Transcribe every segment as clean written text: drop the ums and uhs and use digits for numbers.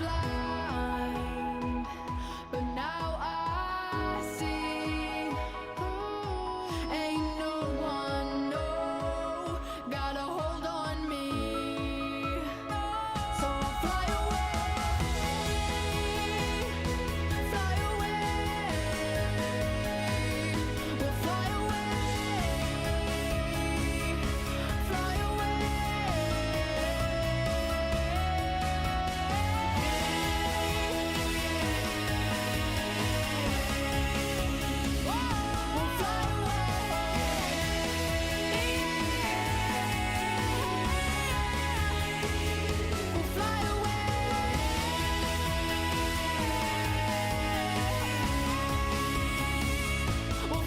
blind, but now I see. Ain't no one, no, got a hold on me. So I'll fly away, we'll fly away, fly away. We'll fly away, we'll fly away, we'll fly away, we'll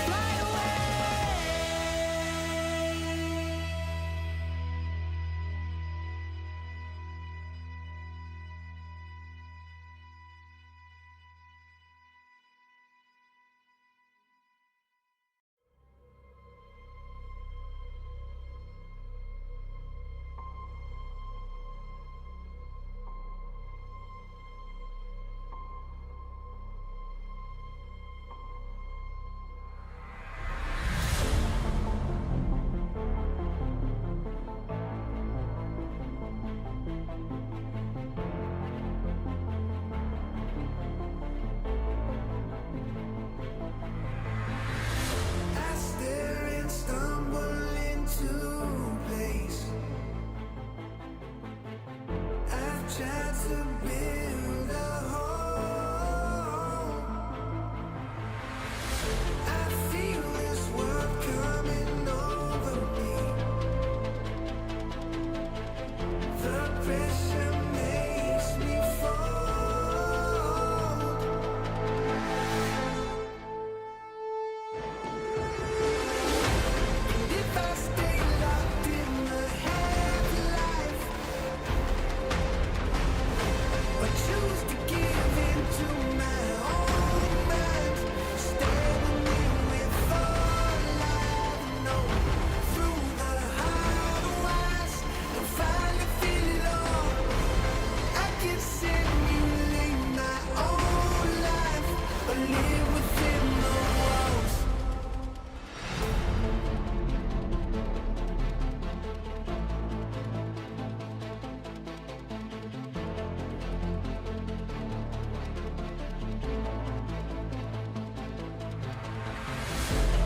fly away. I stare and stumble into place. I've tried to build a home. I feel this world coming over me. The pressure makes me fold. If I stay locked in the half-life, or choose to give in to my own mind, standing in with all I know, through the hard wires, and finally feel it all. I can simulate my own life, or live within the walls.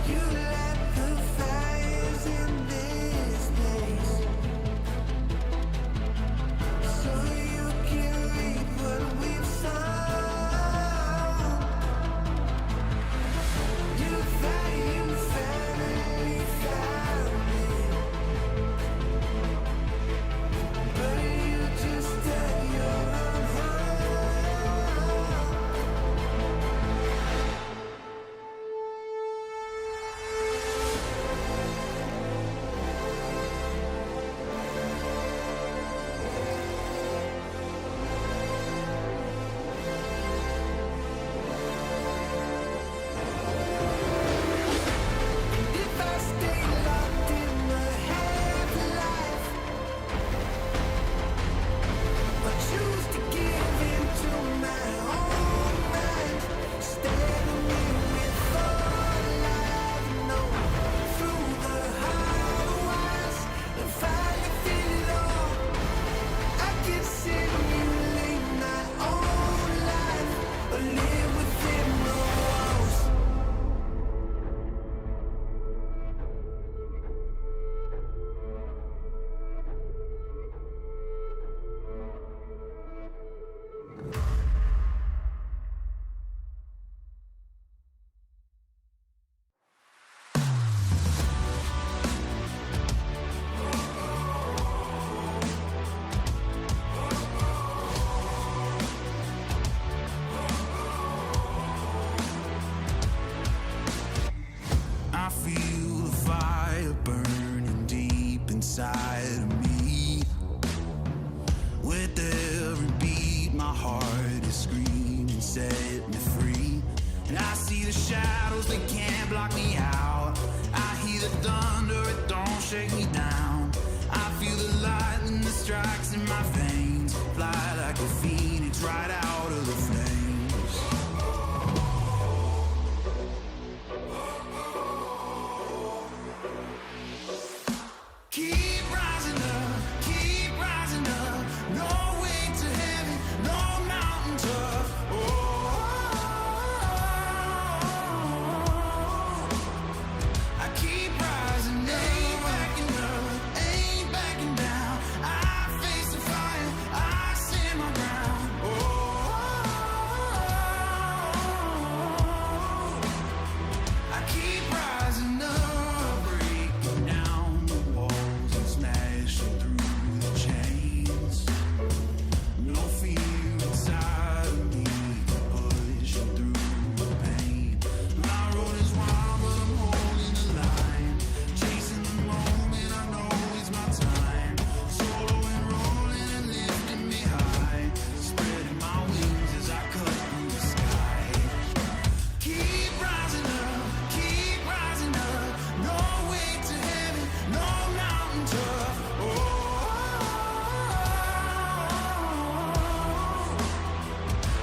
You light the fires in this place, so you can reap what we've sown. You finally found me, but you just dug your own hole. If I stay locked in the half-life, or choose to give in to my own mind, standing in with all I know, through the hard wires, and finally feel it all. I can simulate my own life, or live within the walls. I feel the fire burning deep inside of me. With every beat, my heart is screaming, set me free. And I see the shadows, they can't block me out. I hear the thunder, it don't shake me down. I feel the lightning that strikes in my veins. Fly like a phoenix right out of the flames. Keep rising up, no way to heaven, no mountain tough. I keep rising, ain't backing down. I face the fire, I stand my ground. I keep rising up, breaking down the walls and smashing through the chains. No fear inside of me, pushing through the pain. My road is wild, but I'm holding the line. Chasing the moment, I know it's my time. Solo and rolling and lifting me high. Spreading my wings as I cut through the sky. Keep rising up, no way to heaven, no mountain tough.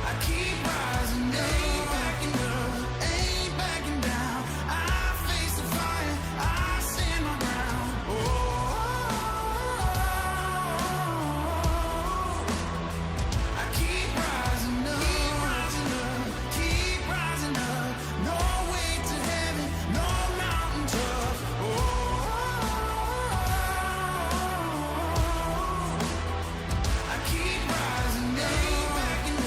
I keep rising, ain't backing down. I face the fire, I stand my ground. I keep rising up, no way to heaven, no mountain tough. I keep rising, ain't backing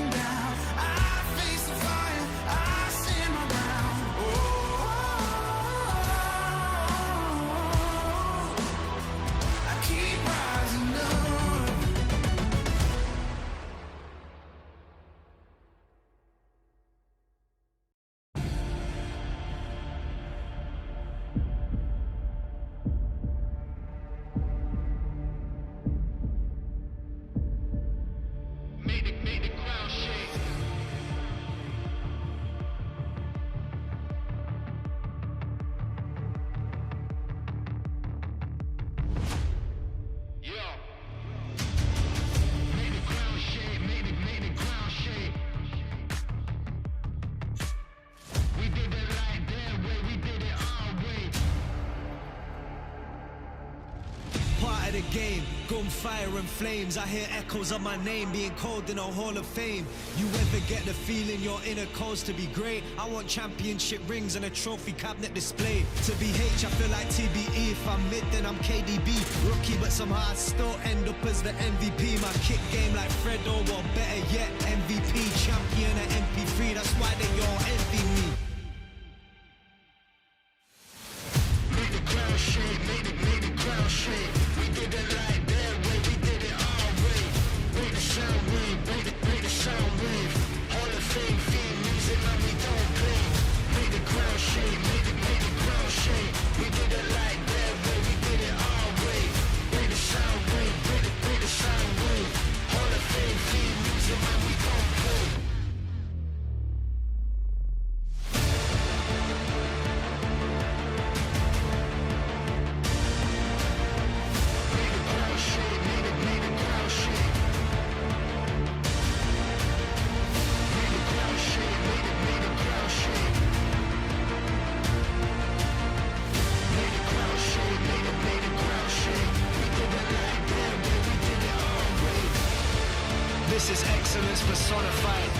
down. I face the fire, I stand my ground. I keep rising up. Made the crowd shake. Yo. Made the crowd shake, made the crowd shake. We did it like their way, we did it our way. Part of the game, gunfire and flames. I hear echoes of my name being called in a hall of fame. You ever get the feeling your inner cause to be great? I want championship rings and a trophy cabinet display. To be H, I feel like TBE. If I'm mid, then I'm KDB. Rookie, but somehow I still end up as the MVP. My kick game like Fredo, or better yet, MVP. Champion at MP3, that's why they all envy me. Made the crowd shake, made the crowd shake. We did it like their way, we did it our way. Made the sound wave, made the sound wave. Hall of Fame, theme music, man, we don't play. Made the crowd shake, made the crowd shake. We did it like their way, we did it our way. Made the sound wave, made the sound wave. Hall of Fame, theme music, man, we don't play. This is excellence personified.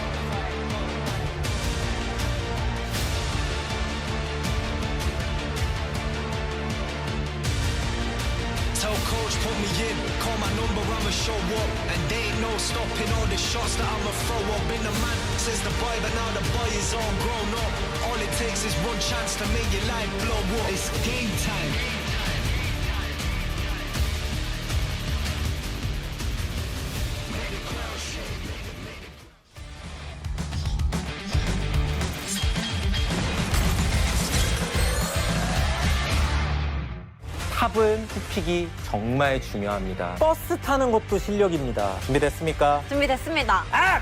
Tell coach put me in, call my number, I'ma show up. And they ain't no stopping all the shots that I'ma throw up. Been the man since the boy, but now the boy is all grown up. All it takes is one chance to make your life blow up. It's game time. 탑은 훅픽이 정말 중요합니다. 버스 타는 것도 실력입니다. 준비됐습니까? 준비됐습니다. 아!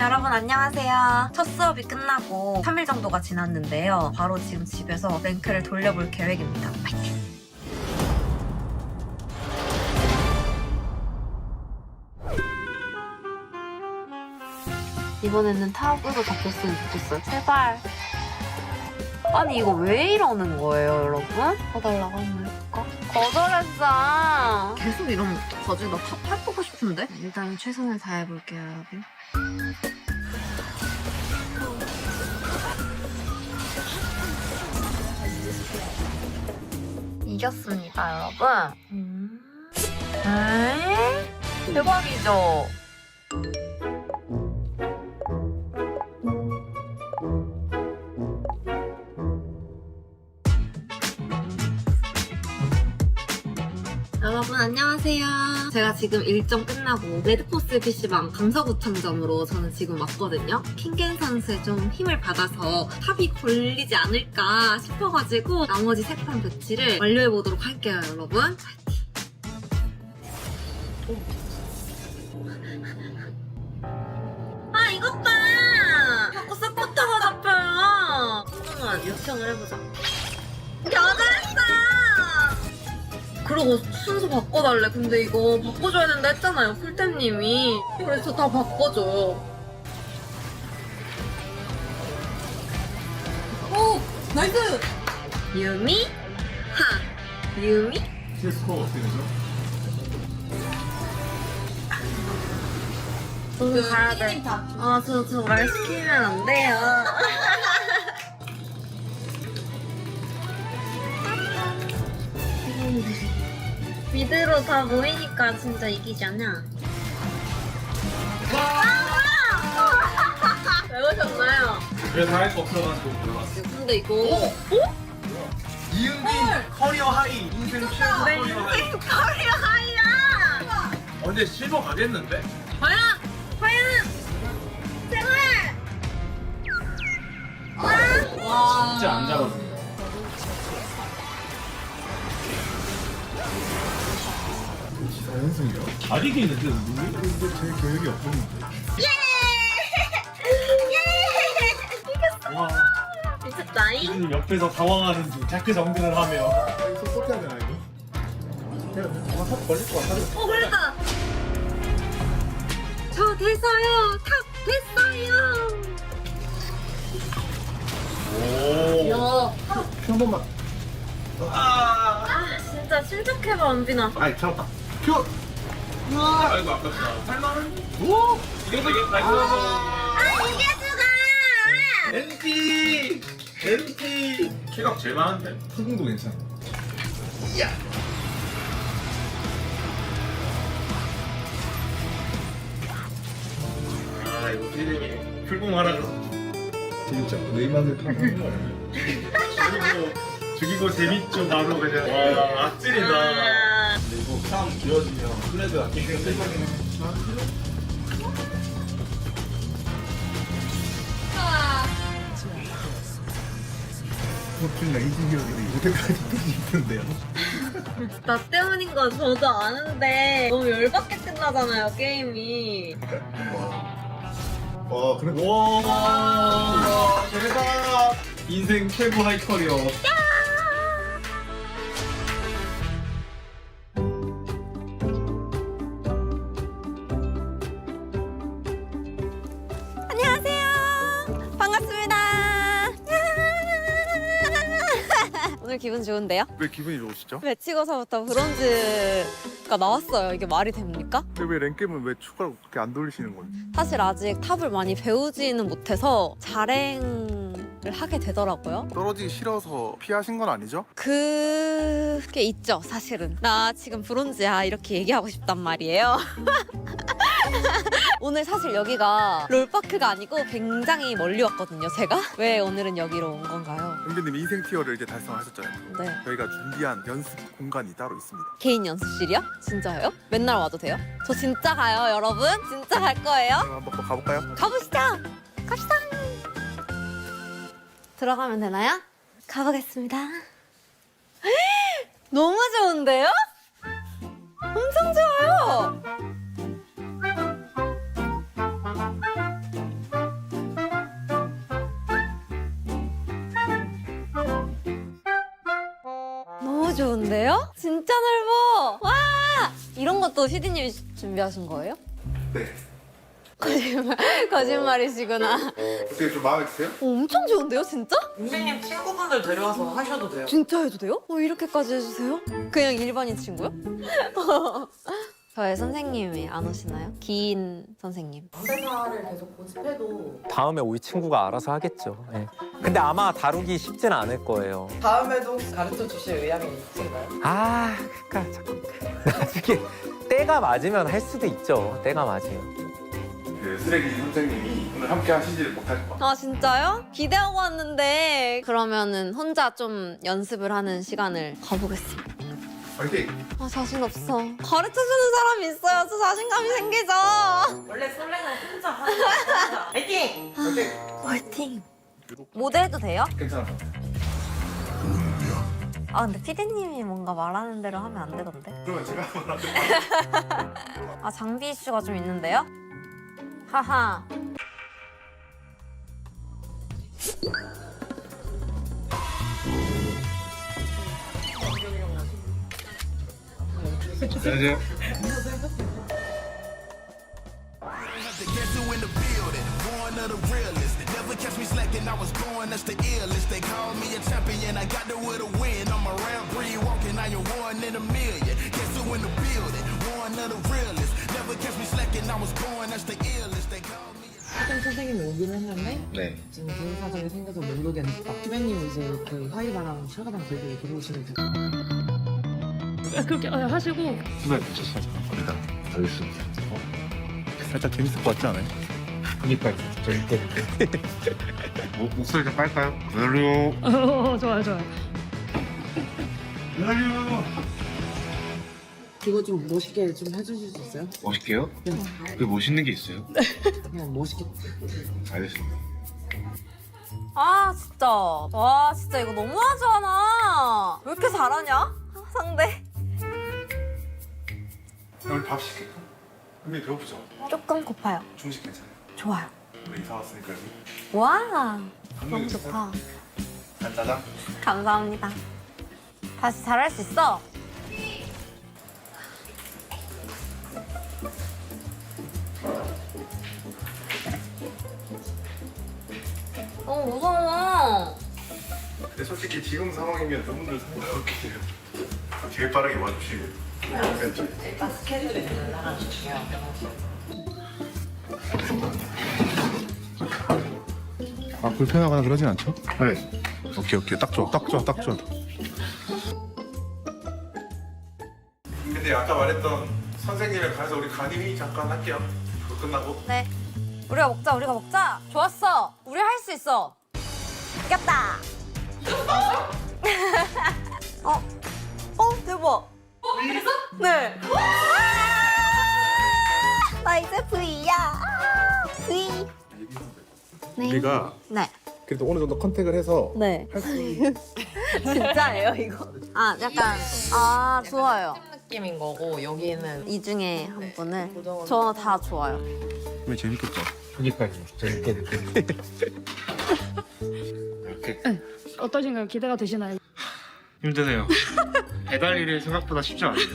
여러분 안녕하세요. 첫 수업이 끝나고 3일 정도가 지났는데요. 바로 지금 집에서 랭크를 돌려볼 계획입니다. 파이팅! 이번에는 타워도 잡혔으면 좋겠어요. 제발. 아니 이거 왜 이러는 거예요, 여러분? 해달라고 하면 해볼까? 거절했어. 계속 이러면 어떡하지? 나 탑 해보고 싶은데? 일단 최선을 다해볼게요, 여러분. 이겼습니다, 여러분. 에이? 대박이죠? 여러분 안녕하세요. 제가 지금 일정 끝나고 레드포스 PC방 강서구청점으로 저는 지금 왔거든요. 킹겐 선수의 좀 힘을 받아서 탑이 걸리지 않을까 싶어가지고 나머지 3판 배치를 완료해보도록 할게요, 여러분. 아 이것 봐! 자꾸 서포터가 잡혀요. 잠깐만 요청을 해보자. 여자했어! 그러고 순서 바꿔달래. 근데 이거 바꿔줘야 된다 했잖아요, 풀템님이. 그래서 다 바꿔줘요. 오! 나이스! 유미? 하! 유미? 스코어 어떻게 되죠? 저는 가야 돼. 아, 저 말 시키면 안 돼요. 미드로 다 모이니까 진짜 이기지 않냐? 왜 오셨나요? 그래서 할 거 없어가지고 들어왔어. 근데 이거 이은빈 커리어 하이 인생 최고 내 커리어 하이. 인생 커리어 하이야! 근데 실버 가겠는데? 과연! 과연! 제발! 와! 진짜 안 잡았어. 자연승이요? 잘 이기는데 근데 제 계획이 없었는데. 와, 미쳤다잉? 지금 옆에서 당황하는 중 자크 정근을 하며. 서포트해야 되나 이거? 그냥 아마 탑 걸릴 것 같아. 걸렸다! 저 됐어요! 탑 됐어요! 오. 야, 한 번만. 아 진짜 침착해봐 은빈아. 아이 잡았다. 큐. 아이고 아깝다. 할만한. 오. 이게 되겠다. 이게 수가! NT 킬각 제일 많은데. 풀공도 괜찮아. 야. 아 이거 필름이 풀공 하라 그러. 재밌죠? 내 맛을 파는 거야. 죽이고 재밌죠 바로 그냥. 와 악질이다. 근데 이거 싸움 길어지면 플레드가 게임을 뜰거리는 해. 호텔 이지기어들이 이때까지 있는데요. 나 때문인 건 저도 아는데 너무 열받게 끝나잖아요 게임이. 와 그래. 와 대박. 인생 최고 하이 커리어. 안녕하세요. 반갑습니다. 오늘 기분 좋은데요? 왜 기분이 좋으시죠? 매치고서부터 브론즈가 나왔어요. 이게 말이 됩니까? 근데 왜 랭겜은 왜 추가로 그렇게 안 돌리시는 건지? 사실 아직 탑을 많이 배우지는 못해서 자랭을 하게 되더라고요. 떨어지기 싫어서 피하신 건 아니죠? 그게 있죠, 사실은. 나 지금 브론즈야 이렇게 얘기하고 싶단 말이에요. 오늘 사실 여기가 롤파크가 아니고 굉장히 멀리 왔거든요, 제가. 왜 오늘은 여기로 온 건가요? 은비님 인생 티어를 이제 달성하셨잖아요. 네. 저희가 준비한 연습 공간이 따로 있습니다. 개인 연습실이요? 진짜요? 맨날 와도 돼요? 저 진짜 가요, 여러분. 진짜 갈 거예요. 그럼 한번 가볼까요? 가보시죠. 갑시다. 들어가면 되나요? 가보겠습니다. 너무 좋은데요? 엄청 좋아요. 좋은데요? 진짜 넓어. 와! 이런 것도 CD님이 준비하신 거예요? 네. 거짓말이시구나. 어떻게 좀 마음에 드세요? 엄청 좋은데요, 진짜? 선생님 친구분들 데려와서 하셔도 돼요. 진짜 해도 돼요? 이렇게까지 해주세요? 그냥 일반인 친구요? 저의 선생님이 안 오시나요? 기인 선생님. 담배사를 계속 고집해도 다음에 우리 친구가 알아서 하겠죠. 예. 근데 아마 다루기 쉽진 않을 거예요. 다음에도 가르쳐 주실 의향이 있으신가요? 아, 그러니까 자꾸 나중에 때가 맞으면 할 수도 있죠. 때가 맞으면. 그 쓰레기 선생님이 오늘 함께 하시지를 못할 것 같아요. 아 진짜요? 기대하고 왔는데 그러면은 혼자 좀 연습을 하는 시간을 가보겠습니다. 화이팅! 아 자신 없어. 가르쳐주는 사람이 있어야 저 자신감이 생기죠. 원래 설레는 혼자 하는 거야. 화이팅! 화이팅! 화이팅. 모델해도 돼요? 괜찮아. 아 근데 피디님이 뭔가 말하는 대로 하면 안 되던데. 그러면 제가 한번 할게요. 아 장비 이슈가 좀 있는데요? 하하. 안녕하세요. The guess who in the building, born of the realest. Never catch me slacking, I was born, that's the illest. They call me a champion, I got there with a win. I'm a round breed walking, I am one in a million. Guess who in the building, born of the realest. Never catch me slacking, I was born, that's the illest. They call me 학생 선생님이 오긴 했는데 네. 지금 개인 사정이 생겨서 못 오겠다. 피디님 이제 그 화이바랑 철가방 들고 들어오시면 돼요. 그렇게 하시고 수면 붙였어. 거기다 알겠습니다. 살짝 재밌을 것 같지 않아요? 그니까요. 저희 목소리 좀 빨까요? 기다려. 좋아요 좋아요. 기다려. 이거 좀 멋있게 좀 해주실 수 있어요? 멋있게요? 그게 멋있는 게 있어요? 그냥 멋있게. 알겠습니다. 아 진짜. 와 진짜 이거 너무하잖아. 왜 이렇게 잘하냐? 상대. 우리 밥 시킬까? 근데 배고프죠? 조금 고파요. 중식 괜찮아요. 좋아요. 우리 이사 왔으니까 여기. 와 너무 한국에 좋다. 간짜장? 감사합니다. 다시 잘할 수 있어. 너무 무서워. 근데 솔직히 지금 상황이면 너무들 상관없겠네요. 제일 빠르게 와주시고. 일단 스케줄이 있는 나랑 중요한 아 불편하거나 그러진 않죠? 네. 오케이 딱 좋아 딱 좋아. 근데 아까 말했던 선생님에 가서 우리 간이회 잠깐 할게요. 그거 끝나고. 네. 우리가 먹자. 좋았어. 우리 할 수 있어. 이겼다. 대박. 그래서? 네. 나 이제 V야. V. 네. 우리가 네. 그래도 어느 정도 컨택을 해서 네. 할 수 진짜예요 이거? 아 약간 좋아요. 느낌인 거고 여기는 이 중에 한 분을 고정은 저 다 좋아요. 면 재밌겠죠? 그니까요. 재밌게. 이렇게 어떠신가요? 기대가 되시나요? 힘드네요. 배달 일이 생각보다 쉽지 않아요.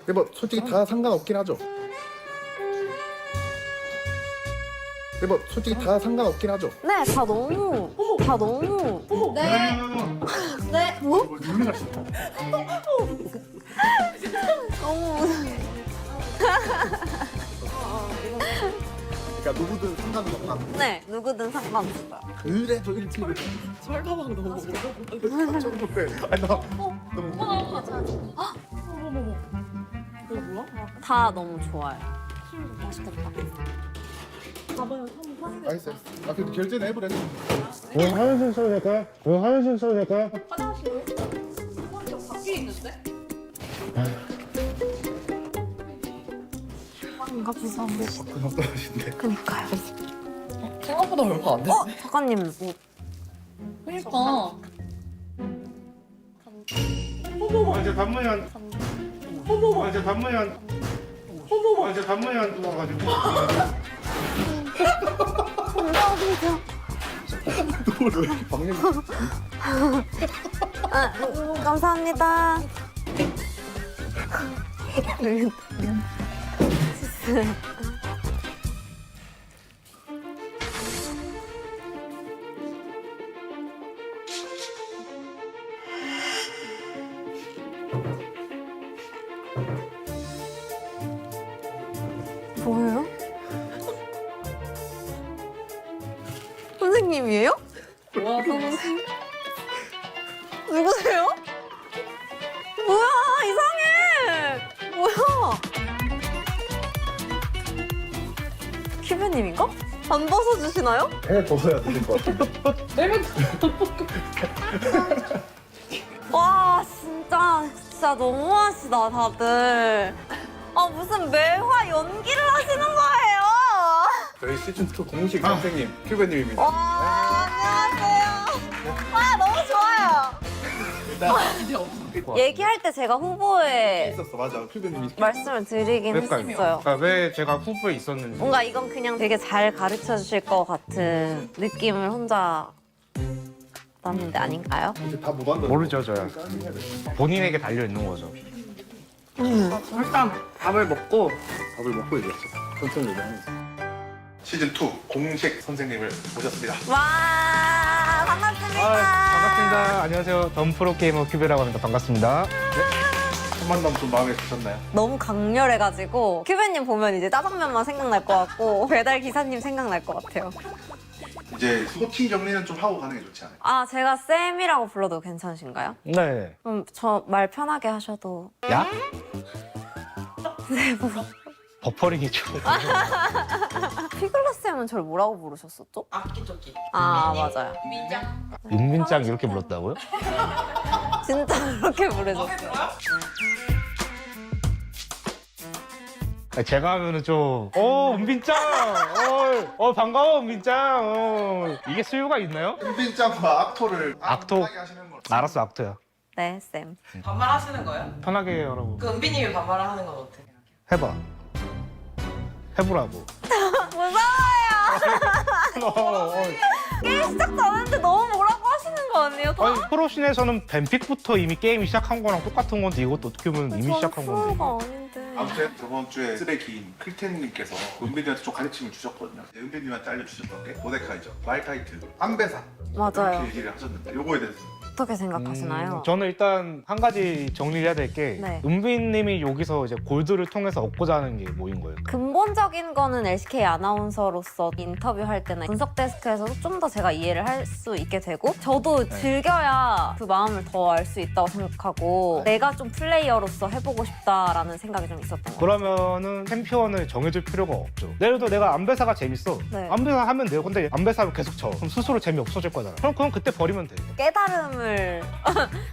근데 뭐 솔직히 다 상관없긴 하죠. 근데 뭐 솔직히 다 상관없긴 하죠. 네, 다 너무. 네. 네. 뭐? 너무. 그러니까 누구든 상관은 없나? 네, 누구든 상관없어요. 그래도 1팀을 철가방 너무 정도에 아니 나 너무 다 너무 좋아요. 맛있겠다. 알겠어. 아 그래도 결제는 해보래. 화장실 써도 될까요? 화장실 써도 될까요? 뭔가 무서운데. 떨어진대. 그니까요. 생각보다 얼마 안 돼. 작가님 뭐. 그러니까. 이제 단무현. 이제 단무현. 이제 단무현 와가지고. 방금 감사합니다. 뭐예요? 선생님이에요? 누구세요? 뭐야, 이상해! 뭐야? 큐브님인가? 안 벗어주시나요? 해 벗어야 될 것 같은데. 와, 진짜 너무하시다, 다들. 아, 무슨 매화 연기를 하시는 거예요? 저희 시즌 2 공식 선생님 큐베님입니다. 와, 안녕하세요. 와, 너무 좋아요. 얘기할 때 제가 후보에 있었어, 맞아. 큐베님이. 말씀을 드리긴 했었어요. 왜 제가 후보에 있었는지. 뭔가 이건 그냥 되게 잘 가르쳐 주실 것 같은 느낌을 혼자 받았는데 아닌가요? 이제 다 못 한다. 모르죠, 저야. 본인에게 달려 있는 거죠. 일단 밥을 먹고 밥을 먹고 얘기했어. 천천히 얘기하면서. 시즌 2 공식 선생님을 모셨습니다. 와, 반갑습니다. 반갑습니다. 안녕하세요. 던 프로게이머 큐베라고 합니다. 반갑습니다. 첫 만남 좀 마음에 드셨나요? 너무 강렬해가지고 큐베님 보면 이제 짜장면만 생각날 것 같고 배달 기사님 생각날 것 같아요. 이제 소팅 정리는 좀 하고 가는 게 좋지 않아요? 아, 제가 쌤이라고 불러도 괜찮으신가요? 네. 그럼 저 말 편하게 하셔도. 야? 네, 뭐. 버퍼링이죠. 피글러 쌤은 저를 뭐라고 부르셨었죠? 악기조끼. 아, 맞아요. 윤민짱 이렇게 불렀다고요? 진짜 그렇게 부르셨어요. 제가 하면은 좀, 은빈짱! 반가워, 은빈짱! 이게 수요가 있나요? 은빈짱과 악토를 악토. 편하게 하시는 걸. 알았어, 악토야. 네, 쌤. 반말하시는 거예요? 편하게 하라고. 그 은비님이 반말을 하는 건 어떻게 생각해요? 해봐. 해보라고. 무서워요. 게임 시작도 안 했는데 너무 뭐라고 하시는 거 아니에요? 아니, 프로씬에서는 뱀픽부터 이미 게임이 시작한 거랑 똑같은 건데 이것도 어떻게 보면 이미 시작한 건데. 프로가 아닌데. 아무튼 저번 주에 쓰레기인 클텐님께서 은빈님한테 좀 가르침을 주셨거든요. 은빈님한테 알려주셨던 게 모데카이저, 말타이트, 안배사 맞아요. 이렇게 얘기를 하셨는데 요거에 대해서 어떻게 생각하시나요? 저는 일단 한 가지 정리를 해야 될 게 네. 은빈님이 여기서 이제 골드를 통해서 얻고자 하는 게 뭐인 거예요? 근본적인 거는 LCK 아나운서로서 인터뷰할 때나 분석 데스크에서도 좀 더 제가 이해를 할 수 있게 되고 저도 네. 즐겨야 그 마음을 더 알 수 있다고 생각하고 내가 좀 플레이어로서 해보고 싶다라는 생각이 좀 있었던 것 같아요. 그러면은 챔피언을 정해줄 필요가 없죠. 예를 들어 내가 안배사가 재밌어. 네. 안배사 하면 돼요. 근데 안배사를 계속 쳐. 그럼 스스로 재미없어질 거잖아. 그럼 그때 버리면 돼. 깨달음을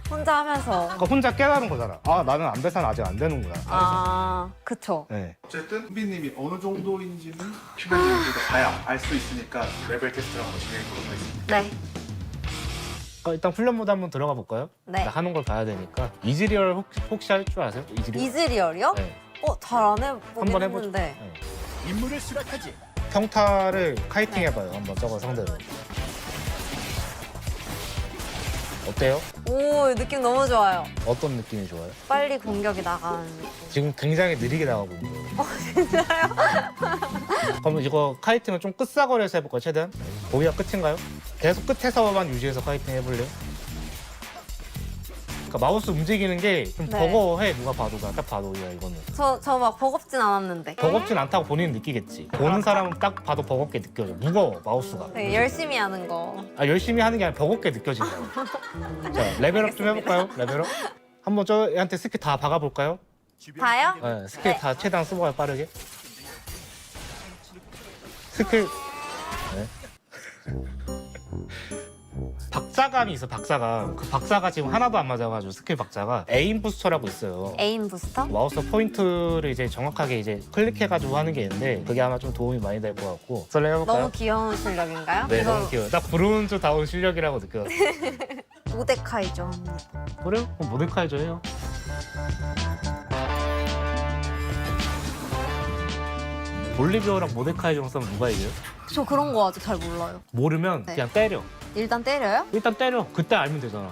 혼자 하면서 그러니까 혼자 깨달은 거잖아. 아, 나는 안배사는 아직 안 되는구나. 아, 그쵸. 네. 어쨌든 은빈님이 어느 정도인지는 큐베님께서 봐야 알 수 있으니까 레벨 테스트를 한번 진행해 보도록 하겠습니다. 네. 일단 훈련 모드 한번 들어가 볼까요? 네. 하는 걸 봐야 되니까. 이즈리얼 혹시 할 줄 아세요? 이즈리얼? 이즈리얼이요? 네. 잘 안 해보긴 한번 해보죠. 했는데. 네. 평타를 카이팅 해봐요. 한번 저거 상대로. 어때요? 오, 느낌 너무 좋아요. 어떤 느낌이 좋아요? 빨리 공격이 나가는 느낌. 지금 굉장히 느리게 나가고 있는 거예요. 진짜요? 그러면 이거 카이팅을 좀 끝사거리에서 해볼까요, 최대한? 거기가 끝인가요? 계속 끝에서만 유지해서 카이팅 해볼래요? 그러니까 마우스 움직이는 게 좀 네. 버거해, 누가 봐도. 딱 봐도, 야, 이거는. 저 막 버겁진 않았는데. 버겁진 않다고 본인은 느끼겠지. 보는 사람은 딱 봐도 버겁게 느껴져. 무거워, 마우스가. 되게 열심히 하는 거. 아, 열심히 하는 게 아니라 버겁게 느껴진다고. 자, 레벨업 좀 해볼까요? 레벨업? 한번 저한테 스킬 다 박아볼까요? 다요? 네, 스킬 다 최대한 써봐요, 빠르게. 스킬. 네. 박자감이 있어, 박자감. 그 박자가 지금 하나도 안 맞아가지고 스킬 박자가 에임 부스터라고 있어요. 에임 부스터? 마우스 포인트를 이제 정확하게 이제 클릭해가지고 하는 게 있는데 그게 아마 좀 도움이 많이 될 것 같고. 설레 해볼까요? 너무 귀여운 실력인가요? 네, 이거 너무 귀여워. 딱 브론즈다운 실력이라고 느껴졌어요. 모데카이죠. 그래요? 그럼 모데카이저 해요. 볼리비아랑 모데카이저랑 싸면 누가 이겨요? 저 그런 거 아직 잘 몰라요. 모르면 네. 그냥 때려. 일단 때려요? 일단 때려. 그때 알면 되잖아.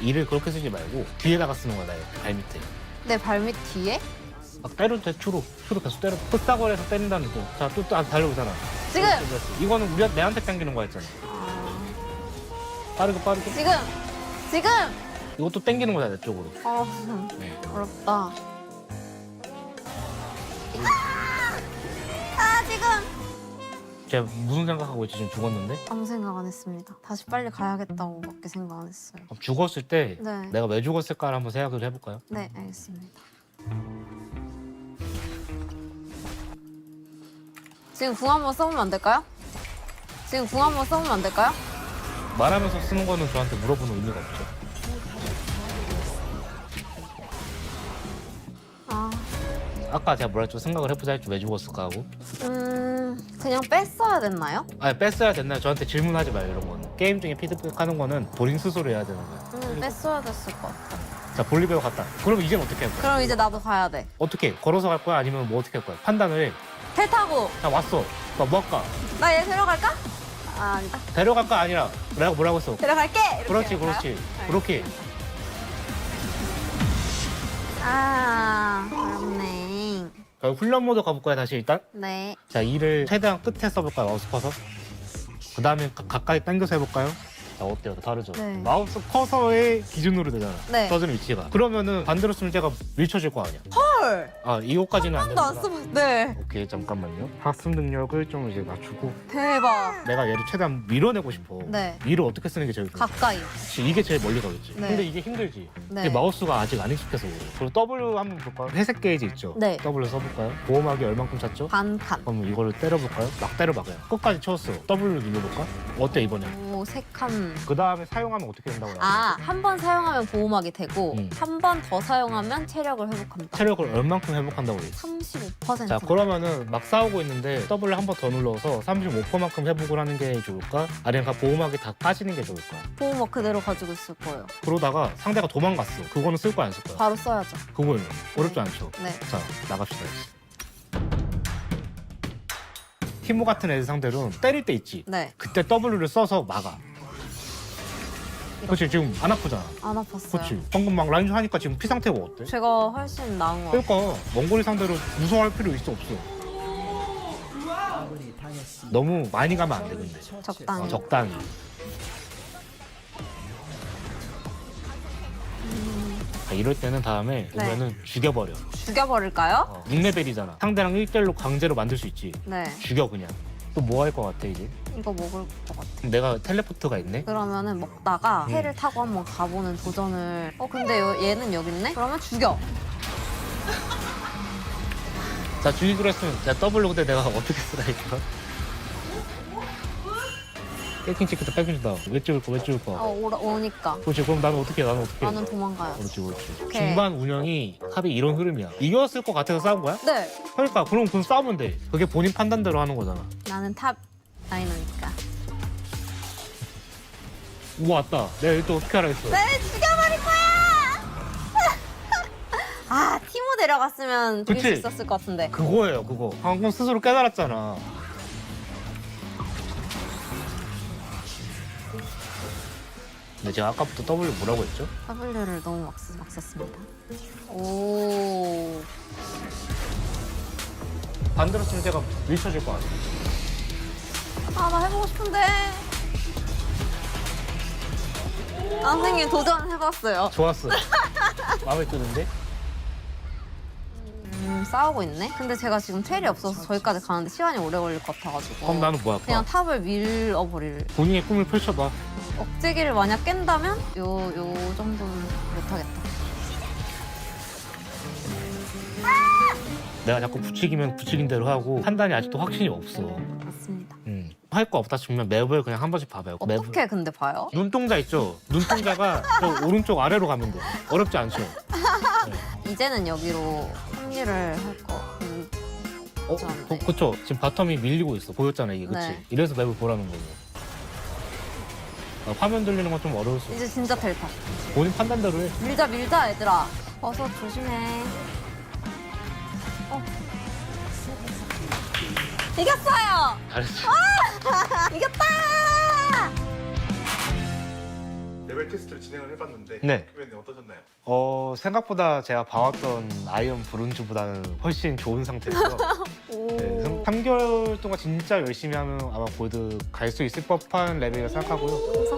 이를 그렇게 쓰지 말고 뒤에다가 쓰는 거야, 나의 발 밑에. 내 발밑 뒤에? 막 때려도 돼, 추로 계속 때려. 끝사거리에서 때린다는 거. 자, 또 달려오잖아. 지금! 이거는 내한테 당기는 거였잖아. 빠르게. 지금! 이것도 당기는 거야, 내 쪽으로. 네. 어렵다. 지금! 제가 무슨 생각하고 있지? 지금 죽었는데? 아무 생각 안 했습니다. 다시 빨리 가야겠다고밖에 생각 안 했어요. 그럼 죽었을 때 네. 내가 왜 죽었을까를 한번 생각을 해볼까요? 네, 알겠습니다. 지금 궁 한번 써보면 안 될까요? 말하면서 쓰는 거는 저한테 물어보는 의미가 없죠. 아까 제가 뭐라 했죠? 생각을 해보자 했죠. 왜 죽었을까 하고. 그냥 뺐어야 됐나요? 아니, 뺐어야 됐나요? 저한테 질문하지 마요, 이런 거는. 게임 중에 피드백하는 거는 본인 스스로 해야 되는 거예요. 뺐어야 됐을 것 같아. 자, 볼리비아 갔다. 그러면 이제는 어떻게 할 거야? 그럼 이제 나도 가야 돼. 어떻게 해? 걸어서 갈 거야? 아니면 뭐 어떻게 할 거야? 판단을 해. 배 타고! 자, 왔어. 뭐 할까? 나 얘 데려갈까? 아니다. 데려갈까? 아니라. 내가 뭐라고 했어? 데려갈게! 이렇게 그렇지, 할까요? 그렇지. 그렇게. 어렵네. 자, 훈련 모드 가볼 거야, 다시 일단. 네. 자, 이를 최대한 끝에 써볼까요? 마우스 커서. 그 다음에 가까이 당겨서 해볼까요? 자, 어때요? 다르죠? 네. 마우스 커서의 기준으로 되잖아. 네. 써지는 위치가. 그러면은 반대로 쓰면 제가 밀쳐질 거 아니야. 헐! 아, 이거까지는 안 한 번도 안 되는구나. 써봤... 네. 오케이, 잠깐만요. 학습 능력을 좀 이제 맞추고. 대박. 내가 얘를 최대한 밀어내고 싶어. 네. 밀을 어떻게 쓰는 게 제일 좋아? 가까이. 그치, 이게 제일 멀리 가겠지. 네. 근데 이게 힘들지. 네. 근데 마우스가 아직 안 익숙해서 그래. 그리고 W 한번 볼까요? 회색 게이지 있죠? 네. W 써볼까요? 보호막이 얼만큼 찼죠? 반칸. 그럼 이거를 때려볼까요? 막 때려봐 그냥. 끝까지 채웠어. W 눌러볼까? 어때 이번에? 오, 3칸. 그 다음에 사용하면 어떻게 된다고 해요? 한 번 사용하면 보호막이 되고 음. 한 번 더 사용하면 체력을 회복합니다. 체력을 얼만큼 회복한다고 해요? 35%. 자, 그러면은 막 싸우고 있는데 W 한 번 더 눌러서 35%만큼 회복을 하는 게 좋을까? 아니면 보호막이 다 빠지는 게 좋을까? 보호막 그대로 가지고 있을 거예요. 그러다가 상대가 도망갔어. 그거는 쓸 거야 안 쓸 거야? 바로 써야죠. 그거예요. 어렵지 않죠? 네. 자, 나갑시다. 티모 같은 애들 상대로는 때릴 때 있지? 네. 그때 W를 써서 막아. 그렇지, 지금 안 아프잖아. 안 아팠어요. 그렇지. 방금 막 라인전 하니까 지금 피 상태가 어때? 제가 훨씬 나은 것 같아요. 그러니까 몽골이 상대로 무서워할 필요 있어 없어. 너무 많이 가면 안 돼, 근데. 적당히. 적당히. 자, 이럴 때는 다음에 네. 오면은 죽여버려. 죽여버릴까요? 6레벨이잖아. 상대랑 1대1로 강제로 만들 수 있지. 네. 죽여 그냥. 또 뭐 할 것 같아 이제? 이거 먹을 것 같아. 내가 텔레포트가 있네? 그러면은 먹다가 해를 타고 한번 가보는 도전을. 근데 얘는 여기 있네? 그러면 죽여. 자, 죽이기로 했으면 자, W 근데 내가 어떻게 쓰라 이거? 백킹 찍겠다, 백킹 찍다. 왜 찍을 거? 오니까. 그렇지, 그럼 나는 어떻게 해? 나는 도망가요. 그렇지. 오케이. 중반 운영이 합이 이런 흐름이야. 이겼을 것 같아서 싸운 거야? 네. 그러니까 그럼 싸우면 돼. 그게 본인 판단대로 하는 거잖아. 나는 탑 라이너니까. 우와, 왔다. 내가 이거 또 어떻게 하라겠어? 네, 죽여버릴 거야! 티모 데려갔으면 죽일 수 그치? 있었을 것 같은데. 그거예요, 그거. 방금 스스로 깨달았잖아. 근데 제가 아까부터 W 뭐라고 했죠? W를 너무 막 썼습니다. 오. 반대로 쓰면 제가 밀쳐질 거 아니야? 나 해보고 싶은데. 선생님 도전해봤어요. 좋았어. 마음에 드는데? 싸우고 있네? 근데 제가 지금 텔이 없어서 저기까지 가는데 시간이 오래 걸릴 것 같아가지고 그럼 나는 뭐 할까? 그냥 탑을 밀어버릴. 본인의 꿈을 펼쳐봐. 억제기를 만약 깬다면 요 정도는 못하겠다. 내가 자꾸 부추기면 부추긴 대로 하고 판단이 아직도 확신이 없어. 맞습니다. 할 거 없다 싶으면 맵을 그냥 한 번씩 봐봐요. 어떻게 근데 봐요? 눈동자 있죠? 눈동자가 저 오른쪽 아래로 가면 돼. 어렵지 않죠? 이제는 여기로 합류를 할 거. 그쵸. 지금 바텀이 밀리고 있어. 보였잖아, 이게. 그치? 네. 이래서 맵을 보라는 거고. 화면 돌리는 건 좀 어려울 수 있어. 이제 진짜 델타. 본인 판단대로 해. 밀자 얘들아. 어서 조심해. 이겼어요. 잘했어. 이겼다. 레벨 테스트를 진행을 해봤는데 네. 큐베님 어떠셨나요? 생각보다 제가 봐왔던 아이언 브론즈보다는 훨씬 좋은 상태고요. 네, 3개월 동안 진짜 열심히 하면 아마 골드 갈 수 있을 법한 레벨이라 생각하고요.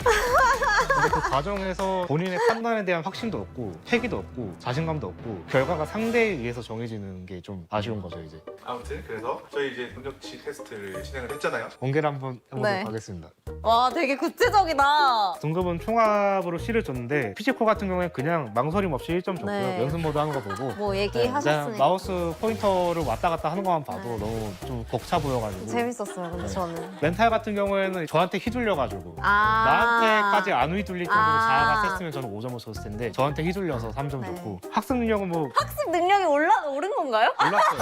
근데 그 과정에서 본인의 판단에 대한 확신도 없고 패기도 없고 자신감도 없고 결과가 상대에 의해서 정해지는 게 좀 아쉬운 거죠 이제. 아무튼 그래서 저희 이제 능력치 테스트를 진행을 했잖아요. 공개를 한번 해보도록 네. 하겠습니다. 와 되게 구체적이다. 등급은 총합으로 C를 줬는데 피지컬 같은 경우에 그냥 망설임 없이 1점 줬고요. 네. 연습 모드 하는 거 보고 뭐 그냥 얘기하셨으니까 마우스 포인터를 왔다 갔다 하는 것만 봐도 네. 너무 좀 벅차 보여가지고 재밌었어요. 근데 네. 저는. 멘탈 같은 경우에는 저한테 휘둘려가지고 아. 나한테까지 안 휘둘릴 정도로 아. 자아가 셌으면 저는 5점을 줬을 텐데 저한테 휘둘려서 3점 네. 줬고 학습 능력은 뭐 학습 능력이 오른 건가요? 몰랐어요.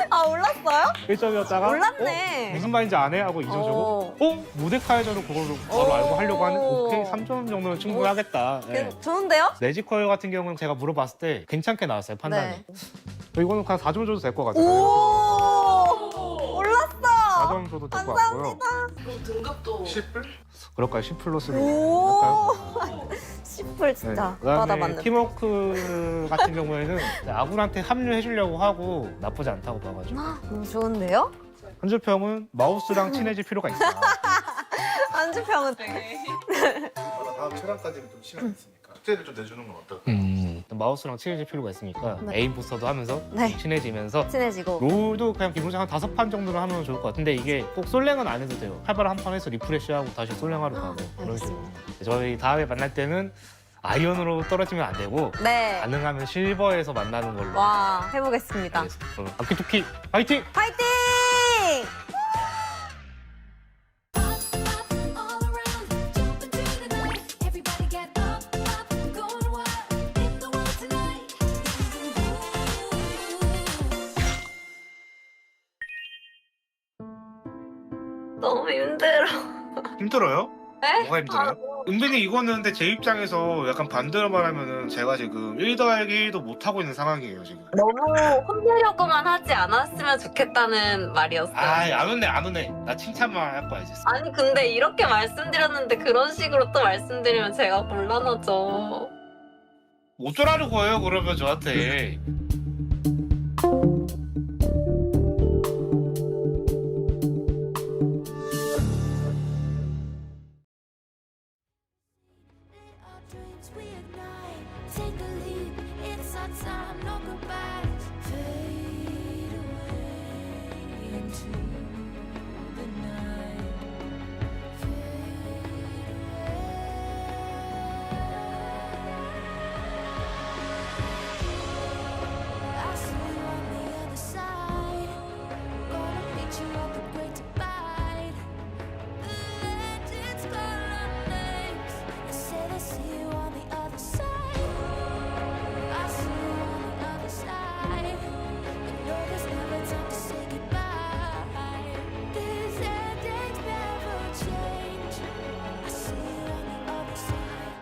아 올랐어요? 1점이었다가 몰랐네. 무슨 말인지 안 해? 하고 2점 주고 모데카이저로 그걸로 바로 알고 하려고 하는 오케이 3점 정도는 충분하겠다. 네. 좋은데요? 매지컬 같은 경우는 제가 물어봤을 때 괜찮게 나왔어요 판단이. 네. 이거는 그냥 4점 줘도 될 것 같아요. 오 올랐어. 4점 줘도 될 것 같고요. 그럼 등급도 10불? 그럴까요? 10 플러스로 오. 할까요? 10불 진짜 그다음에 받아봤는데. 팀워크 같은 경우에는 아군한테 합류해 주려고 하고 나쁘지 않다고 봐가지고 너무 좋은데요? 한주평은 마우스랑 친해질 필요가 있다. 안주평은 다음 체감까지는 좀 시간이 있으니까 숙제를 좀 내주는 건 어떨까요? 마우스랑 친해질 필요가 있으니까 네. 에임 부스터도 하면서 네. 친해지면서 친해지고. 롤도 그냥 기본적으로 한 5판 정도는 하면 좋을 것 같은데 이게 꼭 솔랭은 안 해도 돼요. 활발 한 판 해서 리프레시하고 다시 솔랭하러 가고 그런 식으로. 저희 다음에 만날 때는 아이언으로 떨어지면 안 되고 네. 가능하면 실버에서 만나는 걸로. 와 해보겠습니다. 알겠습니다. 그럼 아키토키 파이팅! 파이팅! all around, jump into the night. Everybody get up, going wild in the world tonight. 너무 힘들어. 힘들어요? 네? 뭐가 힘들어요? 은근히 이거는 근데 제 입장에서 약간 반대로 말하면은 제가 지금 1 더하기 1도 못하고 있는 상황이에요 지금. 너무 혼내려고만 하지 않았으면 좋겠다는 말이었어요. 안 오네. 나 칭찬만 할 거야 이제. 아니 근데 이렇게 말씀드렸는데 그런 식으로 또 말씀드리면 제가 곤란하죠. 어쩌라는 거예요 그러면 저한테. Our dreams we ignite, take the leap. It's our time, no goodbyes. Fade away into the night. I see you on the other side. Gonna meet you at the great divide. The legends call our names. They say they see you on the other side. I see you on the other side. You know there's never time to say goodbye. These endings never change. I see you on the other side.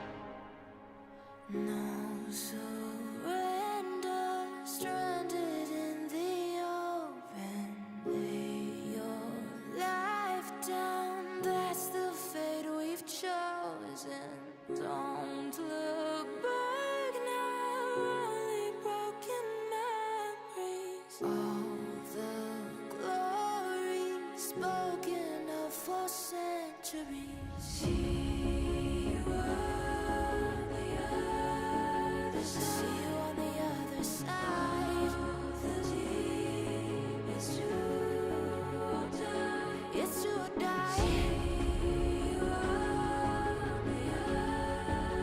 No surrender, stranded in the open. Lay your life down, that's the fate we've chosen. Don't look back now, only broken memories. All the glory spoken of for centuries. See you on the other side. See you on the other side. The deep is true or die. It's true or die. See you on the other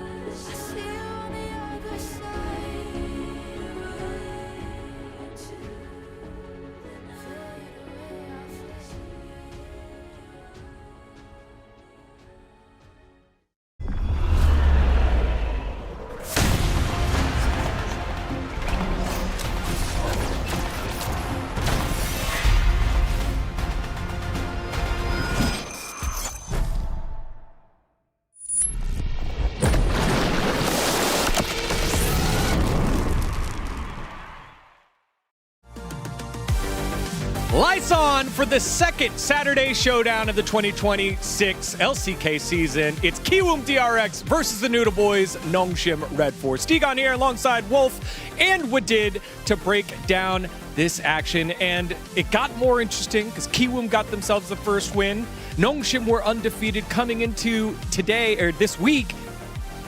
on for the second Saturday showdown of the 2026 LCK season. It's Kiwoom DRX versus the Noodle Boys, Nongshim Red Force. Stegon here alongside Wolf and Wadid to break down this action. And it got more interesting because Kiwoom got themselves the first win. Nongshim were undefeated coming into today, or this week,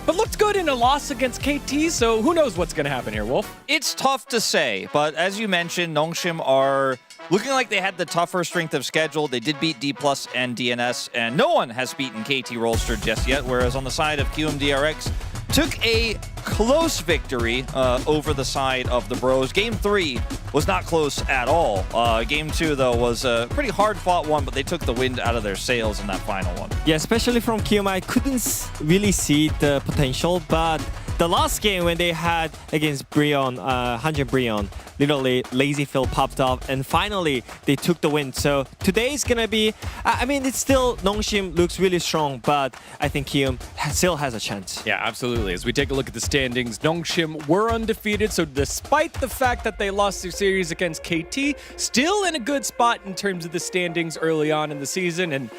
but looked good in a loss against KT, so who knows what's going to happen here, Wolf? It's tough to say, but as you mentioned, Nongshim are looking like they had the tougher strength of schedule. They did beat D+ and DNS, and no one has beaten KT Rolster just yet, whereas on the side of Kiwoom DRX, took a close victory over the side of the Bros. Game 3 was not close at all. Game 2, though, was a pretty hard-fought one, but they took the wind out of their sails in that final one. Yeah, especially from Kiwoom, I couldn't really see the potential, but the last game when they had against Brion, Hanjin Brion, literally Lazy Phil popped up and finally they took the win. So today's gonna be, I mean, it's still, Nongshim looks really strong, but I think Kiwoom still has a chance. Yeah, absolutely. As we take a look at the standings, Nongshim were undefeated, so despite the fact that they lost their series against KT, still in a good spot in terms of the standings early on in the season. And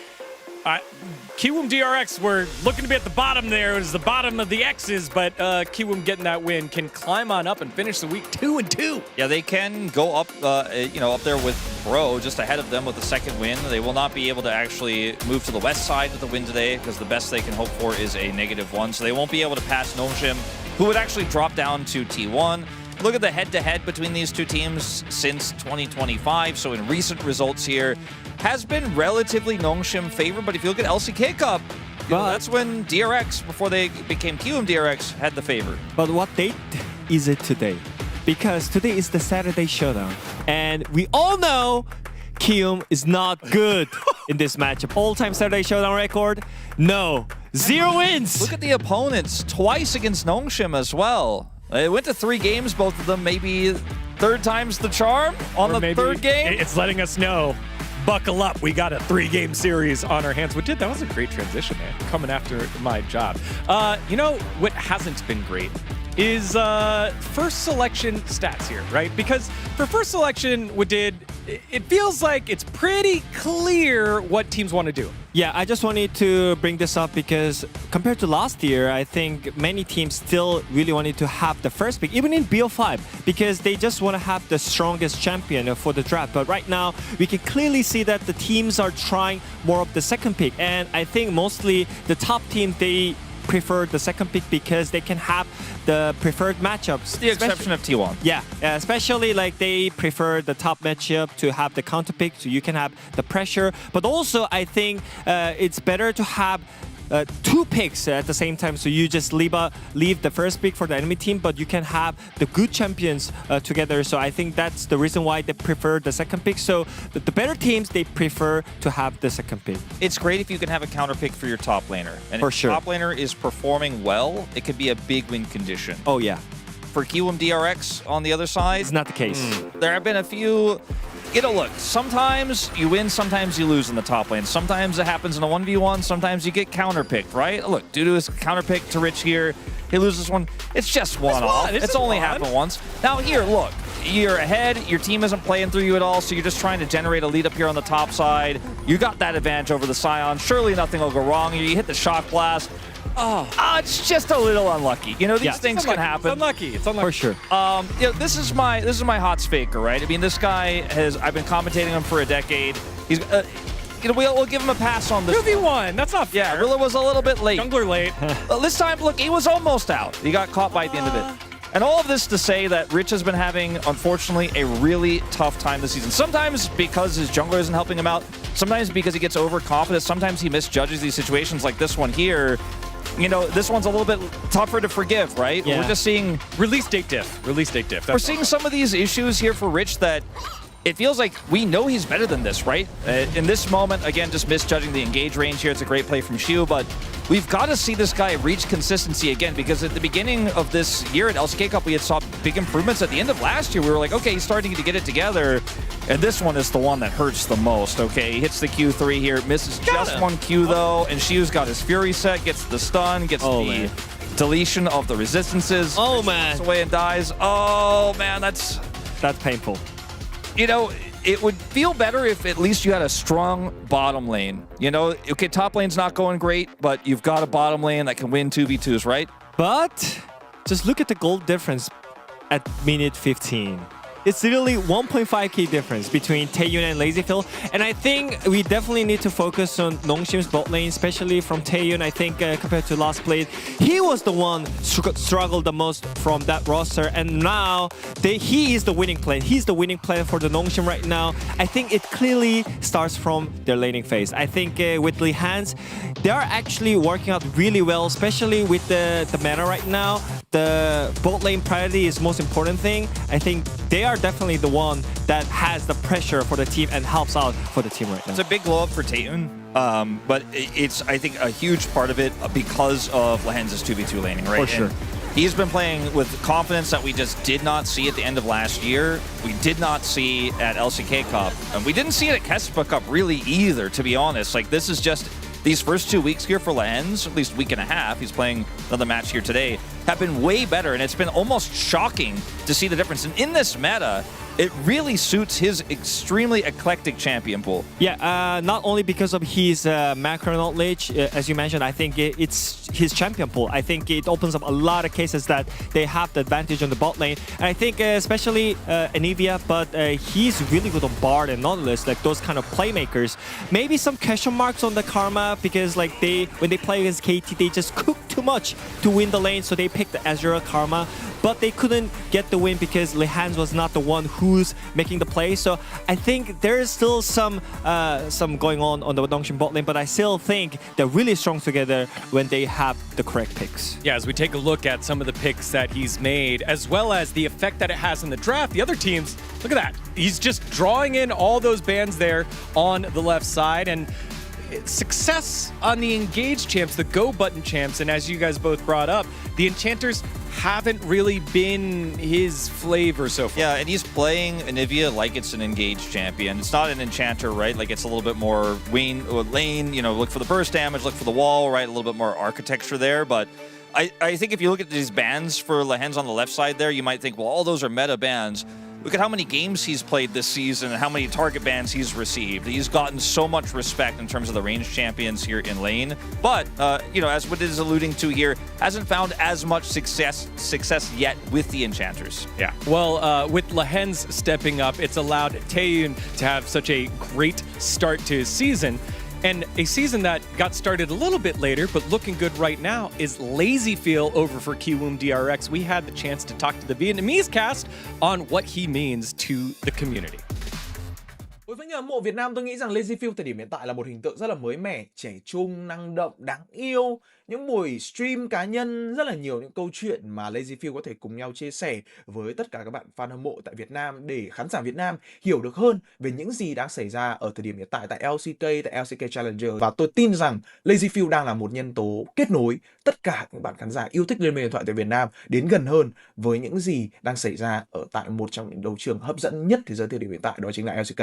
Kiwoom DRX were looking to be at the bottom there. It was the bottom of the X's, but Kiwoom getting that win can climb on up and finish the week 2-2. Yeah, they can go up, up there with Bro, just ahead of them with the second win. They will not be able to actually move to the west side with the win today because the best they can hope for is a -1. So they won't be able to pass Nongshim, who would actually drop down to T1. Look at the head-to-head between these two teams since 2025. So in recent results here, has been relatively Nongshim favored. But if you look at LCK Cup, that's when DRX, before they became Kiwoom DRX, had the favor. But what date is it today? Because today is the Saturday showdown. And we all know Kiwoom is not good in this matchup. All-time Saturday showdown record, no. 0 wins. Look at the opponents, twice against Nongshim as well. It went to 3 games, both of them. Maybe third time's the charm on the third game. It's letting us know, buckle up. We got a 3-game series on our hands. That was a great transition, man. Coming after my job. You know what hasn't been great is first selection stats here, right? Because for first selection, it feels like it's pretty clear what teams want to do. Yeah, I just wanted to bring this up because compared to last year, I think many teams still really wanted to have the first pick, even in BO5, because they just want to have the strongest champion for the draft. But right now, we can clearly see that the teams are trying more of the second pick. And I think mostly the top team, they prefer the second pick because they can have the preferred matchups. The exception of T1. Yeah, especially like they prefer the top matchup to have the counter pick so you can have the pressure. But also I think it's better to have 2 picks at the same time, so you just leave the first pick for the enemy team, but you can have the good champions together. So I think that's the reason why they prefer the second pick. So the better teams, they prefer to have the second pick. It's great if you can have a counter pick for your top laner. And for if sure. Top laner is performing well, it could be a big win condition. Oh yeah. For Kiwoom DRX on the other side, it's not the case. There have been a few. Look, sometimes you win, sometimes you lose in the top lane. Sometimes it happens in a 1v1, sometimes you get counterpicked, right? Look, due to his counterpick to Rich here, he loses one. It's just one-off. It's only happened once. Now here, look, you're ahead, your team isn't playing through you at all, so you're just trying to generate a lead up here on the top side. You got that advantage over the Scion. Surely nothing will go wrong. You hit the shock blast. It's just a little unlucky. These things can happen. It's unlucky. For sure. This is my Hots Faker, right? I mean, this guy I've been commentating him for a decade. He's, we'll give him a pass on this. 2v1, that's not fair. Yeah, Rilla was a little bit late. Jungler late. This time, look, he was almost out. He got caught by the end of it. And all of this to say that Rich has been having, unfortunately, a really tough time this season. Sometimes because his jungler isn't helping him out. Sometimes because he gets overconfident. Sometimes he misjudges these situations like this one here. This one's a little bit tougher to forgive, right? Yeah. We're just seeing release date diff. We're seeing some of these issues here for Rich that it feels like we know he's better than this, right? In this moment, again, just misjudging the engage range here. It's a great play from Shu, but we've got to see this guy reach consistency again, because at the beginning of this year at LCK Cup, we had saw big improvements. At the end of last year, we were like, okay, he's starting to get it together. And this one is the one that hurts the most, okay? He hits the Q3 here, misses just one Q though, and Shu's got his Fury set, gets the stun, gets the deletion of the resistances. Oh, man. Away and dies. Oh, man, that's painful. it would feel better if at least you had a strong bottom lane. You know, okay, top lane's not going great, but you've got a bottom lane that can win 2v2s, right? But just look at the goal difference at minute 15. It's literally 1.5k difference between Taeyun and LazyPhil, and I think we definitely need to focus on Nongshim's bot lane, especially from Taeyun. I think compared to last play, he was the one struggled the most from that roster, and now he is the winning player. He's the winning player for the Nongshim right now. I think it clearly starts from their laning phase. I think with Lee Hans, they are actually working out really well, especially with the meta right now. The bot lane priority is most important thing. I think they are definitely the one that has the pressure for the team and helps out for the team right now. It's a big glow up for Taeyun, but it's, I think, a huge part of it because of Lehenz's 2v2 laning, right? For sure. And he's been playing with confidence that we just did not see at the end of last year. We did not see at LCK Cup. And we didn't see it at Kespa Cup really either, to be honest. Like, this is just these first 2 weeks here for Lehenz, at least week and a half, he's playing another match here today, have been way better, and it's been almost shocking to see the difference. And in this meta, it really suits his extremely eclectic champion pool. Yeah, not only because of his macro knowledge, as you mentioned, I think it's his champion pool. I think it opens up a lot of cases that they have the advantage on the bot lane. And I think especially Anivia, but he's really good on Bard and Nautilus, like those kind of playmakers. Maybe some question marks on the Karma because like when they play against KT, they just cook too much to win the lane, so they picked the Azure Karma. But they couldn't get the win because Lehans was not the one who's making the play. So I think there is still some going on the Nongshim bot lane, but I still think they're really strong together when they have the correct picks. Yeah, as we take a look at some of the picks that he's made, as well as the effect that it has in the draft, the other teams, look at that. He's just drawing in all those bans there on the left side, and success on the engaged champs, the go button champs, and as you guys both brought up, the enchanters haven't really been his flavor so far. Yeah, and he's playing Anivia like it's an engaged champion. It's not an enchanter, right? Like, it's a little bit more lane, you know, look for the burst damage, look for the wall, right? A little bit more architecture there, but I think if you look at these bans for Lehens on the left side there, you might think, well, all those are meta bans. Look at how many games he's played this season and how many target bans he's received. He's gotten so much respect in terms of the ranged champions here in lane. But, you know, as what is alluding to here, hasn't found as much success yet with the enchanters. Yeah. Well, with Lehens stepping up, it's allowed Taeyun to have such a great start to his season. And a season that got started a little bit later, but looking good right now, is LazyPhil over for Kiwoom DRX. We had the chance to talk to the Vietnamese cast on what he means to the community. Đối với người hâm mộ Việt Nam, tôi nghĩ rằng LazyPhil thời điểm hiện tại là một hình tượng rất là mới mẻ, trẻ trung, năng động, đáng yêu. Những buổi stream cá nhân, rất là nhiều những câu chuyện mà LazyPhil có thể cùng nhau chia sẻ với tất cả các bạn fan hâm mộ tại Việt Nam để khán giả Việt Nam hiểu được hơn về những gì đang xảy ra ở thời điểm hiện tại tại LCK, tại LCK Challenger. Và tôi tin rằng LazyPhil đang là một nhân tố kết nối tất cả những bạn khán giả yêu thích Liên minh huyền thoại tại Việt Nam đến gần hơn với những gì đang xảy ra ở tại một trong những đấu trường hấp dẫn nhất thế giới thời điểm hiện tại, đó chính là LCK.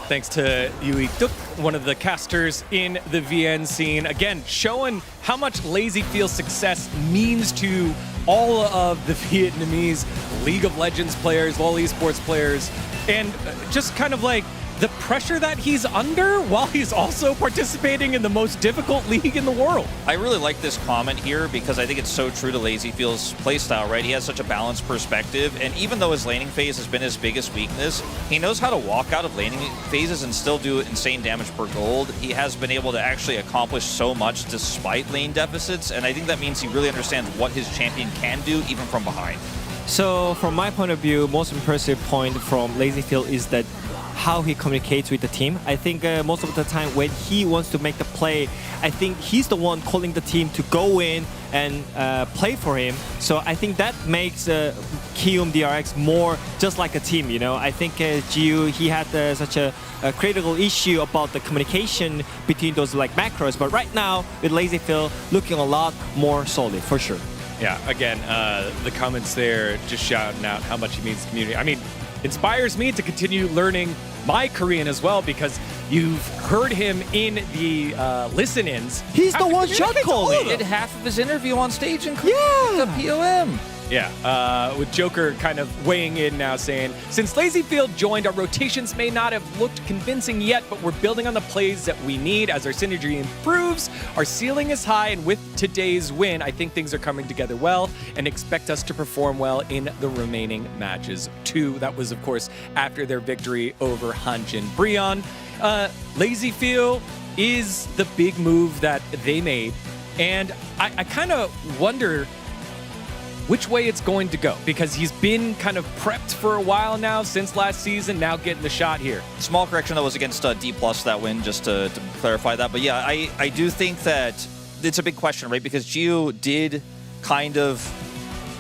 Thanks to Yui Duk, one of the casters in the VN scene. Again, showing how much LazyPhil's success means to all of the Vietnamese League of Legends players, LoL esports players, and just kind of like the pressure that he's under while he's also participating in the most difficult league in the world. I really like this comment here because I think it's so true to LazyPhil's playstyle, right? He has such a balanced perspective, and even though his laning phase has been his biggest weakness, he knows how to walk out of laning phases and still do insane damage per gold. He has been able to actually accomplish so much despite lane deficits, and I think that means he really understands what his champion can do even from behind. So from my point of view, most impressive point from LazyPhil is that how he communicates with the team. I think most of the time when he wants to make the play, I think he's the one calling the team to go in and play for him. So I think that makes Kiwoom DRX more just like a team, you know. I think Jiu, he had such a critical issue about the communication between those like macros, but right now with LazyPhil looking a lot more solid for sure. Yeah, again, the comments there just shouting out how much he means to the community. I mean, inspires me to continue learning my Korean as well, because you've heard him in the listen-ins. He's the one shot calling. He did half of his interview on stage in Korean. Yeah. The POM. Yeah, with Joker kind of weighing in now saying, since Lazyfield joined, our rotations may not have looked convincing yet, but we're building on the plays that we need. As our synergy improves, our ceiling is high, and with today's win, I think things are coming together well and expect us to perform well in the remaining matches too. That was, of course, after their victory over Hanjin Breon. Lazyfield is the big move that they made, and I kind of wonder which way it's going to go, because he's been kind of prepped for a while now since last season, now getting the shot here. Small correction, that was against D+, that win, just to clarify that. But yeah, I do think that it's a big question, right? Because Gio did kind of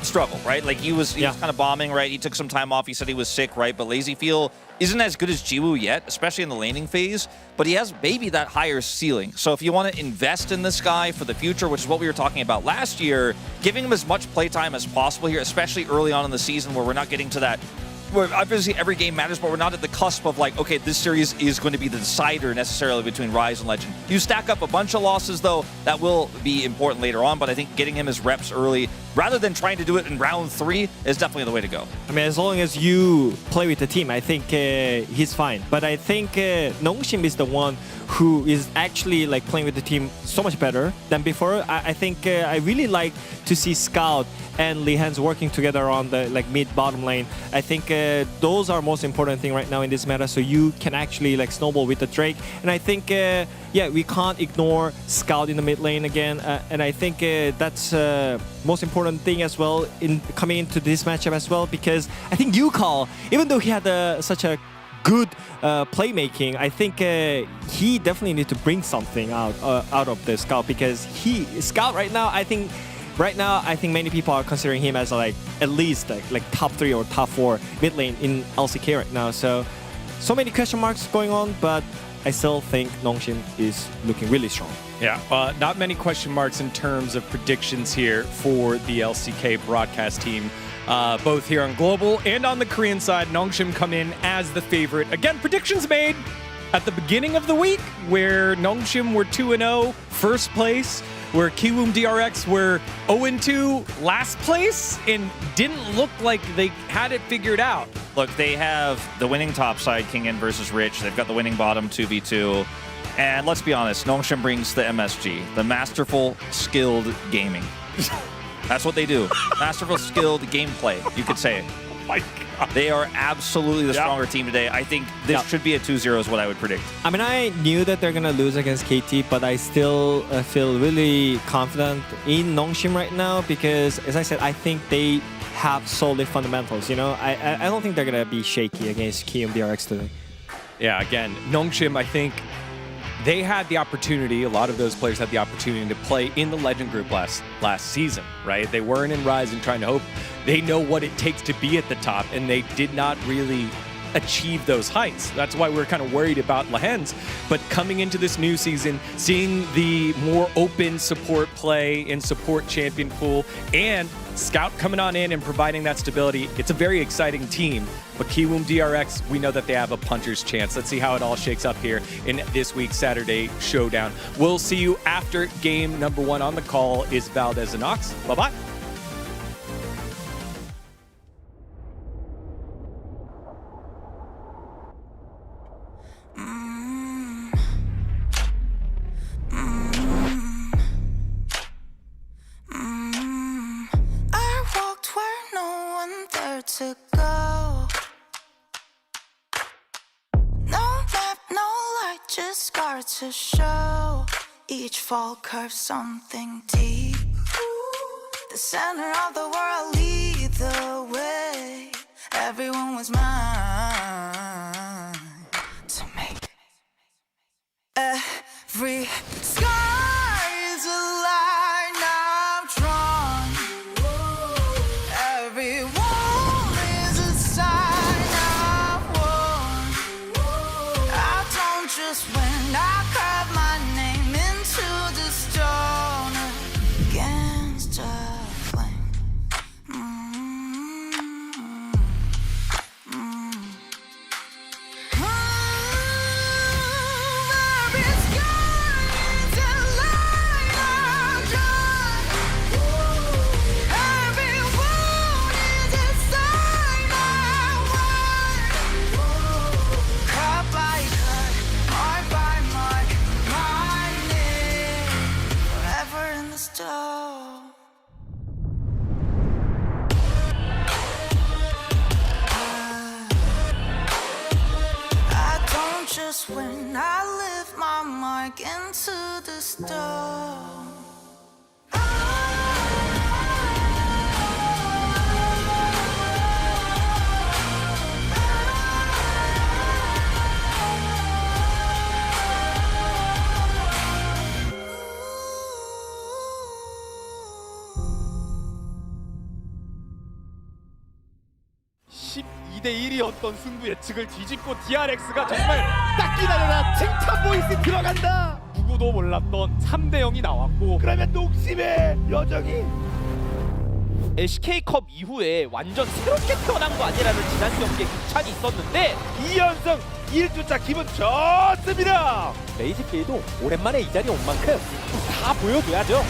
struggle, right? Like he was kind of bombing, right? He took some time off. He said he was sick, right? But Lazyfield isn't as good as Jiwoo yet, especially in the laning phase, but he has maybe that higher ceiling. So if you want to invest in this guy for the future, which is what we were talking about last year, giving him as much playtime as possible here, especially early on in the season where we're not getting to that, where obviously every game matters, but we're not at the cusp of like, okay, this series is going to be the decider necessarily between Rise and Legend. You stack up a bunch of losses though, that will be important later on, but I think getting him his reps early, rather than trying to do it in round 3, is definitely the way to go. I mean, as long as you play with the team, I think he's fine. But I think Nongshim is the one who is actually like playing with the team so much better than before. I think I really like to see Scout and Lee Hans working together on the like mid-bottom lane. I think those are most important thing right now in this meta, so you can actually like snowball with the Drake. And I think yeah, we can't ignore Scout in the mid lane again, and I think that's most important thing as well in coming into this matchup as well, because I think Yukal, even though he had such a good playmaking, I think he definitely need to bring something out of the Scout, because Scout right now I think many people are considering him as like at least like top 3 or top 4 mid lane in LCK right now. So many question marks going on, but I still think Nongshim is looking really strong. Yeah, not many question marks in terms of predictions here for the LCK broadcast team. Both here on Global and on the Korean side, Nongshim come in as the favorite. Again, predictions made at the beginning of the week, where Nongshim were 2-0, first place, where Kiwoom DRX were 0-2, last place, and didn't look like they had it figured out. Look, they have the winning top side, Kingen versus Rich. They've got the winning bottom, 2v2. And let's be honest, Nongshim brings the MSG, the masterful, skilled gaming. That's what they do. Masterful, skilled gameplay, you could say. Oh my God. They are absolutely the stronger team today. I think this should be a 2-0 is what I would predict. I mean, I knew that they're going to lose against KT, but I still feel really confident in Nongshim right now, because, as I said, I think they have solid fundamentals. You know, I don't think they're going to be shaky against Kiwoom DRX today. Yeah, again, Nongshim, I think they had the opportunity, a lot of those players had the opportunity to play in the Legend group last season, right? They weren't in Rise and trying to hope. They know what it takes to be at the top, and they did not really achieve those heights. That's why we're kind of worried about Lehens. But coming into this new season, seeing the more open support play in support champion pool, and Scout coming on in and providing that stability, it's a very exciting team. But Kiwoom DRX, we know that they have a puncher's chance. Let's see how it all shakes up here in this week's Saturday Showdown. We'll see you after game number 1. On the call is Valdez and Ox. Bye-bye. I walked where no one dared to go. No map, no light, just scars to show. Each fall curves something deep. The center of the world lead the way. Everyone was mine to make. Every sky is a line I've drawn. Every wall is a sign I've worn. I don't just win, I carve my name into the stone against a flame. standstill. I don't just win, I live my mark into the stone. 대 1이었던 승부 예측을 뒤집고 DRX가 정말 딱 기다려라 칭찬 보이스 들어간다. 누구도 몰랐던 3대 0이 나왔고 그러면 농심의 여정이 LCK컵 이후에 완전 새롭게 태어난 거 아니라는 지난 경기에 극찬이 있었는데 2연승 1주차 기분 좋습니다. 레이즈필도 오랜만에 이 자리에 온 만큼 다 보여줘야죠.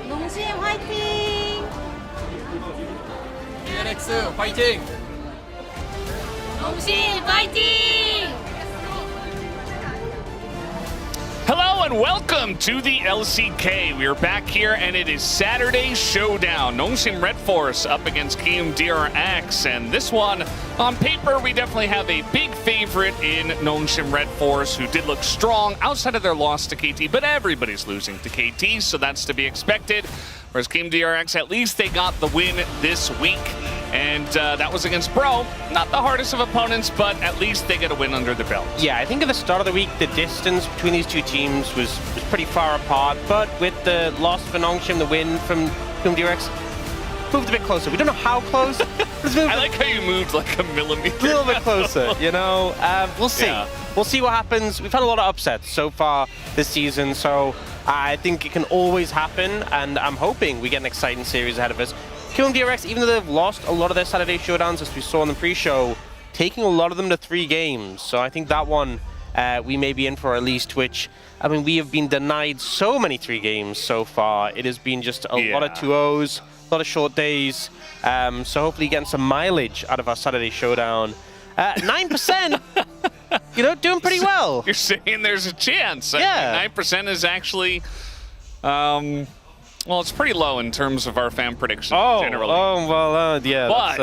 농심 화이팅! KRX 화이팅! 농심 화이팅! Hello and welcome to the LCK. We are back here and it is Saturday Showdown. Nongshim Red Force up against Kium DRX. And this one, on paper, we definitely have a big favorite in Nongshim Red Force, who did look strong outside of their loss to KT, but everybody's losing to KT, so that's to be expected. Whereas Kium DRX, at least they got the win this week. And that was against Bro. Not the hardest of opponents, but at least they get a win under the belt. Yeah, I think at the start of the week, the distance between these two teams was pretty far apart. But with the loss for Nongshim, the win from Kium DRX, moved a bit closer. We don't know how close. I like how you moved like a millimeter. A little bit closer, you know? We'll see. Yeah. We'll see what happens. We've had a lot of upsets so far this season, so I think it can always happen, and I'm hoping we get an exciting series ahead of us. Kium DRX, even though they've lost a lot of their Saturday showdowns, as we saw in the pre-show, taking a lot of them to 3 games. So I think that one we may be in for at least, which, I mean, we have been denied so many 3 games so far. It has been just a lot of 2-0s, a lot of short days. So hopefully getting some mileage out of our Saturday showdown. 9%, you know, doing pretty well. You're saying there's a chance. Yeah. 9% is actually, well, it's pretty low in terms of our fan predictions generally. Oh, well, yeah. But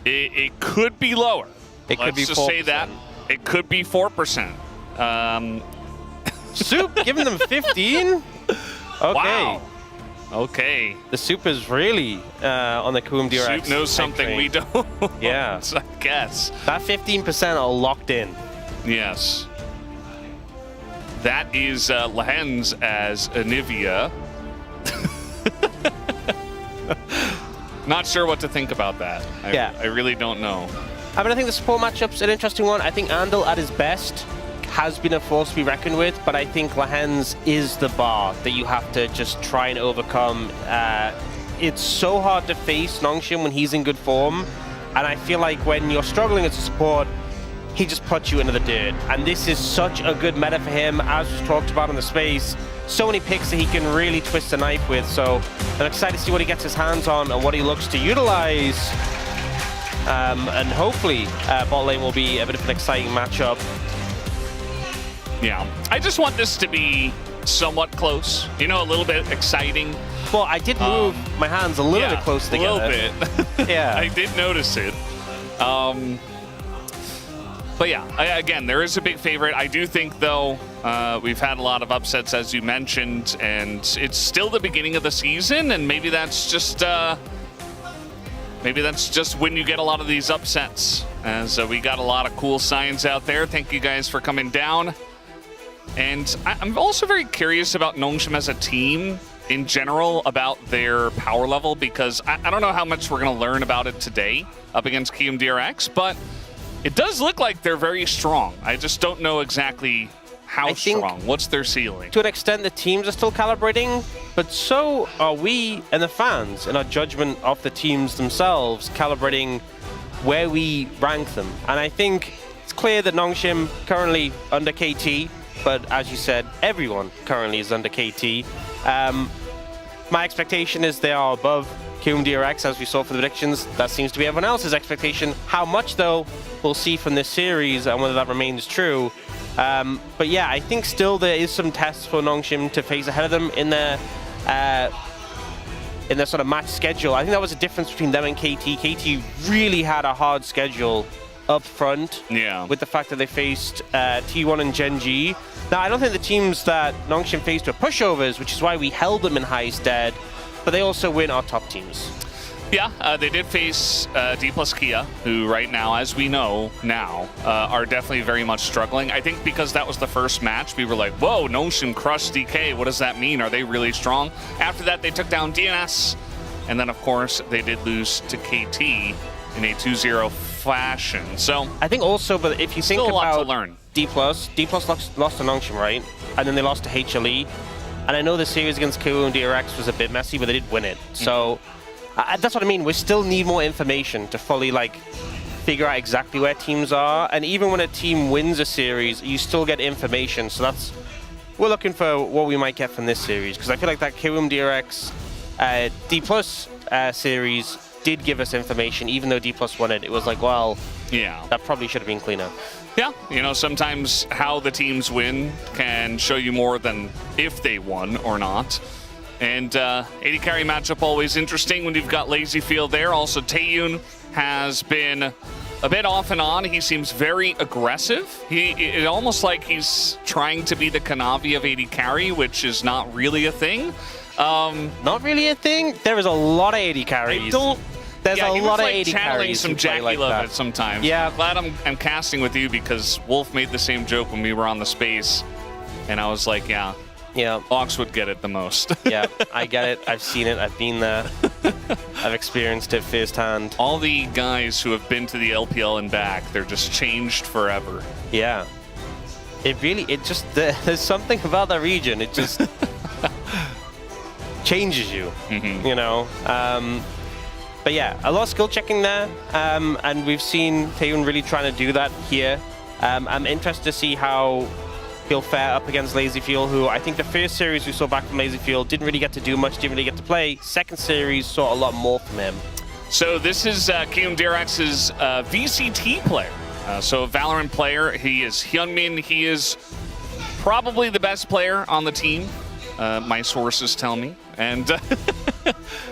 it could be lower. It could be 4%. Let's just say that. It could be 4%. Soup giving them 15? Okay. Wow. Okay. The Soup is really on the Kium DRX. Soup knows something we don't. Yeah. I guess. That 15% are locked in. Yes. That is Lehens as Anivia. Not sure what to think about that. I really don't know. I mean, I think the support matchup's an interesting one. I think Andal at his best has been a force to be reckoned with, but I think Lehens is the bar that you have to just try and overcome. It's so hard to face Nongshim when he's in good form, and I feel like when you're struggling as a support, he just puts you into the dirt. And this is such a good meta for him, as was talked about in the space. So many picks that he can really twist the knife with, so I'm excited to see what he gets his hands on and what he looks to utilize. And hopefully bot lane will be a bit of an exciting matchup. Yeah, I just want this to be somewhat close, you know, a little bit exciting. Well, I did move my hands a little bit close together. A little bit. Yeah. I did notice it. But yeah, again, there is a big favorite. I do think, though, we've had a lot of upsets, as you mentioned, and it's still the beginning of the season, and maybe that's just when you get a lot of these upsets. As we got a lot of cool signs out there. Thank you guys for coming down. And I'm also very curious about Nongshim as a team in general, about their power level, because I don't know how much we're going to learn about it today up against DRX, but it does look like they're very strong. I just don't know exactly how strong. What's their ceiling? To an extent, the teams are still calibrating, but so are we and the fans in our judgment of the teams themselves, calibrating where we rank them. And I think it's clear that Nongshim currently under KT, but as you said, everyone currently is under KT. My expectation is they are above DRX, as we saw for the predictions. That seems to be everyone else's expectation. How much, though, we'll see from this series and whether that remains true. But yeah, I think still there is some tests for Nongshim to face ahead of them in their sort of match schedule. I think that was a difference between them and KT. KT really had a hard schedule up front, with the fact that they faced T1 and Gen G. Now, I don't think the teams that Nongshim faced were pushovers, which is why we held them in high stead, but they also win our top teams. Yeah, they did face D plus Kia, who right now, as we know now, are definitely very much struggling. I think because that was the first match, we were like, whoa, Nongshim crushed DK. What does that mean? Are they really strong? After that, they took down DNS, and then, of course, they did lose to KT in a 2-0 fashion. So I think also, but if you think still a lot about to learn. D plus lost to Nongshim, right? And then they lost to HLE. And I know the series against KU and DRX was a bit messy, but they did win it. So that's what I mean. We still need more information to fully figure out exactly where teams are. And even when a team wins a series, you still get information. So we're looking for what we might get from this series, because I feel like that KU and DRX D plus series did give us information, even though D plus won it. It was like, well, yeah, that probably should have been cleaner. Yeah, you know, sometimes how the teams win can show you more than if they won or not. And AD carry matchup always interesting when you've got LazyField there. Also, Taeyun has been a bit off and on. He seems very aggressive. It's almost like he's trying to be the Kanavi of AD carry, which is not really a thing. Not really a thing? There is a lot of AD carries. There's a lot of AD channeling carries some Jackie Love at sometimes. Yeah. Glad I'm casting with you, because Wolf made the same joke when we were on the space, and I was like, yeah, Ox would get it the most. Yeah, I get it. I've seen it. I've been there. I've experienced it firsthand. All the guys who have been to the LPL and back, they're just changed forever. Yeah. There's something about that region. It just changes you, you know? But yeah, a lot of skill checking there, and we've seen Taeyun really trying to do that here. I'm interested to see how he'll fare up against LazyField, who I think the first series we saw back from LazyField didn't really get to do much, didn't really get to play. Second series saw a lot more from him. So this is DRX's VCT player. So a Valorant player. He is Hyunmin. He is probably the best player on the team, my sources tell me. And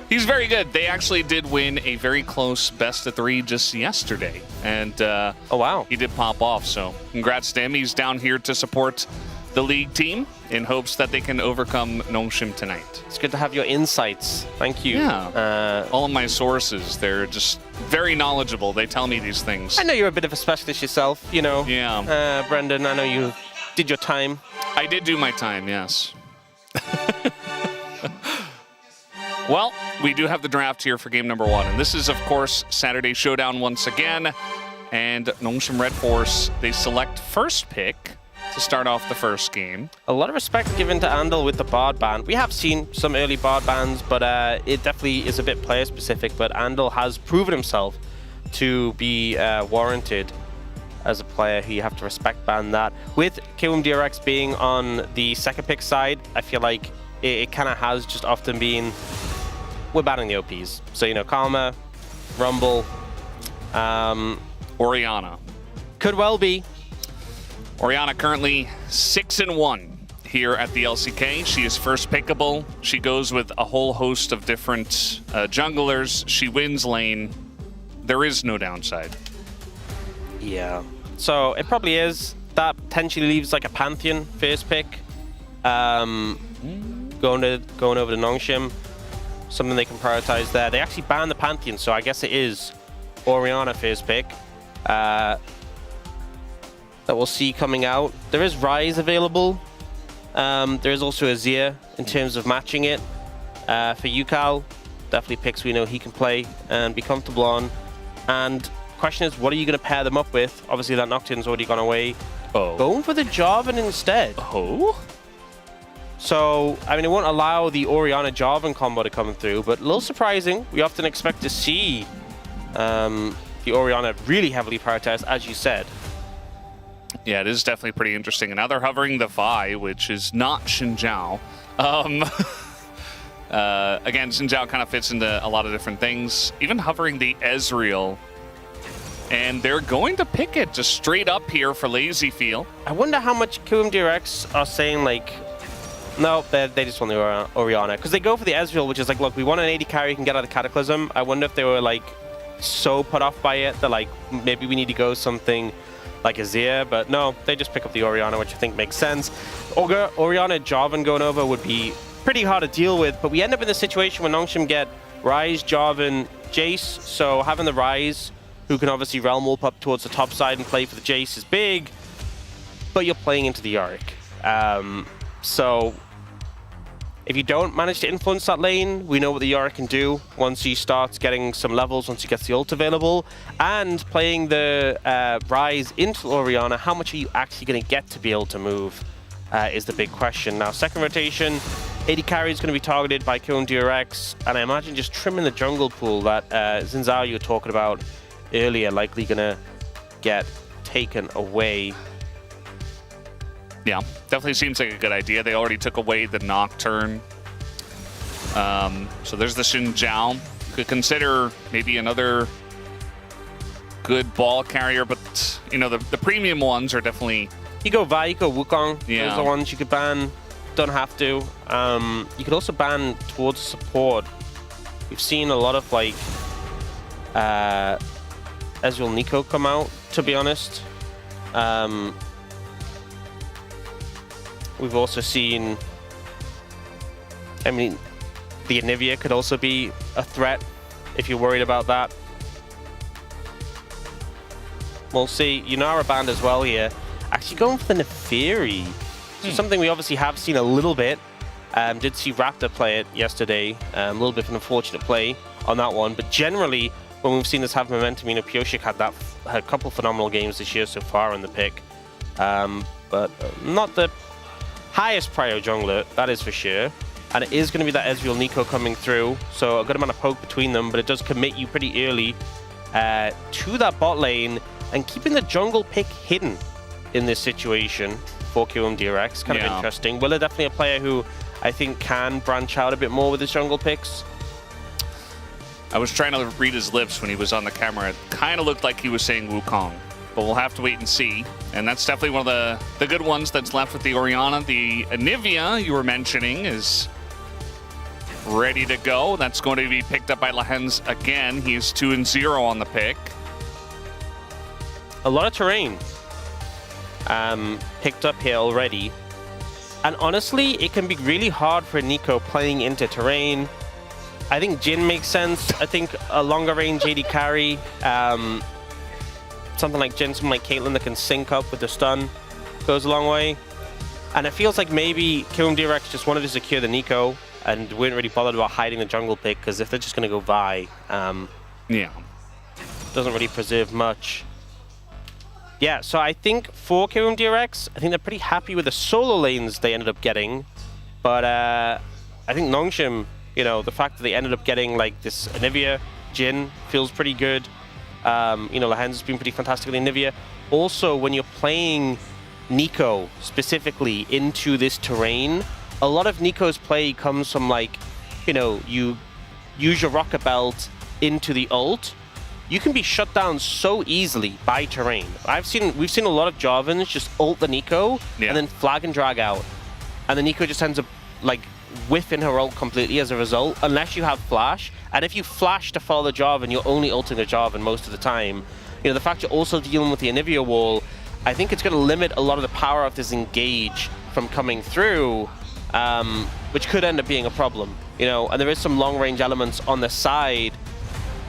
he's very good. They actually did win a very close best-of-3 just yesterday. And oh, wow. He did pop off, so congrats to him. He's down here to support the league team in hopes that they can overcome Nongshim tonight. It's good to have your insights. Thank you. Yeah. All of my sources, they're just very knowledgeable. They tell me these things. I know you're a bit of a specialist yourself, you know. Yeah. Brendan, I know you did your time. I did do my time, yes. Well, we do have the draft here for game number 1. And this is, of course, Saturday Showdown once again. And Nongshim Red Force, they select first pick to start off the first game. A lot of respect given to Andal with the Bard ban. We have seen some early Bard bans, but it definitely is a bit player-specific. But Andal has proven himself to be warranted as a player. You have to respect ban that. With DRX being on the second pick side, I feel like it kind of has just often been, we're banning the OPs. So, you know, Karma, Rumble, Orianna. Could well be. Orianna currently 6-1 here at the LCK. She is first pickable. She goes with a whole host of different junglers. She wins lane. There is no downside. Yeah. So it probably is. That potentially leaves like a Pantheon first pick. Going over to Nongshim. Something they can prioritize there. They actually banned the Pantheon, so I guess it is Orianna first pick. That we'll see coming out. There is Ryze available, There is also Azir in terms of matching it. For Yukao, definitely picks we know he can play and be comfortable on. And question is, what are you going to pair them up with? Obviously, that Nocturne's already gone away. Oh. Going for the Jarvan instead. Oh? So, I mean, it won't allow the Orianna Jarvan combo to come through, but a little surprising. We often expect to see the Orianna really heavily prioritized, as you said. Yeah, it is definitely pretty interesting. And now they're hovering the Vi, which is not Xin Zhao. Again, Xin Zhao kind of fits into a lot of different things. Even hovering the Ezreal. And they're going to pick it just straight up here for Lazy Feel. I wonder how much KRX are saying, like, no, they just want the Orianna. Because they go for the Ezreal, which is like, look, we want an AD carry who can get out of Cataclysm. I wonder if they were, like, so put off by it that, like, maybe we need to go something like Azir. But no, they just pick up the Orianna, which I think makes sense. Orianna Jarvan going over would be pretty hard to deal with. But we end up in the situation where Nongshim get Ryze, Jarvan, Jace. So having the Ryze, who can obviously realm warp up towards the top side and play for the Jace, is big. But you're playing into the Yorick. So if you don't manage to influence that lane, we know what the Yorick can do once he starts getting some levels, once he gets the ult available. And playing the Ryze into Orianna, how much are you actually going to get to be able to move is the big question. Now, second rotation, AD carry is going to be targeted by KRX, and I imagine just trimming the jungle pool that Xin Zhao you were talking about earlier, likely going to get taken away. Yeah, definitely seems like a good idea. They already took away the Nocturne. So there's the Xin Zhao. You could consider maybe another good ball carrier, but, you know, the premium ones are definitely... You go Vi, you go Wukong. Yeah. Those are the ones you could ban. Don't have to. You could also ban towards support. We've seen a lot of, like, Ezreal Nico come out, to be honest. We've also seen, I mean, the Anivia could also be a threat if you're worried about that. We'll see. Yunara banned as well here. Actually going for the Neferi. So something we obviously have seen a little bit. Did see Raptor play it yesterday. A little bit of an unfortunate play on that one. But generally, when we've seen this have momentum, you know, Pioshik had a couple phenomenal games this year so far in the pick. But not the highest prio jungler, that is for sure. And it is going to be that Ezreal Nico coming through. So a good amount of poke between them, but it does commit you pretty early to that bot lane. And keeping the jungle pick hidden in this situation for KRX, kind of interesting. Willer definitely a player who I think can branch out a bit more with his jungle picks. I was trying to read his lips when he was on the camera. It kind of looked like he was saying Wukong. But we'll have to wait and see. And that's definitely one of the good ones that's left with the Orianna. The Anivia you were mentioning is ready to go. That's going to be picked up by Lahens again. He's 2-0 on the pick. A lot of terrain picked up here already. And honestly, it can be really hard for Nico playing into terrain. I think Jhin makes sense. I think a longer range AD carry, something like Jhin, something like Caitlyn that can sync up with the stun goes a long way. And it feels like maybe KRX just wanted to secure the Nico and weren't really bothered about hiding the jungle pick, because if they're just going to go Vi, doesn't really preserve much. Yeah, so I think for KRX, I think they're pretty happy with the solo lanes they ended up getting. But I think Nongshim, you know, the fact that they ended up getting like this Anivia, Jhin feels pretty good. You know, Lahens has been pretty fantastic with Anivia. Also, when you're playing Nico specifically into this terrain, a lot of Nico's play comes from, like, you know, you use your rocket belt into the ult. You can be shut down so easily by terrain. We've seen a lot of Jarvans just ult the Nico and then flag and drag out. And the Nico just ends up, like, whiffing her ult completely as a result, unless you have flash. And if you flash to follow the Jarvan, you're only ulting the Jarvan most of the time. You know, the fact you're also dealing with the Anivia wall, I think it's going to limit a lot of the power of this engage from coming through, which could end up being a problem. You know, and there is some long-range elements on the side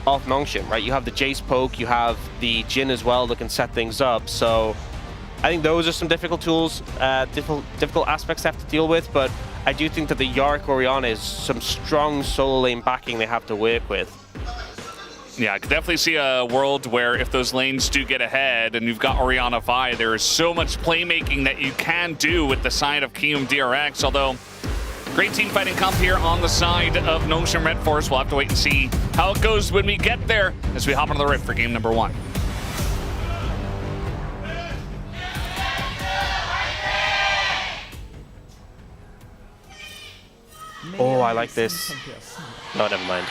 of Nongshim, right? You have the Jace poke, you have the Jhin as well that can set things up. So I think those are some difficult tools, difficult aspects they have to deal with, but I do think that the Yorick Orianna is some strong solo lane backing they have to work with. Yeah, I could definitely see a world where if those lanes do get ahead and you've got Orianna Vi, there is so much playmaking that you can do with the side of Kium DRX, although great team fighting comp here on the side of Nongshim Red Force. We'll have to wait and see how it goes when we get there as we hop into the Rift for game number 1. Oh, I like this. No, never mind.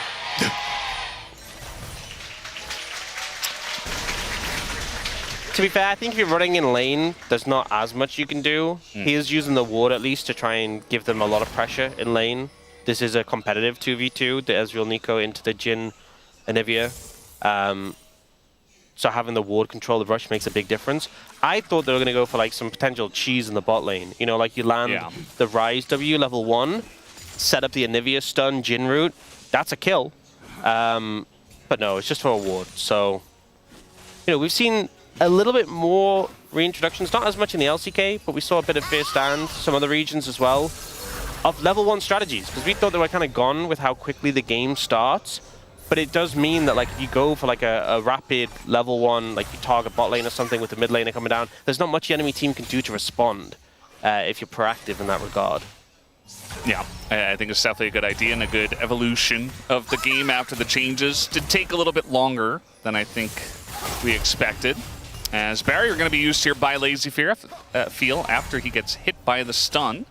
To be fair, I think if you're running in lane, there's not as much you can do. He is using the ward at least to try and give them a lot of pressure in lane. This is a competitive 2v2, the Ezreal Neeko into the Jhin Anivia. So having the ward control the rush makes a big difference. I thought they were going to go for like some potential cheese in the bot lane. You know, like you land the Ryze W level 1, set up the Anivia stun Jhin route. That's a kill. But no, it's just for a ward. So, you know, we've seen a little bit more reintroductions, not as much in the LCK, but we saw a bit of Fair Stand, some other regions as well, of level 1 strategies, because we thought they were kind of gone with how quickly the game starts. But it does mean that like if you go for like a rapid level 1, like you target bot lane or something with the mid laner coming down, there's not much the enemy team can do to respond if you're proactive in that regard. Yeah, I think it's definitely a good idea and a good evolution of the game after the changes. Did take a little bit longer than I think we expected, as barrier going to be used here by LazyFeel after he gets hit by the stun.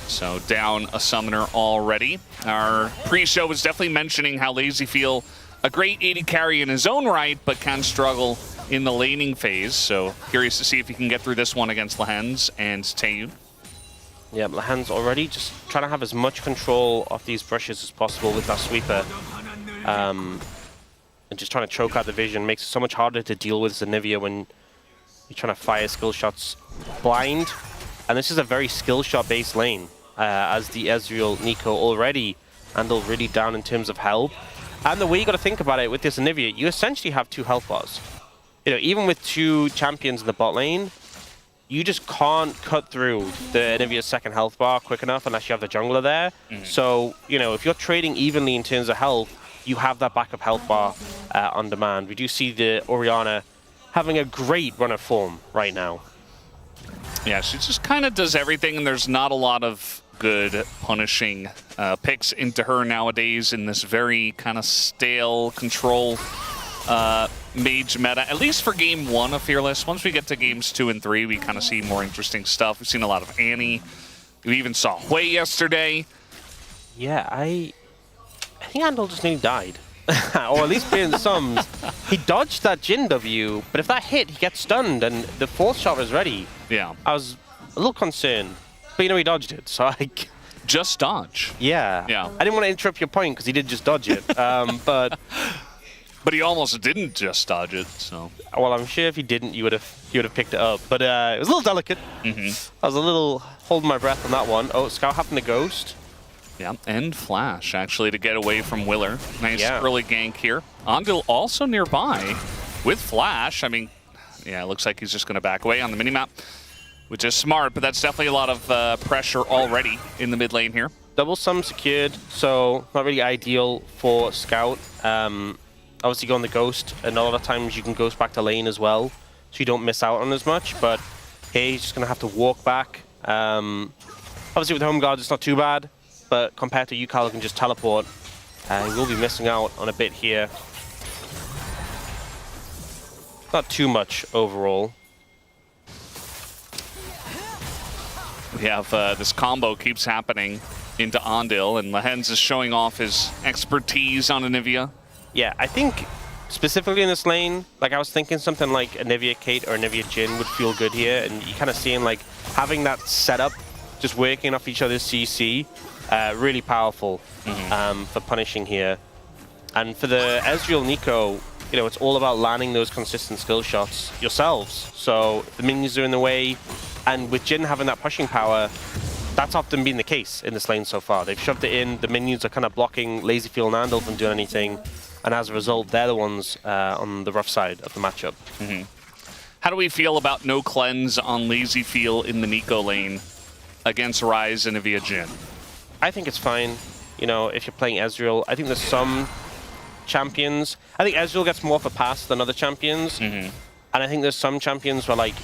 So down a summoner already. Our pre-show was definitely mentioning how LazyFeel, a great AD carry in his own right, but can struggle in the laning phase. So curious to see if he can get through this one against Lehends and Taeyun. Yeah, Lehends already just trying to have as much control of these brushes as possible with that sweeper. And just trying to choke out the vision makes it so much harder to deal with Anivia when you're trying to fire skill shots blind. And this is a very skill shot based lane, as the Ezreal Neeko already handled really down in terms of health. And the way you got to think about it with this Anivia, you essentially have 2 health bars. You know, even with 2 champions in the bot lane, you just can't cut through the Anivia's second health bar quick enough unless you have the jungler there. So, you know, if you're trading evenly in terms of health, you have that backup health bar on demand. We do see the Orianna having a great run of form right now. Yeah, she just kind of does everything, and there's not a lot of good punishing picks into her nowadays in this very kind of stale control mage meta, at least for game 1 of Fearless. Once we get to games 2 and 3, we kind of see more interesting stuff. We've seen a lot of Annie. We even saw Hui yesterday. Yeah, I think Andal just nearly died. Or at least being some. He dodged that Jhin W, but if that hit, he gets stunned, and the 4th shot was ready. Yeah. I was a little concerned. But you know, he dodged it, so I... Just dodge. Yeah. Yeah. I didn't want to interrupt your point, because he did just dodge it. But he almost didn't just dodge it, so... Well, I'm sure if he didn't, he would have picked it up. But it was a little delicate. I was a little holding my breath on that one. Oh, Scout happened to ghost. Yeah, and Flash, actually, to get away from Willer. Nice early gank here. Andil also nearby with Flash. I mean, yeah, it looks like he's just going to back away on the minimap, which is smart, but that's definitely a lot of pressure already in the mid lane here. Double sum secured, so not really ideal for Scout. Obviously, go on the ghost, and a lot of times you can ghost back to lane as well, so you don't miss out on as much, but here he's just going to have to walk back. Obviously, with Home Guard, it's not too bad. But compared to Yukal, who can just teleport, he will be missing out on a bit here. Not too much overall. We have this combo keeps happening into Andil, and Lehends is showing off his expertise on Anivia. Yeah, I think specifically in this lane, like I was thinking something like Anivia Kate or Anivia Jhin would feel good here, and you kind of seeing like having that setup, just working off each other's CC. Really powerful for punishing here. And for the Ezreal Neeko, you know, it's all about landing those consistent skill shots yourselves. So the minions are in the way, and with Jhin having that pushing power, that's often been the case in this lane so far. They've shoved it in, the minions are kind of blocking LazyFeel and Andal from doing anything, and as a result, they're the ones on the rough side of the matchup. How do we feel about no cleanse on Lazy Feel in the Nico lane against Ryze and Avia Jhin? I think it's fine. You know, if you're playing Ezreal, I think there's some champions. I think Ezreal gets more of a pass than other champions. And I think there's some champions where, like,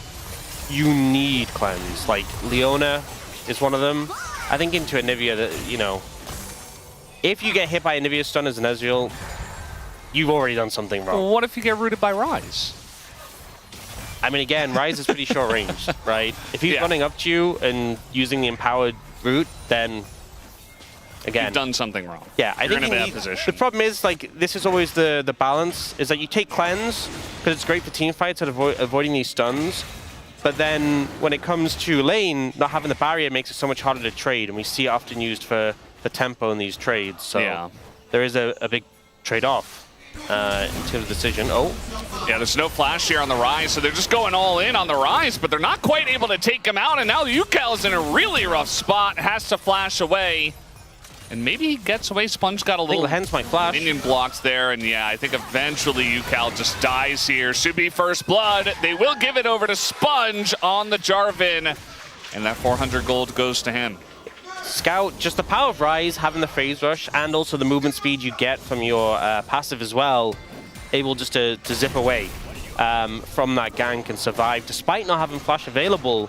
you need cleanse. Like, Leona is one of them. I think into Anivia, that, you know, if you get hit by Anivia stun as an Ezreal, you've already done something wrong. Well, what if you get rooted by Ryze? I mean, again, Ryze is pretty short range, right? If he's running up to you and using the empowered route, then again, you've done something wrong. Yeah, I You're think in a bad position. The problem is, like, this is always the balance, is that you take cleanse because it's great for team fights at avoiding these stuns. But then when it comes to lane, not having the barrier makes it so much harder to trade, and we see it often used for tempo in these trades. So there is a big trade-off in terms of decision. Oh. Yeah, there's no flash here on the Ryze, so they're just going all in on the Ryze, but they're not quite able to take him out, and now UCal is in a really rough spot, has to flash away. And maybe he gets away. Sponge got a little hence my flash. minion blocks there, and yeah, I think eventually UCal just dies here. Should be first blood. They will give it over to Sponge on the Jarvan, and that 400 gold goes to him. Scout, just the power of Ryze, having the phase rush, and also the movement speed you get from your passive as well, able just to zip away from that gank and survive, despite not having flash available.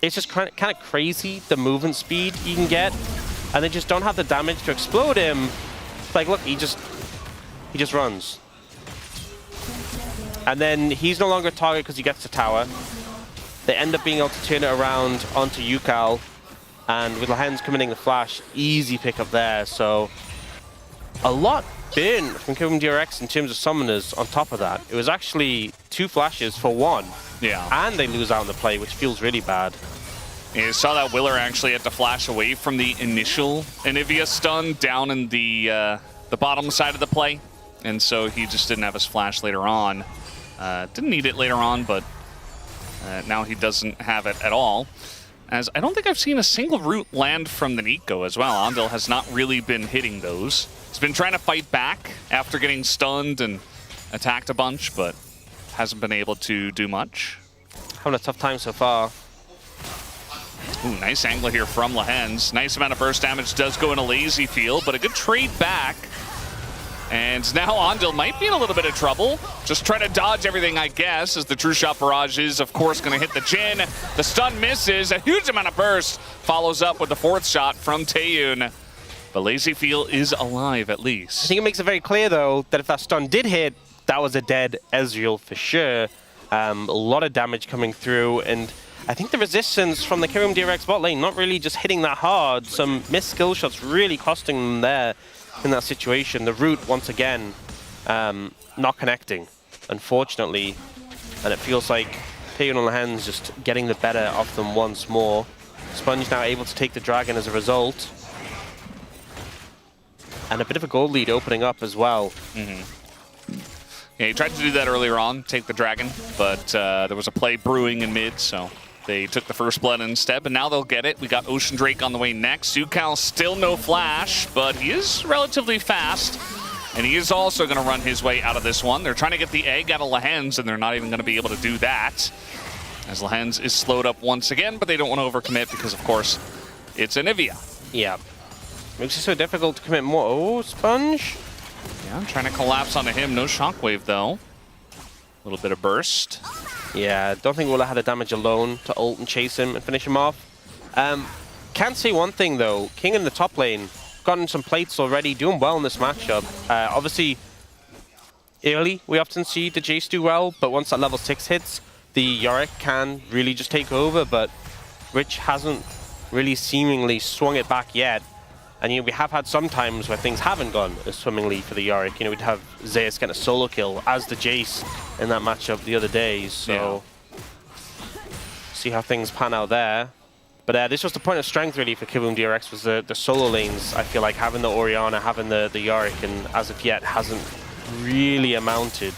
It's just kind of crazy, the movement speed you can get, and they just don't have the damage to explode him. It's like, look, he just runs. And then he's no longer a target because he gets to tower. They end up being able to turn it around onto UCal. And with Lahens coming in the flash, easy pickup there. So a lot burn from KRX in terms of summoners on top of that. It was actually 2 flashes for 1. Yeah. And they lose out on the play, which feels really bad. Yeah, you saw that Willer actually had to flash away from the initial Anivia stun down in the bottom side of the play. And so he just didn't have his flash later on. Didn't need it later on, but now he doesn't have it at all. As I don't think I've seen a single root land from the Nico as well. Andil has not really been hitting those. He's been trying to fight back after getting stunned and attacked a bunch, but hasn't been able to do much. Having a tough time so far. Ooh, nice angle here from Lahens. Nice amount of burst damage does go in a Lazy Field, but a good trade back. And now Andil might be in a little bit of trouble. Just trying to dodge everything, I guess, as the True Shot Barrage is, of course, going to hit the Jhin. The stun misses. A huge amount of burst. Follows up with the 4th shot from Taeyun. But Lazy Field is alive, at least. I think it makes it very clear, though, that if that stun did hit, that was a dead Ezreal for sure. A lot of damage coming through, and I think the resistance from the KRX bot lane not really just hitting that hard. Some missed skill shots really costing them there. In that situation, the root once again not connecting, unfortunately, and it feels like Taeyun on the hands just getting the better of them once more. Sponge now able to take the dragon as a result, and a bit of a gold lead opening up as well. Yeah, he tried to do that earlier on, take the dragon, but there was a play brewing in mid, so they took the first blood instead, but now they'll get it. We got Ocean Drake on the way next. UCal still no flash, but he is relatively fast. And he is also going to run his way out of this one. They're trying to get the egg out of Lahens, and they're not even going to be able to do that. As Lahens is slowed up once again, but they don't want to overcommit because, of course, it's Anivia. Yeah. Makes it so difficult to commit more. Oh, Sponge. Yeah, I'm trying to collapse onto him. No shockwave, though. A little bit of burst. Yeah, don't think Willa had the damage alone to ult and chase him and finish him off. Can't say one thing, though. King in the top lane, gotten some plates already, doing well in this matchup. Obviously, early, we often see the Jace do well, but once that level 6 hits, the Yorick can really just take over, but Rich hasn't really seemingly swung it back yet. And, you know, we have had some times where things haven't gone as swimmingly for the Yorick. You know, we'd have Zeus get a solo kill as the Jace in that matchup the other days. So, see how things pan out there. But this was the point of strength, really, for KRX, was the solo lanes. I feel like having the Orianna, having the Yorick, and as of yet hasn't really amounted.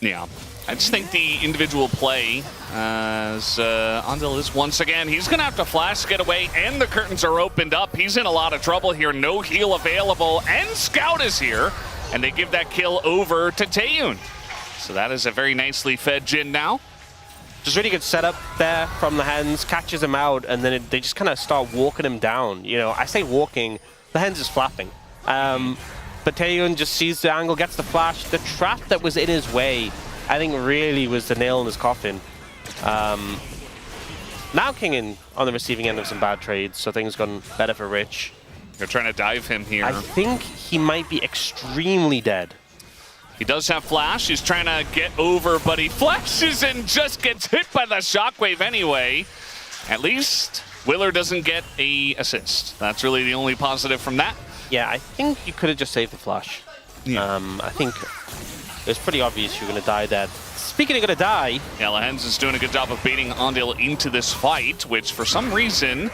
Yeah. I just think the individual play, as Andil is once again, he's going to have to flash get away, and the curtains are opened up. He's in a lot of trouble here. No heal available, and Scout is here, and they give that kill over to Taeyun. So that is a very nicely fed Jin now. Just really good setup there from the Hens, catches him out, and then they just kind of start walking him down. You know, I say walking, the Hens is flapping. But Taeyun just sees the angle, gets the flash. The trap that was in his way, I think really was the nail in his coffin. Now Kingen on the receiving end of some bad trades, so things gone better for Rich. They're trying to dive him here. I think he might be extremely dead. He does have flash. He's trying to get over, but he flashes and just gets hit by the shockwave anyway. At least Willer doesn't get a assist. That's really the only positive from that. Yeah, I think you could have just saved the flash. Yeah. I think it was pretty obvious you were going to die there. Speaking of going to die... Yeah, Lehens is doing a good job of baiting Andil into this fight, which for some reason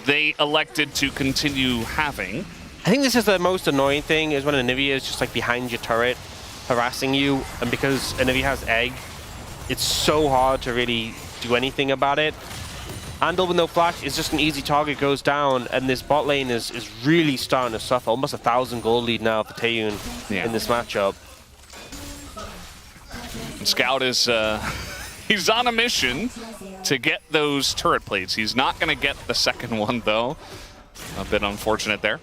they elected to continue having. I think this is the most annoying thing, is when Anivia is just like behind your turret, harassing you, and because Anivia has egg, it's so hard to really do anything about it. Andil with no flash is just an easy target, goes down, and this bot lane is really starting to suffer. Almost 1,000 gold lead now for Taeyun in this matchup. And Scout is he's on a mission to get those turret plates. He's not going to get the second one though. A bit unfortunate there.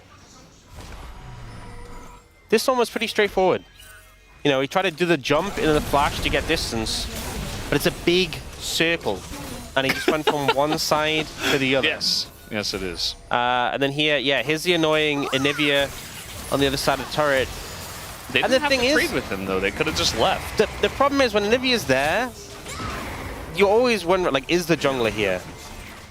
This one was pretty straightforward. You know, he tried to do the jump into the flash to get distance, but it's a big circle. And he just went from one side to the other. Yes, yes it is. And then here, yeah, here's the annoying Anivia on the other side of the turret. They didn't have to trade with him though, they could have just left. The problem is when Anivia's there, you always wonder, like, is the jungler here?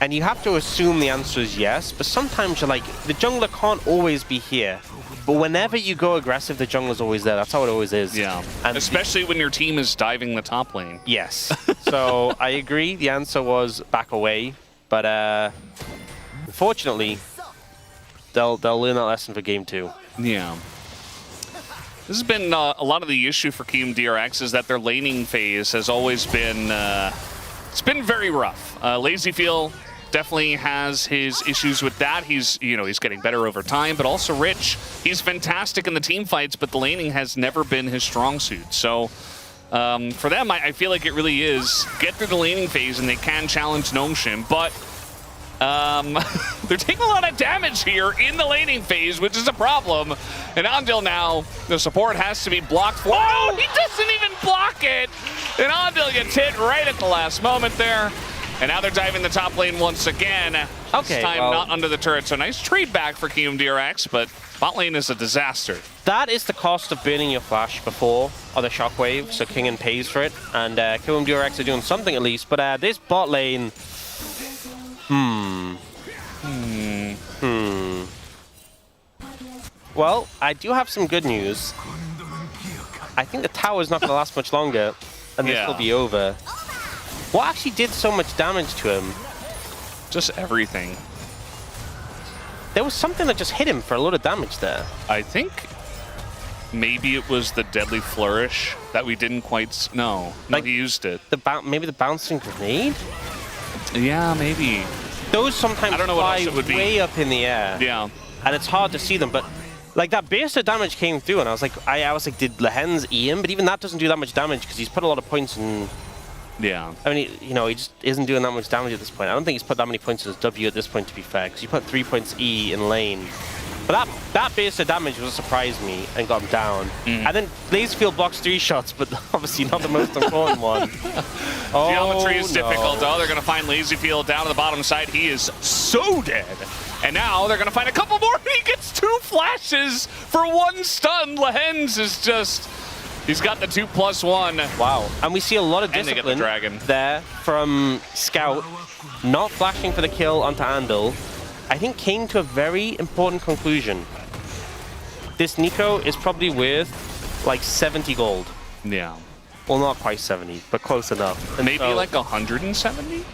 And you have to assume the answer is yes, but sometimes you're like, the jungler can't always be here. But whenever you go aggressive, the jungler's always there. That's how it always is. Yeah, and especially when your team is diving the top lane. Yes. So I agree, the answer was back away. But unfortunately, they'll learn that lesson for game 2. Yeah. This has been a lot of the issue for Kium DRX is that their laning phase has always been, it's been very rough. LazyFeel definitely has his issues with that. He's getting better over time, but also Rich, he's fantastic in the team fights, but the laning has never been his strong suit. So for them, I feel like it really is get through the laning phase and they can challenge Nongshim, but they're taking a lot of damage here in the laning phase, which is a problem. And Andil now, the support has to be blocked for. Oh, he doesn't even block it! And Andil gets hit right at the last moment there. And now they're diving the top lane once again. Okay, this time well, not under the turret. So nice trade back for Kium DRX, but bot lane is a disaster. That is the cost of burning your flash before on the shockwave, so Kingen pays for it. And Kium DRX are doing something at least, but this bot lane... Well, I do have some good news. I think the tower's not going to last much longer, and this will be over. What actually did so much damage to him? Just everything. There was something that just hit him for a lot of damage there. I think maybe it was the Deadly Flourish that we didn't quite... No, he used it. Maybe the bouncing grenade? Yeah, maybe. Those sometimes I don't know what fly else it would be. way up in the air. Yeah. And it's hard to see them, but like that burst of damage came through, and I was like, did Lehens E him? But even that doesn't do that much damage because he's put a lot of points in. Yeah. I mean, he just isn't doing that much damage at this point. I don't think he's put that many points in his W at this point, to be fair, because he put 3 points E in lane. But that burst of damage was surprised me and got him down. And then LazyFeel blocks 3 shots, but obviously not the most important one. Geometry is difficult. Oh, they're going to find LazyFeel down to the bottom side. He is so dead. And now they're going to find a couple more. He gets 2 flashes for 1 stun. Lehens is just... He's got the 2+1. Wow. And we see a lot of And they get the discipline dragon. there from Scout, not flashing for the kill onto Andil. I think came to a very important conclusion. This Nico is probably worth like 70 gold. Yeah. Well, not quite 70, but close enough. And Maybe so, like 170?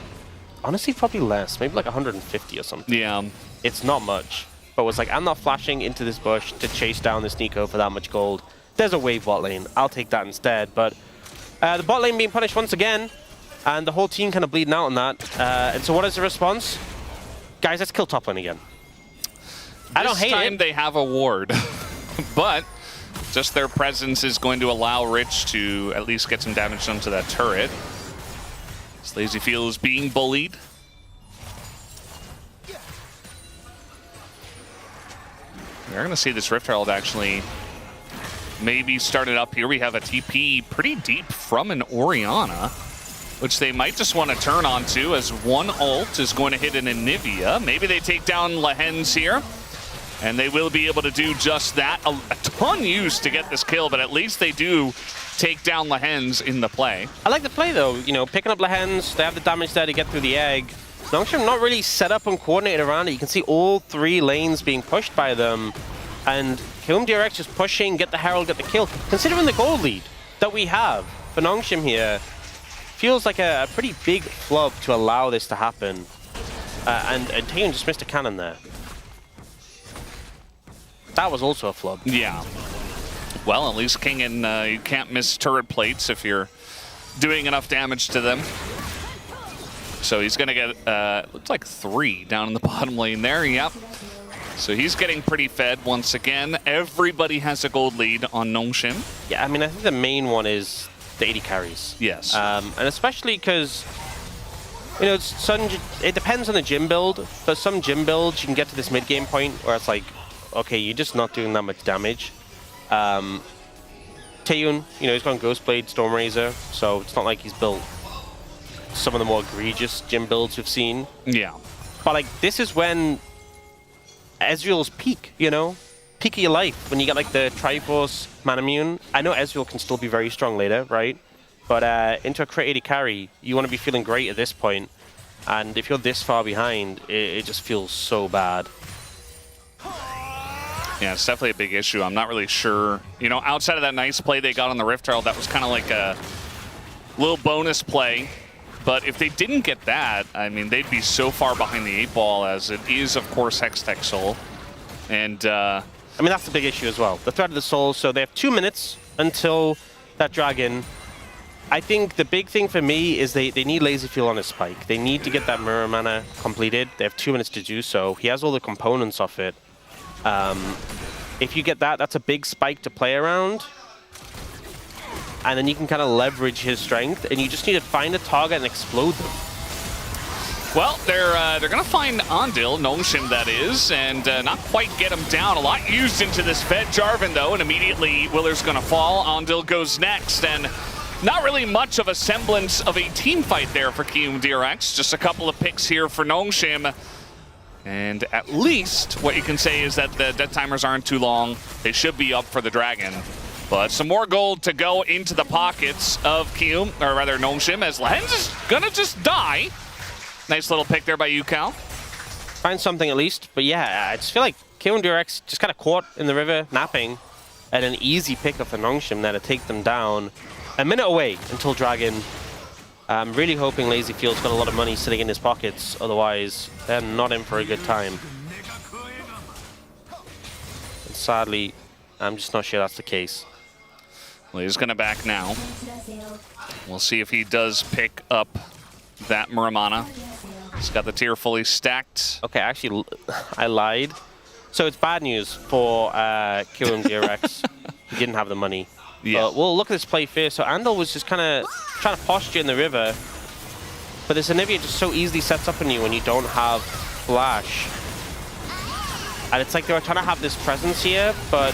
honestly, probably less. Maybe like 150 or something. Yeah. It's not much. But it's like, I'm not flashing into this bush to chase down this Nico for that much gold. There's a wave bot lane. I'll take that instead. But the bot lane being punished once again, and the whole team kind of bleeding out on that. And so what is the response? Guys, let's kill top lane again. I don't hate it. This time they have a ward. But Just their presence is going to allow Rich to at least get some damage done to that turret. This Lazy Field is being bullied. We're going to see this Rift Herald actually maybe started up here. We have a TP pretty deep from an Orianna, which they might just want to turn onto as one ult is going to hit an Anivia. Maybe they take down Lehens here, and they will be able to do just that. A ton used to get this kill, but at least they do take down Lehens in the play. I like the play though, you know, picking up Lehens, they have the damage there to get through the egg. Nongshim not really set up and coordinated around it. You can see all 3 lanes being pushed by them, and KRX DRX just pushing, get the Herald, get the kill. Considering the gold lead that we have for Nongshim here, feels like a pretty big flub to allow this to happen. And Taeyun just missed a cannon there. That was also a flub. Yeah. Well, at least King and you can't miss turret plates if you're doing enough damage to them. So he's going to get, looks like 3 down in the bottom lane there. Yep. So he's getting pretty fed once again. Everybody has a gold lead on Nongshim. Yeah, I mean, I think the main one is the 80 carries. Yes. And especially because, you know, it depends on the gym build, but some gym builds, you can get to this mid-game point where it's like, okay, you're just not doing that much damage. Taeyun, you know, he's got Ghostblade, Stormrazor, so it's not like he's built some of the more egregious gym builds we've seen. Yeah. But, like, this is when Ezreal's peak, you know? Peak of your life, when you get, like, the Triforce Manamune. I know Ezreal can still be very strong later, right? But into a crit 80 carry, you want to be feeling great at this point. And if you're this far behind, it just feels so bad. Yeah, it's definitely a big issue. I'm not really sure. You know, outside of that nice play they got on the Rift Herald, that was kind of like a little bonus play. But if they didn't get that, I mean, they'd be so far behind the 8 ball, as it is, of course, Hextech Soul. And, I mean, that's the big issue as well. The threat of the soul. So they have 2 minutes until that dragon. I think the big thing for me is they need Lazy Fuel on his spike. They need to get that mirror mana completed. They have 2 minutes to do so. He has all the components of it. If you get that, that's a big spike to play around. And then you can kind of leverage his strength, and you just need to find a target and explode them. well, they're going to find Andil, Nongshim that is, and not quite get him down. A lot used into this Fed Jarvan, though, and immediately Willer's going to fall. Andil goes next, and not really much of a semblance of a team fight there for KRX DRX. Just a couple of picks here for Nongshim. And at least what you can say is that the death timers aren't too long. They should be up for the dragon. But some more gold to go into the pockets of Nongshim, as Lehens is gonna just die. Nice little pick there by you, Cal. Find something at least. But yeah, I just feel like KRX DRX just kind of caught in the river, napping, and an easy pickup for Nongshim there to take them down. A minute away until dragon. I'm really hoping Lazy Field's got a lot of money sitting in his pockets, otherwise they're not in for a good time. And sadly, I'm just not sure that's the case. Well, he's gonna back now. We'll see if he does pick up that Muramana. He's got the tier fully stacked. Okay, actually, I lied. So it's bad news for KRX DRX. He didn't have the money. Yeah. We'll look at this play first. So Andal was just kind of trying to posture in the river. But this Anivia just so easily sets up on you when you don't have flash. And it's like they were trying to have this presence here, but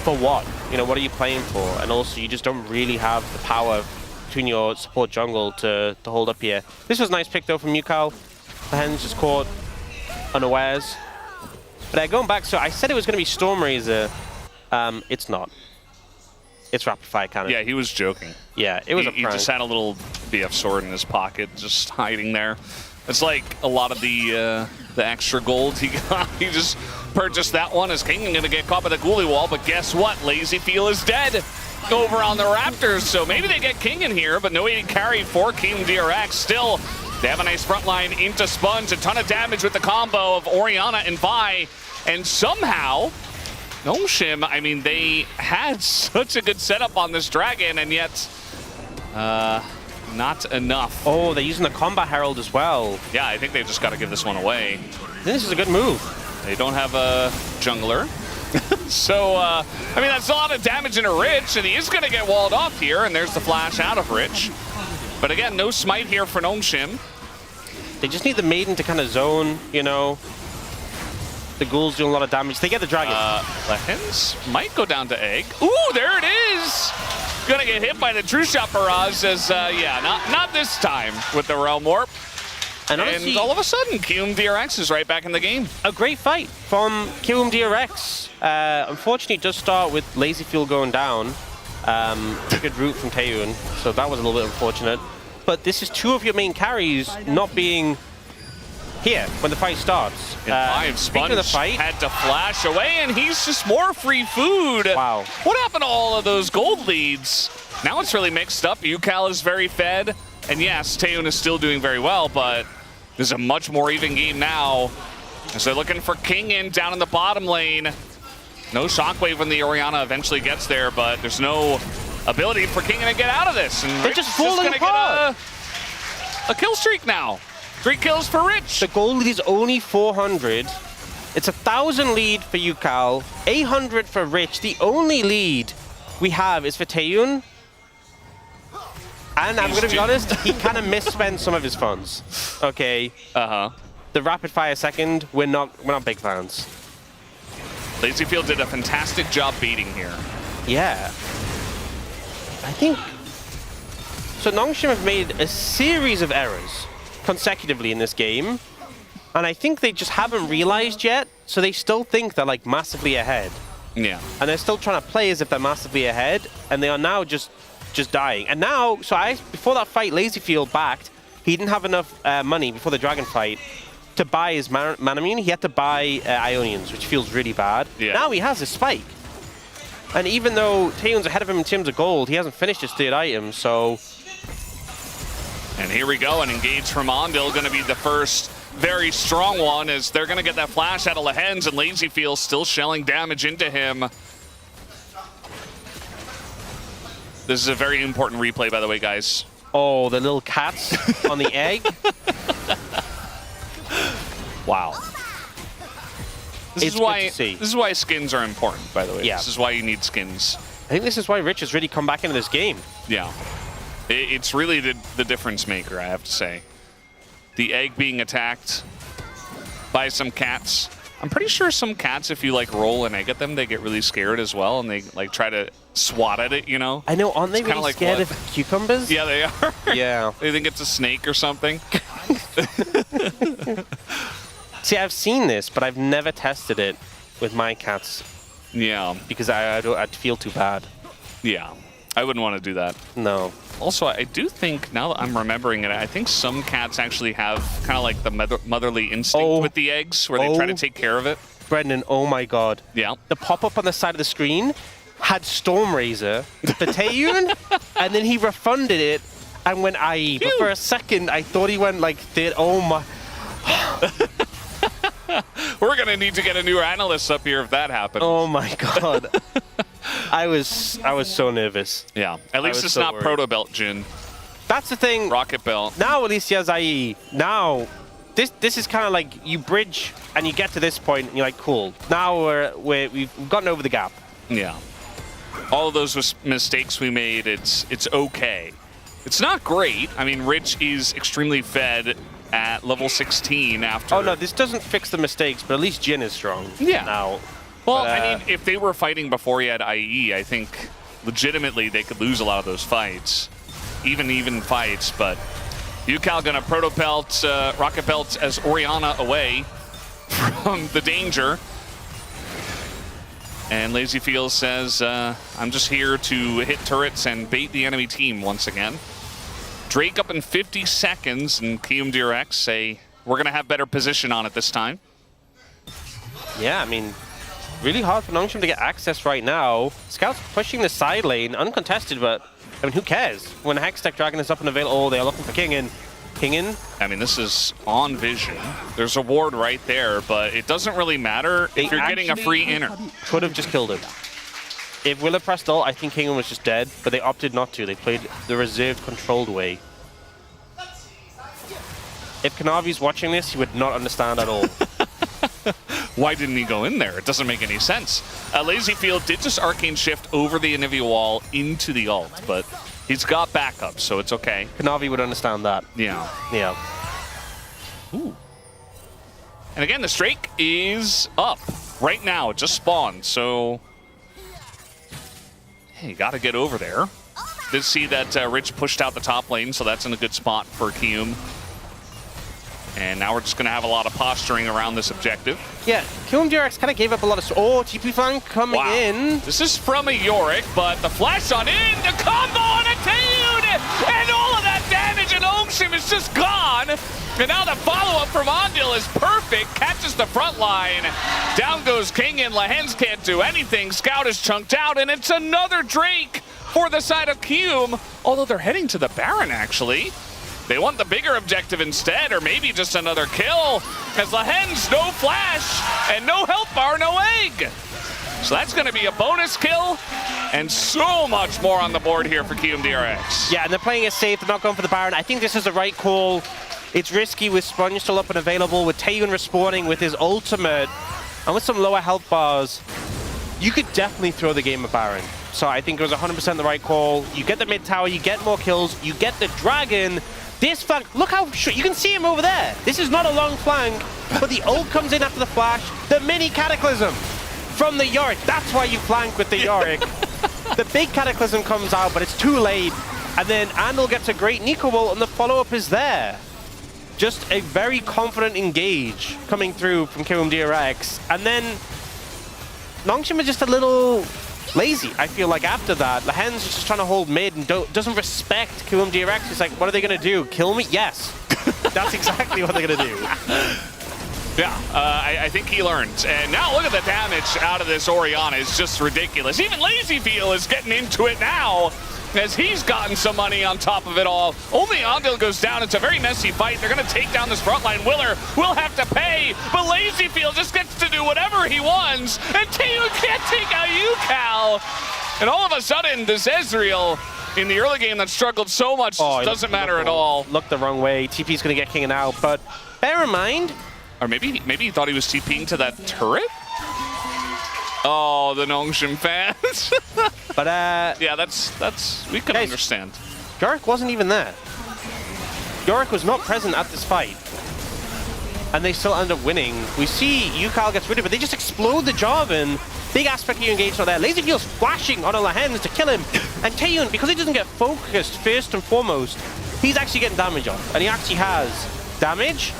for what? You know, what are you playing for? And also, you just don't really have the power between your support jungle to hold up here. This was a nice pick, though, from Yukal. The Hens just caught unawares. But going back, so I said it was going to be Stormrazor. It's not. It's rapid fire cannon. Yeah, he was joking. Yeah, it was a prank. He just had a little BF sword in his pocket, just hiding there. It's like a lot of the extra gold he got. He just purchased that one as King going to get caught by the ghoulie wall, but guess what? Lazy Feel is dead over on the Raptors, so maybe they get King in here, but no way to carry for KRX DRX. Still, they have a nice front line into Sponge, a ton of damage with the combo of Orianna and Vi, and somehow Nongshim, I mean, they had such a good setup on this dragon, and yet not enough. Oh, they're using the Combat Herald as well. Yeah, I think they've just got to give this one away. This is a good move. They don't have a jungler. So, I mean, that's a lot of damage into Rich, and he is going to get walled off here, and there's the flash out of Rich. But again, no smite here for Nongshim. They just need the Maiden to kind of zone, you know. The Ghouls doing a lot of damage. They get the Dragon. Lehens might go down to Egg. Ooh, there it is! Gonna get hit by the True Shot Barrage as, yeah, not this time with the Realm Warp. And honestly, all of a sudden, Kium DRX is right back in the game. A great fight from Kium DRX. Unfortunately, it does start with Lazy Fuel going down. Good route from Taeyun, so that was a little bit unfortunate. But this is two of your main carries not being here when the fight starts. And Sponge of the fight, had to flash away, and he's just more free food. Wow. What happened to all of those gold leads? Now it's really mixed up. Yukal is very fed, and yes, Taeyun is still doing very well, but this is a much more even game now. As they're looking for King in down in the bottom lane. No shockwave when the Orianna eventually gets there, but there's no ability for King to get out of this. And they're Rich just is falling gonna apart. get a kill streak now. 3 kills for Rich. The gold lead is only 400. It's 1,000 lead for Yukal, 800 for Rich. The only lead we have is for Taeyun. And I'm going to be honest, he kind of misspent some of his funds. Okay. The rapid fire second, we're not big fans. Lazyfield did a fantastic job beating here. Yeah. I think so. Nongshim have made a series of errors consecutively in this game, and I think they just haven't realized yet, so they still think they're like massively ahead. Yeah. And they're still trying to play as if they're massively ahead, and they are now just dying. And now, before that fight, Lazyfield backed, he didn't have enough money before the Dragon fight to buy his Manamune. He had to buy Ionians, which feels really bad. Yeah. Now he has his Spike. And even though Taeyun's ahead of him in terms of gold, he hasn't finished his third item, so... And here we go, an engage from Ondil, going to be the first very strong one, as they're going to get that flash out of Lehens, and Lazyfield still shelling damage into him. This is a very important replay, by the way, guys. Oh, the little cats on the egg. Wow. This is why skins are important, by the way. Yeah. This is why you need skins. I think this is why Rich has really come back into this game. Yeah. It's really the difference maker, I have to say. The egg being attacked by some cats. I'm pretty sure some cats, if you like roll an egg at them, they get really scared as well, and they like try to swat at it, you know? I know, aren't they It's really like scared of cucumbers? Yeah, they are. Yeah. They think it's a snake or something. See, I've seen this, but I've never tested it with my cats. Yeah. Because I'd feel too bad. Yeah. I wouldn't want to do that. No. Also, I do think, now that I'm remembering it, I think some cats actually have kind of like the motherly instinct with the eggs, where they try to take care of it. Brendan, oh my god. Yeah. The pop-up on the side of the screen had Stormrazor for Taeyun, and then he refunded it and went IE. But for a second, I thought he went like, oh my... We're going to need to get a new analyst up here if that happens. Oh my god. I was so nervous. Yeah. At least it's not Proto Belt, Jin. That's the thing. Rocket Belt. Now at least he has IE. Now, this is kind of like you bridge and you get to this point and you're like, cool. Now we've gotten over the gap. Yeah. All of those mistakes we made, it's okay. It's not great. I mean, Rich is extremely fed at level 16 after... Oh no, this doesn't fix the mistakes, but at least Jin is strong. Yeah. Now. Well, I mean, if they were fighting before he had IE, I think legitimately they could lose a lot of those fights. Even fights, but Yukal gonna Proto Belt, Rocket Belt as Orianna away from the danger. And Lazyfield says, I'm just here to hit turrets and bait the enemy team once again. Drake up in 50 seconds, and Kium DRX say, we're gonna have better position on it this time. Yeah, I mean, really hard for Nongshim to get access right now. Scouts pushing the side lane, uncontested, but I mean, who cares? When Hextech Dragon is up and available, oh, they're looking for King in. I mean, this is on vision. There's a ward right there, but it doesn't really matter if you're getting a free inner. Could have just killed him. If Willa pressed ult, I think Kingham was just dead, but they opted not to. They played the reserved, controlled way. If Kanavi's watching this, he would not understand at all. why didn't he go in there? It doesn't make any sense. Lazyfield did just Arcane Shift over the Anivia wall into the ult, but he's got backup, so it's okay. Kanavi would understand that. Yeah. Yeah. Ooh. And again, the Strake is up right now. It just spawned, so hey, got to get over there. Did see that Rich pushed out the top lane, so that's in a good spot for Kium. And now we're just going to have a lot of posturing around this objective. Yeah, KRX kind of gave up a lot of... Oh, TP flank coming in. This is from a Yorick, but the flash on in, the combo on a Taeun! And all of that damage in Ongshim is just gone! And now the follow-up from Ondil is perfect, catches the front line. Down goes King, and Lahens can't do anything. Scout is chunked out, and it's another Drake for the side of Kium. Although they're heading to the Baron, actually. They want the bigger objective instead, or maybe just another kill. As Lahens, no flash, and no health bar, no egg. So that's going to be a bonus kill, and so much more on the board here for KMDRX. Yeah, and they're playing it safe. They're not going for the Baron. I think this is the right call. It's risky with Sponge still up and available, with Taeun respawning with his ultimate, and with some lower health bars. You could definitely throw the game at Baron. So I think it was 100% the right call. You get the mid tower, you get more kills, you get the dragon. This flank, look how short, you can see him over there. This is not a long flank, but the ult comes in after the flash. The mini Cataclysm from the Yorick. That's why you flank with the Yorick. The big Cataclysm comes out, but it's too late. And then Andal gets a great Nico ult, and the follow-up is there. Just a very confident engage coming through from KMDRX. And then Nongshim is just a little lazy, I feel like, after that. Lahens is just trying to hold mid and doesn't respect KMDRX. He's like, what are they going to do? Kill me? Yes. That's exactly what they're going to do. Yeah, I think he learned. And now look at the damage out of this Orianna. It's just ridiculous. Even Lazyfield is getting into it now, as he's gotten some money on top of it all. Only Ondil goes down. It's a very messy fight. They're going to take down this frontline. Willer will have to pay, but Lazyfield just gets to do whatever he wants, and Taeun can't take out Yukal. And all of a sudden, this Ezreal, in the early game that struggled so much, doesn't matter at all. Looked the wrong way. TP's going to get King out, but bear in mind... Or maybe he thought he was TPing to that turret? Oh, the Nongshim fans. But yeah, that's we can understand. Yorick wasn't even there. Yorick was not present at this fight. And they still end up winning. We see Yukal gets rid of it. They just explode the Jarvan. Big aspect of your engagement there. Lazyfield's flashing on a Lahens to kill him. And Taeun, because he doesn't get focused first and foremost, he's actually getting damage off. And he actually has damage.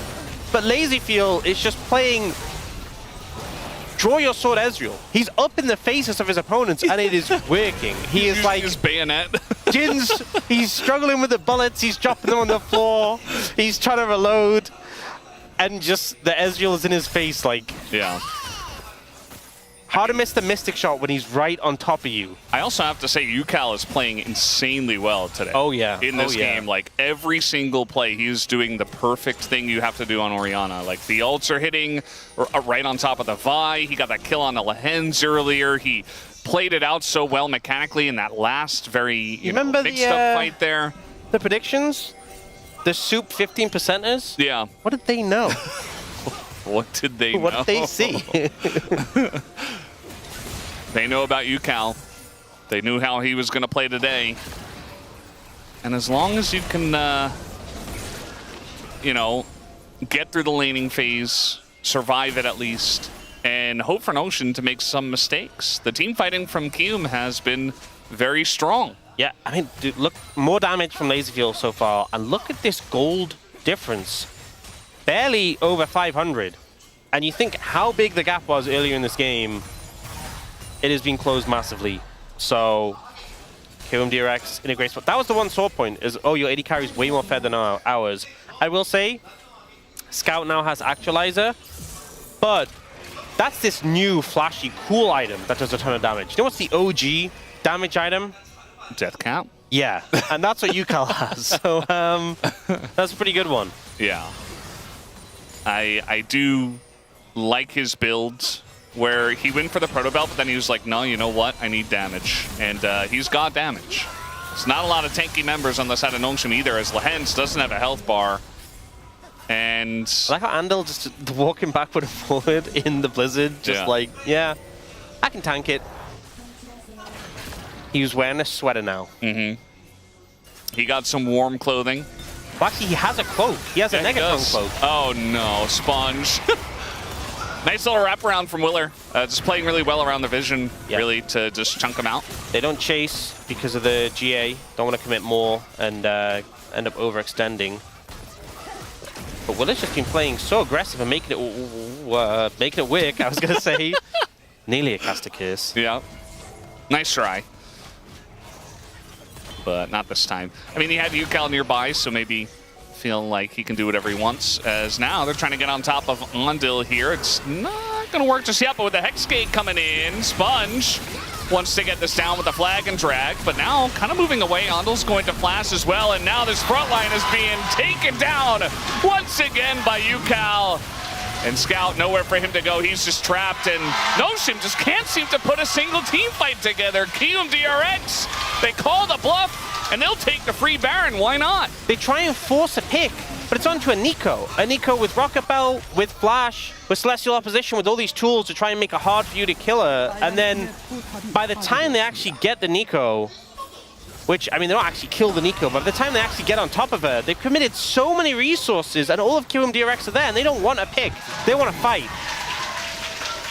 But Lazyfield is just playing draw your sword Ezreal. He's up in the faces of his opponents, and it is working. He is like his bayonet. Jin's, he's struggling with the bullets, he's dropping them on the floor, he's trying to reload, and just the Ezreal is in his face like... Yeah. How to miss the Mystic shot when he's right on top of you. I also have to say Yukal is playing insanely well today. Oh, yeah. In this game, like every single play, he's doing the perfect thing you have to do on Orianna. Like the ults are hitting right on top of the Vi. He got that kill on the Lahens earlier. He played it out so well mechanically in that last very you know, mixed up fight there. The predictions? The Soup 15%ers? Yeah. What did they know? What did they know? What did they see? They know about Yukal. They knew how he was going to play today. And as long as you can, you know, get through the laning phase, survive it at least, and hope for Notion to make some mistakes. The team fighting from Kium has been very strong. Yeah, I mean, dude, look, more damage from Lazyfield so far, and look at this gold difference. Barely over 500. And you think how big the gap was earlier in this game, it has been closed massively. So, KMDRX in a great spot. That was the one sore point, is, oh, your AD carry is way more fed than ours. I will say, Scout now has Actualizer, but that's this new, flashy, cool item that does a ton of damage. You know what's the OG damage item? Death Cap? Yeah, and that's what Yukal has. So, that's a pretty good one. Yeah. I do like his build where he went for the Proto Belt, but then he was like, no, you know what? I need damage. And he's got damage. It's not a lot of tanky members on the side of Nongshim either, as Lahens doesn't have a health bar. And I like how Andal just walking backward and forward in the blizzard, just like, yeah, I can tank it. He was wearing a sweater now. Mm-hmm. He got some warm clothing. Well, actually, he has a cloak. He has a Negatron cloak. Oh no, Sponge. Nice little wraparound from Willer. Just playing really well around the vision, really, to just chunk him out. They don't chase because of the GA. Don't want to commit more and end up overextending. But Willer's just been playing so aggressive and making it work, I was going to say. Nearly a caster curse. Yeah. Nice try. But not this time. I mean, he had UCal nearby, so maybe feel like he can do whatever he wants. As now they're trying to get on top of Ondil here. It's not going to work just yet, but with the Hex Gate coming in, Sponge wants to get this down with the flag and drag, but now kind of moving away. Ondil's going to flash as well, and now this front line is being taken down once again by UCal. And Scout, nowhere for him to go. He's just trapped, and Noshim just can't seem to put a single team fight together. Kium DRX, they call the bluff, and they'll take the free Baron. Why not? They try and force a pick, but it's onto a Nico. A Nico with Rocket Bell, with Flash, with Celestial Opposition, with all these tools to try and make it hard for you to kill her. And then by the time they actually get the Nico, which, I mean, they don't actually kill the Nico, but by the time they actually get on top of her, they've committed so many resources, and all of QM DRX are there, and they don't want a pick. They want to fight.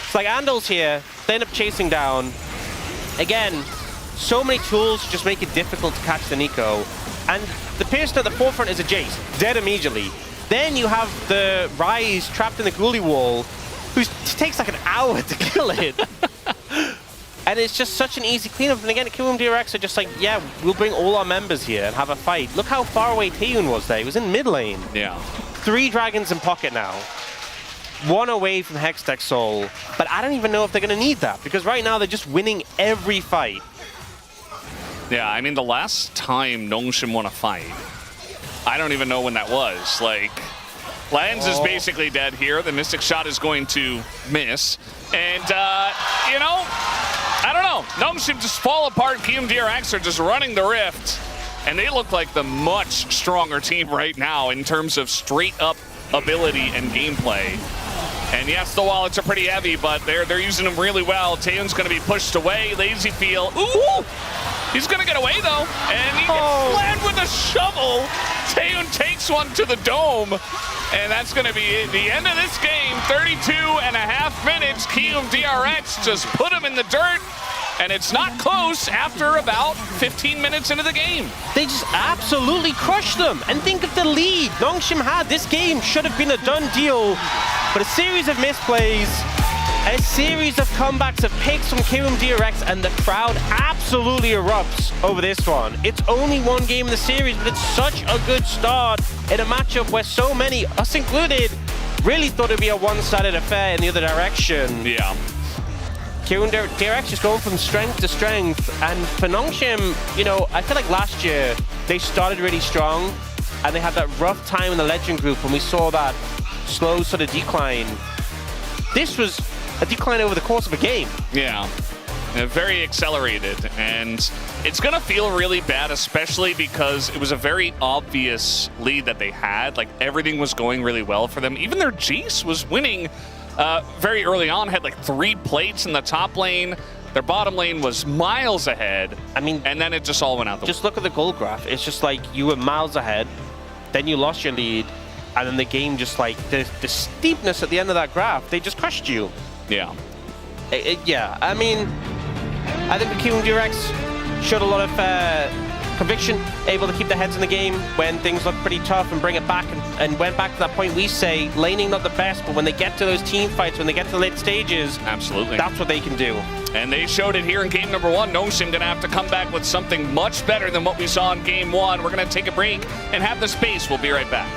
It's like Andal's here. They end up chasing down. Again, so many tools just make it difficult to catch the Nico. And the person at the forefront is a Jace, dead immediately. Then you have the Ryze trapped in the Ghoulie wall, who takes like an hour to kill it. And it's just such an easy cleanup. And again, QM DRX are just like, yeah, we'll bring all our members here and have a fight. Look how far away Taeyun was there. He was in mid lane. Yeah. 3 dragons in pocket now. 1 away from Hextech Soul. But I don't even know if they're going to need that, because right now they're just winning every fight. Yeah, I mean, the last time Nongshin won a fight, I don't even know when that was. Like, Lens is basically dead here. The Mystic Shot is going to miss. And, you know, I don't know. Nongshin just fall apart. QM DRX are just running the rift. And they look like the much stronger team right now in terms of straight-up ability and gameplay. And yes, the wallets are pretty heavy, but they're using them really well. Taeyun's going to be pushed away. Lazy Feel. Ooh! He's going to get away, though. And he gets slammed with a shovel. Taeyun takes one to the dome. And that's going to be the end of this game. 32.5 minutes. Kium DRX just put him in the dirt. And it's not close after about 15 minutes into the game. They just absolutely crushed them. And think of the lead Nongshim had. This game should have been a done deal. But a series of misplays, a series of comebacks of picks from KRX DRX, and the crowd absolutely erupts over this one. It's only one game in the series, but it's such a good start in a matchup where so many, us included, really thought it'd be a one-sided affair in the other direction. Yeah. KRX DRX just going from strength to strength, and for Nongshim, you know, I feel like last year they started really strong, and they had that rough time in the Legend group when we saw that slow sort of decline. This was a decline over the course of a game. Yeah, very accelerated, and it's gonna feel really bad, especially because it was a very obvious lead that they had. Like, everything was going really well for them. Even their Jace was winning very early on, had like 3 plates in the top lane. Their bottom lane was miles ahead. I mean, and then it just all went out the Just look at the goal graph. It's just like you were miles ahead, then you lost your lead, and then the game just like, the steepness at the end of that graph, they just crushed you. Yeah. Yeah, I mean, I think the QM DRX showed a lot of conviction, able to keep their heads in the game when things look pretty tough and bring it back, and went back to that point we say, laning not the best, but when they get to those team fights, when they get to the late stages, absolutely, that's what they can do. And they showed it here in game number 1. Noshim gonna have to come back with something much better than what we saw in game 1. We're gonna take a break and have the space. We'll be right back.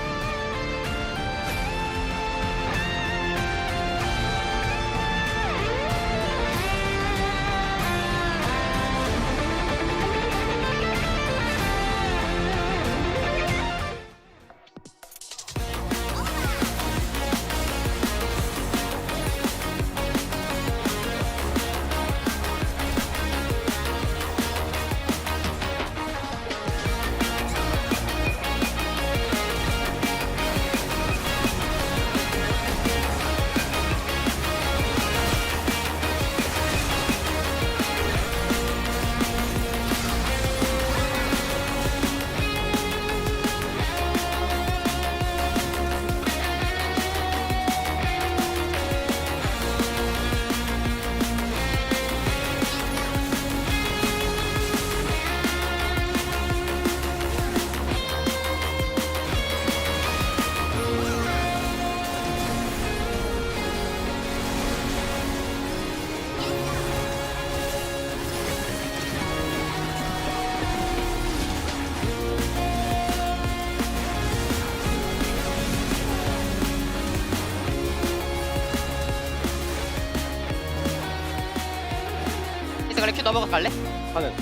갈래? 큐 넘어가 갈래? 가는.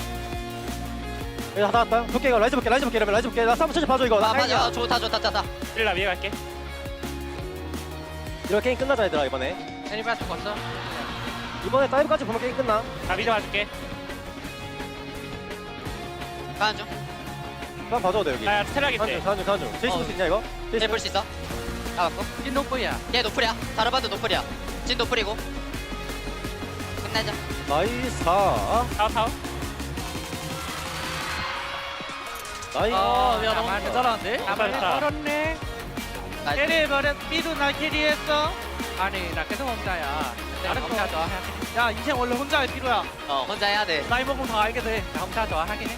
여기 하다 왔다. 볼게 이거 라이즈 볼게 이러면 라이즈 볼게. 나 싸움 천천히 봐줘 이거. 나 맞아. 타이밍이야. 좋다. 일라 위에 갈게. 이거 게임 끝나자 얘들아 이번에. 애니바 죽었어. 이번에 다이브까지 보면 게임 끝나. 나 미드 봐줄게. 가는 중. 그럼 봐줘도 돼 여기. 나 스텔라기 때. 가는 중. 제이스 볼수 있냐 이거? 쟤 볼 수 있어? 나갔고. 진 노플이야. 얘 노플이야. 다르바도 노플이야. 진 노플이고. 끝내자. 나이스. 타워. 나이스. 야 너무 괜찮았는데? 멀었네. 캐리 버려. 삐도 나 캐리했어. 아니 나 계속 혼자야. 혼자 좋아하긴 해. 야 인생 원래 혼자 할 필요야. 혼자 해야 돼. 나이 먹으면 더 알게 돼. 나 혼자 좋아하긴 해.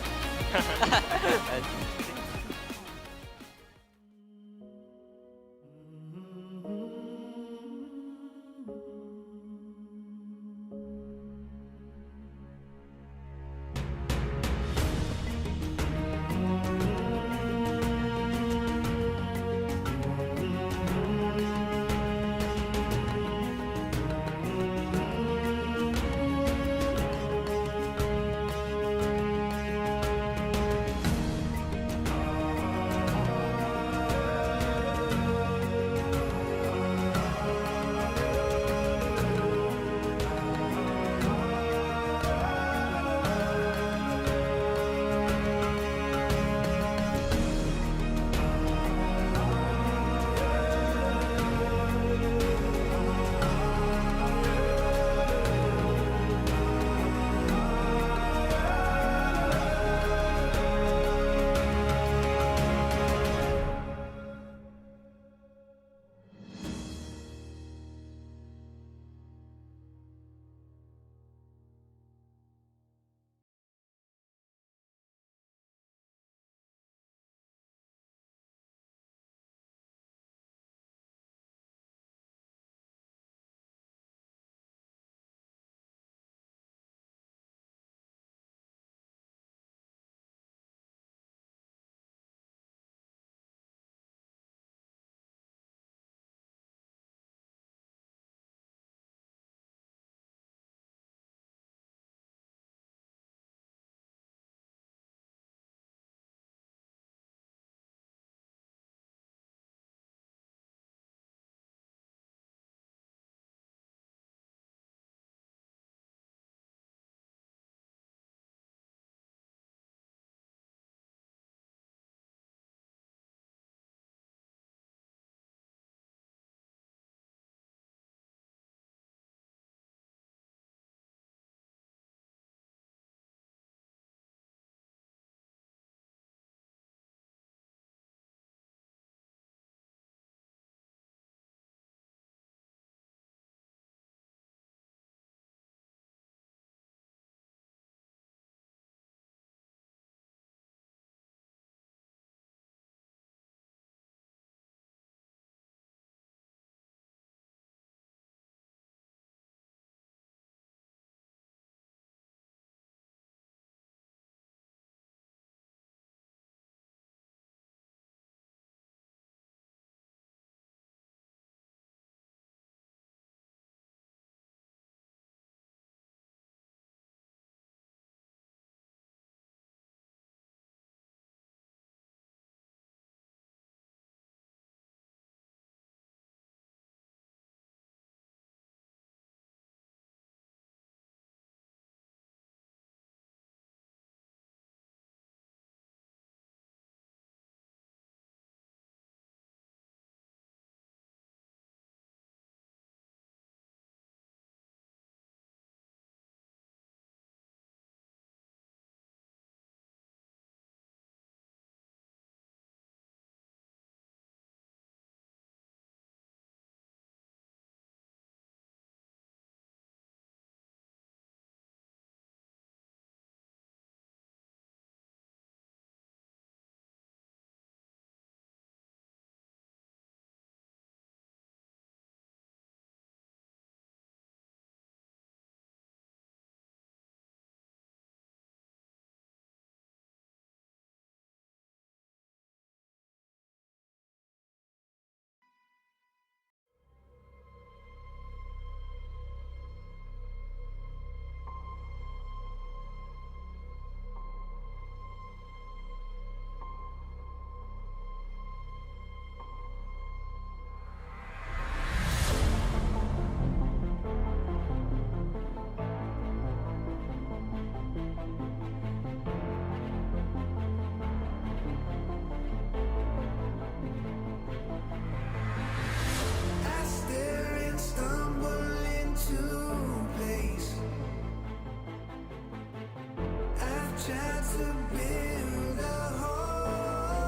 chance to build a home.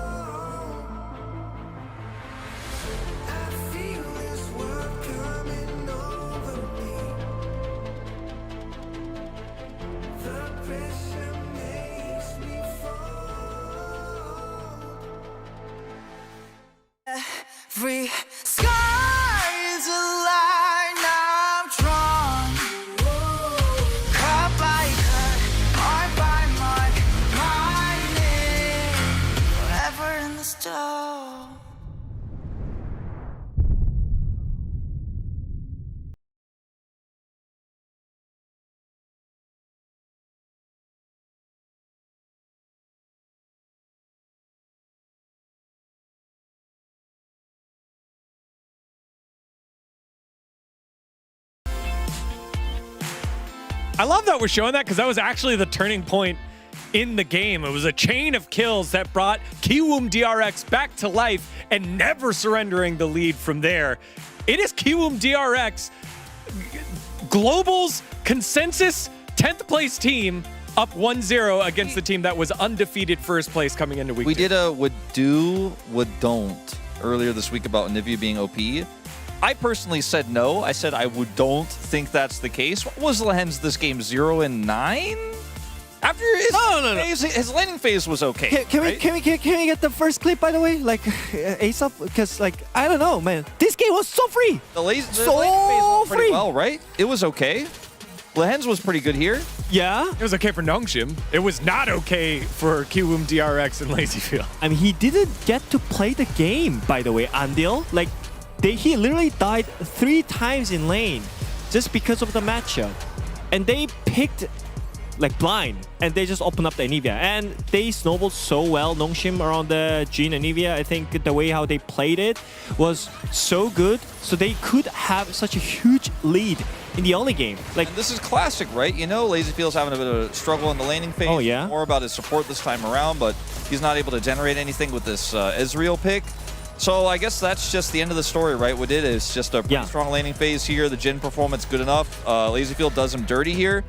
I feel this world coming over me. The pressure makes me fall. Every sky is a line I'm drawn. Cut by cut, mark by mark, my name forever in the stone. I love that we're showing that because that was actually the turning point in the game. It was a chain of kills that brought Kiwoom DRX back to life and never surrendering the lead from there. It is Kiwoom DRX, Global's consensus 10th place team, up 1-0 against the team that was undefeated first place coming into week 2. We did a would do, would don't earlier this week about Nivea being OP. I personally said no. I said I don't think that's the case. What was Lahen's this game? 0-9? After his phase, his laning phase was okay. Can we get the first clip, by the way? Like, ASAP? Because, like, I don't know, man. This game was so free. The laning phase went pretty well, right? It was okay. Lahen's was pretty good here. Yeah. It was okay for Nongshim. It was not okay for Kiwoom DRX and LazyField. I mean, he didn't get to play the game, by the way, Andil. Like, he literally died 3 times in lane just because of the matchup. And they picked like blind and they just opened up the Anivia. And they snowballed so well, Nongshim around the Jhin and Anivia. I think the way how they played it was so good. So they could have such a huge lead in the early game. Like, and this is classic, right? You know, LazyField's having a bit of a struggle in the laning phase. Oh, yeah? More about his support this time around, but he's not able to generate anything with this Ezreal pick. So I guess that's just the end of the story, right? What it is just a pretty strong laning phase here. The Jhin performance good enough. LazyField does him dirty here.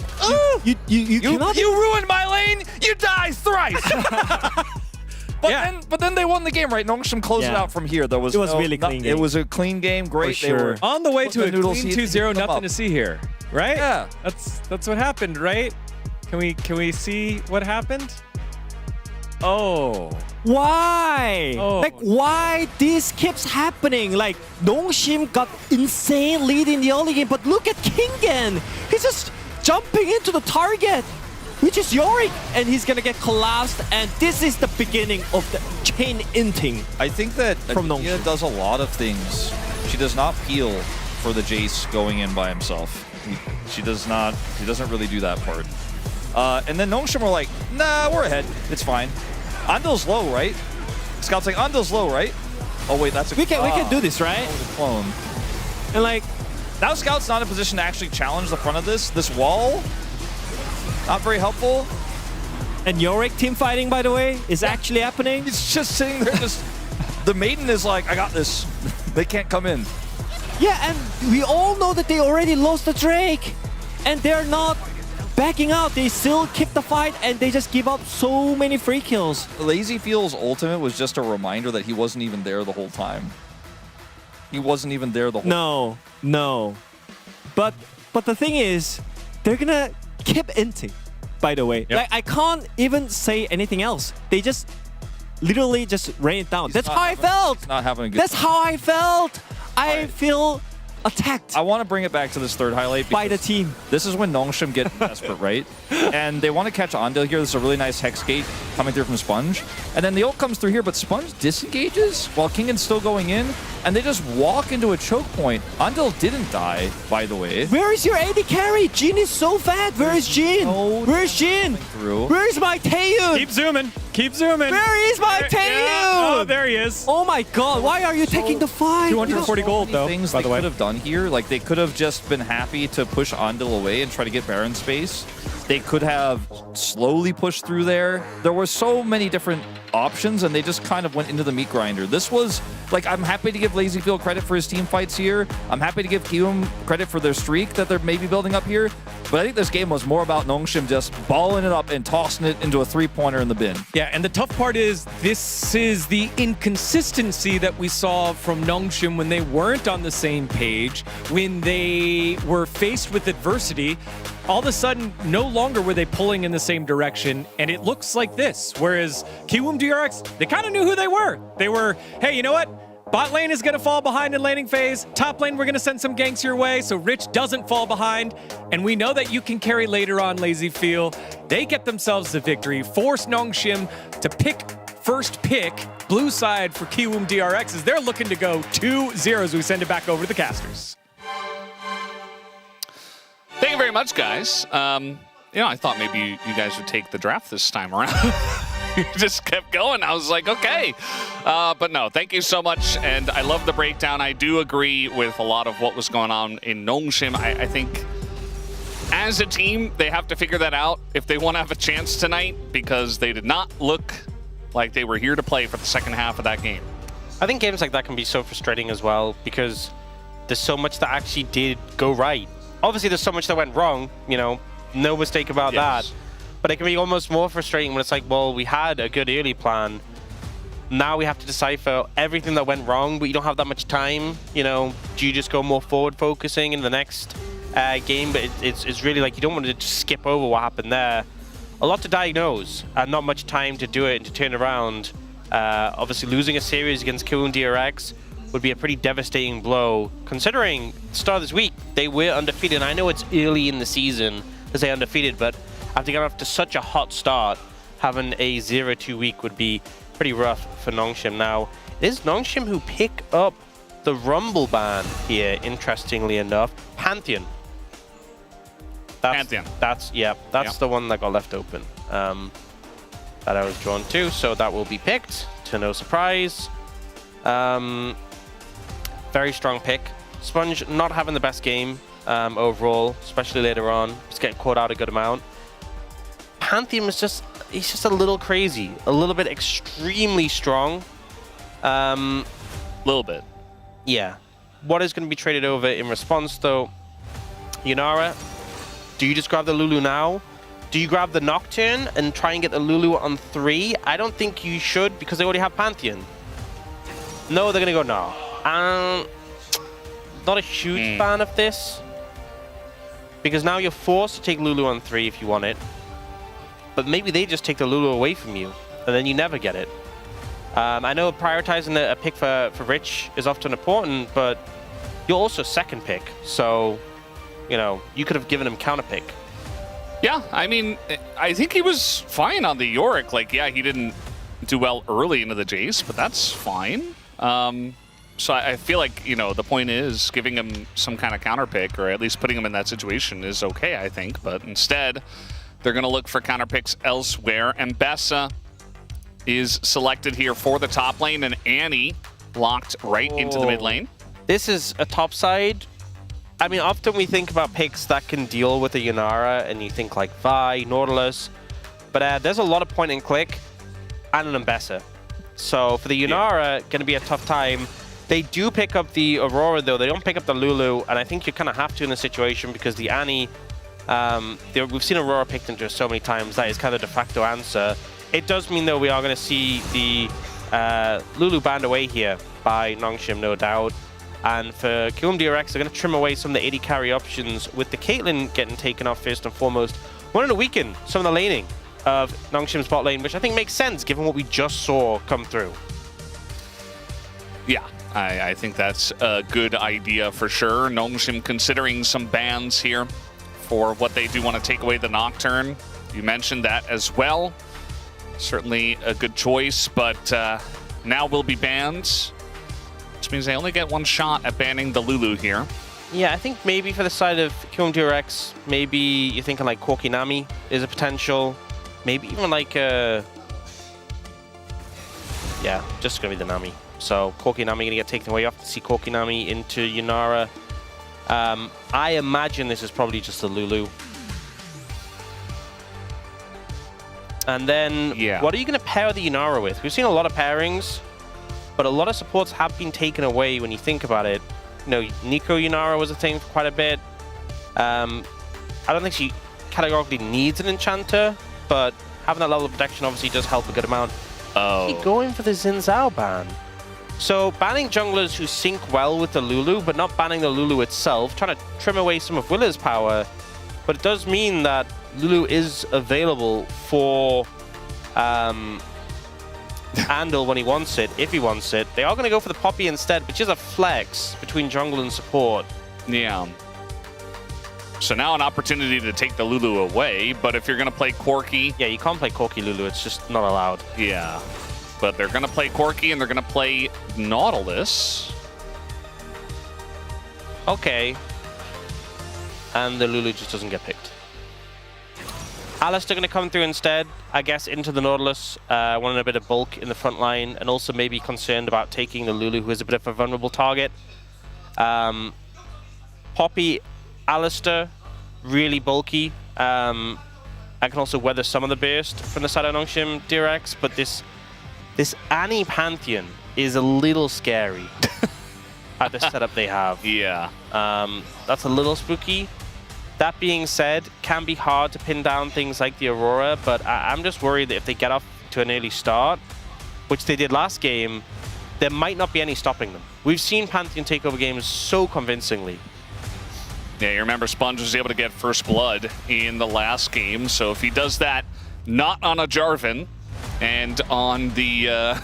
You ruined my lane. You die thrice. But then they won the game, right? Nongshim closed it out from here. It was really clean game. It was a clean game. Great. For sure. They were on the way to a clean noodles, 2-0. Nothing to see here, right? Yeah. That's what happened, right? Can we see what happened? Oh. Why? Oh. Like, why this keeps happening? Like, Nongshim got insane lead in the early game, but look at Kingen. He's just jumping into the target, which is Yorick, and he's gonna get collapsed, and this is the beginning of the chain inting. I think that from Anivia does a lot of things. She does not peel for the Jace going in by himself. She does not. She doesn't really do that part. And then Nongshim were like, nah, we're ahead. It's fine. Andil's low, right? Scout's like, Andil's low, right? Oh wait, that's a we can do this, right? Clone. And like, now Scout's not in a position to actually challenge the front of this wall. Not very helpful. And Yorick team fighting, by the way, is actually happening. He's just sitting there, just the Maiden is like, I got this. They can't come in. Yeah, and we all know that they already lost the Drake, and they're not backing out. They still keep the fight, and they just give up so many free kills. LazyField's ultimate was just a reminder that he wasn't even there the whole time. He wasn't even there the whole time. No. But the thing is, they're gonna keep inting, by the way. Yep. Like, I can't even say anything else. They just literally just rain it down. That's how I felt. He's not having a good That's how I felt. I feel attacked. I want to bring it back to this third highlight by the team. This is when Nongshim get desperate, right? And they want to catch Andil here. This is a really nice Hex Gate coming through from Sponge. And then the ult comes through here, but Sponge disengages while Kingan's still going in. And they just walk into a choke point. Andil didn't die, by the way. Where is your AD carry? Jhin is so fat. Where is Jhin? Where is Jhin? Where is my Taeyun? Keep zooming. Keep zooming. Where is my Taeyun? Yeah. Oh, there he is. Oh my god. Why are you taking the fight? 240 gold, though, things by the way. Could have done here. Like, they could have just been happy to push Andil away and try to get Baron space. They could have slowly pushed through there. There were so many different options, and they just kind of went into the meat grinder. This was, like, I'm happy to give LazyField credit for his team fights here. I'm happy to give Kiwoom credit for their streak that they're maybe building up here. But I think this game was more about Nongshim just balling it up and tossing it into a three-pointer in the bin. Yeah, and the tough part is this is the inconsistency that we saw from Nongshim when they weren't on the same page, when they were faced with adversity. All of a sudden, no longer were they pulling in the same direction, and it looks like this. Whereas Kiwoom DRX, they kind of knew who they were. They were, hey, you know what? Bot lane is going to fall behind in laning phase. Top lane, we're going to send some ganks your way so Rich doesn't fall behind. And we know that you can carry later on, Lazy Feel. They get themselves the victory, force Nongshim to pick first pick, blue side for Kiwoom DRX as they're looking to go 2-0 as we send it back over to the casters. Thank you very much, guys. I thought maybe you guys would take the draft this time around. You just kept going. I was like, okay. But no, thank you so much. And I love the breakdown. I do agree with a lot of what was going on in Nongshim. I think as a team, they have to figure that out if they want to have a chance tonight, because they did not look like they were here to play for the second half of that game. I think games like that can be so frustrating as well, because there's so much that actually did go right. Obviously, there's so much that went wrong, no mistake about that. But it can be almost more frustrating when it's like, well, we had a good early plan. Now we have to decipher everything that went wrong, but you don't have that much time. Do you just go more forward focusing in the next game? But it's really like you don't want to just skip over what happened there. A lot to diagnose and not much time to do it and to turn around. Obviously, losing a series against Kiwoom DRX would be a pretty devastating blow, considering the start of this week, they were undefeated. And I know it's early in the season to say undefeated, but after getting off to such a hot start, having a 0-2 week would be pretty rough for Nongshim. Now, it is Nongshim who pick up the Rumble ban here, interestingly enough. Pantheon. That's the one that got left open. That I was drawn to, so that will be picked, to no surprise. Very strong pick. Sponge not having the best game overall, especially later on. He's getting caught out a good amount. Pantheon is he's just a little crazy, a little bit extremely strong. Little bit. Yeah. What is going to be traded over in response, though? Yunara, do you just grab the Lulu now? Do you grab the Nocturne and try and get the Lulu on 3? I don't think you should, because they already have Pantheon. No, they're going to go no. Not a huge fan of this, because now you're forced to take Lulu on 3 if you want it. But maybe they just take the Lulu away from you, and then you never get it. I know prioritizing a pick for Rich is often important, but you're also second pick, so you could have given him counter pick. Yeah, I mean, I think he was fine on the Yorick. Like, yeah, he didn't do well early into the Jace, but that's fine. So I feel like, the point is giving him some kind of counter pick, or at least putting him in that situation is okay, I think. But instead, they're going to look for counter picks elsewhere. And Bessa is selected here for the top lane, and Annie locked right into the mid lane. This is a top side. I mean, often we think about picks that can deal with a Yunara, and you think like Vi, Nautilus. But there's a lot of point and click and an Bessa. So for the Yunara, going to be a tough time. They do pick up the Aurora, though. They don't pick up the Lulu, and I think you kind of have to in this situation, because the Annie, we've seen Aurora picked into so many times. That is kind of the de facto answer. It does mean, though, we are going to see the Lulu banned away here by Nongshim, no doubt. And for Kiwoom DRX, they're going to trim away some of the 80 carry options, with the Caitlyn getting taken off first and foremost. Wanting to weaken some of the laning of Nongshim's bot lane, which I think makes sense given what we just saw come through. Yeah, I think that's a good idea for sure. Nongshim considering some bans here for what they do want to take away the Nocturne. You mentioned that as well. Certainly a good choice, but now will be banned, which means they only get one shot at banning the Lulu here. Yeah, I think maybe for the side of Kiwoom DRX, maybe you're thinking like Corki Nami is a potential. Maybe even like yeah, just gonna be the Nami. So Corki Nami gonna get taken away. You have to see Corki Nami into Yunara. I imagine this is probably just the Lulu. And then, what are you going to pair the Yunara with? We've seen a lot of pairings, but a lot of supports have been taken away when you think about it. Nico Yunara was a thing for quite a bit. I don't think she categorically needs an enchanter, but having that level of protection obviously does help a good amount. Oh. Keep going for the Xin Zhao ban. So banning junglers who sync well with the Lulu, but not banning the Lulu itself, trying to trim away some of Willa's power. But it does mean that Lulu is available for Andal when he wants it, if he wants it. They are going to go for the Poppy instead, which is a flex between jungle and support. Yeah. So now an opportunity to take the Lulu away, but if you're going to play Corki... Yeah, you can't play Corki Lulu, it's just not allowed. Yeah. But they're going to play Corki and they're going to play Nautilus. Okay. And the Lulu just doesn't get picked. Alistar going to come through instead, I guess, into the Nautilus, wanting a bit of bulk in the front line, and also maybe concerned about taking the Lulu, who is a bit of a vulnerable target. Poppy, Alistar, really bulky. I can also weather some of the burst from the side of Nongshim DRX, but this Annie Pantheon is a little scary at the setup they have. Yeah. That's a little spooky. That being said, can be hard to pin down things like the Aurora, but I'm just worried that if they get off to an early start, which they did last game, there might not be any stopping them. We've seen Pantheon take over games so convincingly. Yeah, you remember Sponge was able to get first blood in the last game, so if he does that not on a Jarvan and on the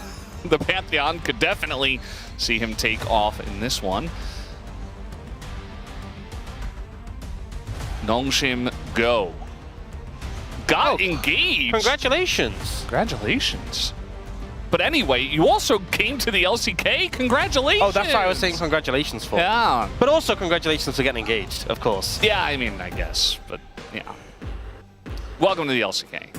the Pantheon, could definitely see him take off in this one. Nongshim go. Got engaged. Congratulations. Congratulations. But anyway, you also came to the LCK. Congratulations. Oh, that's what I was saying congratulations for. Yeah. But also congratulations for getting engaged, of course. Yeah, I mean, I guess. But, yeah. Welcome to the LCK.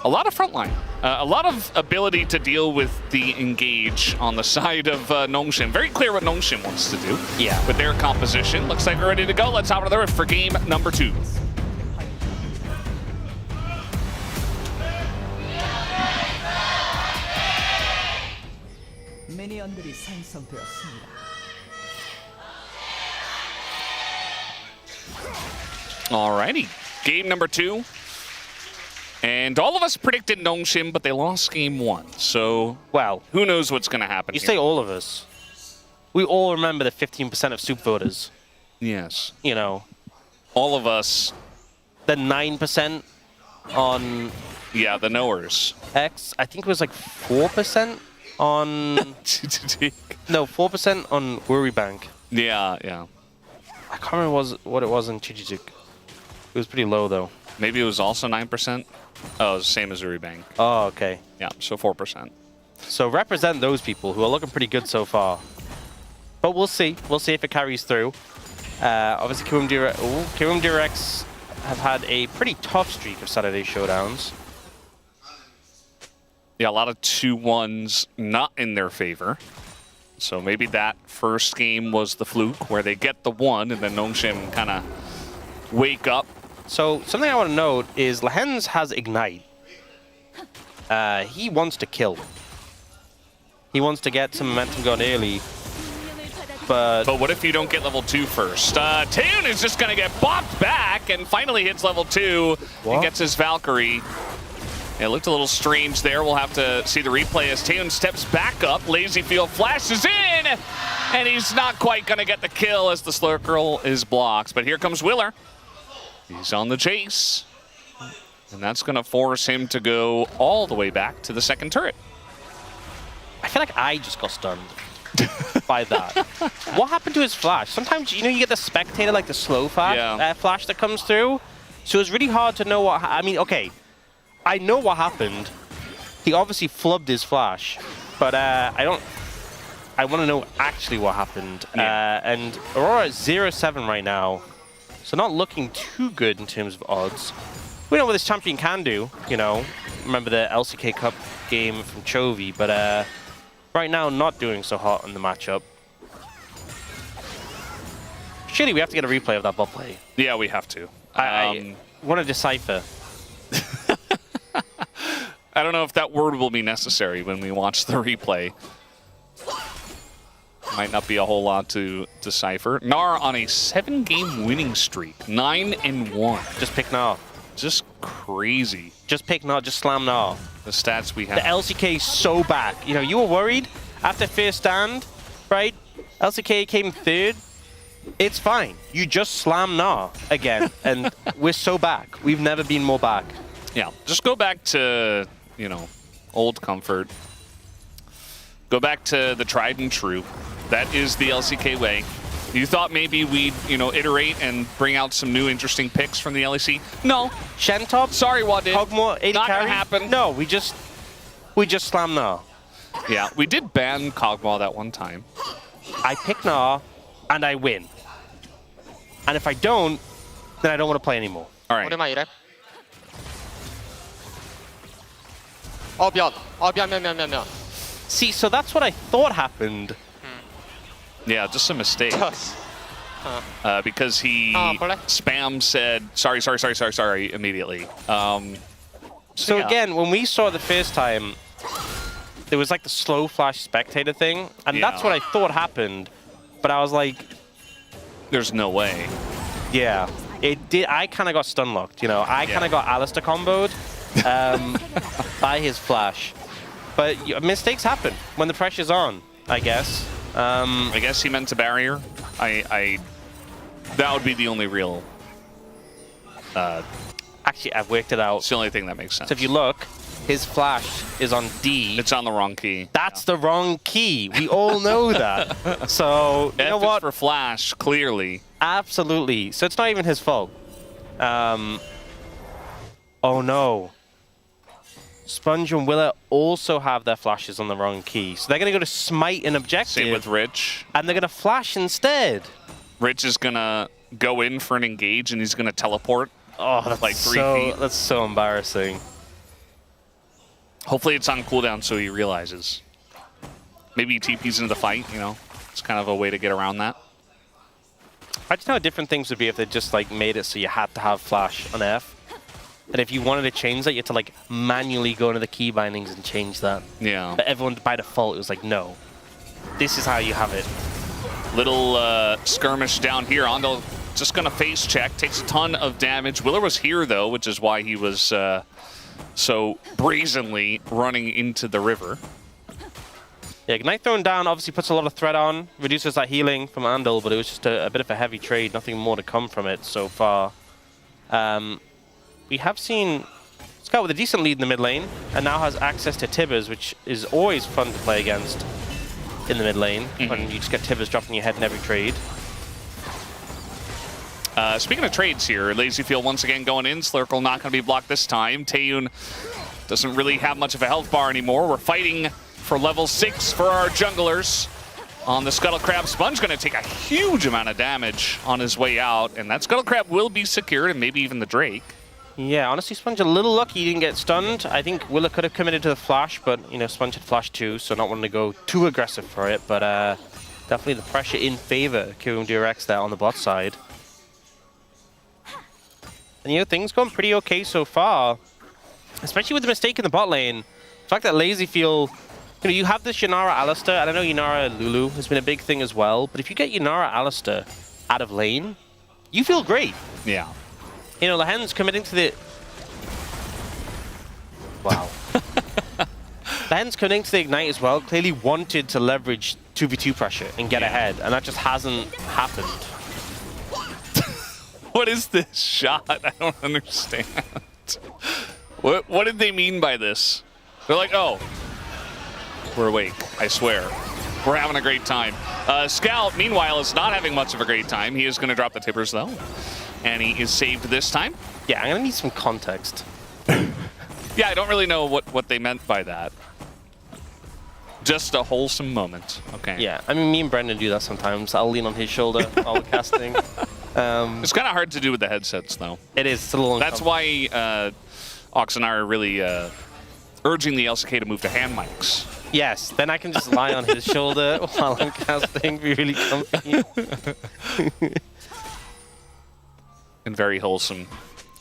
A lot of frontline. A lot of ability to deal with the engage on the side of Nongshim. Very clear what Nongshim wants to do. Yeah. With their composition. Looks like we're ready to go. Let's hop on the rift for game number 2. 미니언들이 생성되었습니다. Alrighty. Game number 2. And all of us predicted Nongshim, but they lost game 1. So, well, who knows what's going to happen You here. say all of us. We all remember the 15% of soup voters. Yes. You know. All of us. The 9% on... Yeah, the knowers. X. I think it was like 4% on... No, 4% on Worry Bank. Yeah, yeah. I can't remember what it was in Chichijik. It was pretty low, though. Maybe it was also 9%? Oh, it was the same as Uribank. Oh, okay. Yeah, so 4%. So represent those people who are looking pretty good so far. But we'll see. We'll see if it carries through. Obviously, Kiwoom DRX have had a pretty tough streak of Saturday showdowns. Yeah, a lot of 2-1s not in their favor. So maybe that first game was the fluke where they get the 1 and then Nongshim kind of wake up. So something I want to note is Lehens has Ignite. He wants to kill. He wants to get some momentum going early. But what if you don't get level 2 first? Taeun is just going to get bopped back and finally hits level 2. What? He gets his Valkyrie. It looked a little strange there. We'll have to see the replay as Taeun steps back up. Lazyfield flashes in, and he's not quite going to get the kill as the Slurkle is blocked. But here comes Willer. He's on the chase. And that's going to force him to go all the way back to the second turret. I feel like I just got stunned by that. What happened to his flash? Sometimes, you know, you get the spectator, like the slow flash, flash that comes through. So it's really hard to know what... I mean, okay. I know what happened. He obviously flubbed his flash. But I want to know actually what happened. Yeah. And Aurora is 0-7 right now. So not looking too good in terms of odds. We know what this champion can do, you know. Remember the LCK Cup game from Chovy, but right now not doing so hot in the matchup. Surely we have to get a replay of that bot play. Yeah, we have to. I want to decipher. I don't know if that word will be necessary when we watch the replay. might not be a whole lot to decipher. Gnar on a 7-game winning streak, 9-1. Just pick Gnar. Just crazy. Just pick Gnar, just slam Gnar. The stats we have. The LCK is so back. You know, you were worried after first stand, right? LCK came third. It's fine. You just slam Gnar again, and we're so back. We've never been more back. Yeah, just go back to, you know, old comfort. Go back to the tried and true. That is the LCK way. You thought maybe we'd, you know, iterate and bring out some new interesting picks from the LEC? No. Shentop? Sorry, Wadid. Hogmore, 80 Not carry? gonna happen. No, we just slam Gnar. Yeah, we did ban Kog'Maw that one time. I pick Gnar, and I win. And if I don't, then I don't want to play anymore. All right. 오랜만이래. 미안. See, so that's what I thought happened. Yeah, just a mistake. Because he spam said, sorry, immediately. So yeah. again, when we saw it the first time, there was like the slow flash spectator thing, and that's what I thought happened. But I was like, there's no way. Yeah, it did. I kind of got stun locked, you know. I kind of got Alistair comboed by his flash. But mistakes happen when the pressure's on, I guess. I guess he meant a barrier. That would be the only real. Actually, I've worked it out. It's the only thing that makes sense. So if you look, his flash is on D. It's on the wrong key. That's the wrong key. We all know that. So you know F what? is for flash, clearly. Absolutely. So it's not even his fault. Oh no. Sponge and Willa also have their flashes on the wrong key. So they're going to go to smite an objective. Same with Rich. And they're going to flash instead. Rich is going to go in for an engage, and he's going to teleport. Oh, that's like 3 feet. That's so embarrassing. Hopefully it's on cooldown so he realizes. Maybe he TPs into the fight, you know. It's kind of a way to get around that. I just know how different things would be if they just like made it so you had to have flash on F. And if you wanted to change that, you had to like manually go into the key bindings and change that. Yeah. But everyone by default, it was like, no. This is how you have it. Little skirmish down here. Andal just going to face check. Takes a ton of damage. Willer was here, though, which is why he was so brazenly running into the river. Yeah, Ignite thrown down obviously puts a lot of threat on. Reduces that healing from Andal, but it was just a bit of a heavy trade. Nothing more to come from it so far. We have seen Scout with a decent lead in the mid lane, and now has access to Tibbers, which is always fun to play against in the mid lane, when you just get Tibbers dropping your head in every trade. Speaking of trades here, Lazyfield once again going in. Slurkle not going to be blocked this time. Taeyun doesn't really have much of a health bar anymore. We're fighting for level 6 for our junglers. On the Scuttle Crab, Sponge going to take a huge amount of damage on his way out, and that Scuttle Crab will be secured, and maybe even the Drake. Yeah, honestly, Sponge a little lucky he didn't get stunned. I think Willa could have committed to the flash, but, you know, Sponge had flash too, so not wanting to go too aggressive for it. But definitely the pressure in favor of KRX there on the bot side. And, you know, things going pretty okay so far, especially with the mistake in the bot lane. The fact that Lazyfield, you know, you have this Yanara Alistair, and I know Yanara Lulu has been a big thing as well, but if you get Yanara Alistair out of lane, you feel great. Yeah. You know, Lahen's committing to the... Wow. Lahen's committing to the Ignite as well, clearly wanted to leverage 2v2 pressure and get ahead, and that just hasn't happened. What is this shot? I don't understand. What did they mean by this? They're like, oh, we're awake, I swear. We're having a great time. Scout, meanwhile, is not having much of a great time. He is going to drop the Tippers, though. And he is saved this time. Yeah, I'm going to need some context. Yeah, I don't really know what they meant by that. Just a wholesome moment. Okay. Yeah, I mean, me and Brendan do that sometimes. I'll lean on his shoulder while we're casting. It's kind of hard to do with the headsets, though. It is. It's a little That's why Ox and I are really urging the LCK to move to hand mics. Yes, then I can just lie on his shoulder while I'm casting. Be really comfy. And very wholesome,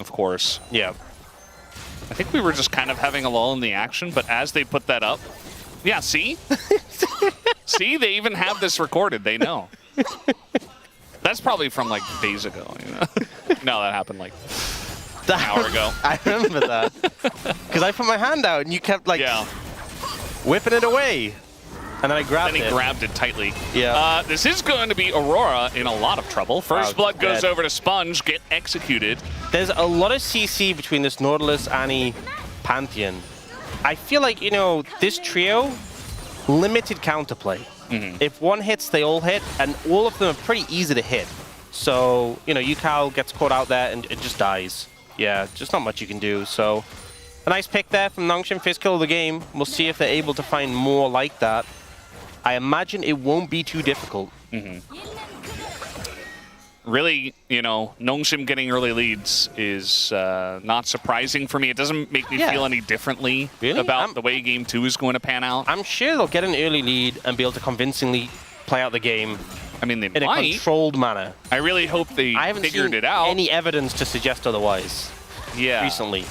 of course. Yeah. I think we were just kind of having a lull in the action, but as they put that up, yeah, see? See, they even have this recorded. They know. That's probably from like days ago. You know? No, that happened like an hour ago. I remember that. Because I put my hand out and you kept like whipping it away. And then I grabbed it. Then he grabbed it tightly. Yeah. This is going to be Aurora in a lot of trouble. First blood goes dead. over to Sponge, get executed. There's a lot of CC between this Nautilus, Annie, Pantheon. I feel like, you know, this trio, limited counterplay. If one hits, they all hit, and all of them are pretty easy to hit. So, you know, Yukao gets caught out there and it just dies. Yeah, just not much you can do. So, a nice pick there from Nongshim, first kill of the game. We'll see if they're able to find more like that. I imagine it won't be too difficult. Really, you know, Nongshim getting early leads is not surprising for me. It doesn't make me feel any differently about the way Game 2 is going to pan out. I'm sure they'll get an early lead and be able to convincingly play out the game. I mean, they in might. a controlled manner. I really hope they figured it out. Any evidence to suggest otherwise. Recently.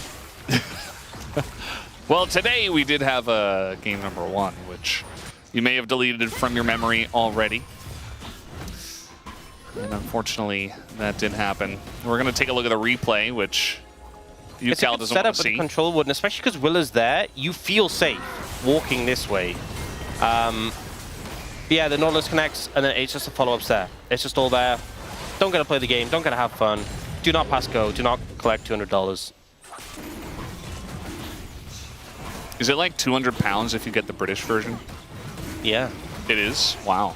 Well, today we did have game number 1, which you may have deleted from your memory already. And unfortunately, that did happen. We're going to take a look at the replay, which Yukao doesn't want to see. The control wood, and especially because Will is there, you feel safe walking this way. Yeah, the Nautilus connects, and then it's just the follow-ups there. It's just all there. Don't get to play the game. Don't get to have fun. Do not pass go. Do not collect $200. Is it like 200 pounds if you get the British version? Yeah. It is? Wow.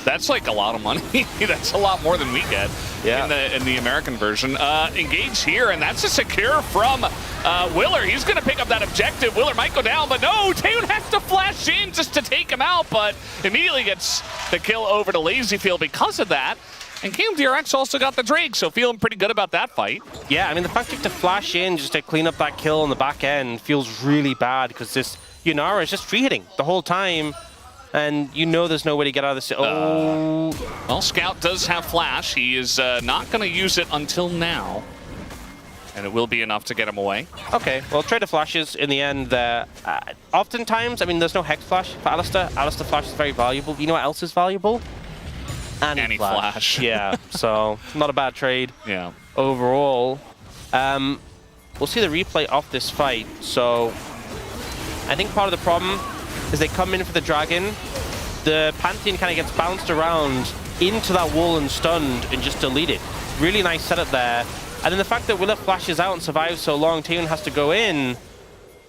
That's like a lot of money. That's a lot more than we get in the American version. Engage here, and that's a secure from Willer. He's going to pick up that objective. Willer might go down, but no, Taehoon has to flash in just to take him out, but immediately gets the kill over to Lazyfield because of that. And KRX also got the Drake, so feeling pretty good about that fight. Yeah, I mean, the fact you have to flash in just to clean up that kill on the back end feels really bad because this Yunara is just free hitting the whole time. And you know there's no way to get out of this. Well, Scout does have flash. He is not going to use it until now. And it will be enough to get him away. Okay, well, trade of flashes in the end. Oftentimes, I mean, there's no Hex Flash for Alistar. Alistar Flash is very valuable. You know what else is valuable? Annie Flash. Yeah, so not a bad trade. Yeah. Overall. We'll see the replay of this fight. So I think part of the problem is they come in for the dragon. The Pantheon kind of gets bounced around into that wall and stunned and just deleted. Really nice setup there. And then the fact that Willer flashes out and survives so long, Taehoon has to go in,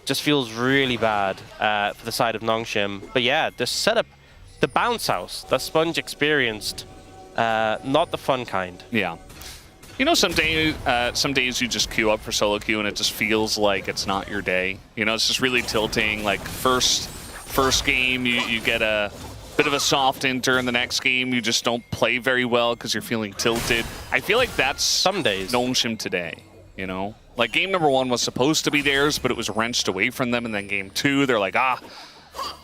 just feels really bad for the side of Nongshim. But yeah, the setup, the bounce house that Sponge experienced, not the fun kind. Yeah. You know, some days you just queue up for solo queue and it just feels like it's not your day. You know, it's just really tilting. Like first game, you get a bit of a soft enter, and the next game you just don't play very well because you're feeling tilted. I feel like that's some days Nongshim today, you know? Like game number 1 was supposed to be theirs, but it was wrenched away from them, and then game 2, they're like,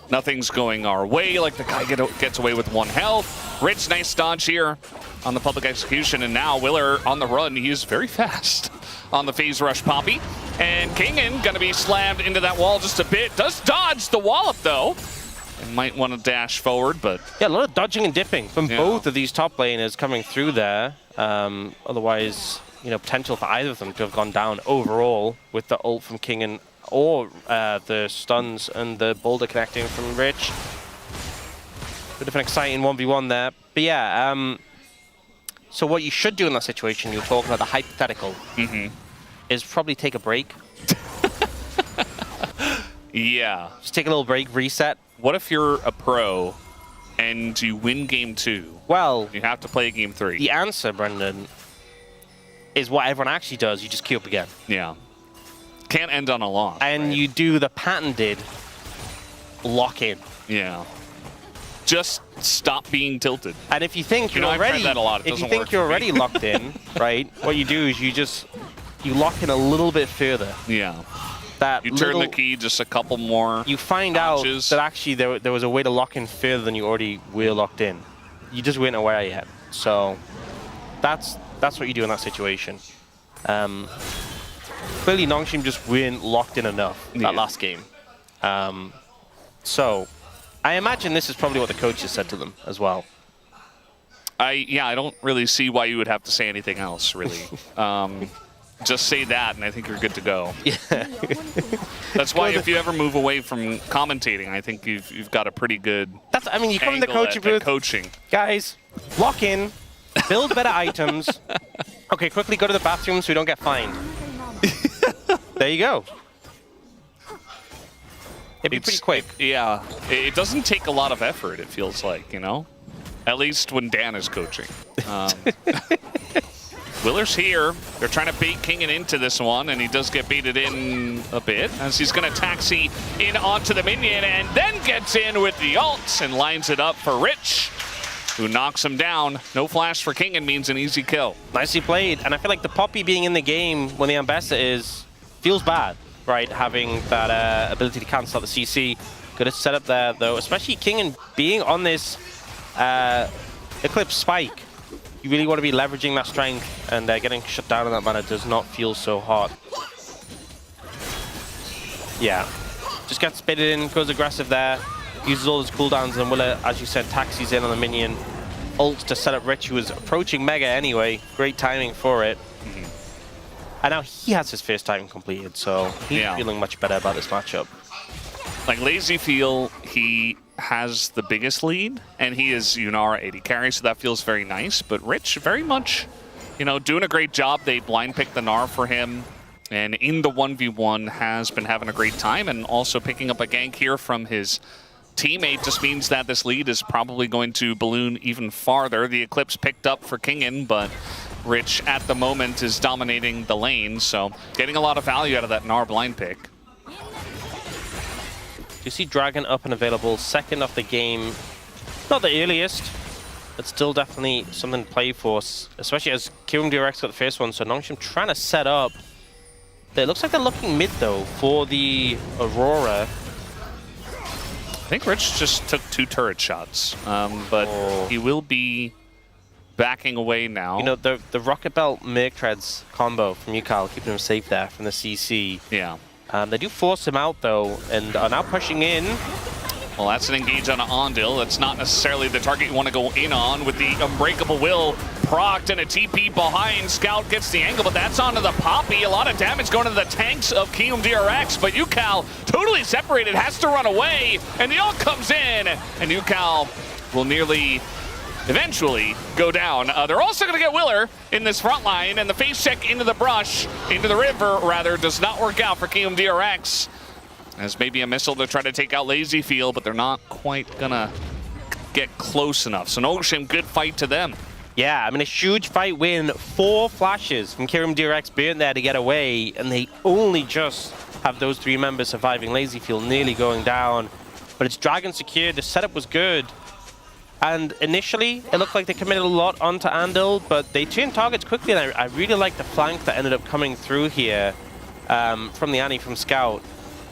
nothing's going our way. Like the guy gets away with 1 health. Rich, nice dodge here on the public execution, and now Willer on the run. He is very fast on the phase rush Poppy. And Kingen gonna be slammed into that wall just a bit. Does dodge the wallop though. And might want to dash forward, but... Yeah, a lot of dodging and dipping from both of these top laners coming through there. Otherwise, you know, potential for either of them to have gone down overall with the ult from Kingen or the stuns and the boulder connecting from Rich. Bit of an exciting 1v1 there. But yeah, so what you should do in that situation, you're talking about the hypothetical, is probably take a break. Yeah. Just take a little break, reset. What if you're a pro and you win game 2? Well, you have to play game 3. The answer, Brendan, is what everyone actually does. You just queue up again. Yeah. Can't end on a loss. And you do the patented lock in. Yeah. Just stop being tilted. And if you think you're I've already, tried that a lot. It if you doesn't think work you're for me. already locked in, right? What you do is you lock in a little bit further. Yeah. That you turn the key just a couple more. You find out that actually there was a way to lock in further than you already were locked in. You just weren't aware yet. So that's what you do in that situation. Clearly, Nongshim just weren't locked in enough that last game. So I imagine this is probably what the coaches said to them as well. I don't really see why you would have to say anything else, really. Just say that, and I think you're good to go. Yeah. That's why if you ever move away from commentating, I think you've got a pretty good. I mean, you come in the coaching booth. Coaching. Guys, lock in, build better items. Okay, quickly go to the bathroom so we don't get fined. There you go. It'd be pretty quick. Yeah, it doesn't take a lot of effort, it feels like, you know? At least when Dan is coaching. Willer's here. They're trying to bait Kingen into this one, and he does get baited in a bit as he's going to taxi in onto the minion and then gets in with the ult and lines it up for Rich, who knocks him down. No flash for Kingen means an easy kill. Nicely played, and I feel like the Poppy being in the game when the Ambassador is feels bad, right? Having that ability to cancel out the CC. Good setup there, though, especially Kingen being on this Eclipse spike. You really want to be leveraging that strength, and getting shut down in that manner does not feel so hot. Yeah, just gets baited in, goes aggressive there, uses all his cooldowns, and Willer, as you said, taxis in on the minion. Ult to set up Rich, who was approaching Mega anyway. Great timing for it. And now he has his first time completed, so he's feeling much better about this matchup. Like Lazy feel he has the biggest lead, and he is Yunara AD carry, so that feels very nice. But Rich, very much, you know, doing a great job. They blind picked the Gnar for him, and in the 1v1 has been having a great time, and also picking up a gank here from his teammate just means that this lead is probably going to balloon even farther. The Eclipse picked up for Kingen, but Rich at the moment is dominating the lane, so getting a lot of value out of that Gnar blind pick. You see Dragon up and available, second of the game. Not the earliest, but still definitely something to play for, especially as KRX got the first one, so Nongshim trying to set up. It looks like they're looking mid, though, for the Aurora. I think Rich just took 2 turret shots, but he will be backing away now. You know, the Rocket Belt Merc Treads combo from Yukal, keeping him safe there from the CC. Yeah. They do force him out, though, and are now pushing in. Well, that's an engage on an Ondil. That's not necessarily the target you want to go in on with the Unbreakable Will procced and a TP behind. Scout gets the angle, but that's onto the Poppy. A lot of damage going to the tanks of KRX, but Yukal totally separated, has to run away, and the ult comes in, and Yukal will nearly eventually go down. They're also going to get Willer in this front line, and the face check into the brush, into the river, rather, does not work out for KRX. As maybe a missile to try to take out Lazy Feel, but they're not quite going to get close enough. So Nongshim, good fight to them. Yeah, I mean, a huge fight win. 4 flashes from KRX being there to get away, and they only just have those 3 members surviving. Lazy Feel nearly going down, but it's Dragon secured. The setup was good. And initially, it looked like they committed a lot onto Andal, but they turned targets quickly, and I really like the flank that ended up coming through here from the Annie from Scout.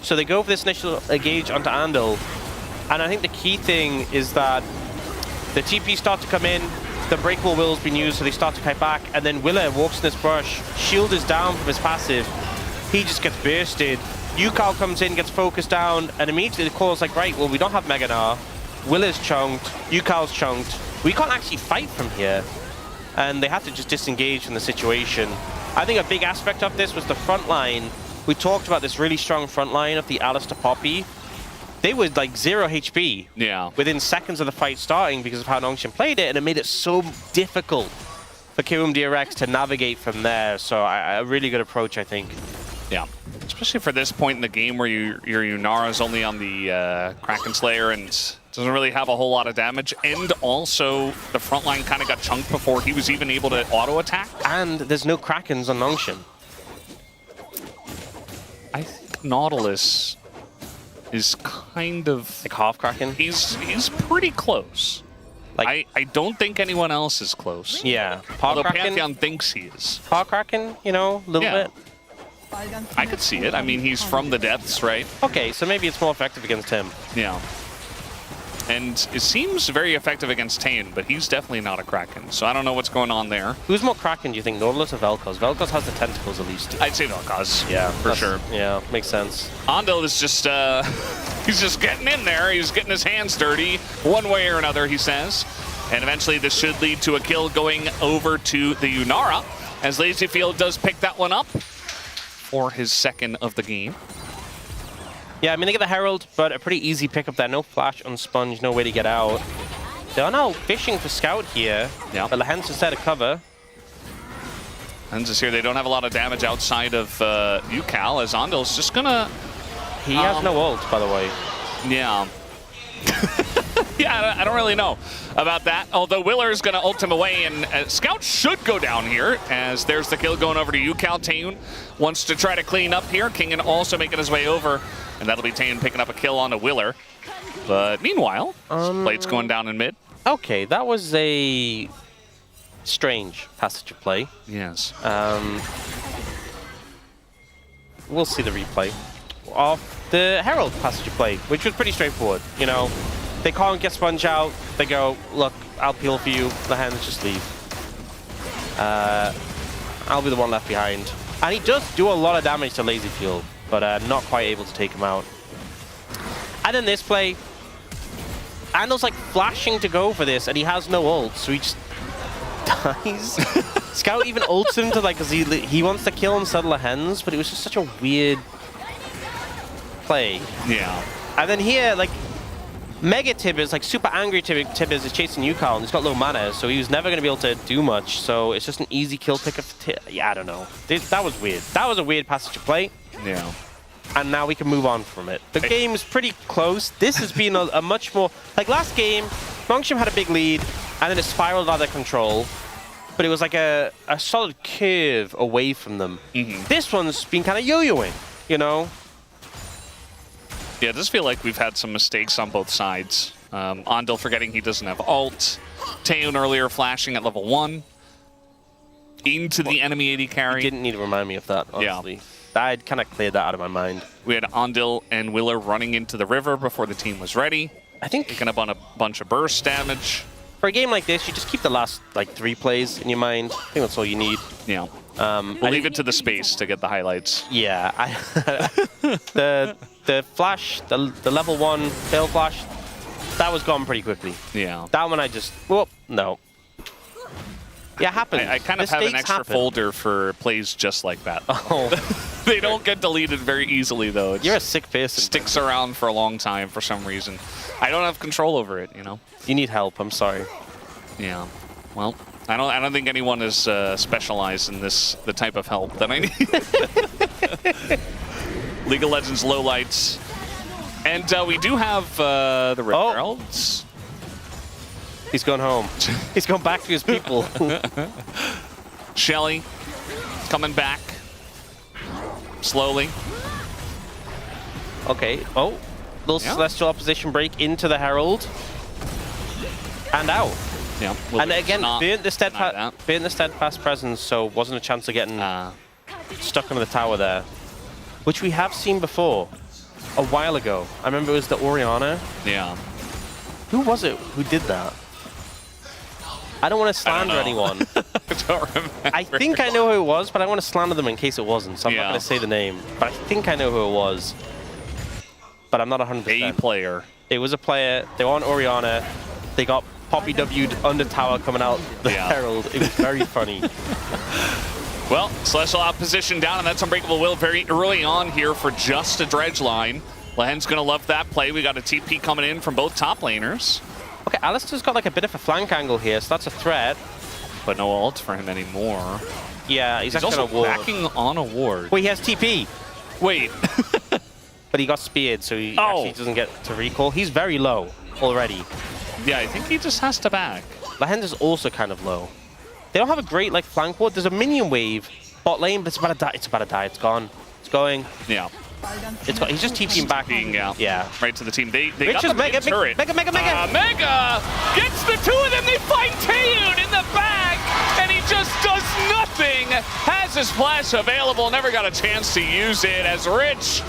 So they go for this initial engage onto Andal, and I think the key thing is that the TP start to come in, the Breakable Will's been used, so they start to kite back, and then Willer walks in this brush, shield is down from his passive, he just gets bursted. Yukal comes in, gets focused down, and immediately the call's like, right, well, we don't have Mega Gnar. Willer's chunked, Yukal's chunked. We can't actually fight from here. And they have to just disengage from the situation. I think a big aspect of this was the front line. We talked about this really strong front line of the Alistar Poppy. They were like 0 HP within seconds of the fight starting because of how Nongshim played it, and it made it so difficult for KRX to navigate from there. So a really good approach, I think. Yeah, especially for this point in the game where your Yunara is only on the Kraken Slayer and doesn't really have a whole lot of damage, and also the front line kind of got chunked before he was even able to auto-attack. And there's no Krakens on Nongshim. I think Nautilus is kind of... like half Kraken? He's pretty close. Like, I don't think anyone else is close. Yeah. Although Pantheon thinks he is. Half Kraken, you know, a little bit. I could see it. I mean, he's from the depths, right? Okay, so maybe it's more effective against him. Yeah. And it seems very effective against Taeun, but he's definitely not a Kraken. So I don't know what's going on there. Who's more Kraken, do you think, Nautilus or Vel'Koz? Vel'Koz has the tentacles at least. I'd say Vel'Koz. Yeah, for sure. Yeah, makes sense. Andal is just, he's just getting in there. He's getting his hands dirty one way or another, he says. And eventually this should lead to a kill going over to the Yunara, as LazyField does pick that one up for his second of the game. Yeah, I mean, they get the Herald, but a pretty easy pickup there. No flash on Sponge, no way to get out. They are now fishing for Scout here. Yeah. But Lehens instead of cover. Lehens is here. They don't have a lot of damage outside of UCal, as Andal's just gonna... He has no ult, by the way. Yeah. Yeah, I don't really know about that. Although Willer is going to ult him away, and Scout should go down here, as there's the kill going over to UCal. Taeun wants to try to clean up here. Kingen also making his way over, and that'll be Taeun picking up a kill on a Willer. But meanwhile, Plate's going down in mid. Okay, that was a strange passage of play. Yes. We'll see the replay of the Herald passage of play, which was pretty straightforward. You know, they can't get Sponge out. They go, look, I'll peel for you. Lehens, just leave. I'll be the one left behind. And he does do a lot of damage to LazyField, but not quite able to take him out. And in this play, Andal's like flashing to go for this, and he has no ult, so he just dies. Scout even ults him to like, cause he wants to kill instead of Lehens, but it was just such a weird play. Yeah. And then here, like, Mega Tibbers, like super angry Tibbers is chasing UCal, and he's got low mana, so he was never going to be able to do much. So it's just an easy kill pick of yeah, I don't know. That was weird. That was a weird passage of play. Yeah. And now we can move on from it. The game is pretty close. This has been a much more... Like last game, Nongshim had a big lead, and then it spiraled out of their control. But it was like a solid curve away from them. This one's been kind of yo-yoing, you know? Yeah, it does feel like we've had some mistakes on both sides. Andal forgetting he doesn't have ult. Taeun earlier flashing at level 1. Into the enemy AD carry. You didn't need to remind me of that, honestly. Yeah. I'd kind of cleared that out of my mind. We had Andal and Willer running into the river before the team was ready. I think... Picking up on a bunch of burst damage. For a game like this, you just keep the last, like, 3 plays in your mind. I think that's all you need. Yeah. We'll leave it to the space to get the highlights. Yeah. The flash, the level 1 tail flash, that was gone pretty quickly. Yeah. That one I just... Whoop, no. Yeah, it happens. I kind of have an extra folder for plays just like that. Oh. They don't get deleted very easily, though. You're a sick person. Sticks around for a long time for some reason. I don't have control over it, you know? You need help, I'm sorry. Yeah. Well, I don't think anyone is specialized in the type of help that I need. League of Legends lowlights. And we do have the Red Heralds. He's gone home. He's gone back to his people. Shelly coming back. Slowly. Okay. Oh. Little Celestial Opposition break into the Herald. And out. Yeah. And again, burnt the steadfast presence, so wasn't a chance of getting stuck under the tower there. Which we have seen before. A while ago. I remember it was the Orianna. Yeah. Who was it who did that? I don't want to slander anyone. I don't remember. I think I know who it was, but I want to slander them in case it wasn't, so I'm not going to say the name. But I think I know who it was. But I'm not 100%. A player. It was a player. They were on Orianna. They got Poppy W'd under tower coming out the Herald. It was very funny. Well, Celestial opposition down, and that's Unbreakable Will very early on here for just a dredge line. Lehen's going to love that play. We got a TP coming in from both top laners. Okay, Alistair's got like a bit of a flank angle here, so that's a threat. But no ult for him anymore. Yeah, he's actually also backing on a ward. Wait, he has TP. Wait. But he got speared, so he actually doesn't get to recall. He's very low already. Yeah, I think he just has to back. Lehens is also kind of low. They don't have a great like flank ward. There's a minion wave bot lane, but it's about to die. It's about to die. It's gone. It's going. Yeah. It's got, he's just TPing back. Yeah. Right to the team. They got the Mega turret. Mega gets the two of them. They find Taeun in the back, and he just does nothing. Has his flash available. Never got a chance to use it as Rich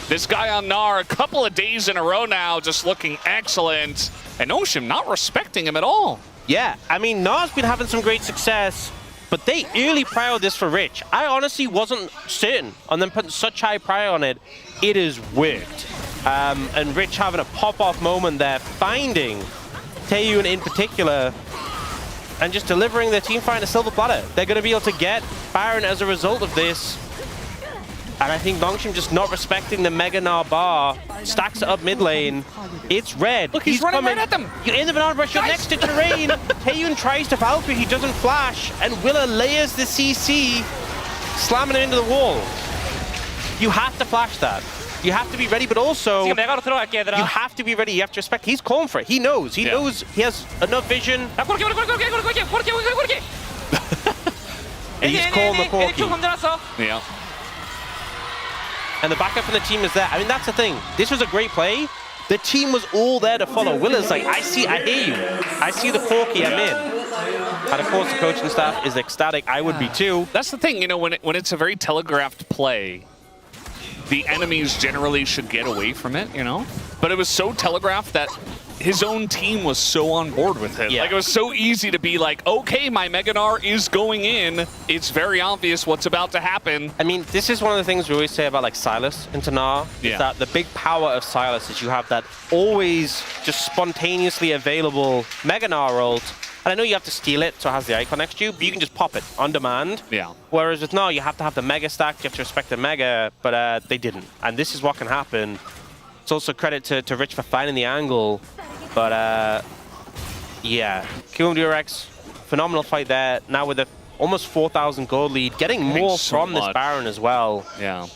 This guy on Gnar, a couple of days in a row now, just looking excellent. And Noshim not respecting him at all. Yeah, I mean, Gnar's been having some great success, but they early priored this for Rich. I honestly wasn't certain on them putting such high prior on it. It has worked. And Rich having a pop-off moment there, finding Taeyun in particular, and just delivering their team fight in a silver platter. They're going to be able to get Baron as a result of this. And I think Nongshim just not respecting the Mega Gnar bar, stacks it up mid lane. It's red. Look, he's running coming. right at them. You're in the banana brush, you're next to terrain. Taeyun tries to Valkyrie, he doesn't flash, and Willa layers the CC, slamming him into the wall. You have to flash that. You have to be ready, but also you have to be ready. You have to respect. He's calling for it. He knows. He knows. He has enough vision. And he's calling the corki. Yeah. And the backup from the team is there. I mean, that's the thing. This was a great play. The team was all there to follow. Willa's like, I hear you. I see the corki, I'm in. And of course, the coaching staff is ecstatic. I would be too. That's the thing, you know, when it's a very telegraphed play, the enemies generally should get away from it, you know? But it was so telegraphed that his own team was so on board with it. Yeah. Like, it was so easy to be like, okay, my Mega Gnar is going in. It's very obvious what's about to happen. I mean, this is one of the things we always say about like Sylas into Gnar, is that the big power of Sylas is you have that always just spontaneously available Mega Gnar ult. And I know you have to steal it so it has the icon next to you, but you can just pop it on demand. Yeah. Whereas with Gnar, you have to have the Mega stack, you have to respect the Mega, but they didn't. And this is what can happen. It's also credit to Rich for finding the angle. But yeah, KRX, phenomenal fight there. Now with a almost 4,000 gold lead, getting more from this Baron as well. Yeah.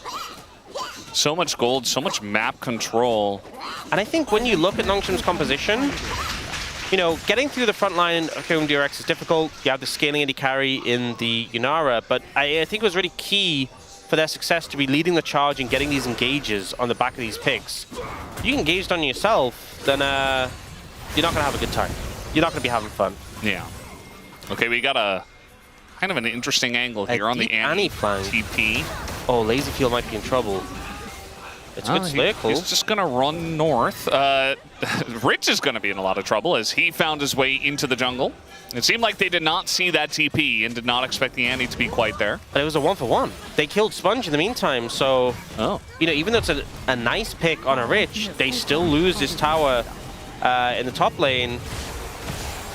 So much gold, so much map control. And I think when you look at Nongshim's composition, you know, getting through the front line of KRX is difficult. You have the scaling AD carry in the Yunara, but I think it was really key for their success to be leading the charge and getting these engages on the back of these picks. If you engaged on yourself, then you're not going to have a good time. You're not going to be having fun. Yeah. Okay, we got a kind of an interesting angle here on the Annie flank. TP. Oh, Lazyfield might be in trouble. It's good circle. He's just going to run north. Rich is going to be in a lot of trouble as he found his way into the jungle. It seemed like they did not see that TP and did not expect the Annie to be quite there. But it was a 1-for-1. They killed Sponge in the meantime, so you know, even though it's a nice pick on a Rich, they still lose this tower in the top lane.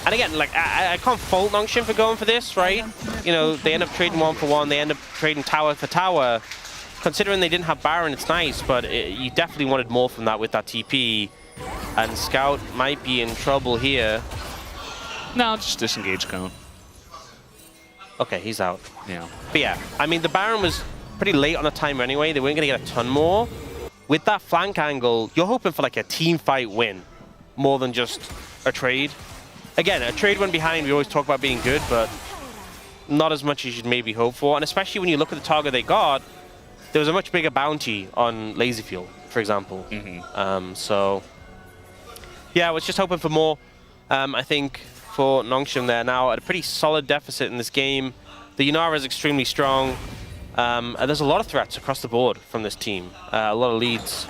And again, like I can't fault Nongshim for going for this, right? You know, they end up trading 1-for-1. They end up trading tower for tower. Considering they didn't have Baron, it's nice, but you definitely wanted more from that with that TP. And Scout might be in trouble here. No, just disengage cone. Okay, he's out. Yeah. But yeah, I mean, the Baron was pretty late on the timer anyway. They weren't going to get a ton more. With that flank angle, you're hoping for like a team fight win more than just a trade. Again, a trade win behind, we always talk about being good, but not as much as you'd maybe hope for. And especially when you look at the target they got, there was a much bigger bounty on Lazyfield, for example. So, yeah, I was just hoping for more, I think, for Nongshim there. Now, at a pretty solid deficit in this game. The Yunara is extremely strong. And there's a lot of threats across the board from this team. A lot of leads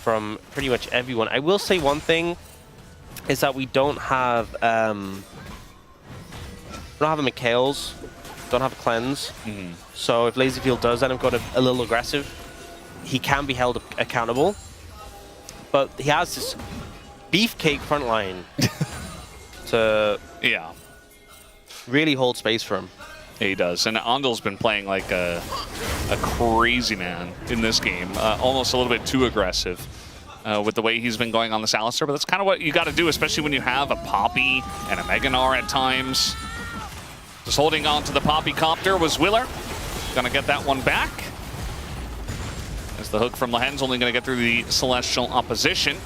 from pretty much everyone. I will say one thing, is that we don't have a Mikhail's, don't have a cleanse. So if Lazyfield does end up going a little aggressive, he can be held accountable. But he has this beefcake front line to really hold space for him. He does, and Andal's been playing like a crazy man in this game, almost a little bit too aggressive with the way he's been going on this Alistar, but that's kind of what you got to do, especially when you have a Poppy and a Mega Gnar at times. Just holding on to the Poppy Copter was Willer. Gonna get that one back. As the hook from Lahen's only gonna get through the Celestial opposition.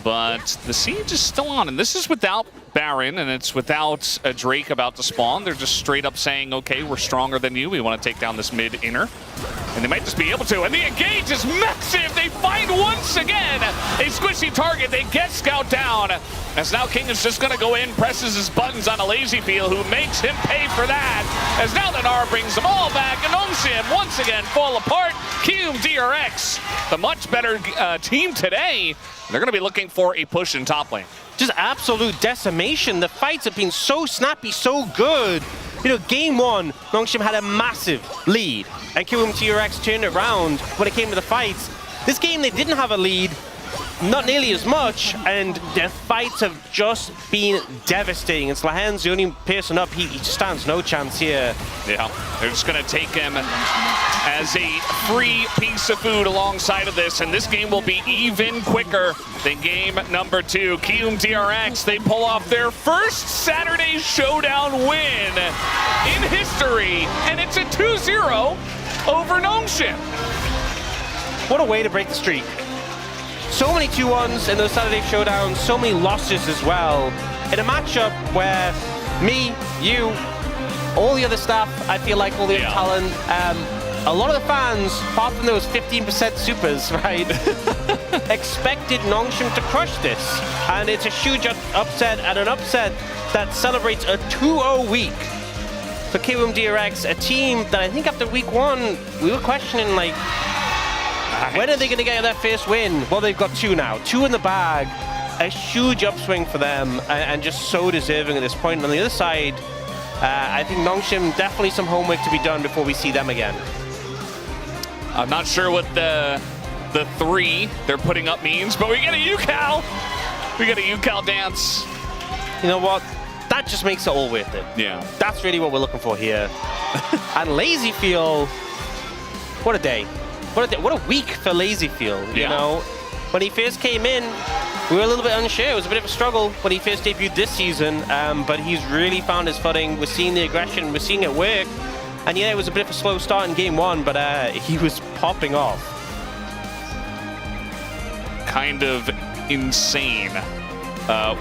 But the siege is still on, and this is without Baron, and it's without a Drake about to spawn. They're just straight up saying, okay, we're stronger than you. We want to take down this mid inner. And they might just be able to. And the engage is massive. They find once again a squishy target. They get Scout down. As now King is just going to go in, presses his buttons on a LazyFeel, who makes him pay for that. As now the Gnar brings them all back. And Nongshim once again fall apart. Kium DRX, the much better team today. They're going to be looking for a push in top lane. Just absolute decimation. The fights have been so snappy, so good. You know, game one, Nongshim had a massive lead, and Kium TRX turned it around when it came to the fights. This game, they didn't have a lead, not nearly as much, and their fights have just been devastating. And Slahen's the only person up. He just stands no chance here. Yeah, they're just going to take him as a free piece of food alongside of this, and this game will be even quicker than game number 2. Kium DRX, they pull off their first Saturday Showdown win in history, and it's a 2-0 over Nongshim. What a way to break the streak. So many 2-1s in those Saturday Showdowns, so many losses as well. In a matchup where me, you, all the other staff, I feel like all the other talent, a lot of the fans, apart from those 15% supers, right, expected Nongshim to crush this. And it's a huge upset, and an upset that celebrates a 2-0 week for Kium DRX, a team that I think after week 1, we were questioning, like, when are they going to get their first win? Well, they've got 2 now. 2 in the bag. A huge upswing for them, and just so deserving at this point. On the other side, I think Nongshim, definitely some homework to be done before we see them again. I'm not sure what the 3 they're putting up means, but we get a UCal. We get a UCal dance. You know what? That just makes it all worth it. Yeah. That's really what we're looking for here. And LazyFeel, what a day. What a week for LazyFeel, you know? When he first came in, we were a little bit unsure. It was a bit of a struggle when he first debuted this season, but he's really found his footing. We're seeing the aggression, we're seeing it work. And yeah, it was a bit of a slow start in game 1, but he was popping off. Kind of insane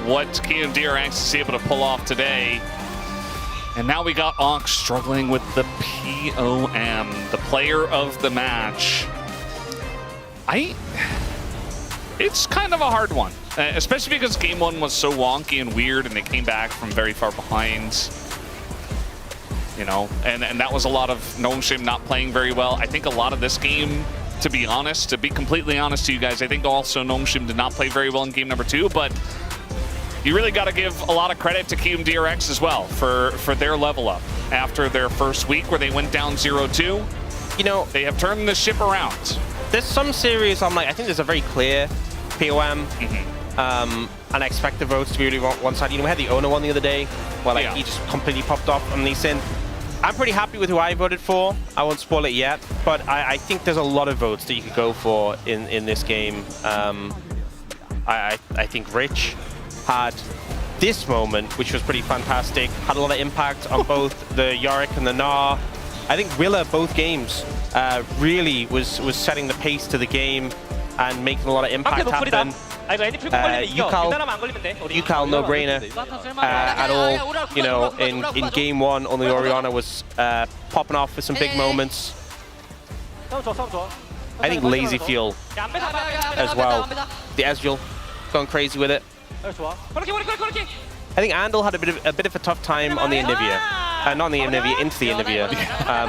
what Kium DRX is able to pull off today. And now we got Ox struggling with the POM, the player of the match. It's kind of a hard one, especially because game 1 was so wonky and weird, and they came back from very far behind. You know, and that was a lot of Nongshim not playing very well. I think a lot of this game, to be honest, to be completely honest to you guys, I think also Nongshim did not play very well in game number 2, but you really got to give a lot of credit to Kium DRX as well for their level up after their first week where they went down 0-2. You know, they have turned the ship around. There's some series I'm like, I think there's a very clear POM. And I expect the votes to be really one side. You know, we had the owner one the other day where like he just completely popped off on Lee Sin. I'm pretty happy with who I voted for. I won't spoil it yet, but I think there's a lot of votes that you could go for in this game. I think Rich had this moment, which was pretty fantastic, had a lot of impact on both the Yorick and the Gnar. I think Willa, both games, really was setting the pace to the game and making a lot of impact happen. UCal no-brainer at all. You know, in game 1, only Orianna was popping off with some big moments. I think LazyFeel as well. The Ezreal going crazy with it. I think Andal had a bit of a tough time on the Anivia. Not on the Anivia, into the Anivia,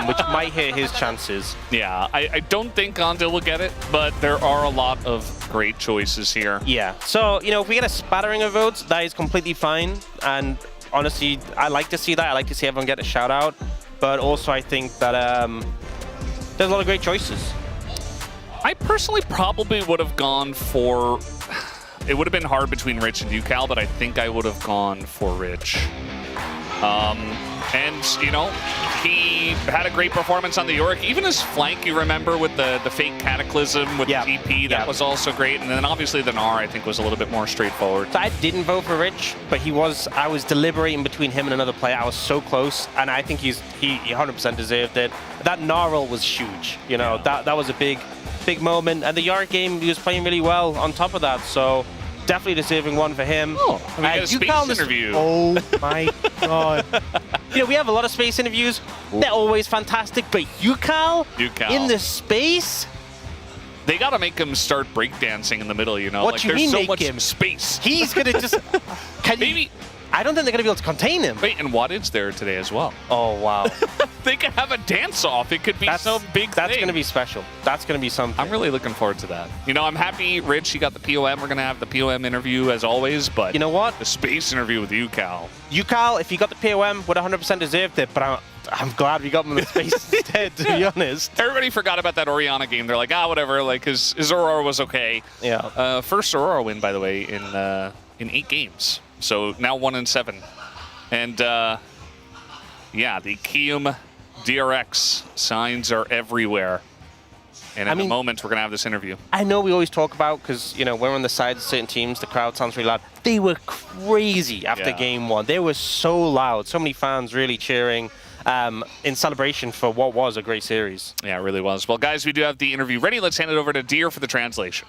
which might hurt his chances. Yeah, I don't think Andal will get it, but there are a lot of great choices here. Yeah, so, you know, if we get a spattering of votes, that is completely fine. And honestly, I like to see that. I like to see everyone get a shout out. But also, I think that there's a lot of great choices. I personally probably would have gone for... It would have been hard between Rich and UCal, but I think I would have gone for Rich. And, you know, he had a great performance on the Yorick. Even his flank, you remember, with the fake Cataclysm with the TP, that was also great. And then obviously the Gnar, I think, was a little bit more straightforward. So I didn't vote for Rich, but I was deliberating between him and another player. I was so close, and I think he 100% deserved it. That Gnar roll was huge. You know, that was a big moment. And the Yorick game, he was playing really well on top of that. So definitely deserving one for him. Oh, we got a speech interview. Oh my god. we have a lot of space interviews. They're always fantastic, but Yukal in the space. They gotta make him start breakdancing in the middle, you know? What like do you there's mean so make much him? space. He's gonna just maybe. I don't think they're gonna be able to contain him. Wait, and Wattage there today as well. Oh wow. They could have a dance off. It could be some big That's thing. gonna be special. That's gonna be something. I'm really looking forward to that. You know, I'm happy Rich, you got the POM. We're gonna have the POM interview as always, but you know what? The space interview with Yukal. Yukal, if you got the POM, would 100% deserved it, but I'm glad we got him in the space instead, to be honest. Everybody forgot about that Orianna game. They're like, whatever, like his Aurora was okay. Yeah. First Aurora win, by the way, in 8 games. So now 1-7. And yeah, the Kium DRX signs are everywhere. And in a moment, we're going to have this interview. I know we always talk about, because, you know, we're on the side of certain teams, the crowd sounds really loud. They were crazy after game 1. They were so loud. So many fans really cheering in celebration for what was a great series. Yeah, it really was. Well, guys, we do have the interview ready. Let's hand it over to Deer for the translation.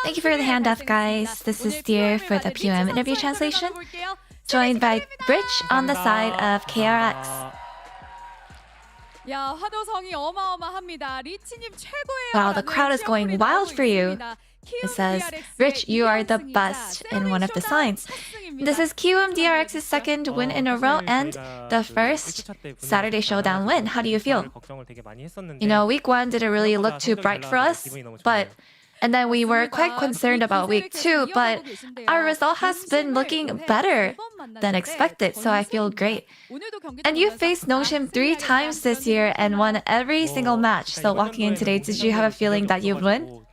Thank you for the handoff, guys. This is Deer for the POM interview translation, joined by Rich on the side of KRX. Wow, the crowd is going wild for you. It says, Rich, you are the best in one of the signs. This is Kium DRX's second win in a row and the first Saturday Showdown win. How do you feel? You know, week 1 didn't really look too bright for us, and then we were quite concerned about week 2, but our result has been looking better than expected, so I feel great. And you faced Nongshim 3 times this year and won every single match, so walking in today, did you have a feeling that you'd win?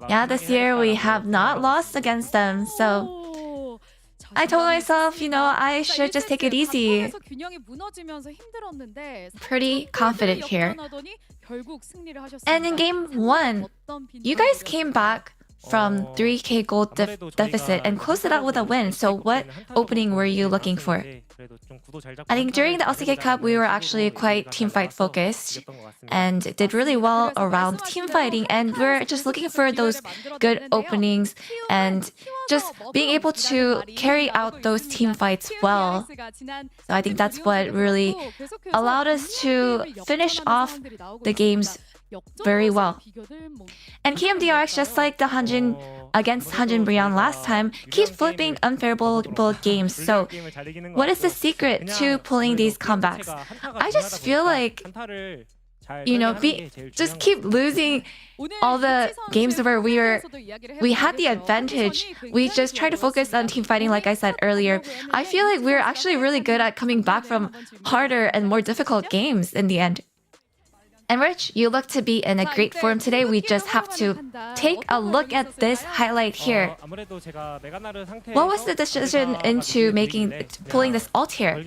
Yeah, this year we have not lost against them, so I told myself, you know, I should just take it easy. Pretty confident here. And in game 1, you guys came back from 3k gold deficit and closed it out with a win. So what opening were you looking for? I think during the LCK Cup, we were actually quite teamfight focused and did really well around team fighting. And we're just looking for those good openings and just being able to carry out those team fights well. So I think that's what really allowed us to finish off the games very well. And KMDRX, just like the Hanjin against Hanjin Brion last time, keeps flipping unfavorable games. So what is the secret to pulling these comebacks? I just feel like, you know, just keep losing all the games where we had the advantage. We just try to focus on team fighting, like I said earlier. I feel like we're actually really good at coming back from harder and more difficult games in the end. And Rich, you look to be in a great form today. We just have to take a look at this highlight here. What was the decision into pulling this ult here?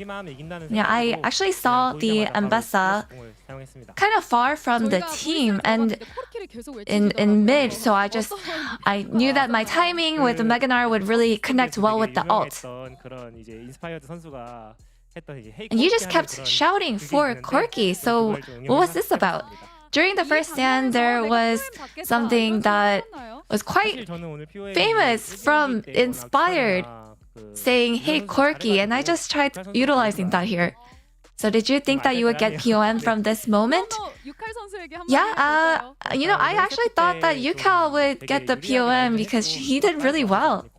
Yeah, I actually saw the Ambessa kind of far from the team and in mid, so I knew that my timing with the Meganar would really connect well with the ult. And you just kept shouting for Corki, so what was this about? During the first stand, there was something that was quite famous from Inspired, saying, "Hey Corki," and I just tried utilizing that here. So did you think that you would get POM from this moment? Yeah, you know, I actually thought that Yukal would get the POM because he did really well.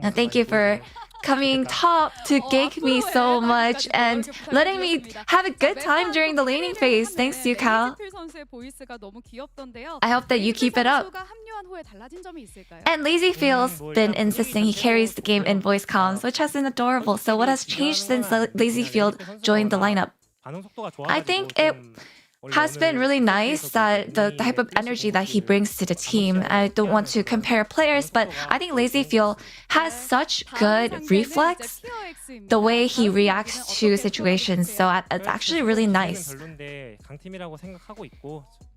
And thank you for coming top to gank me so much and letting me have a good time during the laning phase. Thanks, Yukal. I hope that you keep it up. And Lazy Feel's been insisting he carries the game in voice comms, which has been adorable. So what has changed since Lazy Field joined the lineup? I think it has been really nice that the type of energy that he brings to the team. I don't want to compare players, but I think Lazy Feel has such good reflex, the way he reacts to situations. So it's actually really nice.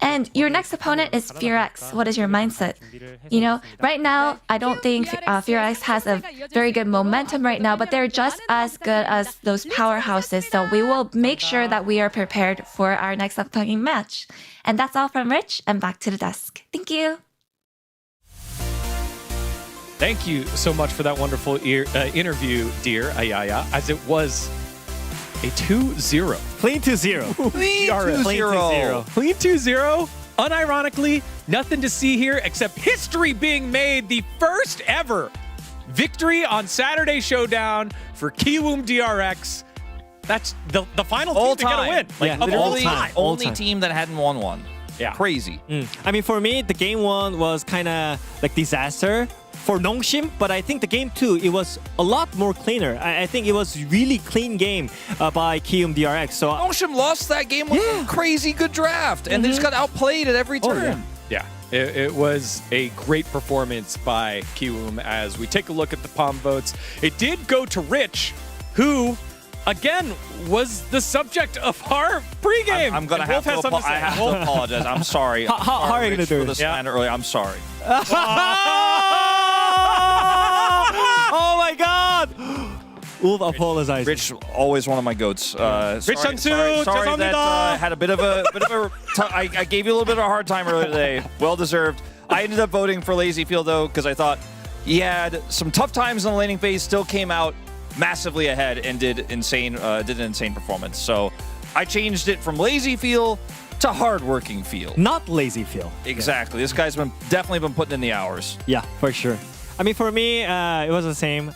And your next opponent is KRX. What is your mindset? You know, right now, I don't think KRX has a very good momentum right now, but they're just as good as those powerhouses. So we will make sure that we are prepared for our next upcoming match. And that's all from Rich, and back to the desk. Thank you. Thank you so much for that wonderful interview, dear Ayaya, as it was a 2-0. Clean 2-0. Clean 2-0. Clean 2-0. Unironically, nothing to see here except history being made. The first ever victory on Saturday Showdown for Kiwoom DRX. That's the final team to get a win. Of all time. Only team that hadn't won one. Yeah. Crazy. I mean, for me, the game 1 was kind of like disaster for Nongshim, but I think the game 2, it was a lot more cleaner. I think it was really clean game by Kiwoom DRX. So Nongshim lost that game with a crazy good draft, and they just got outplayed at every turn. Yeah, it was a great performance by Kiwoom as we take a look at the palm votes. It did go to Rich, who, again, was the subject of our pregame. I'm going to have to apologize. I'm sorry. How are you going to do for the slander earlier. I'm sorry. Oh my God! Wolf apologized. Rich, always one of my goats. Rich sorry that had a bit of a I gave you a little bit of a hard time earlier today. Well deserved. I ended up voting for Lazyfield though because I thought he had some tough times in the laning phase. Still came out massively ahead and did an insane performance. So I changed it from Lazyfield to hardworking Field. Not Lazyfield. Exactly. This guy's definitely been putting in the hours. Yeah, for sure. I mean, for me, it was the same.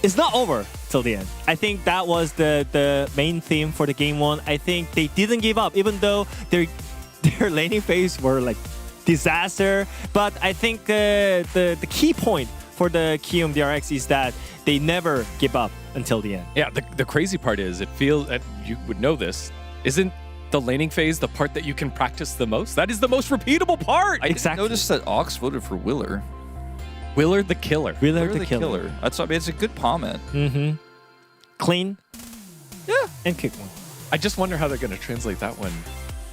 It's not over till the end. I think that was the main theme for the game 1. I think they didn't give up, even though their laning phase were like disaster. But I think the key point for the Kiwoom DRX is that they never give up until the end. Yeah, the crazy part is, it feels, you would know this, isn't the laning phase the part that you can practice the most? That is the most repeatable part. I didn't notice that Ox voted for Willer. Willard the Killer. Willard the Killer. It's a good comment. Clean. Yeah. And kick one. I just wonder how they're going to translate that one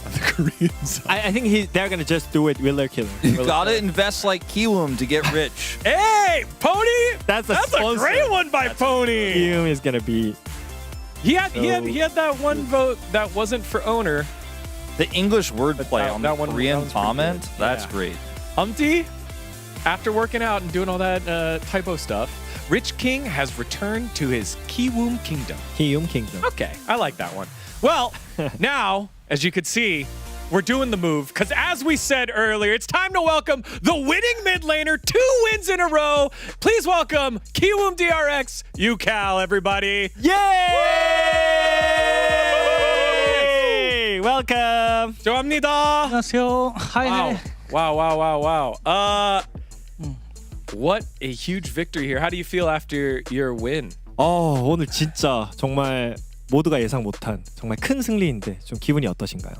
on the Korean side. I think they're going to just do it Willard Killer. You got to invest like Kiwoom to get rich. Hey, Pony! That's a great one by Pony! Kiwoom is going to be... He had that one vote that wasn't for owner. The English wordplay on that one Korean comment, that's great. Humpty, after working out and doing all that typo stuff, Rich King has returned to his Kiwoom Kingdom. Kiwoom Kingdom. Okay, I like that one. Well, now, as you could see, we're doing the move, because as we said earlier, it's time to welcome the winning mid laner, 2 wins in a row. Please welcome Kiwoom DRX, UCal, everybody. Yay! Welcome. 좋아합니다. 안녕하세요. Hi. Wow. What a huge victory here. How do you feel after your win? 오늘 진짜 정말 모두가 예상 못한 정말 큰 승리인데 좀 기분이 어떠신가요?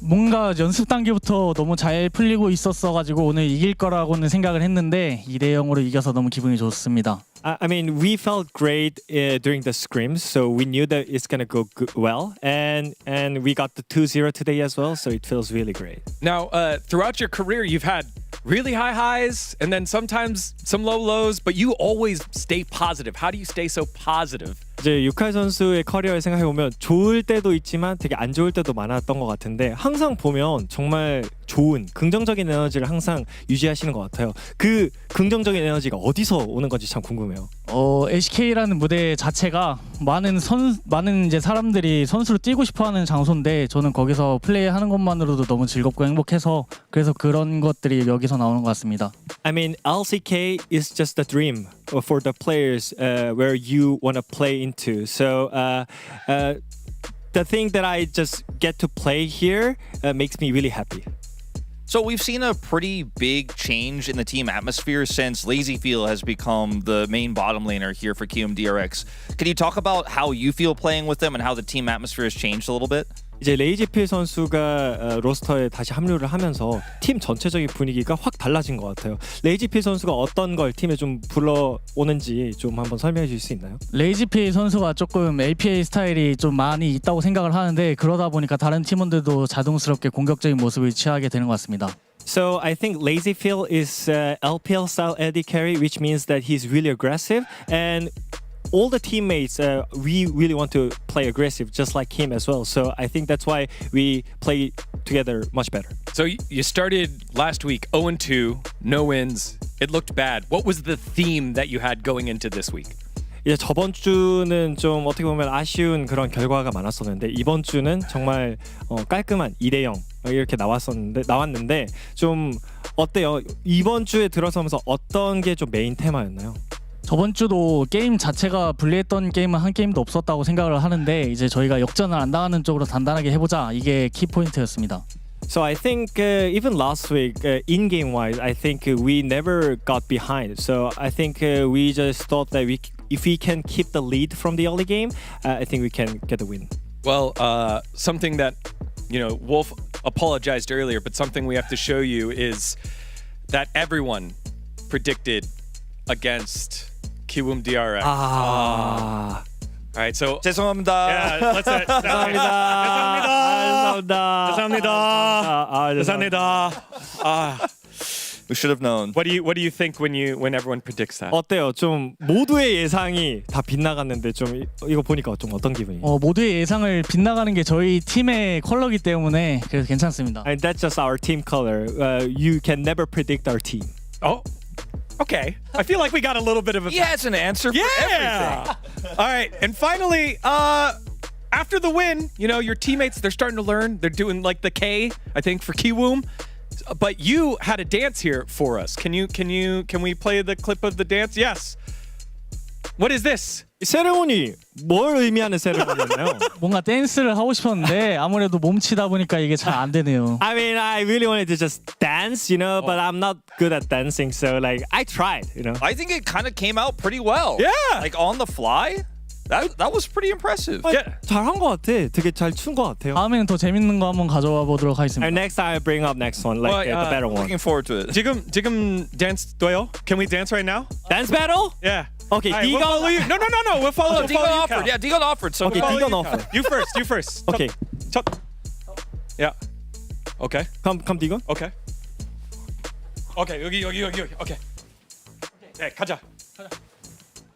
뭔가 연습 단계부터 너무 잘 풀리고 있었어가지고 오늘 이길 거라고는 생각을 했는데 2대0으로 이겨서 너무 기분이 좋습니다. I mean, we felt great during the scrims, so we knew that it's gonna go well, and we got the 2-0 today as well, so it feels really great. Now, throughout your career, you've had really high highs and then sometimes some low lows, but you always stay positive. How do you stay so positive? 이제 유칼 선수의 커리어를 생각해 보면 좋을 때도 있지만 되게 안 좋을 때도 많았던 것 같은데 항상 보면 정말 좋은 긍정적인 에너지를 항상 유지하시는 것 같아요. 그 긍정적인 에너지가 어디서 오는 건지 참 궁금해요. LCK라는 무대 자체가 많은 이제 사람들이 선수로 뛰고 싶어하는 장소인데 저는 거기서 플레이하는 것만으로도 너무 즐겁고 행복해서 그래서 그런 것들이 여기서 나오는 것 같습니다. I mean, LCK is just a dream for the players where you want to play into. So the thing that I just get to play here makes me really happy. So we've seen a pretty big change in the team atmosphere since Lazyfield has become the main bottom laner here for Kiwoom DRX. Can you talk about how you feel playing with them and how the team atmosphere has changed a little bit? 이제 레이지필 선수가 로스터에 다시 합류를 하면서 팀 전체적인 분위기가 확 달라진 것 같아요. 레이지필 선수가 어떤 걸 팀에 좀 불러오는지 좀 한번 설명해 주실 수 있나요? 레이지필 선수가 조금 LPA 스타일이 좀 많이 있다고 생각을 하는데 그러다 보니까 다른 팀원들도 자동스럽게 공격적인 모습을 취하게 되는 것 같습니다. So I think Lazyfield is LPL style AD carry, which means that he's really aggressive and all the teammates, we really want to play aggressive, just like him as well. So I think that's why we play together much better. So you started last week 0-2, no wins. It looked bad. What was the theme that you had going into this week? 이제 저번 주는 좀 어떻게 보면 아쉬운 그런 결과가 많았었는데 이번 주는 정말 깔끔한 2대0 이렇게 나왔는데 좀 어때요? 이번 주에 들어서면서 어떤 게 좀 메인 테마였나요? 저번 주도 게임 자체가 불리했던 게임은 한 게임도 없었다고 생각을 하는데 이제 저희가 역전을 안 당하는 쪽으로 단단하게 해보자 이게 키 포인트였습니다. So I think even last week, in-game wise, I think we never got behind. So I think we just thought that if we can keep the lead from the early game, I think we can get the win. Well, something that, Wolf apologized earlier, but something we have to show you is that everyone predicted against Kiwoom DRX. All right, so 죄송합니다. Yeah, let's 죄송합니다. We should have known. What do you think when everyone predicts that? 어때요? 좀 모두의 예상이 다 빗나갔는데 좀 이거 보니까 좀 어떤 기분이에요? 모두의 예상을 빗나가는 게 저희 팀의 컬러기 때문에 그래서 괜찮습니다. And that's just our team color. You can never predict our team. Oh, okay. I feel like we got a little bit of a... He has an answer for everything. All right, and finally, after the win, your teammates, they're starting to learn. They're doing like the K, I think, for Kiwoom. But you had a dance here for us. Can we play the clip of the dance? Yes. What is this? 세레모니 뭘 의미하는 세레모니였나요? 뭔가 댄스를 하고 싶었는데 아무래도 몸치다 보니까 이게 잘 안 되네요. I mean, I really wanted to just dance, but I'm not good at dancing, so like I tried, I think it kind of came out pretty well. Yeah. Like on the fly. That was pretty impressive. 잘한 것 같아. 되게 잘 춘 것 같아요. 다음에는 더 재밌는 거 한번 가져와 보도록 하겠습니다. And next time I bring up next one, like the better one. Looking forward to it. 지금 dance 돼요? Can we dance right now? Dance battle? Yeah. Okay, All right, we'll follow you. No. We'll follow Deegan you, offered. Cal. Yeah, Deegan offered. So Okay, Deegan offered. You first. Okay. Yeah. Okay. Come, Deegan. Okay. Okay, 여기. Okay. 네, 가자.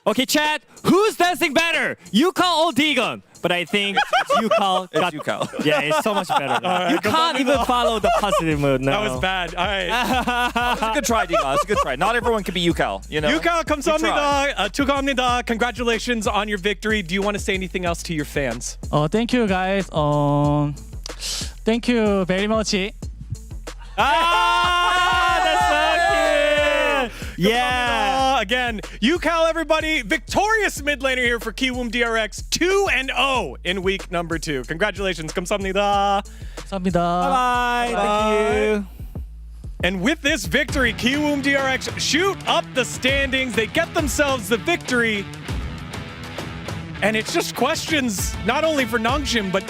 Okay, chat. Who's dancing better? Yukal or Deegan? But I think Yukal. It's Yukal. Yeah, it's so much better. right, You can't even follow the positive mood now. That was bad. All right. It's a good try, Deegan. It's a good try. Not everyone can be Yukal. Yukal, 감사합니다. 축하합니다. Congratulations on your victory. Do you want to say anything else to your fans? Thank you guys. Thank you very much. That's so cute. Yeah. Again, Yukal, everybody, victorious mid laner here for Kiwoom DRX, 2-0 in week number 2. Congratulations, 감사합니다. 감사합니다. Bye. Thank you. And with this victory, Kiwoom DRX shoot up the standings. They get themselves the victory. And it's just questions, not only for Nongshim, but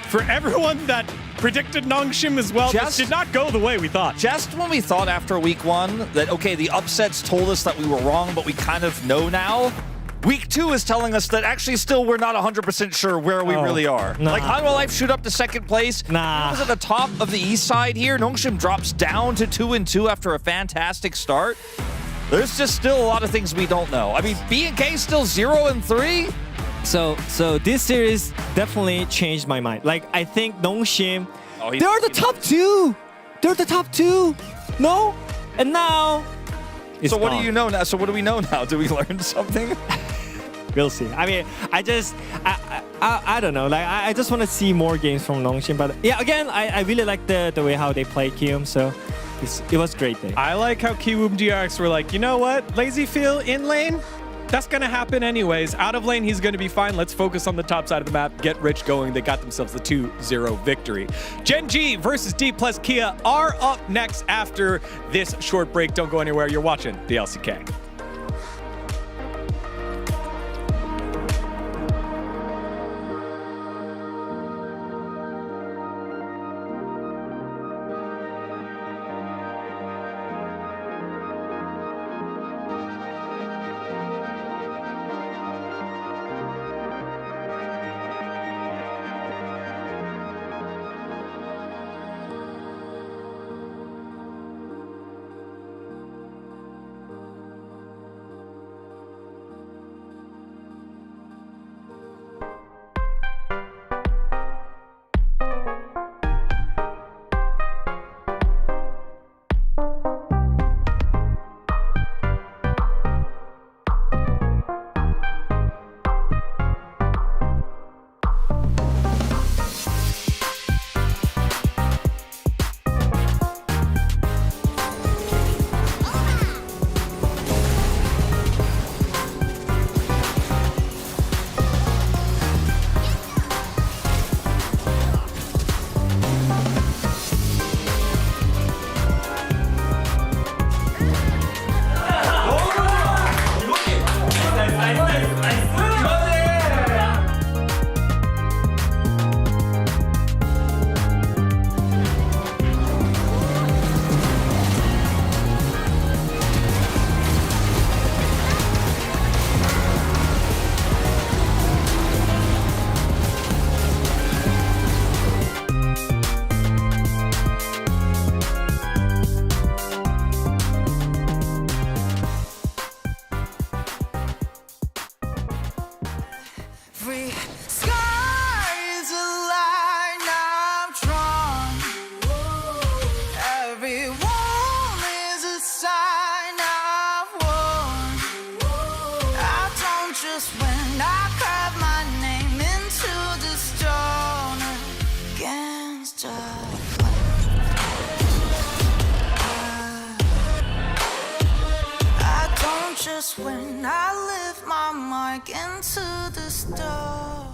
for everyone that predicted Nongshim as well. This did not go the way we thought. Just when we thought after week 1 that, okay, the upsets told us that we were wrong, but we kind of know now, week 2 is telling us that actually still we're not 100% sure where we really are. Nah. Like, Hanwha Life shoot up to second place. Nah. It was at the top of the east side here. Nongshim drops down to 2-2 after a fantastic start. There's just still a lot of things we don't know. I mean, B&K still 0-3. So this series definitely changed my mind. Like, I think Nongshim, they're the top 2. They're the top 2. No? And now it's So what gone. do you know now? So what do we know now? Do we learn something? We'll see. I mean, I don't know. Like, I just want to see more games from Nongshim. But yeah, again, I really like the way how they play Kiwoom. So it was great day. I like how Kiwoom DRX were like, you know what? Lazy Feel in lane? That's going to happen anyways. Out of lane, he's going to be fine. Let's focus on the top side of the map. Get Rich going. They got themselves the 2-0 victory. Gen G versus D plus Kia are up next after this short break. Don't go anywhere. You're watching the LCK. when I lift my mark into the stone.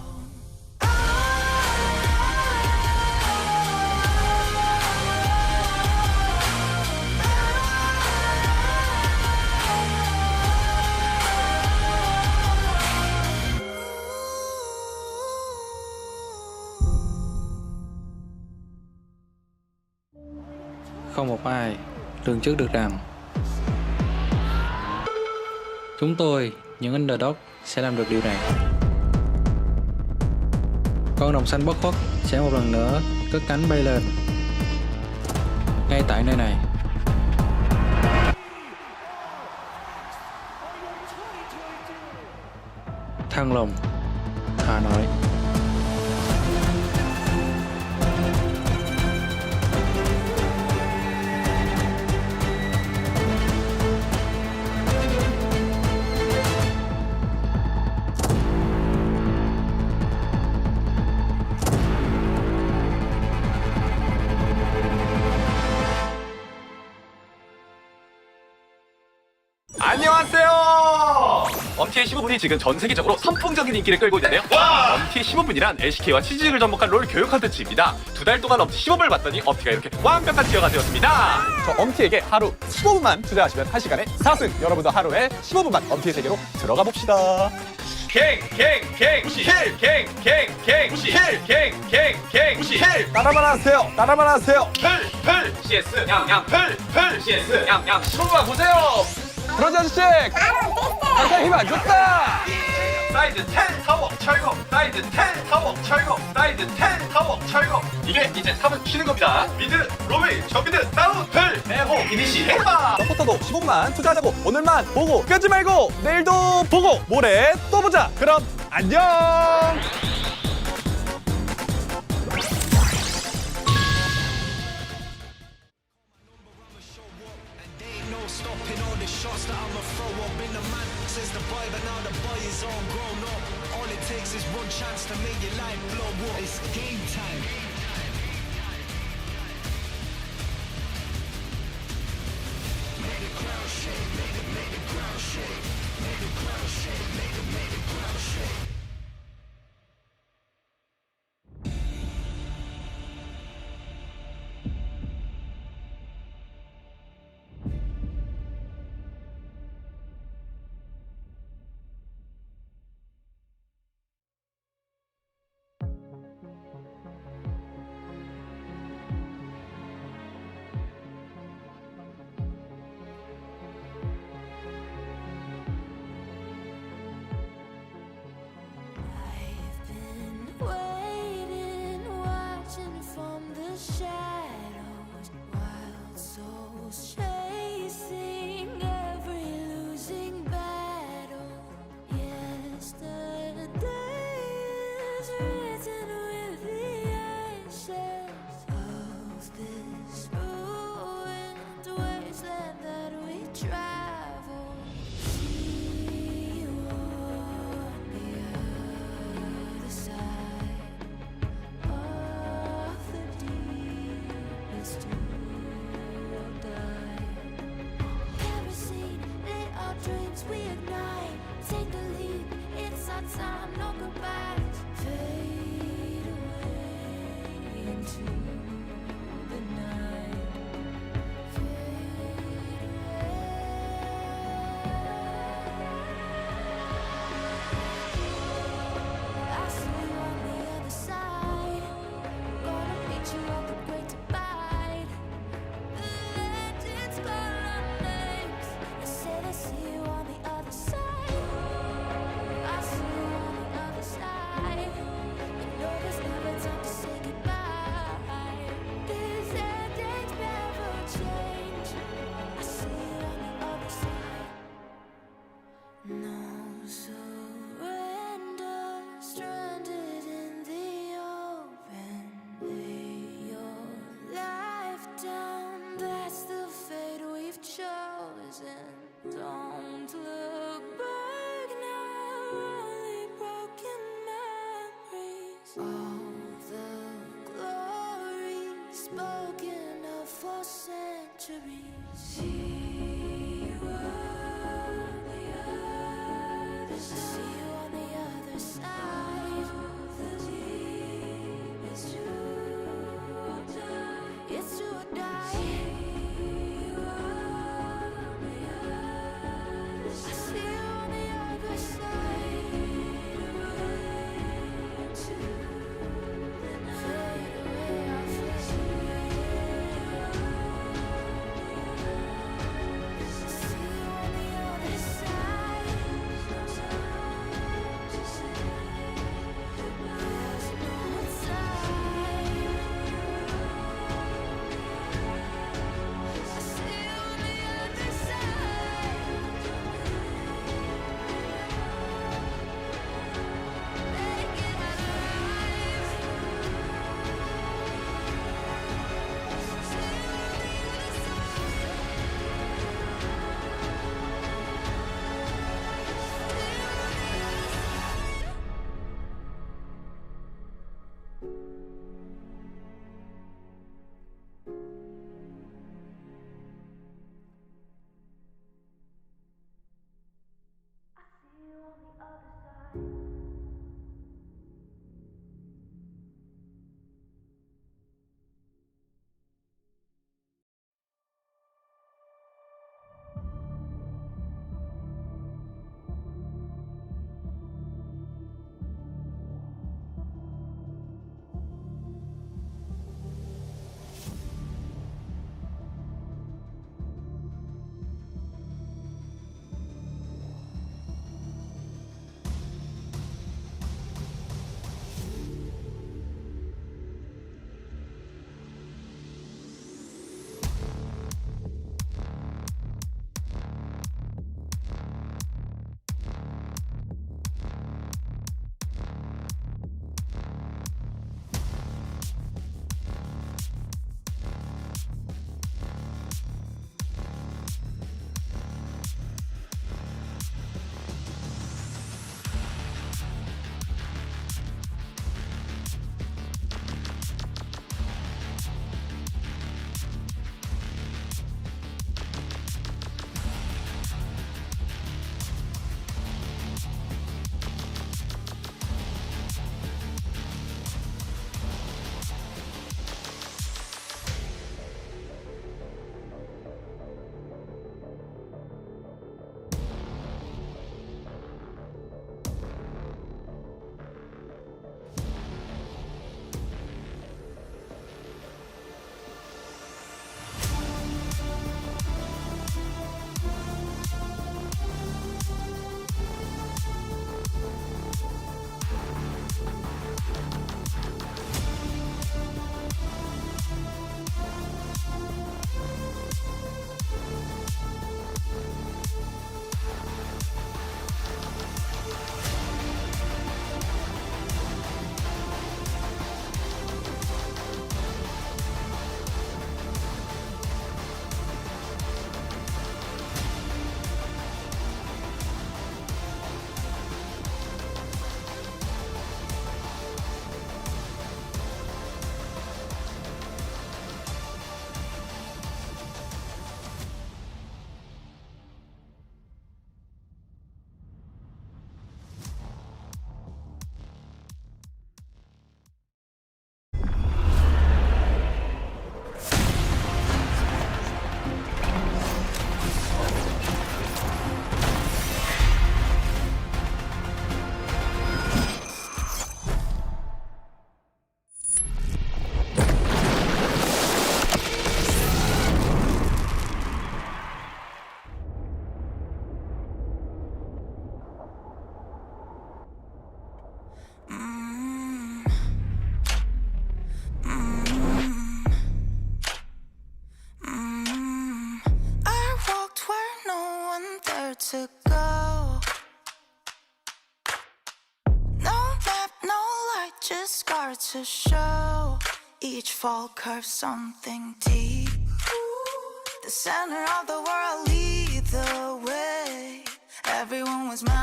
Không một ai lường trước được rằng chúng tôi, những underdog, sẽ làm được điều này. Con rồng xanh bất khuất sẽ một lần nữa cất cánh bay lên ngay tại nơi này. Thăng Long, Hà Nội. 안녕하세요. 엄티의 15분이 지금 전 세계적으로 선풍적인 인기를 끌고 있는데요. 엄티의 15분이란 LCK와 CG를 접목한 롤 교육 컨텐츠입니다. 2달 동안 엄티 15분을 봤더니 엄티가 이렇게 완벽한 티어가 되었습니다. 저 엄티에게 하루 15분만 투자하시면 1시간에 4승. 여러분도 하루에 15분만 엄티의 세계로 들어가 봅시다. 갱 따라만 하세요. 따라만 하세요. 풀 CS 양양 풀 CS 양양 15분만 보세요. 브라지 아저씨 항상 힘 안 좋다. 사이드 10 타워 철거 사이드 10 타워 철거 사이드 10 타워 철거. 이게 이제 탑은 쉬는 겁니다. 미드 로비 저미드 다운 풀 대호 이니시 해봐. 서포터도 15분만 투자하자고. 오늘만 보고 끄지 말고 내일도 보고 모레 또 보자. 그럼 안녕. Stopping all the shots that I'ma throw up in the man says the boy, but now the boy is all grown up. All it takes is one chance to make your life blow up. It's game time. Make the ground shake, make the ground shake, make the ground shake, make the ground shake. Waiting, watching from the shadows, wild souls chasing every losing battle. Yesterday is written with the ashes of this ruined wasteland that we travel. See you on the other side of the deepest pool of die. Kerosene, lit our dreams, we ignite. Take the leap, it's our time, no goodbyes. Fade away into the night. Fade I see you on the other side. Gonna meet you at the great divide. The legends call our names. They say they see you on the other side. I see you on the other side. You know there's never time to say goodbye. These endings never change. I see you on the other side. No surrender, stranded in the open. Lay your life down, that's the fate we've chosen. Don't look back now, only broken memories. All the glory spoken of for centuries. See you on the other just scarred to show. Each fall curves something deep. The center of the world lead the way. Everyone was mine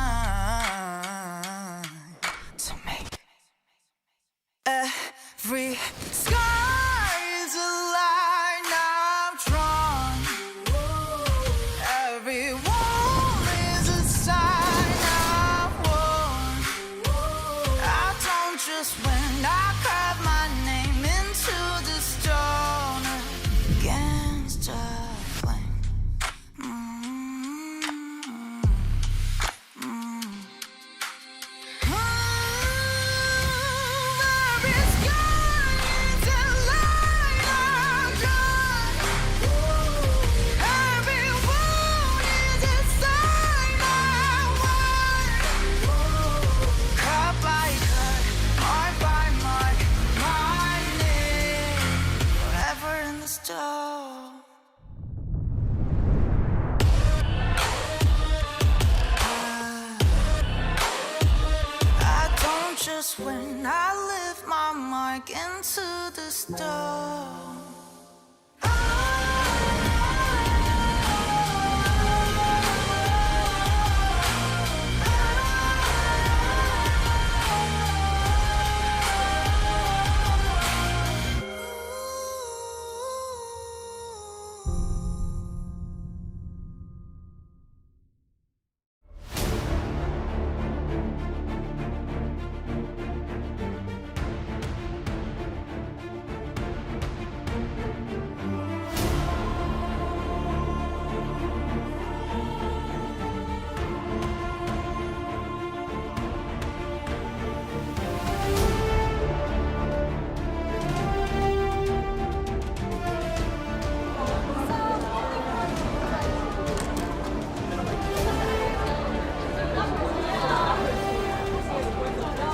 to make. Every sky is a line I've drawn. Every wall is a sign I've worn. I don't just win, I carve my name into the stone against a flame. Just when I lift my mark into the stone.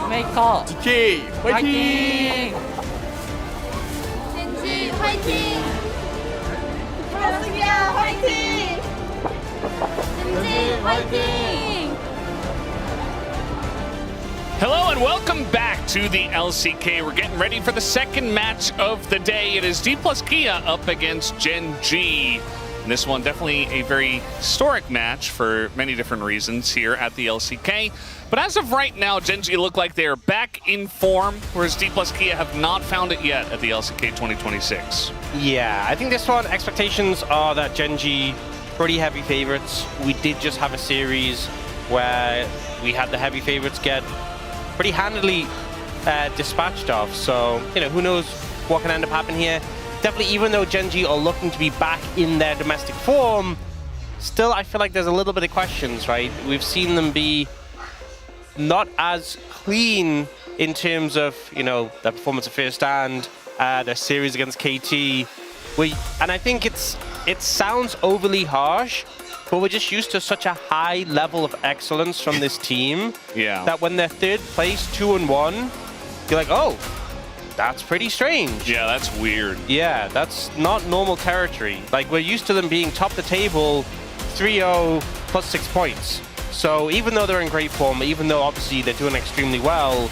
메이커 DK 화이팅! 젠지 화이팅! 플러스기야 화이팅! 젠지 화이팅! Hello and welcome back to the LCK. We're getting ready for the second match of the day. It is D plus Kia up against Gen G. And this one definitely a very historic match for many different reasons here at the LCK. But as of right now, Gen G look like they are back in form, whereas D plus Kia have not found it yet at the LCK 2026. Yeah, I think this one, expectations are that Gen G pretty heavy favorites. We did just have a series where we had the heavy favorites get pretty handily dispatched off. So, you know, who knows what can end up happening here. Definitely, even though Gen G are looking to be back in their domestic form, still I feel like there's a little bit of questions, right? We've seen them be not as clean in terms of, you know, their performance of First Stand, their series against KT. And I think it sounds overly harsh, but we're just used to such a high level of excellence from this team that when they're third place, 2-1, you're like, oh, that's pretty strange. Yeah, that's weird. Yeah, that's not normal territory. Like, we're used to them being top of the table, 3-0 plus 6 points. So even though they're in great form, even though obviously they're doing extremely well,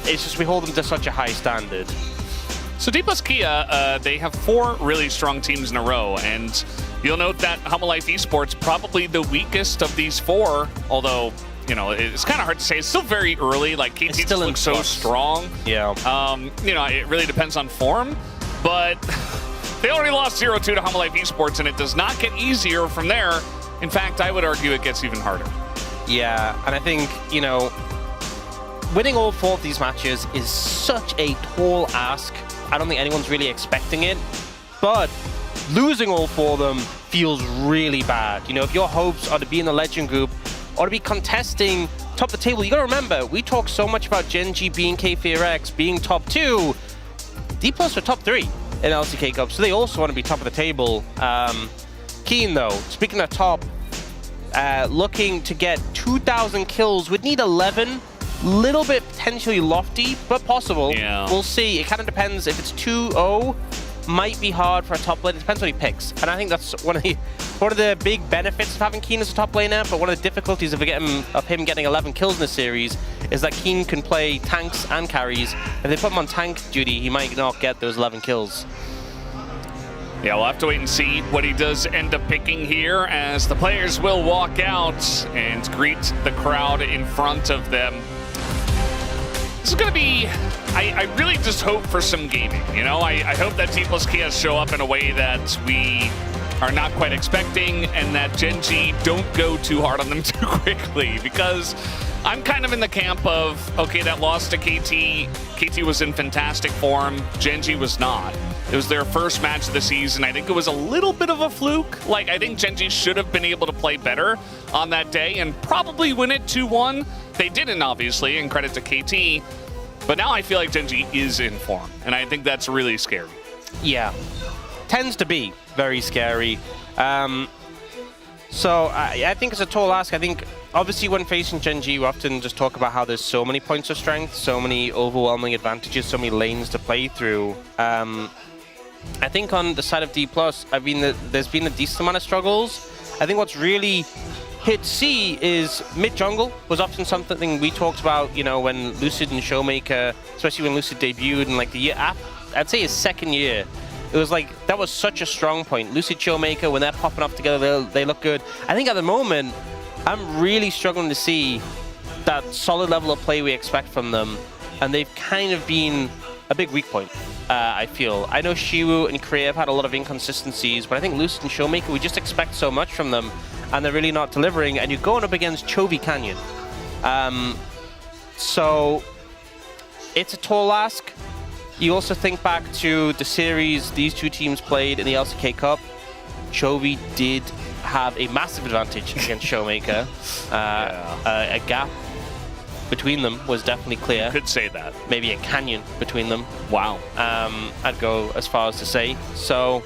it's just we hold them to such a high standard. So D plus Kia, they have 4 really strong teams in a row, and you'll note that Humble Life Esports probably the weakest of these 4, although, you know, it's kind of hard to say. It's still very early. Like, KT just looks so strong. Yeah. You know, it really depends on form, but they already lost 0-2 to Humble Life Esports, and it does not get easier from there. In fact, I would argue it gets even harder. Yeah, and I think, you know, winning all 4 of these matches is such a tall ask. I don't think anyone's really expecting it, but losing all 4 of them feels really bad. You know, if your hopes are to be in the Legend Group or to be contesting top of the table, you gotta remember, we talk so much about Gen G being KRX, being top 2. D Plus are top 3 in LCK Cup, so they also want to be top of the table. Keen though, speaking of top, looking to get 2,000 kills, would need 11. Little bit potentially lofty, but possible. Yeah. We'll see. It kind of depends. If it's 2-0, might be hard for a top lane. It depends what he picks. And I think that's one of the big benefits of having Keen as a top laner, but one of the difficulties of him getting 11 kills in the series is that Keen can play tanks and carries. If they put him on tank duty, he might not get those 11 kills. Yeah, we'll have to wait and see what he does end up picking here as the players will walk out and greet the crowd in front of them. This is going to be, I really just hope for some gaming, you know? I hope that T+Kia show up in a way that we are not quite expecting and that Gen.G don't go too hard on them too quickly, because I'm kind of in the camp of, okay, that loss to KT, KT was in fantastic form, Gen.G was not. It was their first match of the season. I think it was a little bit of a fluke. Like, I think Gen.G should have been able to play better on that day and probably win it 2-1. They didn't, obviously, and credit to KT. But now I feel like Gen.G is in form, and I think that's really scary. Yeah, tends to be very scary. So I think it's a tall ask. I think, obviously, when facing Gen.G, we often just talk about how there's so many points of strength, so many overwhelming advantages, so many lanes to play through. I think on the side of D+, there's been a decent amount of struggles. I think what's really hit C is mid-jungle was often something we talked about, you know, when Lucid and Showmaker, especially when Lucid debuted in like the year after, I'd say his second year. It was like, that was such a strong point. Lucid, Showmaker, when they're popping off together, they look good. I think at the moment, I'm really struggling to see that solid level of play we expect from them. And they've kind of been a big weak point, I feel. I know Shiwu and Korea have had a lot of inconsistencies, but I think Lucid and Showmaker, we just expect so much from them, and they're really not delivering. And you're going up against Chovy Canyon. So it's a tall ask. You also think back to the series these two teams played in the LCK Cup. Chovy did have a massive advantage against Showmaker. A gap between them was definitely clear. You could say that. Maybe a canyon between them. Wow. I'd go as far as to say. So,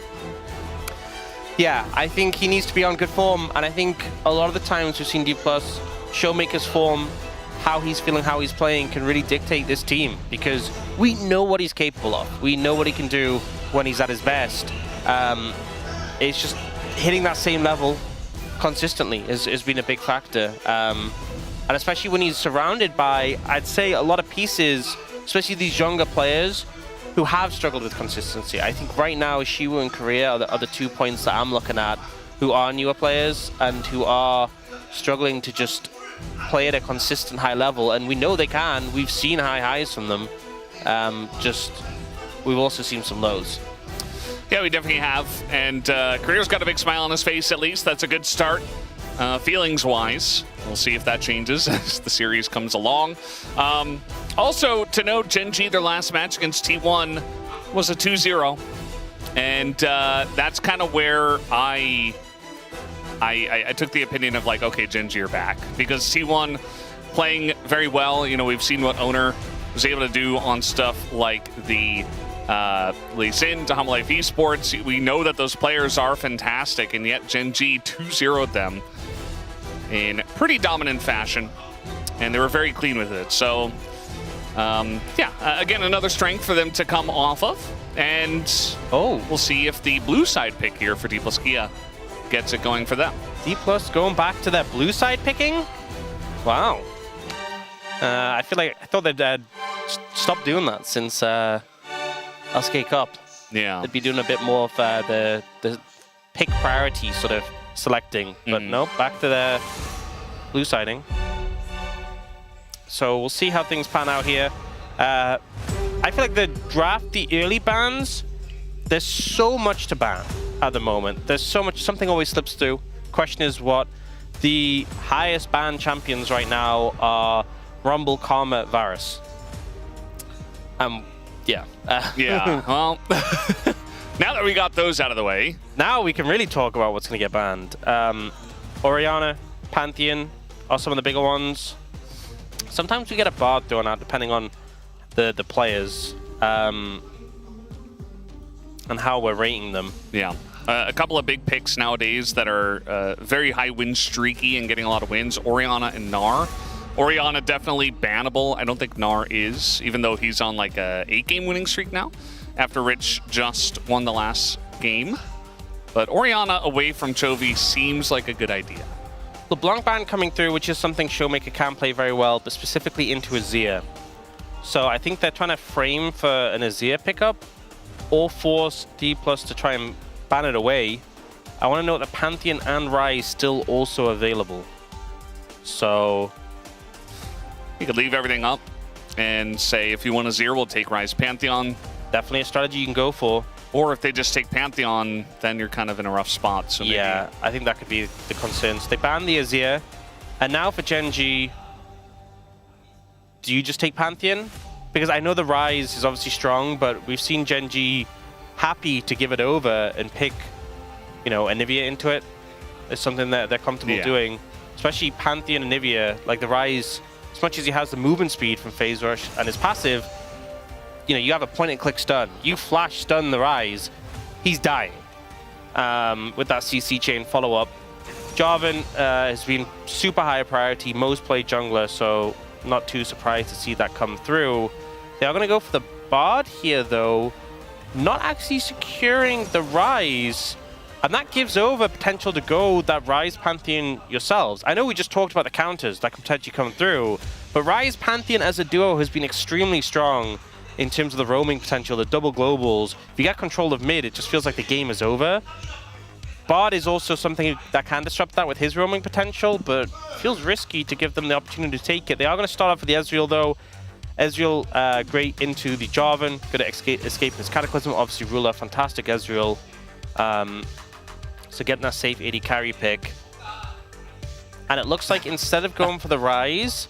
yeah, I think he needs to be on good form. And I think a lot of the times we've seen D+, Showmaker's form, how he's feeling, how he's playing, can really dictate this team, because we know what he's capable of. We know what he can do when he's at his best. It's just hitting that same level consistently has been a big factor. And especially when he's surrounded by, I'd say, a lot of pieces, especially these younger players who have struggled with consistency. I think right now Shiwu and Korea are the 2 points that I'm looking at, who are newer players and who are struggling to just play at a consistent high level. And we know they can. We've seen high highs from them. We've also seen some lows. Yeah, we definitely have. And Korea's got a big smile on his face, at least. That's a good start. Feelings-wise, we'll see if that changes as the series comes along. Also, to note, Gen.G, their last match against T1 was a 2-0. And that's kind of where I took the opinion of, like, okay, Gen.G are back. Because T1 playing very well. You know, we've seen what Owner was able to do on stuff like the Lee Sin to Humble Life Esports. We know that those players are fantastic, and yet Gen.G 2-0'd them in pretty dominant fashion, and they were very clean with it. So, again, another strength for them to come off of, and we'll see if the blue side pick here for D+Kia gets it going for them. D+ going back to that blue side picking? Wow. I thought they'd stopped doing that since LCK Cup. Yeah. They'd be doing a bit more of the pick priority sort of selecting, but no, back to the blue siding. So we'll see how things pan out here. I feel like the draft, the early bans, there's so much to ban at the moment. There's so much, something always slips through. Question is what? The highest banned champions right now are Rumble, Karma, Varus. Yeah. Yeah, well, now that we got those out of the way, now we can really talk about what's going to get banned. Orianna, Pantheon are some of the bigger ones. Sometimes we get a Bard thrown out depending on the players and how we're rating them. Yeah. A couple of big picks nowadays that are very high win streaky and getting a lot of wins, Orianna and Gnar. Orianna definitely bannable. I don't think Gnar is, even though he's on like a 8-game winning streak now after Rich just won the last game. But Orianna away from Chovy seems like a good idea. The Blanc Band coming through, which is something Showmaker can play very well, but specifically into Azir. So I think they're trying to frame for an Azir pickup or force D+ to try and ban it away. I want to note that Pantheon and Ryze still also available. So you could leave everything up and say, if you want Azir, we'll take Ryze Pantheon. Definitely a strategy you can go for. Or if they just take Pantheon, then you're kind of in a rough spot. So maybe... Yeah, I think that could be the concerns. They banned the Azir, and now for Genji, do you just take Pantheon? Because I know the Ryze is obviously strong, but we've seen Genji happy to give it over and pick, you know, Anivia into it. It's something that they're comfortable doing. Especially Pantheon and Anivia, like the Ryze, as much as he has the movement speed from Phase Rush and his passive, you know, you have a point-and-click stun. You flash stun the Ryze, he's dying. With that CC chain follow-up. Jarvan has been super high priority, most played jungler, so not too surprised to see that come through. They are going to go for the Bard here, though, not actually securing the Ryze, and that gives over potential to go that Ryze Pantheon yourselves. I know we just talked about the counters that could potentially come through, but Ryze Pantheon as a duo has been extremely strong in terms of the roaming potential, the double globals. If you get control of mid, it just feels like the game is over. Bard is also something that can disrupt that with his roaming potential, but feels risky to give them the opportunity to take it. They are going to start off with the Ezreal, though. Ezreal, great into the Jarvan, good at escape his Cataclysm. Obviously, Ruler, fantastic Ezreal. So getting that safe AD carry pick. And it looks like instead of going for the Ryze,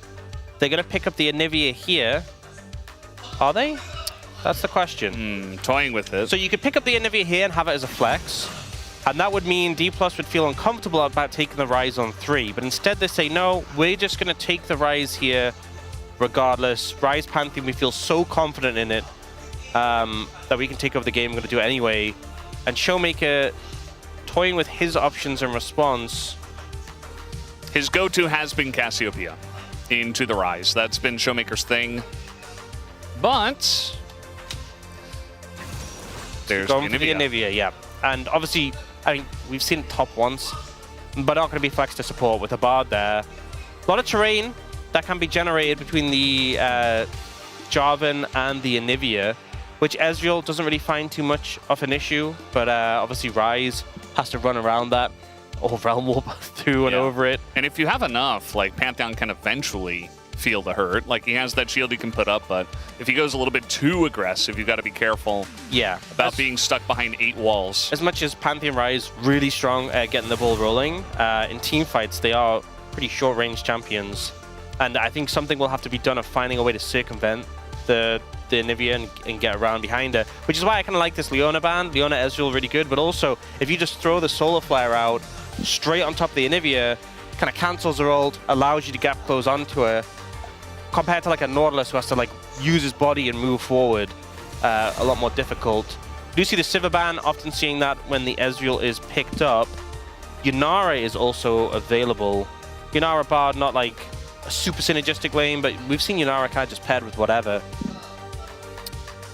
they're going to pick up the Anivia here. Are they? That's the question. Toying with it. So you could pick up the Anivia here and have it as a flex. And that would mean D+ would feel uncomfortable about taking the Ryze on 3. But instead they say, no, we're just going to take the Ryze here regardless. Ryze Pantheon, we feel so confident in it that we can take over the game. We're going to do it anyway. And Showmaker toying with his options in response. His go-to has been Cassiopeia into the Ryze. That's been Showmaker's thing. But there's going for the Anivia, yeah. And obviously, I mean, we've seen it top once, but not going to be flex to support with a Bard there. A lot of terrain that can be generated between the Jarvan and the Anivia, which Ezreal doesn't really find too much of an issue, but obviously Ryze has to run around that or Realm Warp through and over it. And if you have enough, like Pantheon can eventually feel the hurt. Like he has that shield he can put up, but if he goes a little bit too aggressive, you've got to be careful about being stuck behind 8 walls. As much as Pantheon Ryze really strong at getting the ball rolling, in team fights they are pretty short-range champions. And I think something will have to be done of finding a way to circumvent the Anivia and get around behind her. Which is why I kind of like this Leona ban. Leona Ezreal really good, but also if you just throw the Solar Flare out straight on top of the Anivia, kind of cancels her ult, allows you to gap close onto her, compared to like a Nautilus who has to like use his body and move forward, a lot more difficult. You do see the Sivir ban, often seeing that when the Ezreal is picked up. Yunara is also available. Yunara Bard, not like a super synergistic lane, but we've seen Yunara kind of just paired with whatever.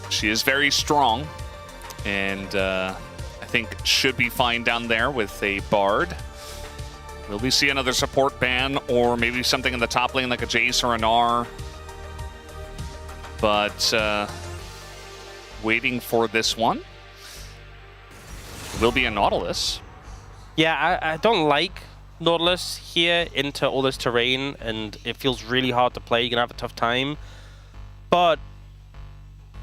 She is very strong, and I think should be fine down there with a Bard. Will we see another support ban, or maybe something in the top lane like a Jace or an R? But waiting for this one. Will be a Nautilus. Yeah, I don't like Nautilus here into all this terrain, and it feels really hard to play. You're gonna have a tough time. But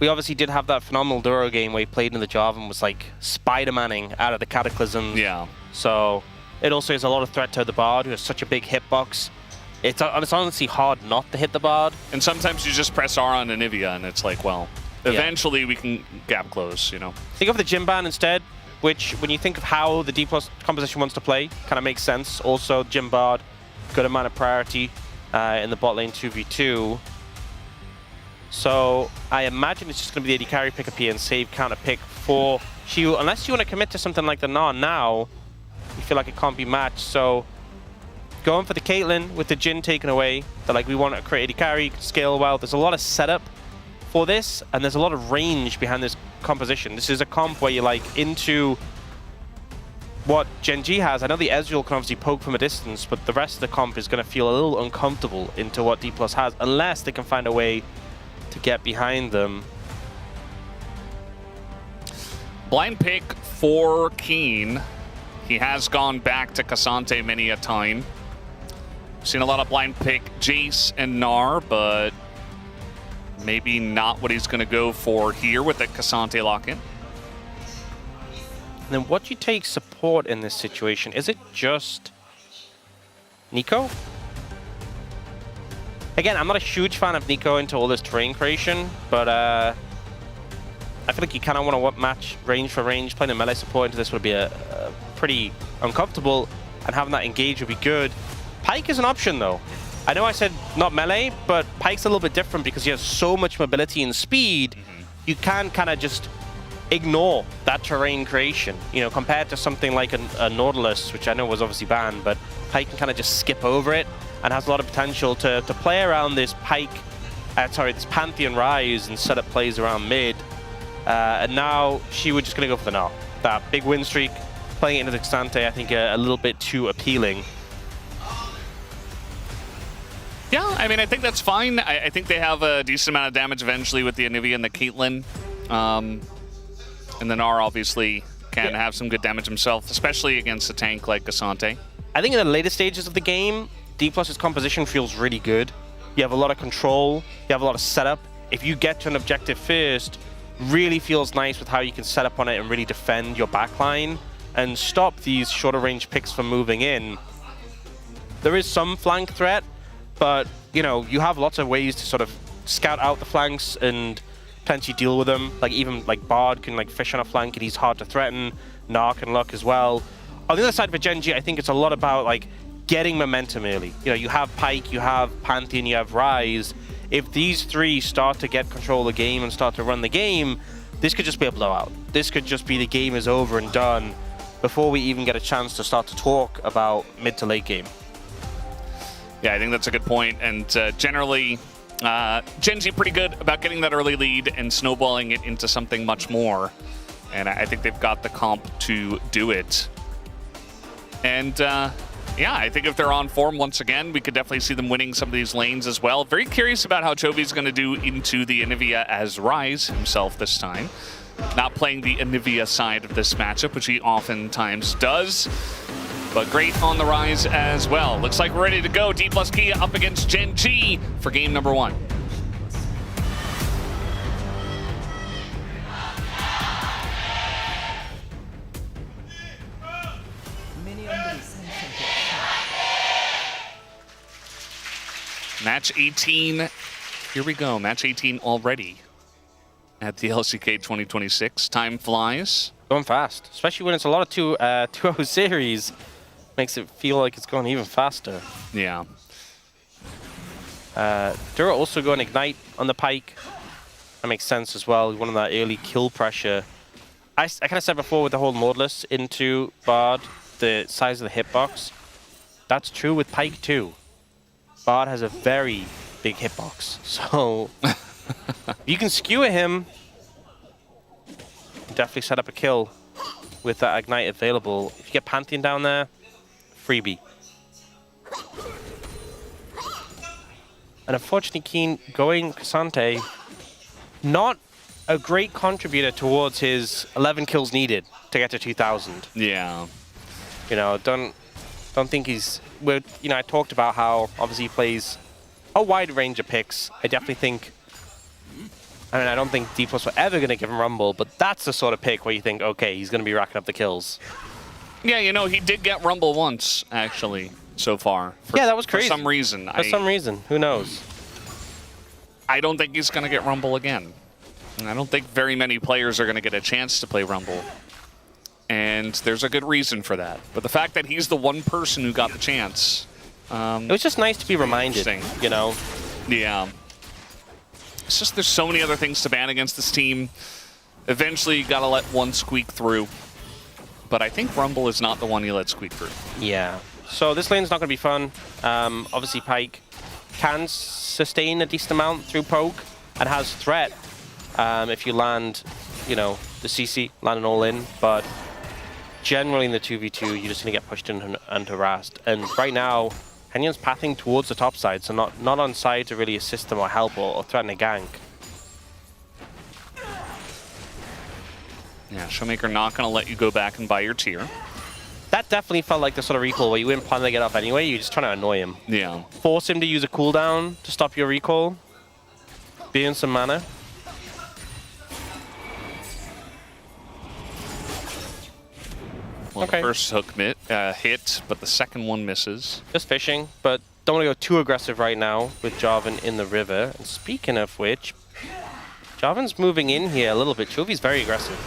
we obviously did have that phenomenal Duro game where he played in the Jarvan, was like Spider-Manning out of the Cataclysm. Yeah. So it also is a lot of threat to the Bard, who has such a big hitbox. It's honestly hard not to hit the Bard. And sometimes you just press R on Anivia, and it's like, well, eventually we can gap close, you know. Think of the Jim ban instead, which, when you think of how the D+ composition wants to play, kind of makes sense. Also, Jim Bard, good amount of priority in the bot lane 2v2. So I imagine it's just going to be the AD carry pick up here and save counter pick for Shiu. Unless you want to commit to something like the Gnar now, you feel like it can't be matched. So going for the Caitlyn with the Jhin taken away. They're like, we want to create AD carry, scale well. There's a lot of setup for this, and there's a lot of range behind this composition. This is a comp where you're like into what Gen G has. I know the Ezreal can obviously poke from a distance, but the rest of the comp is going to feel a little uncomfortable into what D+ has, unless they can find a way to get behind them. Blind pick for Keen. He has gone back to Cassante many a time. Seen a lot of blind pick Jace and Gnar, but maybe not what he's going to go for here with the Cassante lock-in. And then what do you take support in this situation? Is it just Nico? Again, I'm not a huge fan of Nico into all this terrain creation, but I feel like you kind of want to match range for range. Playing a melee support into this would be a pretty uncomfortable, and having that engage would be good. Pyke is an option though. I know I said not melee, but Pyke's a little bit different because he has so much mobility and speed. You can kind of just ignore that terrain creation, you know, compared to something like a Nautilus, which I know was obviously banned, but Pyke can kind of just skip over it and has a lot of potential to play around this this Pantheon Rise and set up plays around mid. And now we're just going to go for the Gnar. That big win streak, playing it into the Cassante, I think a little bit too appealing. Yeah, I mean, I think that's fine. I think they have a decent amount of damage eventually with the Anivia and the Caitlyn. And the Gnar obviously can have some good damage himself, especially against a tank like Cassante. I think in the later stages of the game, D+'s composition feels really good. You have a lot of control, you have a lot of setup. If you get to an objective first, really feels nice with how you can set up on it and really defend your backline and stop these shorter range picks from moving in. There is some flank threat, but you know, you have lots of ways to sort of scout out the flanks and potentially deal with them. Like even like Bard can like fish on a flank and he's hard to threaten. Gnar can look as well. On the other side for Gen G, I think it's a lot about like getting momentum early. You know, you have Pyke, you have Pantheon, you have Rise. If these three start to get control of the game and start to run the game, this could just be a blowout. This could just be the game is over and done before we even get a chance to start to talk about mid to late game. Yeah, I think that's a good point. And generally, Gen G pretty good about getting that early lead and snowballing it into something much more. And I think they've got the comp to do it. And yeah, I think if they're on form once again, we could definitely see them winning some of these lanes as well. Very curious about how Jovi's going to do into the Anivia as Rise himself this time. Not playing the Anivia side of this matchup, which he oftentimes does. But great on the Rise as well. Looks like we're ready to go. D+ Kia up against Gen G for game number 1. Match 18. Here we go. Match 18 already at the LCK 2026. Time flies. Going fast, especially when it's a lot of 2-0 series. Makes it feel like it's going even faster. Yeah. Dura also going Ignite on the Pyke. That makes sense as well. One of that early kill pressure. I kind of said before with the whole Nautilus into Bard, the size of the hitbox. That's true with Pyke too. Bard has a very big hitbox, so you can skewer him. Definitely set up a kill with that Ignite available. If you get Pantheon down there, freebie. And unfortunately, Keen going Cassante, not a great contributor towards his 11 kills needed to get to 2,000. Yeah. You know, don't think he's. You know, I talked about how obviously he plays a wide range of picks. I definitely think. I mean, I don't think D+ were ever going to give him Rumble, but that's the sort of pick where you think, okay, he's going to be racking up the kills. Yeah, you know, he did get Rumble once, actually, so far. Yeah, that was crazy. For some reason. For some reason. Who knows? I don't think he's going to get Rumble again. And I don't think very many players are going to get a chance to play Rumble. And there's a good reason for that. But the fact that he's the one person who got the chance... it was just nice to be reminded, you know? Yeah. It's just there's so many other things to ban against this team. Eventually, you got to let one squeak through. But I think Rumble is not the one you let squeak through. Yeah. So this lane's not going to be fun. Obviously, Pyke can sustain a decent amount through poke and has threat if you land, you know, the CC, land an all-in. But generally in the 2v2, you're just going to get pushed and harassed. And right now, Kenyon's pathing towards the top side, so not on side to really assist them or help or threaten a gank. Yeah, Showmaker not going to let you go back and buy your tier. That definitely felt like the sort of recall where you wouldn't plan to get off anyway, you're just trying to annoy him. Yeah. Force him to use a cooldown to stop your recall. Be in some mana. Well, the first hook hit, but the second one misses. Just fishing, but don't want to go too aggressive right now with Jarvan in the river. And speaking of which, Jarvan's moving in here a little bit. Chovy's very aggressive.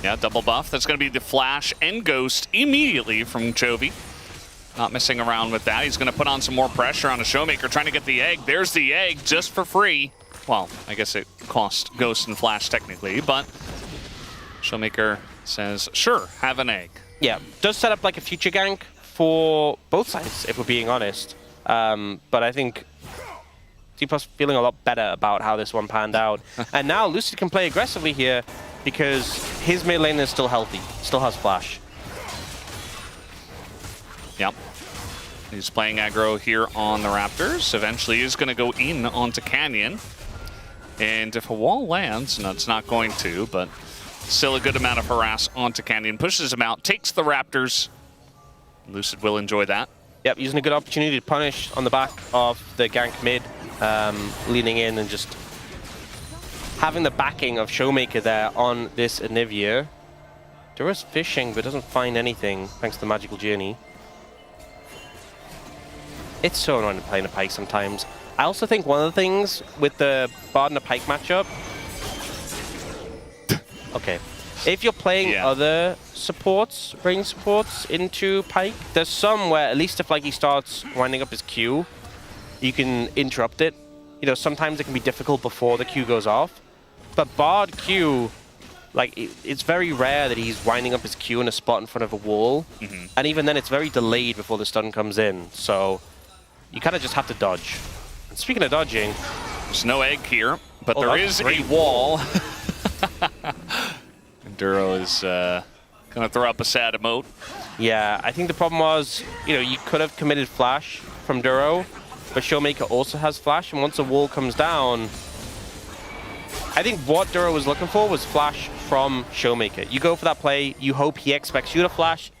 Yeah, double buff. That's going to be the flash and ghost immediately from Chovy. Not messing around with that. He's going to put on some more pressure on a Showmaker, trying to get the egg. There's the egg just for free. Well, I guess it cost ghost and flash technically, but Showmaker says, sure, have an egg. Yeah, does set up like a future gank for both sides, if we're being honest. But I think T-Plus feeling a lot better about how this one panned out. And now Lucid can play aggressively here because his mid lane is still healthy, still has flash. Yep. He's playing aggro here on the Raptors. Eventually he's going to go in onto Canyon. And if a wall lands, no, it's not going to, but still a good amount of harass onto Canyon. Pushes him out, takes the Raptors. Lucid will enjoy that. Yep, using a good opportunity to punish on the back of the gank mid, leaning in and just having the backing of Showmaker there on this Anivia. Dura's fishing but doesn't find anything thanks to the magical journey. It's so annoying playing a Pyke sometimes. I also think one of the things with the Bard and a Pyke matchup, okay, if you're playing other supports, range supports into Pyke, there's some where at least if like he starts winding up his Q, you can interrupt it. You know, sometimes it can be difficult before the Q goes off. But Bard Q, like it's very rare that he's winding up his Q in a spot in front of a wall. And even then it's very delayed before the stun comes in. So you kind of just have to dodge. And speaking of dodging, there's no egg here, but there is a wall. Duro is gonna throw up a sad emote. Yeah, I think the problem was, you know, you could have committed flash from Duro, but Showmaker also has flash, and once a wall comes down, I think what Duro was looking for was flash from Showmaker. You go for that play, you hope he expects you to flash,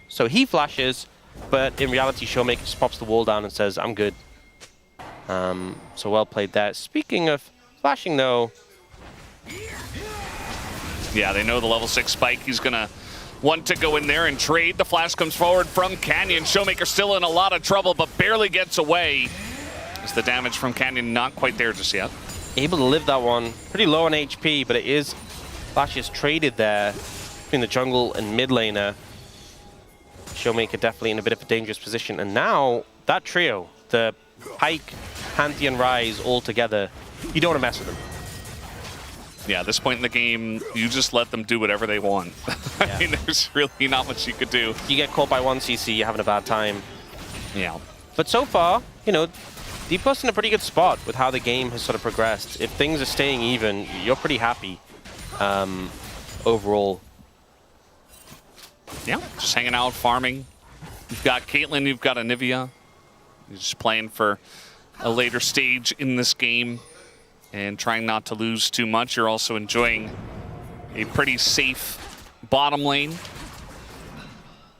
so he flashes, but in reality, Showmaker just pops the wall down and says, I'm good. So well played there. Speaking of flashing though, yeah, they know the level 6 spike. He's gonna want to go in there and trade. The flash comes forward from Canyon. Showmaker still in a lot of trouble, but barely gets away. As the damage from Canyon not quite there just yet. Able to live that one. Pretty low on HP, but it is flash is traded there between the jungle and mid laner. Showmaker definitely in a bit of a dangerous position. And now that trio, the Pyke, Pantheon, Rise all together, you don't want to mess with them. Yeah, at this point in the game, you just let them do whatever they want. I mean, there's really not much you could do. You get caught by one CC, you're having a bad time. Yeah. But so far, you know, D-Plus in a pretty good spot with how the game has sort of progressed. If things are staying even, you're pretty happy overall. Yeah, just hanging out, farming. You've got Caitlyn, you've got Anivia. You're just playing for a later stage in this game and trying not to lose too much. You're also enjoying a pretty safe bottom lane.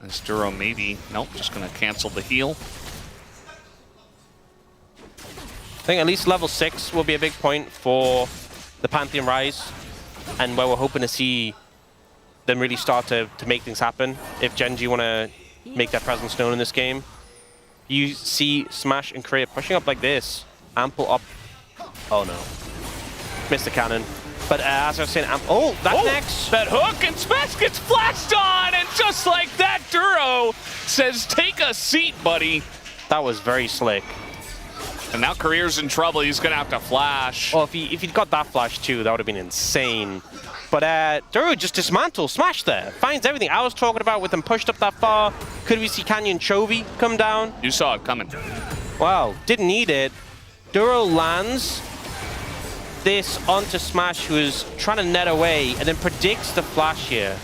As Duro maybe, nope, just gonna cancel the heal. I think at least level 6 will be a big point for the Pantheon Rise, and where we're hoping to see them really start to make things happen. If Genji want to make their presence known in this game, you see Smash and Korea pushing up like this. Ample up. Oh no. Missed the cannon. But as I was saying, oh, that next. That hook, and Smash gets flashed on, and just like that, Duro says, take a seat, buddy. That was very slick. And now Career's in trouble. He's going to have to flash. Oh, if he'd got that flash too, that would have been insane. But Duro just dismantled Smash there. Finds everything I was talking about with them pushed up that far. Could we see Canyon Chovy come down? You saw it coming. Wow, didn't need it. Duro lands this onto Smash, who is trying to net away, and then predicts the flash here.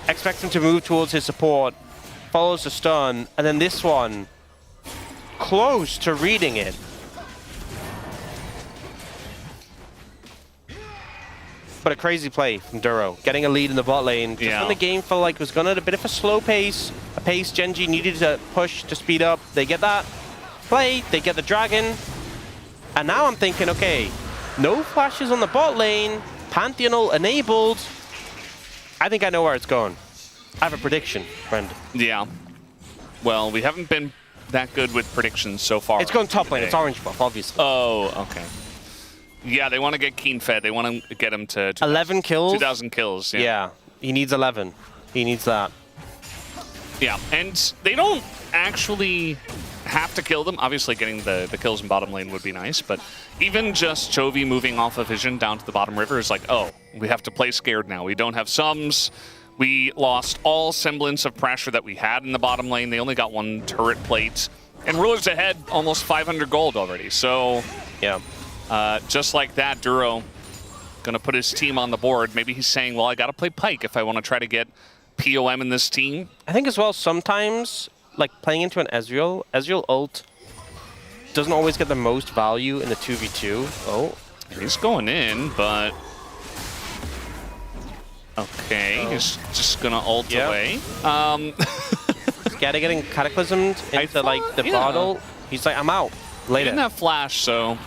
expects him to move towards his support, follows the stun, and then this one, close to reading it. But a crazy play from Duro, getting a lead in the bot lane. Just when the game felt like it was going at a bit of a slow pace, a pace Gen.G needed to push to speed up. They get that play, they get the dragon. And now I'm thinking, okay, no flashes on the bot lane, Pantheon ult enabled. I think I know where it's going. I have a prediction, Brendan. Yeah. Well, we haven't been that good with predictions so far. It's going top lane, it's orange buff, obviously. Oh, okay. Yeah, they want to get Keen fed. They want to get him to 11 kills? 2,000 kills, Yeah, he needs 11. He needs that. Yeah, and they don't actually have to kill them. Obviously, getting the kills in bottom lane would be nice, but even just Chovy moving off of Vision down to the bottom river is like, oh, we have to play scared now. We don't have sums. We lost all semblance of pressure that we had in the bottom lane. They only got one turret plate. And Ruler's ahead almost 500 gold already, so... Yeah. Just like that, Duro gonna put his team on the board. Maybe he's saying, well, I gotta play Pyke if I want to try to get POM in this team. I think as well, sometimes, like playing into an Ezreal ult doesn't always get the most value in the 2v2. Oh. He's going in, but... Okay, he's just gonna ult away. Gotta getting cataclysmed into like the bottle. He's like, I'm out. Later. He didn't have flash, so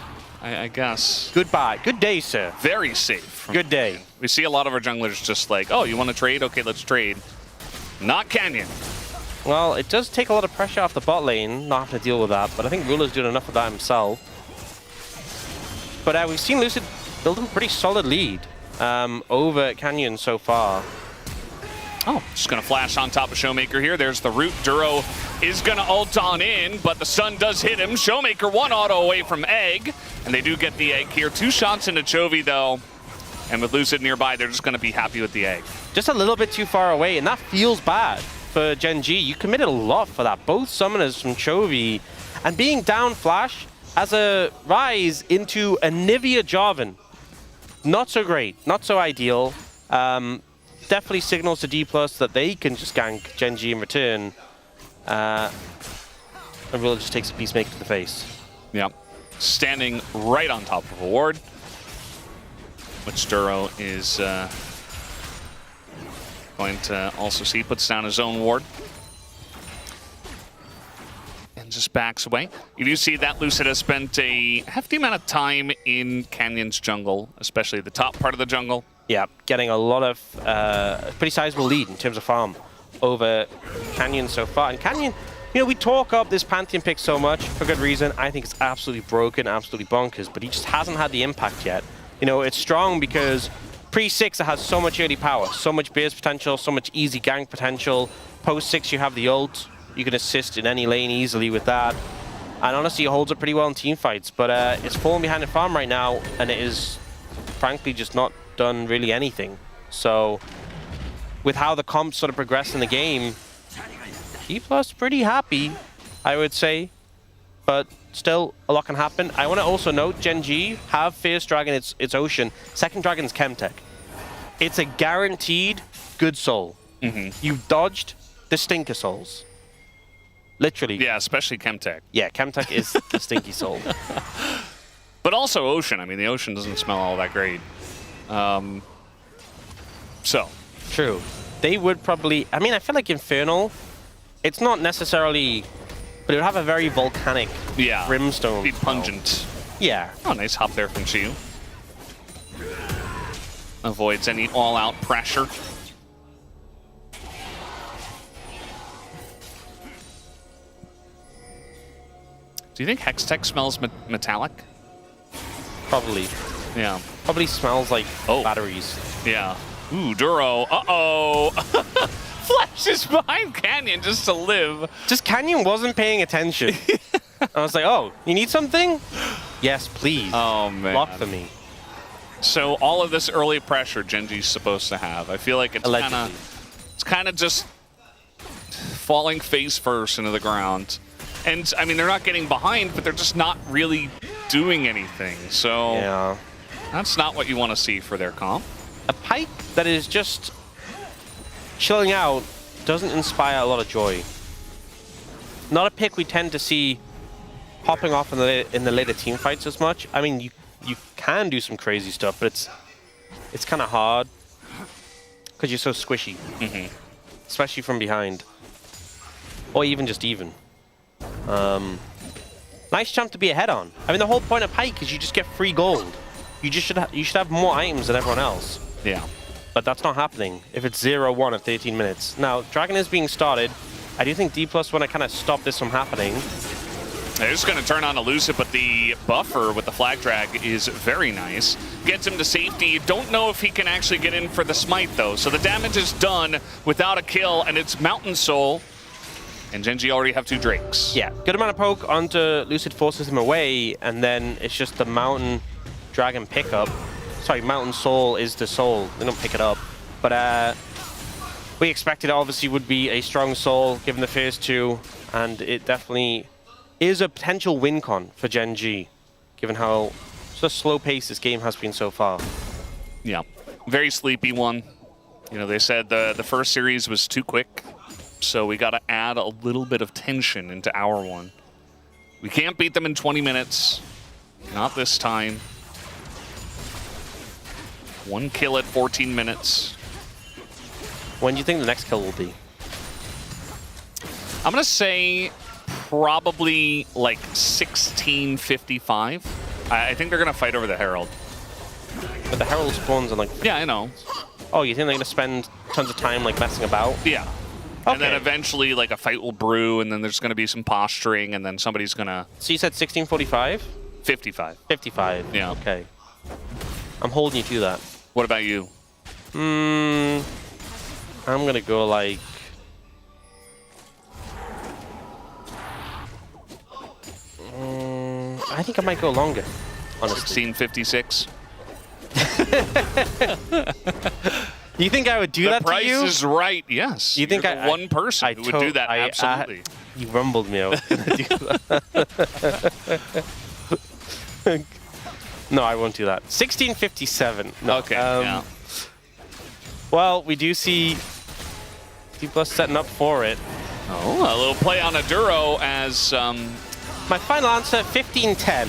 I guess. Goodbye. Good day, sir. Very safe. Good day. We see a lot of our junglers just like, oh, you want to trade? Okay, let's trade. Not Canyon. Well, it does take a lot of pressure off the bot lane, not having to deal with that, but I think Ruler's doing enough of that himself. But we've seen Lucid build a pretty solid lead over Canyon so far. Oh, just going to flash on top of Showmaker here. There's the root. Duro is going to ult on in, but the stun does hit him. Showmaker one auto away from Egg, and they do get the Egg here. 2 shots into Chovy, though, and with Lucid nearby, they're just going to be happy with the Egg. Just a little bit too far away, and that feels bad for Gen.G. You committed a lot for that. Both summoners from Chovy, and being down flash as a rise into a Nivea Jarvan. Not so great, not so ideal. Definitely signals to D+ that they can just gank Gen.G in return. And Ruler just takes a Peacemaker to the face. Yep. Standing right on top of a ward, which Duro is going to also see. Puts down his own ward. And just backs away. You do see that Lucid has spent a hefty amount of time in Canyon's jungle, especially the top part of the jungle. Yeah, getting a lot of pretty sizable lead in terms of farm over Canyon so far. And Canyon, you know, we talk up this Pantheon pick so much for good reason. I think it's absolutely broken, absolutely bonkers, but he just hasn't had the impact yet. You know, it's strong because pre-6 it has so much early power, so much burst potential, so much easy gank potential. Post-6 you have the ult. You can assist in any lane easily with that. And honestly, it holds up pretty well in team fights, but it's falling behind in farm right now, and it is frankly just not done really anything. So with how the comps sort of progress in the game, D+ pretty happy, I would say, but still a lot can happen. I want to also note Gen.G have first dragon, it's Ocean, second dragon's Chemtech. It's a guaranteed good soul. You dodged the stinker souls. Literally. Yeah, especially Chemtech. Yeah, Chemtech is the stinky soul. But also Ocean. I mean, the Ocean doesn't smell all that great. So. True. They would probably... I mean, I feel like Infernal, it's not necessarily... But it would have a very volcanic brimstone. Be pungent. Yeah. Oh, nice hop there from Chiyu. Avoids any all-out pressure. Do you think Hextech smells metallic? Probably. Yeah. Probably smells like batteries. Yeah. Ooh, Duro. Uh-oh. Flashes behind Canyon just to live. Just Canyon wasn't paying attention. I was like, oh, you need something? Yes, please. Oh, man. Block for me. So all of this early pressure Gen.G's supposed to have, I feel like it's kind of just falling face first into the ground. And, I mean, they're not getting behind, but they're just not really doing anything. So that's not what you want to see for their comp. A Pyke that is just chilling out doesn't inspire a lot of joy. Not a pick we tend to see popping off in the later team fights as much. I mean, you can do some crazy stuff, but it's kind of hard because you're so squishy, especially from behind, or even just even. Nice jump to be ahead on. I mean, the whole point of Pyke is you just get free gold. You should have more items than everyone else. Yeah. But that's not happening if it's 0-1 at 13 minutes. Now, Dragon is being started. I do think D+ want to kind of stop this from happening. They're just going to turn on Elusive, but the buffer with the flag drag is very nice. Gets him to safety. You don't know if he can actually get in for the smite, though. So the damage is done without a kill, and it's Mountain Soul. And Gen.G already have 2 Drakes. Yeah, good amount of poke onto Lucid, forces him away, and then it's just the Mountain Dragon pickup. Sorry, Mountain Soul is the soul. They don't pick it up. But we expected it obviously would be a strong soul, given the first 2, and it definitely is a potential win con for Gen.G, given how sort of slow pace this game has been so far. Yeah, very sleepy one. You know, they said the first series was too quick, so we got to add a little bit of tension into our one. We can't beat them in 20 minutes. Not this time. 1 kill at 14 minutes. When do you think the next kill will be? I'm going to say probably like 16:55. I think they're going to fight over the Herald. But the Herald spawns on like... Yeah, I know. Oh, you think they're going to spend tons of time like messing about? Yeah. Okay. And then eventually like a fight will brew, and then there's going to be some posturing, and then somebody's going to... So you said 16:45? 55. 55. Yeah. Okay. I'm holding you to that. What about you? I'm going to go like... I think I might go longer, honestly. 16:56. You think I would do that to you? The price is right, yes. You think You're the one person who would do that, absolutely. You rumbled me out. No, I won't do that. 16:57. No. Okay, yeah. Well, we do see D+ setting up for it. Oh, a little play on Aduro as... My final answer, 15:10.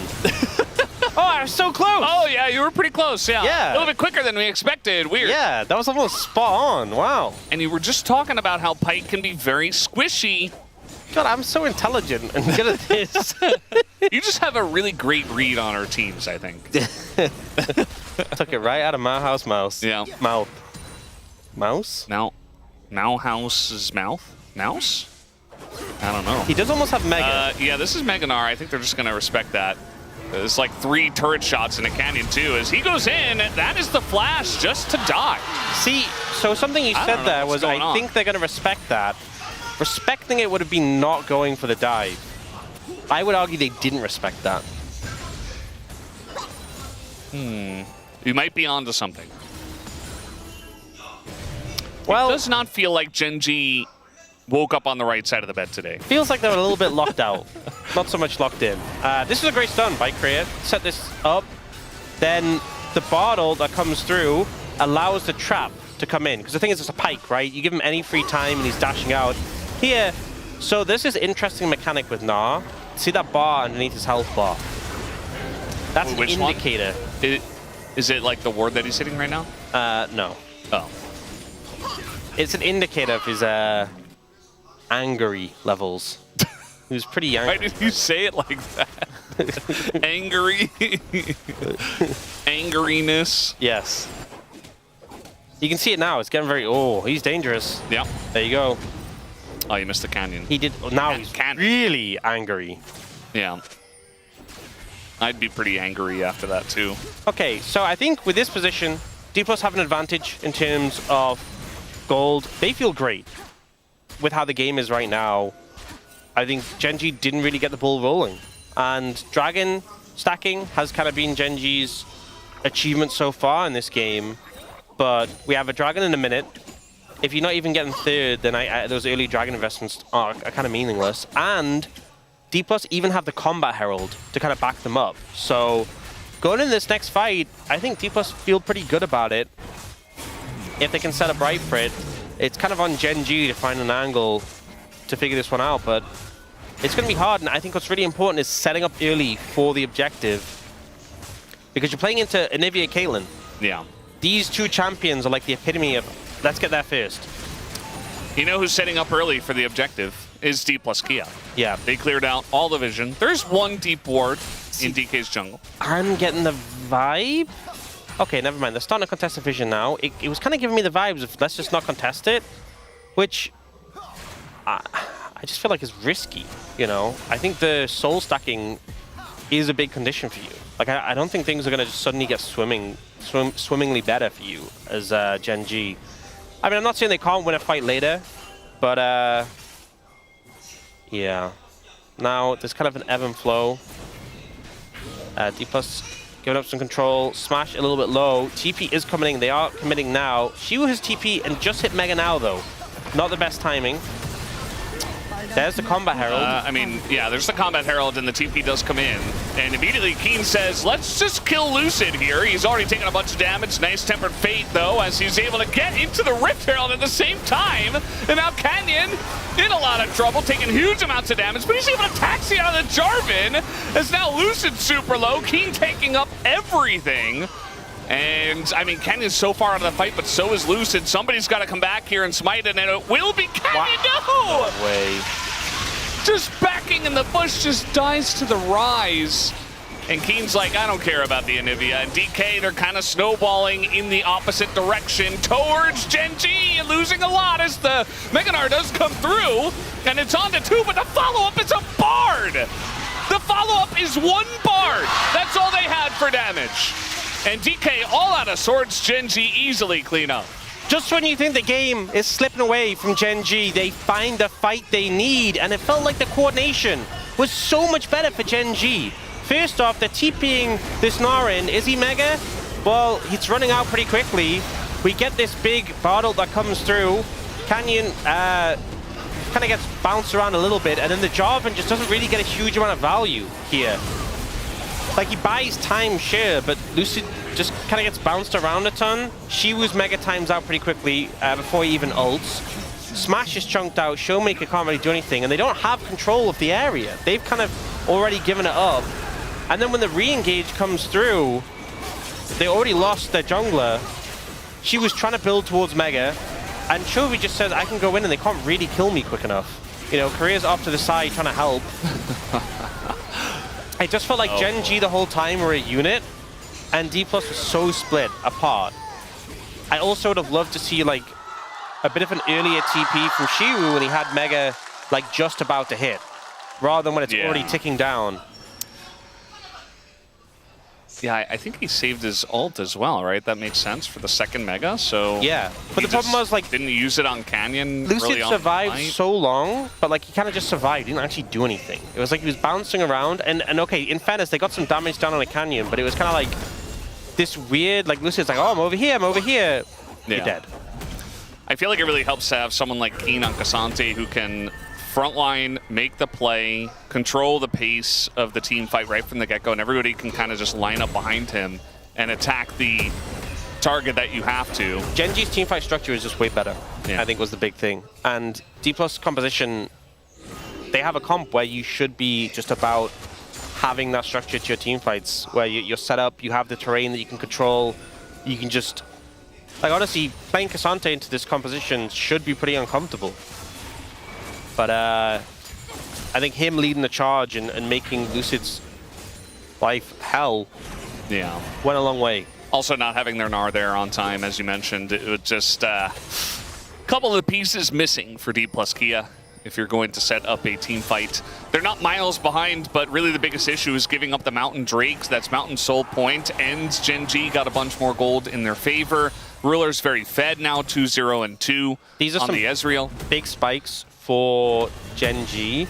Oh, I was so close! Oh, yeah, you were pretty close, yeah. Yeah. A little bit quicker than we expected. Weird. Yeah, that was almost spot on. Wow. And you were just talking about how Pyke can be very squishy. God, I'm so intelligent and good at this. You just have a really great read on our teams, I think. Took it right out of my house mouse. Yeah. Mouth. Mouse? Now House's mouth? Mouse? I don't know. He does almost have Mega. Yeah, this is Meganar. I think they're just going to respect that. There's like 3 turret shots in a canyon, too. As he goes in, that is the flash just to die. See, so something you said there was, I think they're going to respect that. Respecting it would have been not going for the dive. I would argue they didn't respect that. You might be onto something. Well, it does not feel like Gen.G woke up on the right side of the bed today. Feels like they were a little bit locked out. Not so much locked in. This is a great stun by Kriya. Set this up. Then the Bartle that comes through allows the trap to come in. Because the thing is, it's a Pyke, right? You give him any free time and he's dashing out. Here, so this is interesting mechanic with Gnar. See that bar underneath his health bar? That's an indicator. Is it like the ward that he's hitting right now? No. Oh. It's an indicator of his angry levels. He was pretty angry. Why did you say it like that? Angry? Angeriness? Yes. You can see it now. It's getting very... Oh, he's dangerous. Yeah. There you go. Oh, you missed the canyon. He did... Now he's really angry. Yeah. I'd be pretty angry after that, too. Okay, so I think with this position, D+ have an advantage in terms of gold. They feel great with how the game is right now. I think Gen.G didn't really get the ball rolling. And Dragon stacking has kind of been Gen.G's achievement so far in this game. But we have a Dragon in a minute. If you're not even getting third, then those early Dragon investments are kind of meaningless. And D+ even have the Combat Herald to kind of back them up. So going in this next fight, I think D+ feel pretty good about it. If they can set up right for it. It's kind of on Gen G to find an angle to figure this one out, but it's going to be hard. And I think what's really important is setting up early for the objective, because you're playing into Anivia Caitlyn. Yeah. These two champions are like the epitome of let's get there first. You know who's setting up early for the objective is D plus Kia. Yeah. They cleared out all the vision. There's one deep ward in DK's jungle. I'm getting the vibe. Okay, never mind. They're starting to contest the vision now. It was kind of giving me the vibes of let's just not contest it, which I just feel like is risky, you know? I think the soul stacking is a big condition for you. Like, I don't think things are going to just suddenly get swimmingly better for you as Gen G. I mean, I'm not saying they can't win a fight later, but yeah. Now, there's kind of an ebb and flow. D plus giving up some control. Smash a little bit low. TP is coming in. They are committing now. Xiu has TP and just hit Mega now, though. Not the best timing. There's the Combat Herald. I mean, yeah, there's the Combat Herald, and the TP does come in. And immediately Keen says, let's just kill Lucid here. He's already taken a bunch of damage. Nice Tempered Fate, though, as he's able to get into the Rift Herald at the same time. And now Canyon in a lot of trouble, taking huge amounts of damage, but he's able to taxi out of the Jarvan, as now Lucid super low. Keen taking up everything. And, I mean, Canyon's so far out of the fight, but so is Lucid. Somebody's got to come back here and smite it, and it will be Canyon. No! No way. Just backing in the bush, just dies to the rise. And Keen's like, I don't care about the Anivia. And DK, they're kind of snowballing in the opposite direction towards Gen G, losing a lot as the Meganar does come through. And it's on to 2, but the follow-up is a Bard. The follow-up is 1 Bard. That's all they had for damage. And DK all out of swords, Gen G easily clean up. Just when you think the game is slipping away from Gen G, they find the fight they need, and it felt like the coordination was so much better for Gen G. First off, they're TPing this Nara in. Is he Mega? Well, he's running out pretty quickly. We get this big Bard ult that comes through. Canyon kind of gets bounced around a little bit, and then the Jarvan just doesn't really get a huge amount of value here. Like, he buys time, sure, but Lucid just kind of gets bounced around a ton. Xiu's Mega times out pretty quickly before he even ults. Smash is chunked out, Showmaker can't really do anything, and they don't have control of the area. They've kind of already given it up. And then when the re-engage comes through, they already lost their jungler. She was trying to build towards Mega, and Chovy just says, I can go in and they can't really kill me quick enough. You know, Korea's off to the side trying to help. It just felt like Gen G the whole time were a unit, and D Plus was so split apart. I also would have loved to see like a bit of an earlier TP from Xiu when he had Mega like just about to hit, rather than when it's already ticking down. Yeah, I think he saved his ult as well, right? That makes sense for the second Mega, so... Yeah, but the problem was, like... Didn't use it on Canyon Lucid survived so long, but, like, he kind of just survived. He didn't actually do anything. It was like he was bouncing around, and okay, in fairness, they got some damage down on a Canyon, but it was kind of like this weird, like, Lucid's like, oh, I'm over here, I'm over here. Yeah. You're dead. I feel like it really helps to have someone like Keen on Cassante who can frontline, make the play, control the pace of the team fight right from the get-go, and everybody can kind of just line up behind him and attack the target that you have to. Gen G's teamfight structure is just way better, I think was the big thing. And D Plus composition, they have a comp where you should be just about having that structure to your teamfights, where you're set up, you have the terrain that you can control, you can just... Like, honestly, playing Cassante into this composition should be pretty uncomfortable. But I think him leading the charge and making Lucid's life hell went a long way. Also not having their Gnar there on time, as you mentioned, it was just a couple of pieces missing for D plus Kia if you're going to set up a team fight. They're not miles behind, but really the biggest issue is giving up the Mountain Drakes. That's Mountain Soul Point, and Gen G got a bunch more gold in their favor. Ruler's very fed now, 2-0 and 2 These are on some the Ezreal. Big spikes for Gen G.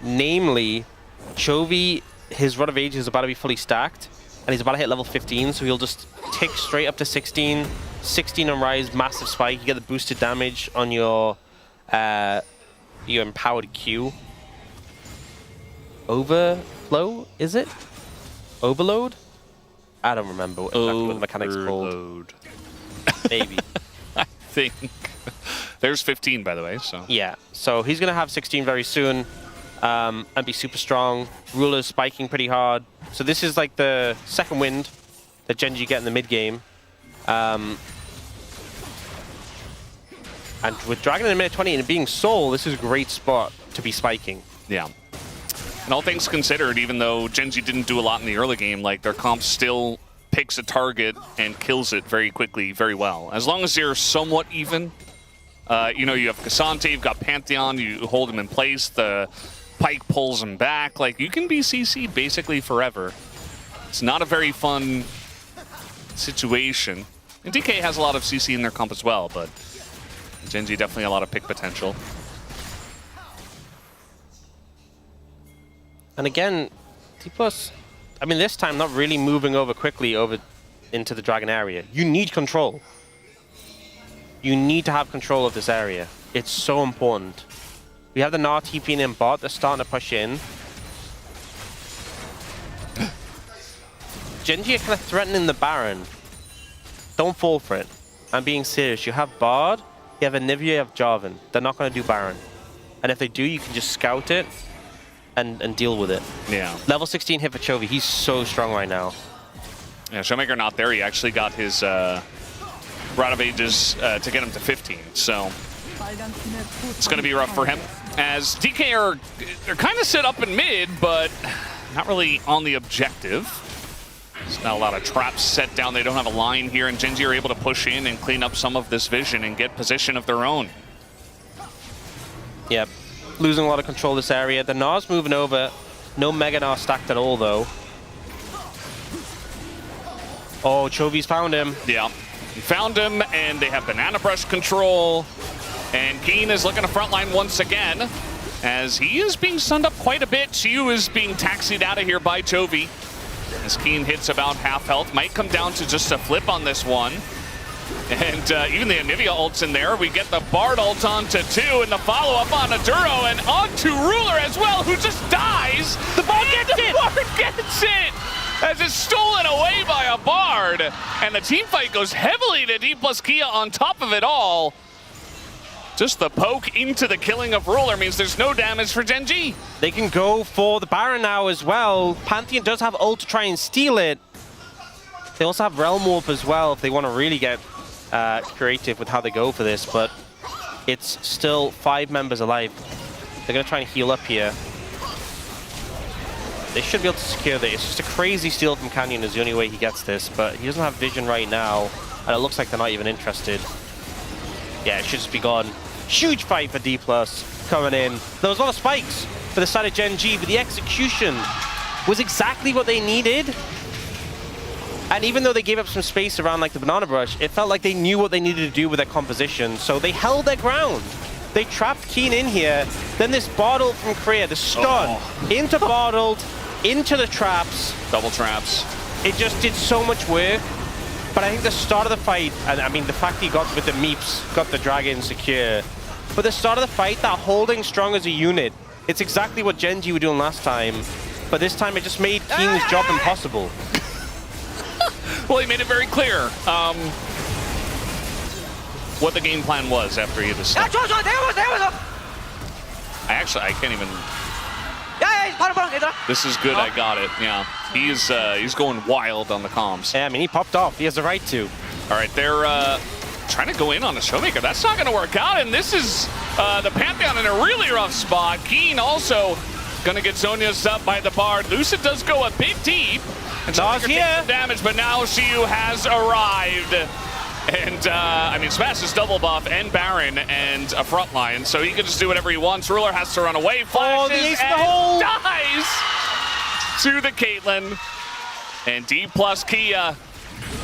Namely, Chovy, his Rod of Age is about to be fully stacked, and he's about to hit level 15, so he'll just tick straight up to 16. 16 on Rise, massive spike. You get the boosted damage on your empowered Q. Overflow, is it? Overload? I don't remember exactly what the mechanic's called. Overload. Maybe. I think. There's 15, by the way. So yeah, so he's gonna have 16 very soon, and be super strong. Ruler's spiking pretty hard. So this is like the second wind that Genji get in the mid game. And with Dragon in a minute 20 and being Soul, this is a great spot to be spiking. Yeah. And all things considered, even though Genji didn't do a lot in the early game, like their comp still picks a target and kills it very quickly, very well. As long as you're somewhat even, you know, you have Cassante, you've got Pantheon, you hold him in place, the Pike pulls him back, like you can be CC'd basically forever. It's not a very fun situation. And DK has a lot of CC in their comp as well, but Genji definitely a lot of pick potential. And again, T+, I mean, this time not really moving over quickly over into the Dragon area. You need control. You need to have control of this area. It's so important. We have the Gnar TPing in bot. They're starting to push in. Genji are kind of threatening the Baron. Don't fall for it. I'm being serious. You have Bard, you have Anivia, you have Jarvan. They're not going to do Baron. And if they do, you can just scout it and deal with it. Yeah. Level 16 hit for Chovy. He's so strong right now. Yeah, Showmaker not there. He actually got his Rod of Ages to get him to 15. So it's going to be rough for him. As DK they're kind of set up in mid, but not really on the objective. There's not a lot of traps set down. They don't have a line here, and Genji are able to push in and clean up some of this vision and get position of their own. Yep. Losing a lot of control this area. The Gnar's moving over. No Mega Gnar stacked at all, though. Oh, Chovy's found him. Yeah. He found him, and they have Banana Brush control. And Keen is looking to frontline once again, as he is being stunned up quite a bit. Xiu is being taxied out of here by Chovy. As Keen hits about half health. Might come down to just a flip on this one. And even the Anivia ult's in there. We get the Bard ult onto 2 and the follow-up on Aduro and onto Ruler as well, who just dies. The Bard gets it! Bard gets it! As it's stolen away by a Bard. And the team fight goes heavily to D plus Kia on top of it all. Just the poke into the killing of Ruler means there's no damage for Genji. They can go for the Baron now as well. Pantheon does have ult to try and steal it. They also have Realm Warp as well if they want to really get creative with how they go for this, but it's still 5 members alive. They're going to try and heal up here. They should be able to secure this. It's just a crazy steal from Canyon is the only way he gets this, but he doesn't have vision right now, and it looks like they're not even interested. Yeah, it should just be gone. Huge fight for D+ coming in. There was a lot of spikes for the side of Genji, but the execution was exactly what they needed. And even though they gave up some space around like the Banana Brush, it felt like they knew what they needed to do with their composition, so they held their ground. They trapped Keen in here, then this Bottle from Korea, the stun, into Bottled, into the traps. Double traps. It just did so much work. But I think the start of the fight, and I mean the fact he got with the Meeps, got the Dragon secure. But the start of the fight, that holding strong as a unit, it's exactly what Genji were doing last time. But this time it just made Keen's job impossible. Well, he made it very clear what the game plan was after he had this. I can't even. This is good, I got it, yeah. He's going wild on the comms. Yeah, I mean, he popped off. He has the right to. All right, they're trying to go in on the Showmaker. That's not going to work out, and this is the Pantheon in a really rough spot. Keen also going to get Zonia's up by the Bard. Lucid does go a bit deep. And Showmaker takes some damage, but now Xiu has arrived. And, I mean, smashes double buff and Baron and a frontline, so he can just do whatever he wants. Ruler has to run away, flashes, and dies to the Caitlyn. And D plus Kia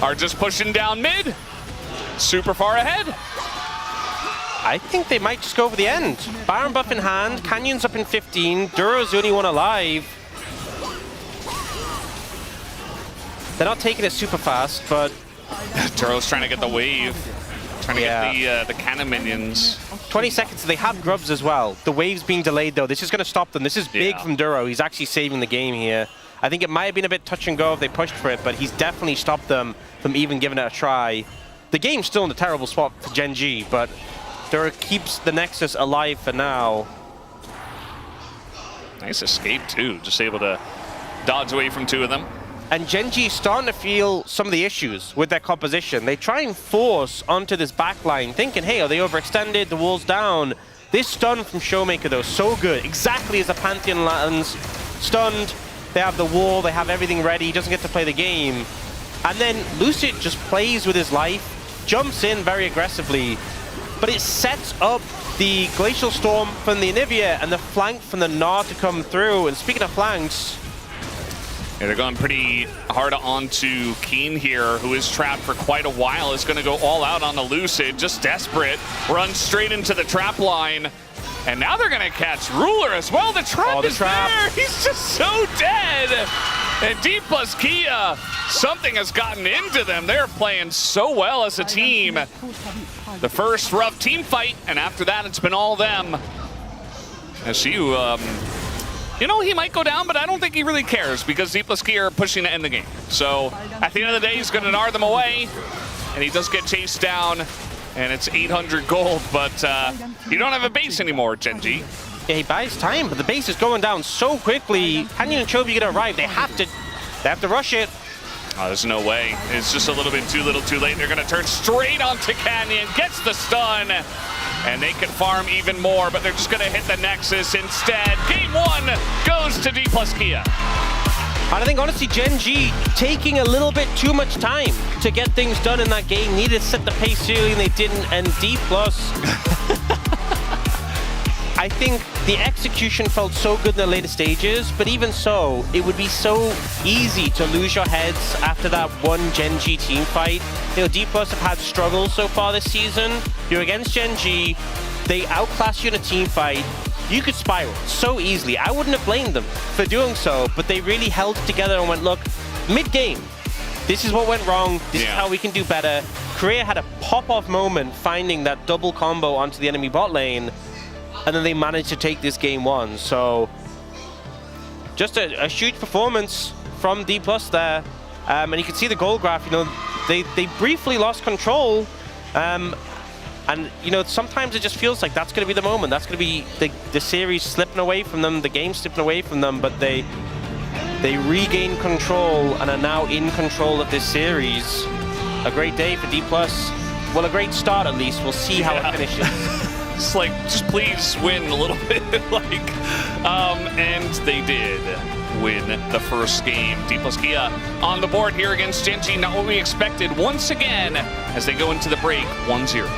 are just pushing down mid. Super far ahead. I think they might just go for the end. Baron buff in hand, Canyon's up in 15, Duro's the only one alive. They're not taking it super fast, but Duro's trying to get the wave, trying to get the cannon minions. 20 seconds, they have grubs as well. The wave's being delayed though. This is going to stop them. This is big from Duro. He's actually saving the game here. I think it might have been a bit touch and go if they pushed for it, but he's definitely stopped them from even giving it a try. The game's still in a terrible spot for Genji, but Dura keeps the Nexus alive for now. Nice escape too, just able to dodge away from two of them. And Gen.G starting to feel some of the issues with their composition. They try and force onto this backline, thinking, hey, are they overextended? The wall's down. This stun from Showmaker, though, so good. Exactly as the Pantheon lands. Stunned. They have the wall. They have everything ready. He doesn't get to play the game. And then Lucid just plays with his life, jumps in very aggressively, but it sets up the Glacial Storm from the Anivia and the flank from the Gnar to come through. And speaking of flanks, yeah, they're going pretty hard onto Keen here, who is trapped for quite a while. Is going to go all out on the Lucid, just desperate. Runs straight into the trap line. And now they're going to catch Ruler as well. The trap is there. He's just so dead. And D plus Kia, something has gotten into them. They're playing so well as a team. The first rough team fight, and after that, it's been all them. As you know, he might go down, but I don't think he really cares because D plus Kia are pushing to end the game. So at the end of the day, he's going to Gnar them away, and he does get chased down, and it's 800 gold, but you don't have a base anymore, Gen.G. Yeah, he buys time, but the base is going down so quickly. Canyon and Chovy gonna arrive. They have to rush it. Oh, there's no way. It's just a little bit too little too late. They're gonna turn straight onto Canyon, gets the stun, and they can farm even more, but they're just gonna hit the Nexus instead. Game 1 goes to D plus Kia. And I think honestly Gen.G taking a little bit too much time to get things done in that game. Needed to set the pace early and they didn't, and D plus I think the execution felt so good in the later stages, but even so, it would be so easy to lose your heads after that one Gen.G team fight. You know, D plus have had struggles so far this season. You're against Gen.G, they outclass you in a team fight. You could spiral so easily. I wouldn't have blamed them for doing so, but they really held it together and went, look, mid-game, this is what went wrong, this is how we can do better. Korea had a pop-off moment finding that double combo onto the enemy bot lane, and then they managed to take this game 1. So just a huge performance from D plus there. And you can see the goal graph, you know, they briefly lost control. And, you know, sometimes it just feels like that's going to be the moment. That's going to be the series slipping away from them, the game slipping away from them, but they regain control and are now in control of this series. A great day for D plus. Well, a great start at least. We'll see how it finishes. It's like, just please win a little bit, and they did win the first game. D plus Kia on the board here against Gen.G, not what we expected once again as they go into the break 1-0.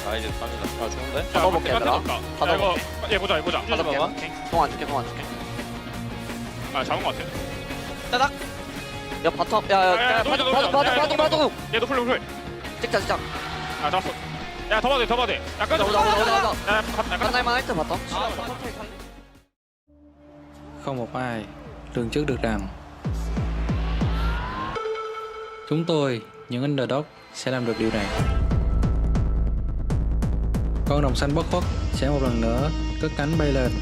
아 이제 3이다. 아 좋은데? 받아볼게 얘들아. 받아볼게. 얘 보자. 받아볼게. 공 안 줄게. 아 잡은 거 같아. 따닥. 야 바텀. 야 봐도. 얘 노플. 찍자. 아 잡았어. 야 더 봐도 돼. 야 끄자. 오자. 끝날만 할 때 바텀. Không một ai lường trước được rằng chúng tôi những underdog sẽ làm được điều này. Con rồng xanh bất khuất sẽ một lần nữa cất cánh bay lên.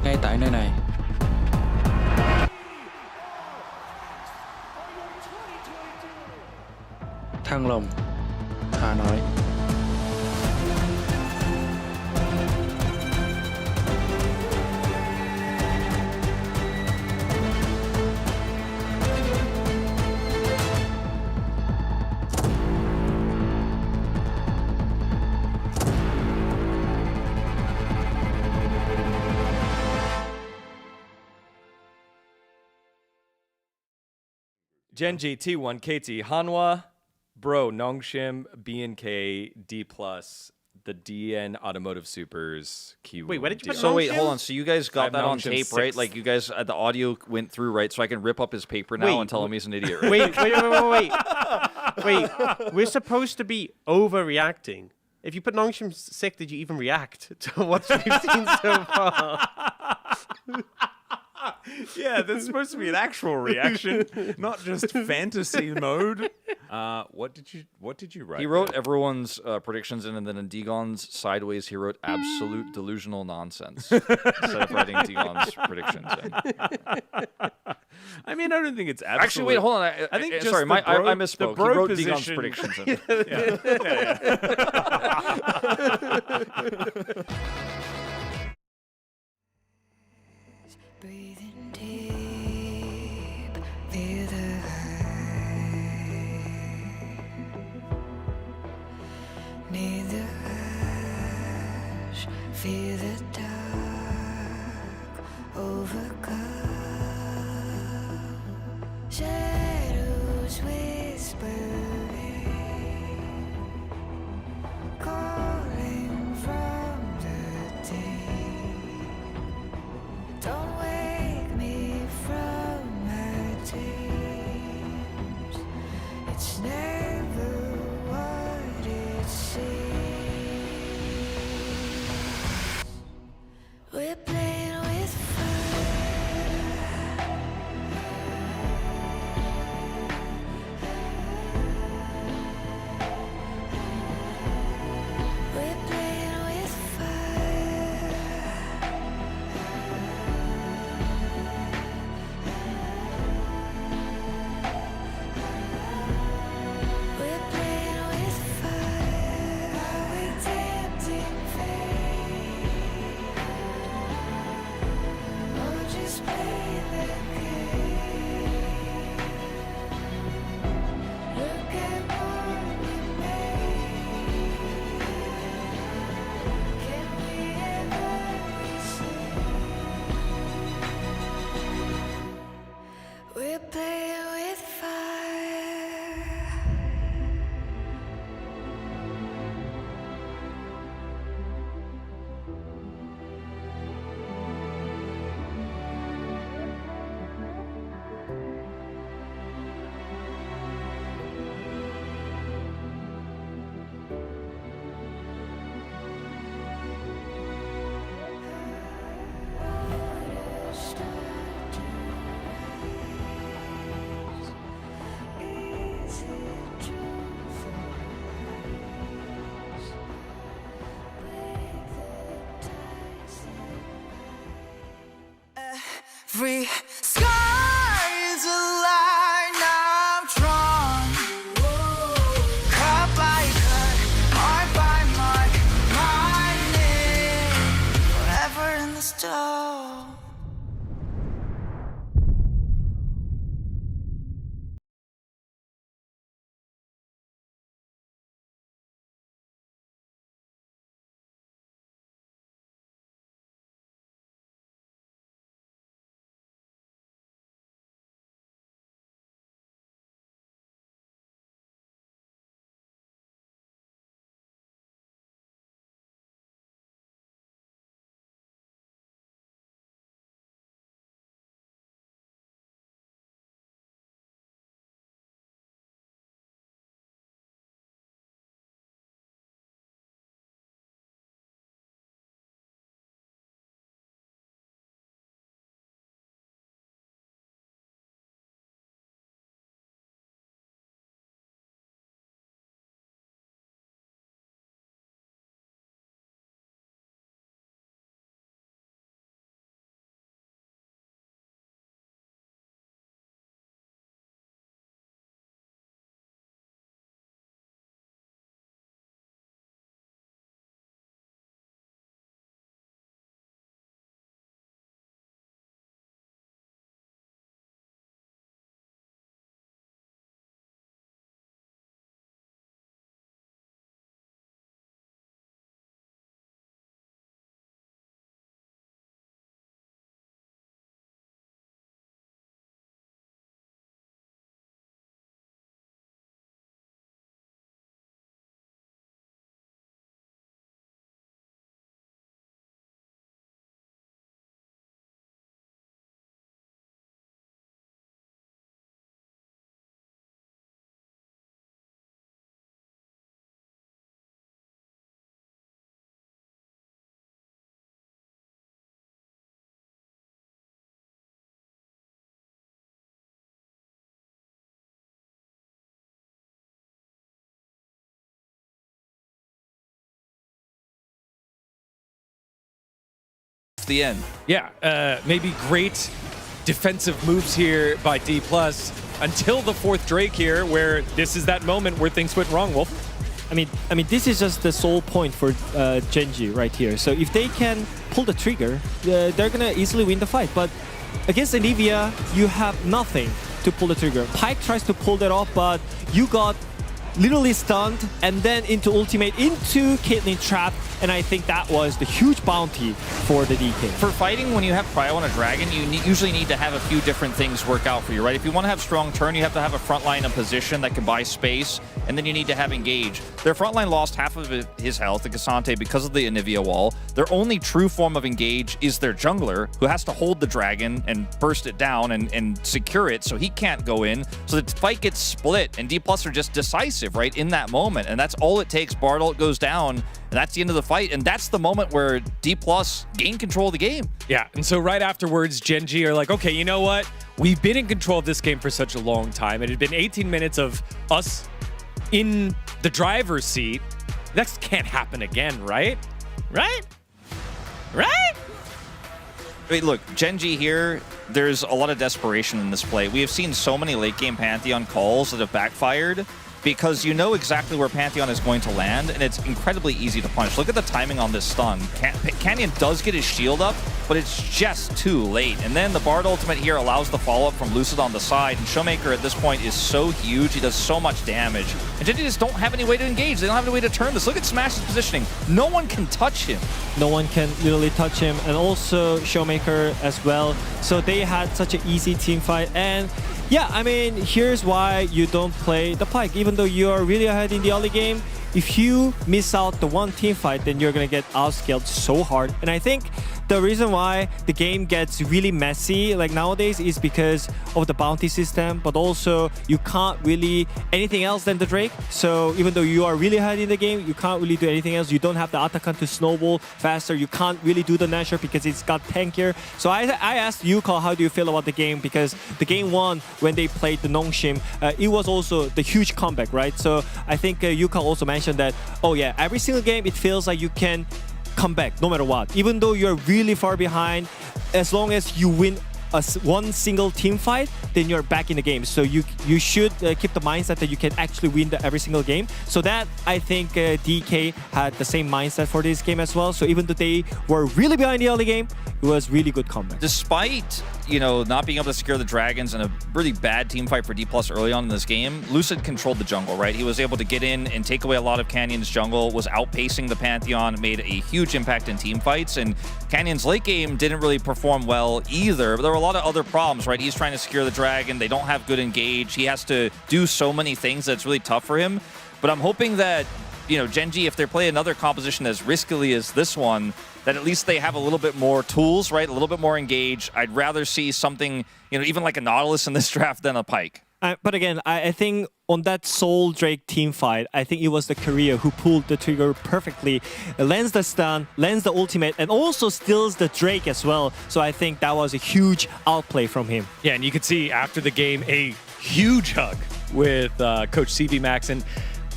Ngay tại nơi này. Thăng Long, Hà Nội. Genji, T1, KT, Hanwha, Bro, Nongshim, BNK, D+, the DN Automotive Supers, Kiwoom. Wait, where did you put So wait, Nongshim? hold on. So you guys I got have that on Nongshim tape, right? sixth. Like you guys, the audio went through, right? So I can rip up his paper now Wait, and tell him he's an idiot, right? Wait. We're supposed to be overreacting. If you put Nongshim sick, did you even react to what we've seen so far? Yeah, that's supposed to be an actual reaction, not just fantasy mode. What did you write? He wrote everyone's predictions in, and then in Degon's sideways, he wrote absolute delusional nonsense instead of writing Degon's predictions in. I mean, I don't think it's absolute. Actually, wait, hold on. I think just sorry, the bro, I misspoke. The He bro wrote position. Degon's predictions in. Breathing deep, feel the high. Need the rush, feel the dark, overcome. Shadows whispering, calling from the deep. Don't wake me from my dreams. It's never what it seems. We're playing with fire. We're playing with fire. We're playing with fire. Are we tempting fate? Or just play the game? Look at what we made. Can we ever be saved? We're playing with fire. Every sky is a line I've drawn. Cut by cut, mark by mark, my name forever in the stone. the end. Yeah, maybe great defensive moves here by D+, until the 4th Drake here, where this is that moment where things went wrong, Wolf. I mean, this is just the sole point for Genji right here. So if they can pull the trigger, they're gonna easily win the fight. But against Anivia, you have nothing to pull the trigger. Pyke tries to pull that off, but you got literally stunned and then into ultimate, into Caitlyn trap, and I think that was the huge bounty for the DK. For fighting, when you have Prio on a Dragon, you usually need to have a few different things work out for you, right? If you want to have strong turn, you have to have a front line in position that can buy space, and then you need to have engage. Their front line lost half of his health, the Cassante, because of the Anivia wall. Their only true form of engage is their jungler, who has to hold the Dragon and burst it down and secure it, so he can't go in. So the fight gets split, and D+ are just decisive, right, in that moment. And that's all it takes. Bard goes down, and that's the end of the fight. And that's the moment where D+ gain control of the game. Yeah, and so right afterwards, Genji are like, okay, you know what? We've been in control of this game for such a long time. It had been 18 minutes of us in the driver's seat. That can't happen again, right? Right? Right? I mean, look, Genji here, there's a lot of desperation in this play. We have seen so many late game Pantheon calls that have backfired because you know exactly where Pantheon is going to land, and it's incredibly easy to punish. Look at the timing on this stun. Canyon does get his shield up, but it's just too late. And then the Bard ultimate here allows the follow-up from Lucid on the side, and Showmaker at this point is so huge, he does so much damage. And Genji just don't have any way to engage. They don't have any way to turn this. Look at Smash's positioning. No one can touch him. No one can literally touch him, and also Showmaker as well. So they had such an easy team fight, and yeah, I mean, here's why you don't play the Pyke. Even though you are really ahead in the early game, if you miss out the one team fight, then you're gonna get outscaled so hard. And I think the reason why the game gets really messy like nowadays is because of the bounty system, but also you can't really anything else than the Drake. So even though you are really ahead in the game, you can't really do anything else. You don't have the Atakan to snowball faster. You can't really do the Nashor because it's got tankier. So I asked Yuka, how do you feel about the game? Because the game one, when they played the Nongshim, it was also the huge comeback, right? So I think Yuka also mentioned that, oh yeah, every single game it feels like you can come back no matter what. Even though you're really far behind, as long as you win one single team fight, then you're back in the game. So you should keep the mindset that you can actually win every single game. So that, I think DK had the same mindset for this game as well. So even though they were really behind the early game, it was really good comeback. Despite, you know, not being able to secure the Dragons and a really bad team fight for D+ early on in this game, Lucid controlled the jungle, right? He was able to get in and take away a lot of Canyon's jungle, was outpacing the Pantheon, made a huge impact in team fights, and Canyon's late game didn't really perform well either, but there were a lot of other problems, right? He's trying to secure the Dragon, they don't have good engage, he has to do so many things that it's really tough for him. But I'm hoping that, you know, Genji, if they play another composition as riskily as this one, that at least they have a little bit more tools, right? A little bit more engage. I'd rather see something, you know, even like a Nautilus in this draft than a Pyke. But again, I think on that Soul Drake team fight, I think it was the Korea who pulled the trigger perfectly, lands the stun, lands the ultimate, and also steals the Drake as well. So I think that was a huge outplay from him. Yeah, and you could see after the game a huge hug with Coach CB Max. And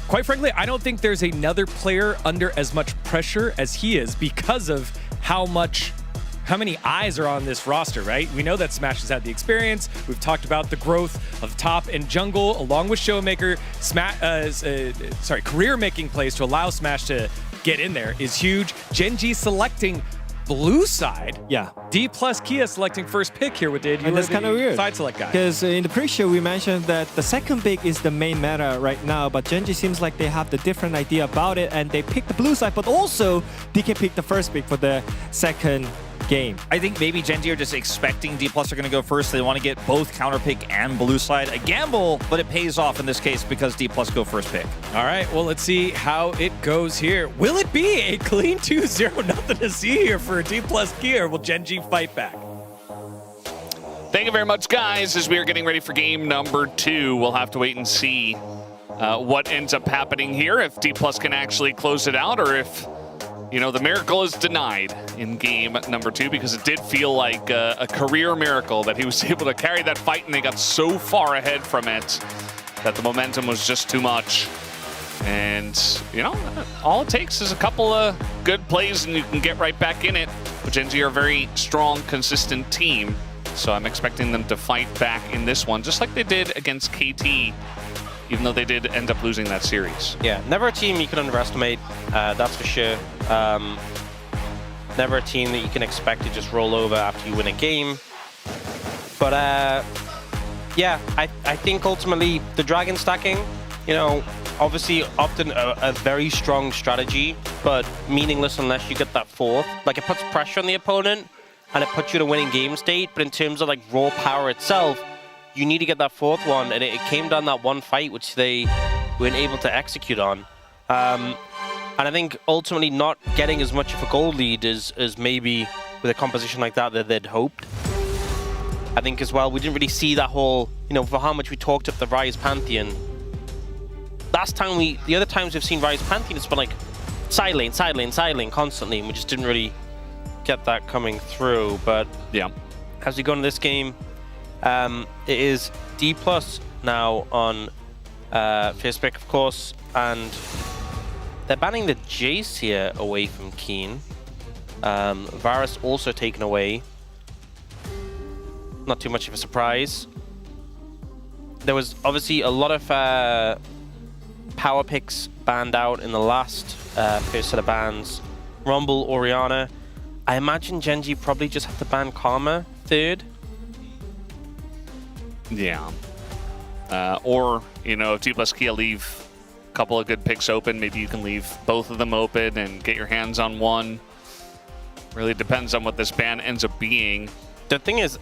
quite frankly, I don't think there's another player under as much pressure as he is because of how many eyes are on this roster, right? We know that Smash has had the experience. We've talked about the growth of top and jungle along with Showmaker. Career-making plays to allow Smash to get in there is huge. Genji selecting blue side. Yeah. D+ Kia selecting first pick here with Did. And that's kind of weird. Side select guy. Because in the pre-show we mentioned that the second pick is the main meta right now, but Genji seems like they have the different idea about it and they picked the blue side, but also DK picked the first pick for the second game. I think maybe Genji are just expecting D+ are going to go first. They want to get both counter pick and blue side. A gamble, but it pays off in this case because D+ go first pick. All right, well, let's see how it goes here. Will it be a clean 2-0? Nothing to see here for D+ Kia. Will Genji fight back? Thank you very much, guys. As we are getting ready for game number 2, we'll have to wait and see what ends up happening here, if D+ can actually close it out, or if, you know, the miracle is denied in game number 2, because it did feel like a career miracle that he was able to carry that fight and they got so far ahead from it that the momentum was just too much. And, you know, all it takes is a couple of good plays and you can get right back in it. But Gen G are a very strong, consistent team, so I'm expecting them to fight back in this one, just like they did against KT, even though they did end up losing that series. Yeah, never a team you can underestimate, that's for sure. Never a team that you can expect to just roll over after you win a game. But yeah, I think ultimately the dragon stacking, you know, obviously often a very strong strategy, but meaningless unless you get that fourth. Like, it puts pressure on the opponent and it puts you in a winning game state, but in terms of like raw power itself, you need to get that fourth one, and it came down that one fight which they weren't able to execute on. And I think ultimately not getting as much of a gold lead as maybe with a composition like that they'd hoped. I think as well, we didn't really see that whole, you know, for how much we talked up the Ryze Pantheon. The other times we've seen Ryze Pantheon, it's been like side lane, side lane, side lane constantly, and we just didn't really get that coming through. But yeah, as we go into this game, it is D+ now on first pick, of course, and they're banning the Jace here away from Keen. Varus also taken away. Not too much of a surprise. There was obviously a lot of power picks banned out in the last first set of bans. Rumble, Orianna. I imagine Gen G probably just have to ban Karma third. Yeah. Or, you know, if T+ Kia leave a couple of good picks open, maybe you can leave both of them open and get your hands on one. Really depends on what this ban ends up being. The thing is,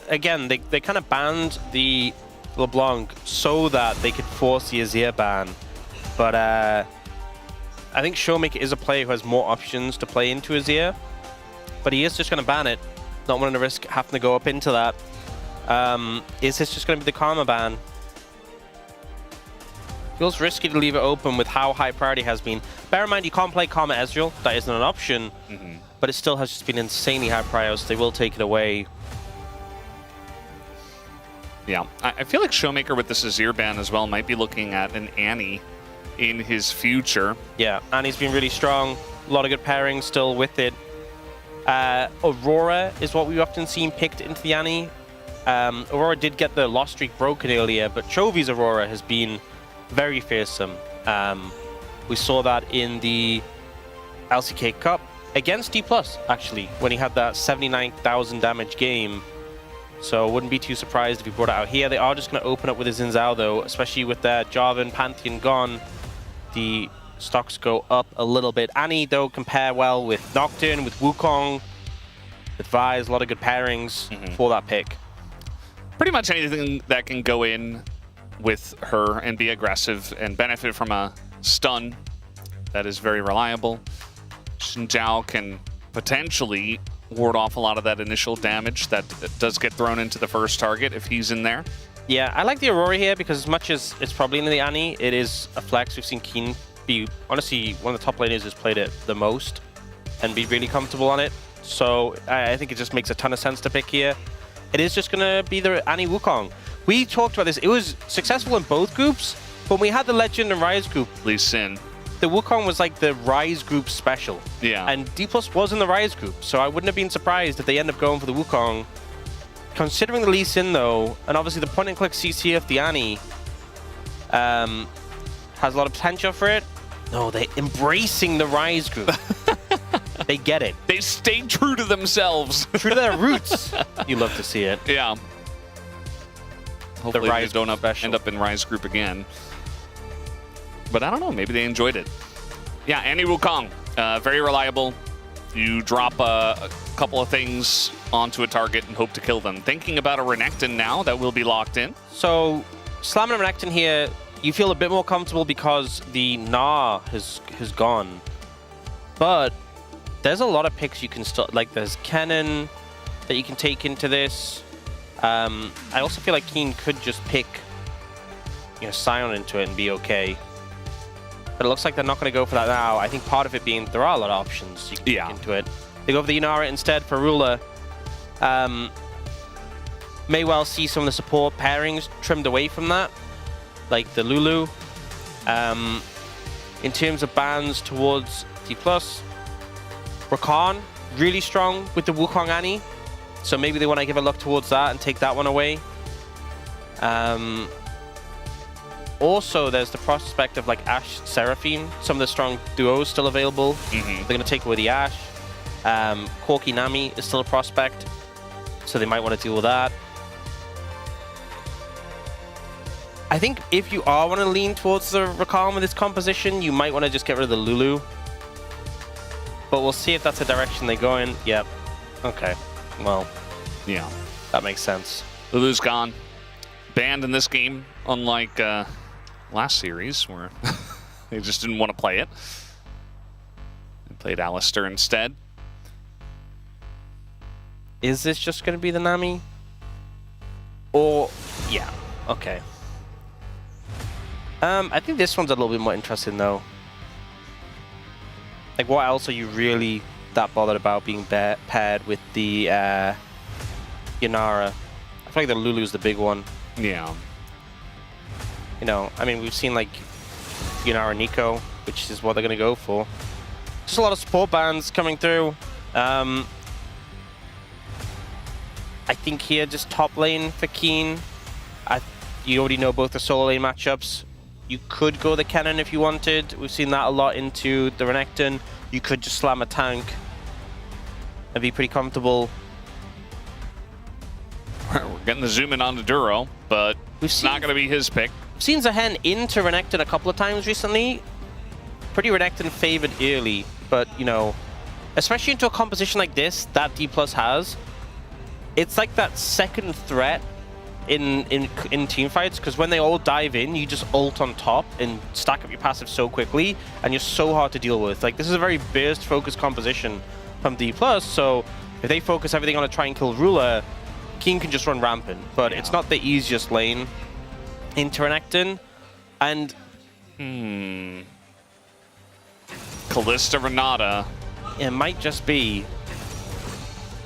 again, they kind of banned the LeBlanc so that they could force the Azir ban. But I think Showmaker is a player who has more options to play into Azir. But he is just going to ban it, not wanting to risk having to go up into that. Is this just going to be the Karma ban? Feels risky to leave it open with how high priority has been. Bear in mind, you can't play Karma Ezreal. That isn't an option. But it still has just been insanely high priority, so they will take it away. Yeah, I feel like Showmaker with this Azir ban as well might be looking at an Annie in his future. Yeah, Annie's been really strong. A lot of good pairings still with it. Aurora is what we've often seen picked into the Annie. Aurora did get the loss streak broken earlier, but Chovy's Aurora has been very fearsome. We saw that in the LCK Cup against D+, actually, when he had that 79,000 damage game. So I wouldn't be too surprised if he brought it out here. They are just going to open up with his Xin Zhao, though, especially with their Jarvan Pantheon gone. The stocks go up a little bit. Annie, though, compare well with Nocturne, with Wukong, with Vise. A lot of good pairings for that pick. Pretty much anything that can go in with her and be aggressive and benefit from a stun that is very reliable. Xin Zhao can potentially ward off a lot of that initial damage that does get thrown into the first target if he's in there. Yeah, I like the Aurora here because as much as it's probably into the Annie, it is a flex. We've seen Keen be, honestly, one of the top laners who's played it the most and be really comfortable on it. So I think it just makes a ton of sense to pick here. It is just going to be the Annie Wukong. We talked about this. It was successful in both groups, but when we had the Legend and Ryze group, Lee Sin, the Wukong was like the Ryze group special. Yeah. And D+ was in the Ryze group, so I wouldn't have been surprised if they end up going for the Wukong. Considering the Lee Sin, though, and obviously the point-and-click CC of the Annie has a lot of potential for it. No, they're embracing the Ryze group. They get it. They stay true to themselves. True to their roots. You love to see it. Yeah. Hopefully Ryze they don't end up in Ryze group again. But I don't know, maybe they enjoyed it. Yeah, Annie Wukong, very reliable. You drop a couple of things onto a target and hope to kill them. Thinking about a Renekton now that will be locked in. So, slamming a Renekton here, you feel a bit more comfortable because the Gnar has gone. But there's a lot of picks you can still, like there's Kennen that you can take into this. I also feel like Keen could just pick, you know, Sion into it and be okay. But it looks like they're not going to go for that now. I think part of it being there are a lot of options you can pick into it. They go for the Inara instead for Ruler. May well see some of the support pairings trimmed away from that, like the Lulu. In terms of bans towards D+, Rakan really strong with the Wukong Annie. So maybe they want to give a look towards that and take that one away. Also, there's the prospect of like Ashe Seraphine. Some of the strong duos still available. They're going to take away the Ashe. Corki Nami is still a prospect. So they might want to deal with that. I think if you are want to lean towards the Rakan with this composition, you might want to just get rid of the Lulu. But we'll see if that's the direction they go in. Yep. Okay. Well, yeah, that makes sense. Lulu's gone. Banned in this game, unlike last series where they just didn't want to play it. They played Alistair instead. Is this just going to be the Nami? Or, yeah, okay. I think this one's a little bit more interesting though. Like, what else are you really that bothered about being paired with the Yanara? I feel like the Lulu's the big one. Yeah. You know, I mean, we've seen like Yanara Nico, which is what they're going to go for. Just a lot of support bans coming through. I think here just top lane for Keen. You already know both the solo lane matchups. You could go the Cannon if you wanted. We've seen that a lot into the Renekton. You could just slam a tank and be pretty comfortable. We're getting the zoom in on the Duro, but it's not going to be his pick. We've seen Zahen into Renekton a couple of times recently. Pretty Renekton favored early, but you know, especially into a composition like this that D+ has, it's like that second threat in team fights, because when they all dive in, you just ult on top and stack up your passive so quickly, and you're so hard to deal with. Like, this is a very burst focused composition from D+, so if they focus everything on a try and kill Ruler, King can just run rampant, but it's not the easiest lane into Renekton. And Kalista Renata. It might just be.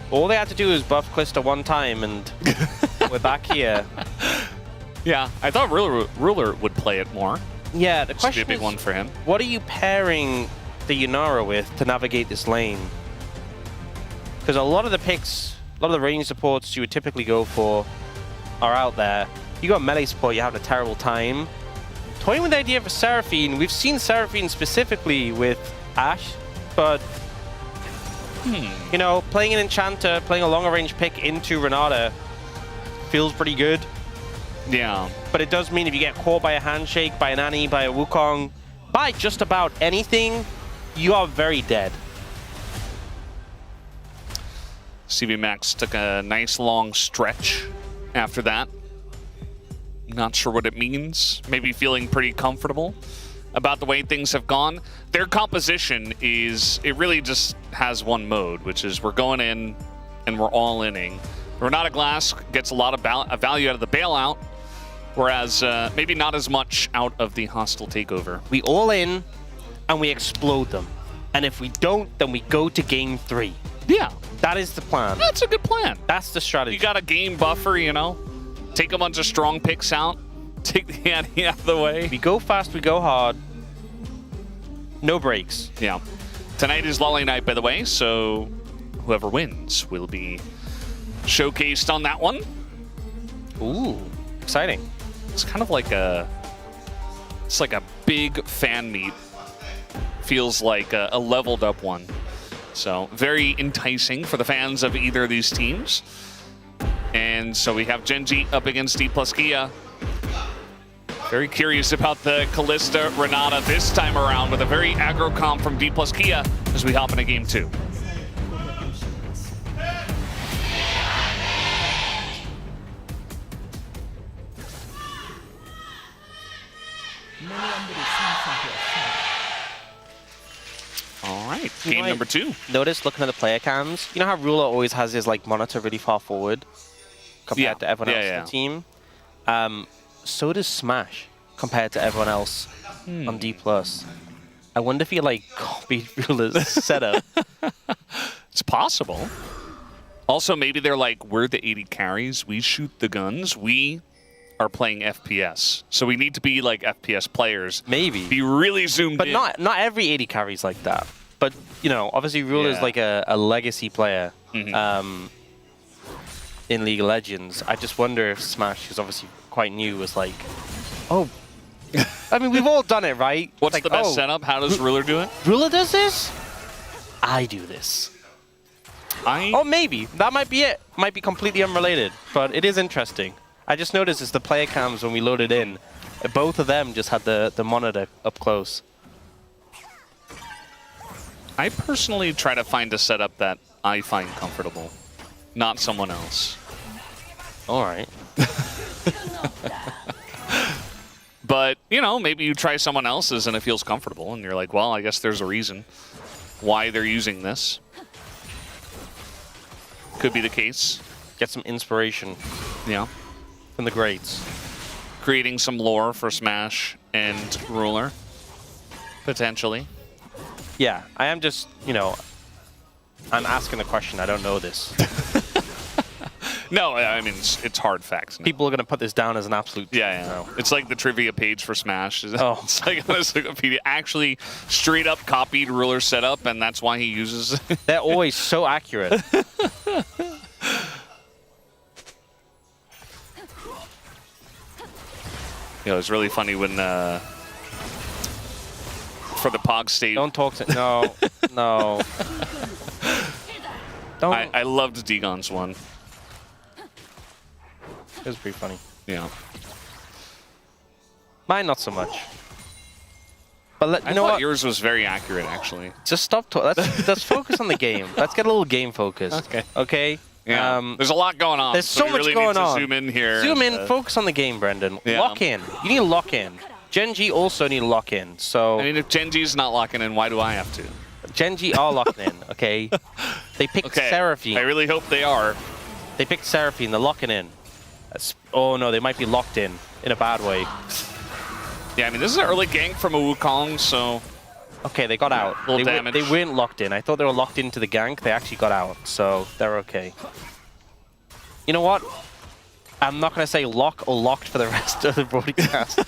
All they had to do is buff Kalista one time and we're back here. Yeah, I thought Ruler would play it more. Yeah, the This question would be a big is, one for him. what are you pairing the Yanara with to navigate this lane? Because a lot of the picks, a lot of the range supports you would typically go for are out there. You got melee support, you're having a terrible time. Toying with the idea of a Seraphine, we've seen Seraphine specifically with Ashe, but you know, playing an Enchanter, playing a longer range pick into Renata feels pretty good. Yeah. But it does mean if you get caught by a handshake, by an Annie, by a Wukong, by just about anything, you are very dead. CV Max took a nice long stretch after that. Not sure what it means. Maybe feeling pretty comfortable about the way things have gone. Their composition is, it really just has one mode, which is we're going in and we're all inning. Renata Glass gets a lot of value out of the bailout, whereas maybe not as much out of the hostile takeover. We all in and we explode them. And if we don't, then we go to game 3. Yeah. That is the plan. That's a good plan. That's the strategy. You got a game buffer, you know? Take a bunch of strong picks out. Take the Annie out of the way. We go fast, we go hard. No breaks. Yeah. Tonight is Lolly Night, by the way, so whoever wins will be showcased on that one. Ooh, exciting. It's kind of like it's like a big fan meet. Feels like a leveled up one. So very enticing for the fans of either of these teams. And so we have Genji up against D+ Kia. Very curious about the Kalista Renata this time around with a very aggro comp from D+ Kia as we hop into game 2. All right, game number 2. Notice looking at the player cams, you know how Ruler always has his like monitor really far forward compared to everyone else in the team? So does Smash compared to everyone else on D+. I wonder if he like copied Ruler's setup. It's possible. Also, maybe they're like, we're the 80 carries, we shoot the guns, we are playing FPS. So we need to be like FPS players. Maybe. Be really zoomed in. But not every 80 carries like that. But, you know, obviously Ruler's Yeah. like a legacy player Mhm. In League of Legends. I just wonder if Smash, who's obviously quite new, was like, oh. I mean, we've all done it, right? What's like, the best setup? How does Ruler do it? Ruler does this? I do this. Oh, maybe. That might be it. Might be completely unrelated, but it is interesting. I just noticed as the player cams when we loaded in, both of them just had the monitor up close. I personally try to find a setup that I find comfortable, not someone else. All right. But, you know, maybe you try someone else's and it feels comfortable, and you're like, well, I guess there's a reason why they're using this. Could be the case. Get some inspiration. Yeah. From the greats. Creating some lore for Smash and Ruler, potentially. Yeah, I am just, you know, I'm asking the question. I don't know this. No, I mean, it's hard facts. No. People are going to put this down as an absolute... Yeah. No. It's like the trivia page for Smash. Oh. It's like on his Wikipedia. Actually, straight up copied Ruler setup, and that's why he uses it. They're always so accurate. You know, it was really funny when for the Pog State. Don't talk to... No. No. Don't... I loved Degon's one. It was pretty funny. Yeah. Mine, not so much. But I thought yours was very accurate, actually. Just stop talking. Let's focus on the game. Let's get a little game focused. Okay. Okay? Yeah. There's a lot going on. There's so we much really going need to on. Zoom in here. Zoom in, and, focus on the game, Brendan. Yeah. Lock in. You need to lock in. Gen G also need to lock in. So I mean, if Gen G's not locking in, why do I have to? Gen G are locked in, okay? They picked Seraphine. I really hope they are. They picked Seraphine. They're locking in. Oh, no, they might be locked in a bad way. Yeah, I mean, this is an early gank from a Wukong, so... Okay, they got out. Little damage. They weren't locked in. I thought they were locked into the gank. They actually got out, so they're okay. You know what? I'm not going to say lock or locked for the rest of the broadcast.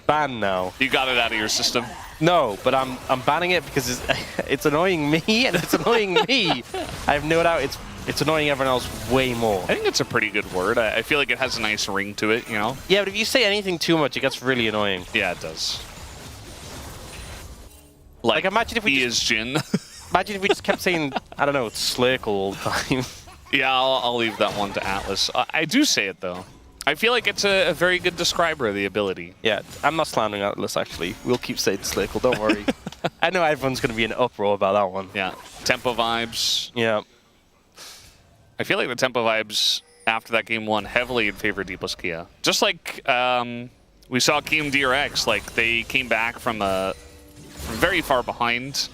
Ban now. You got it out of your system. No, but I'm banning it because it's annoying me, and it's annoying me. I have no doubt it's annoying everyone else way more. I think it's a pretty good word. I feel like it has a nice ring to it, you know? Yeah, but if you say anything too much, it gets really annoying. Yeah, it does. Like imagine if we is Jin. Imagine if we just kept saying, I don't know, Slurkle all the time. Yeah, I'll leave that one to Atlas. I do say it, though. I feel like it's a very good describer of the ability. Yeah, I'm not slandering Atlas, actually. We'll keep saying Slurkle, don't worry. I know everyone's going to be in an uproar about that one. Yeah, tempo vibes. Yeah. I feel like the tempo vibes after that game won heavily in favor of D plus Kia. Just like we saw Kium DRX, like they came back from very far behind.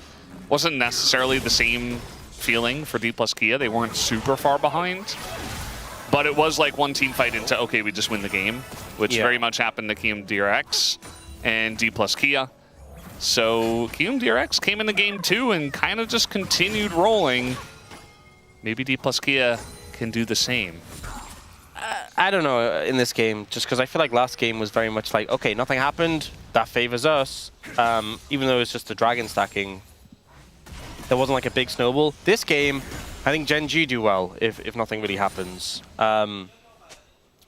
Wasn't necessarily the same feeling for D plus Kia. They weren't super far behind. But it was like one team fight into, okay, we just win the game, which very much happened to Kium DRX and D plus Kia. So Kium DRX came in the game too and kind of just continued rolling. Maybe D plus Kia can do the same. I don't know in this game, just because I feel like last game was very much like, okay, nothing happened, that favors us. Even though it's just a dragon stacking, there wasn't like a big snowball. This game, I think Gen G do well if nothing really happens. We're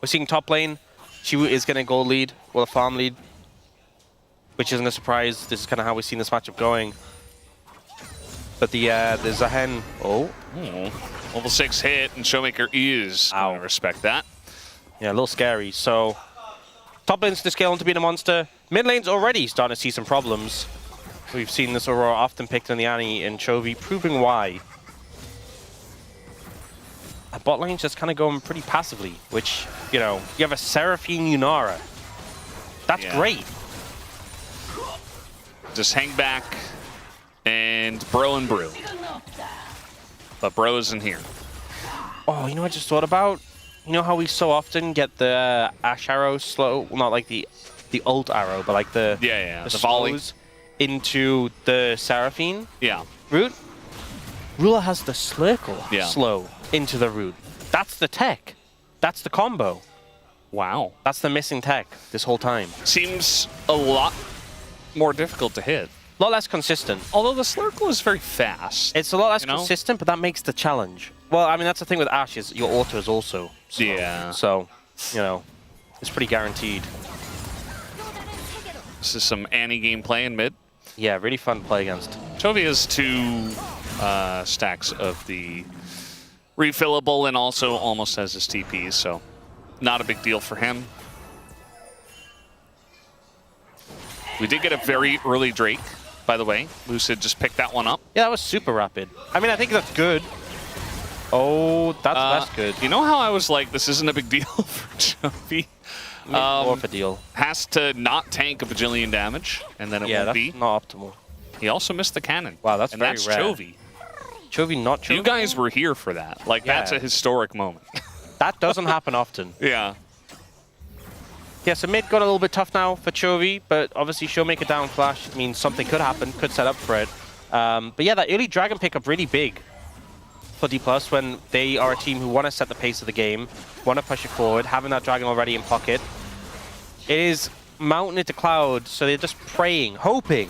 seeing top lane. She is getting a gold lead, well, a farm lead, which isn't a surprise. This is kind of how we've seen this matchup going. But there's a hen. Oh. Level 6 hit, and Showmaker is going to respect that. Yeah, a little scary. So, top lane's to scale on to beat a monster. Mid lane's already starting to see some problems. We've seen this Aurora often picked on the Annie and Chovy, proving why. Bot lane's just kind of going pretty passively, which, you know, you have a Seraphine Yunara. That's great. Just hang back and Bro and Brew. But Bro isn't here. Oh, you know what I just thought about? You know how we so often get the Ash arrow slow, well, not like the ult arrow, but like the the volley into the Seraphine? Yeah. Root? Ruler has the Slurkle slow into the root. That's the tech. That's the combo. Wow. That's the missing tech this whole time. Seems a lot more difficult to hit. A lot less consistent. Although the Slurkle is very fast. It's a lot less consistent, but that makes the challenge. Well, I mean, that's the thing with Ashe, is your auto is also slow. Yeah. So, you know, it's pretty guaranteed. This is some Annie gameplay in mid. Yeah, really fun to play against. Chovy has 2 stacks of the refillable and also almost has his TPs, so not a big deal for him. We did get a very early Drake, by the way. Lucid just picked that one up. Yeah, that was super rapid. I mean, I think that's good. Oh, that's less good. You know how I was like, this isn't a big deal for Chovy? More of a deal. Has to not tank a bajillion damage, and then it won't be. Yeah, that's not optimal. He also missed the cannon. Wow, that's and very that's rare. Chovy. Chovy, not Chovy? You guys were here for that. Like, that's a historic moment. That doesn't happen often. Yeah. Yeah, so mid got a little bit tough now for Chovy, but obviously Showmaker down flash means something could happen, could set up for it. But yeah, that early Dragon pickup really big for D+ when they are a team who want to set the pace of the game, want to push it forward, having that Dragon already in pocket. It is mounting into Cloud, so they're just praying, hoping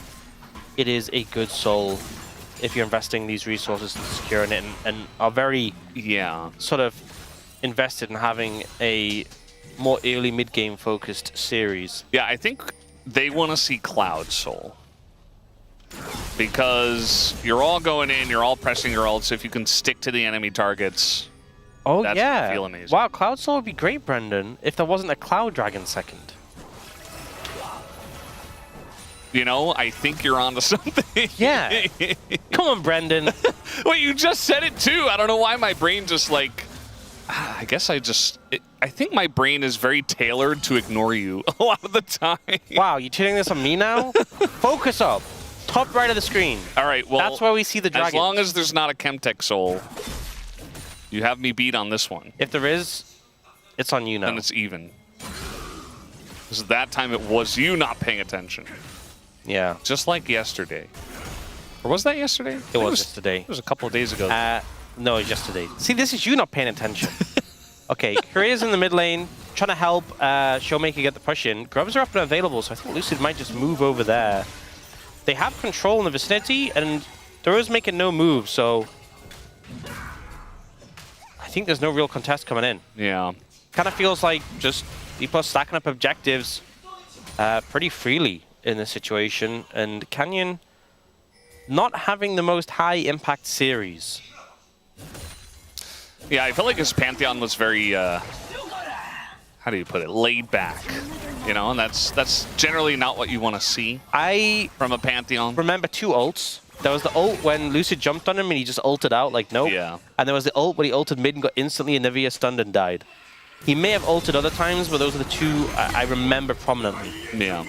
it is a good soul if you're investing these resources to securing it and are very sort of invested in having a more early mid-game focused series. Yeah, I think they want to see Cloud Soul. Because you're all going in, you're all pressing your ults. If you can stick to the enemy targets, Oh that's yeah. gonna feel amazing. Wow, Cloud Soul would be great, Brendan, if there wasn't a Cloud Dragon second. You know, I think you're onto something. Yeah. Come on, Brendan. Wait, you just said it too. I don't know why my brain just like... I guess I think my brain is very tailored to ignore you a lot of the time. Wow, you turning this on me now? Focus up. Top right of the screen. All right, well... That's where we see the dragon. As long as there's not a Chemtech Soul, you have me beat on this one. If there is, it's on you now. Then it's even. Because that time it was you not paying attention. Yeah. Just like yesterday. Or was that yesterday? It was yesterday. It was a couple of days ago. No, it's yesterday. See, this is you not paying attention. Okay, Korea's in the mid lane, trying to help Showmaker get the push in. Grubs are up and available, so I think Lucid might just move over there. They have control in the vicinity, and Thro's making no move, so I think there's no real contest coming in. Yeah. Kind of feels like just people stacking up objectives pretty freely in this situation, and Canyon not having the most high impact series. Yeah, I felt like his Pantheon was very, how do you put it, laid back. You know, and that's generally not what you want to see from a Pantheon. Remember 2 ults. There was the ult when Lucid jumped on him and he just ulted out like nope. Yeah. And there was the ult when he ulted mid and got instantly Anivia stunned and died. He may have ulted other times, but those are the 2 I remember prominently. Yeah.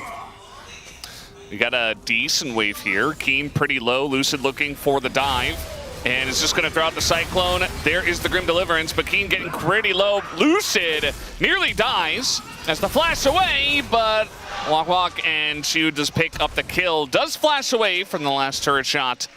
We got a decent wave here. Keen pretty low. Lucid looking for the dive. And is just going to throw out the Cyclone. There is the Grim Deliverance, but Keen getting pretty low. Lucid nearly dies as the flash away, but Walk and Shu does pick up the kill. Does flash away from the last turret shot.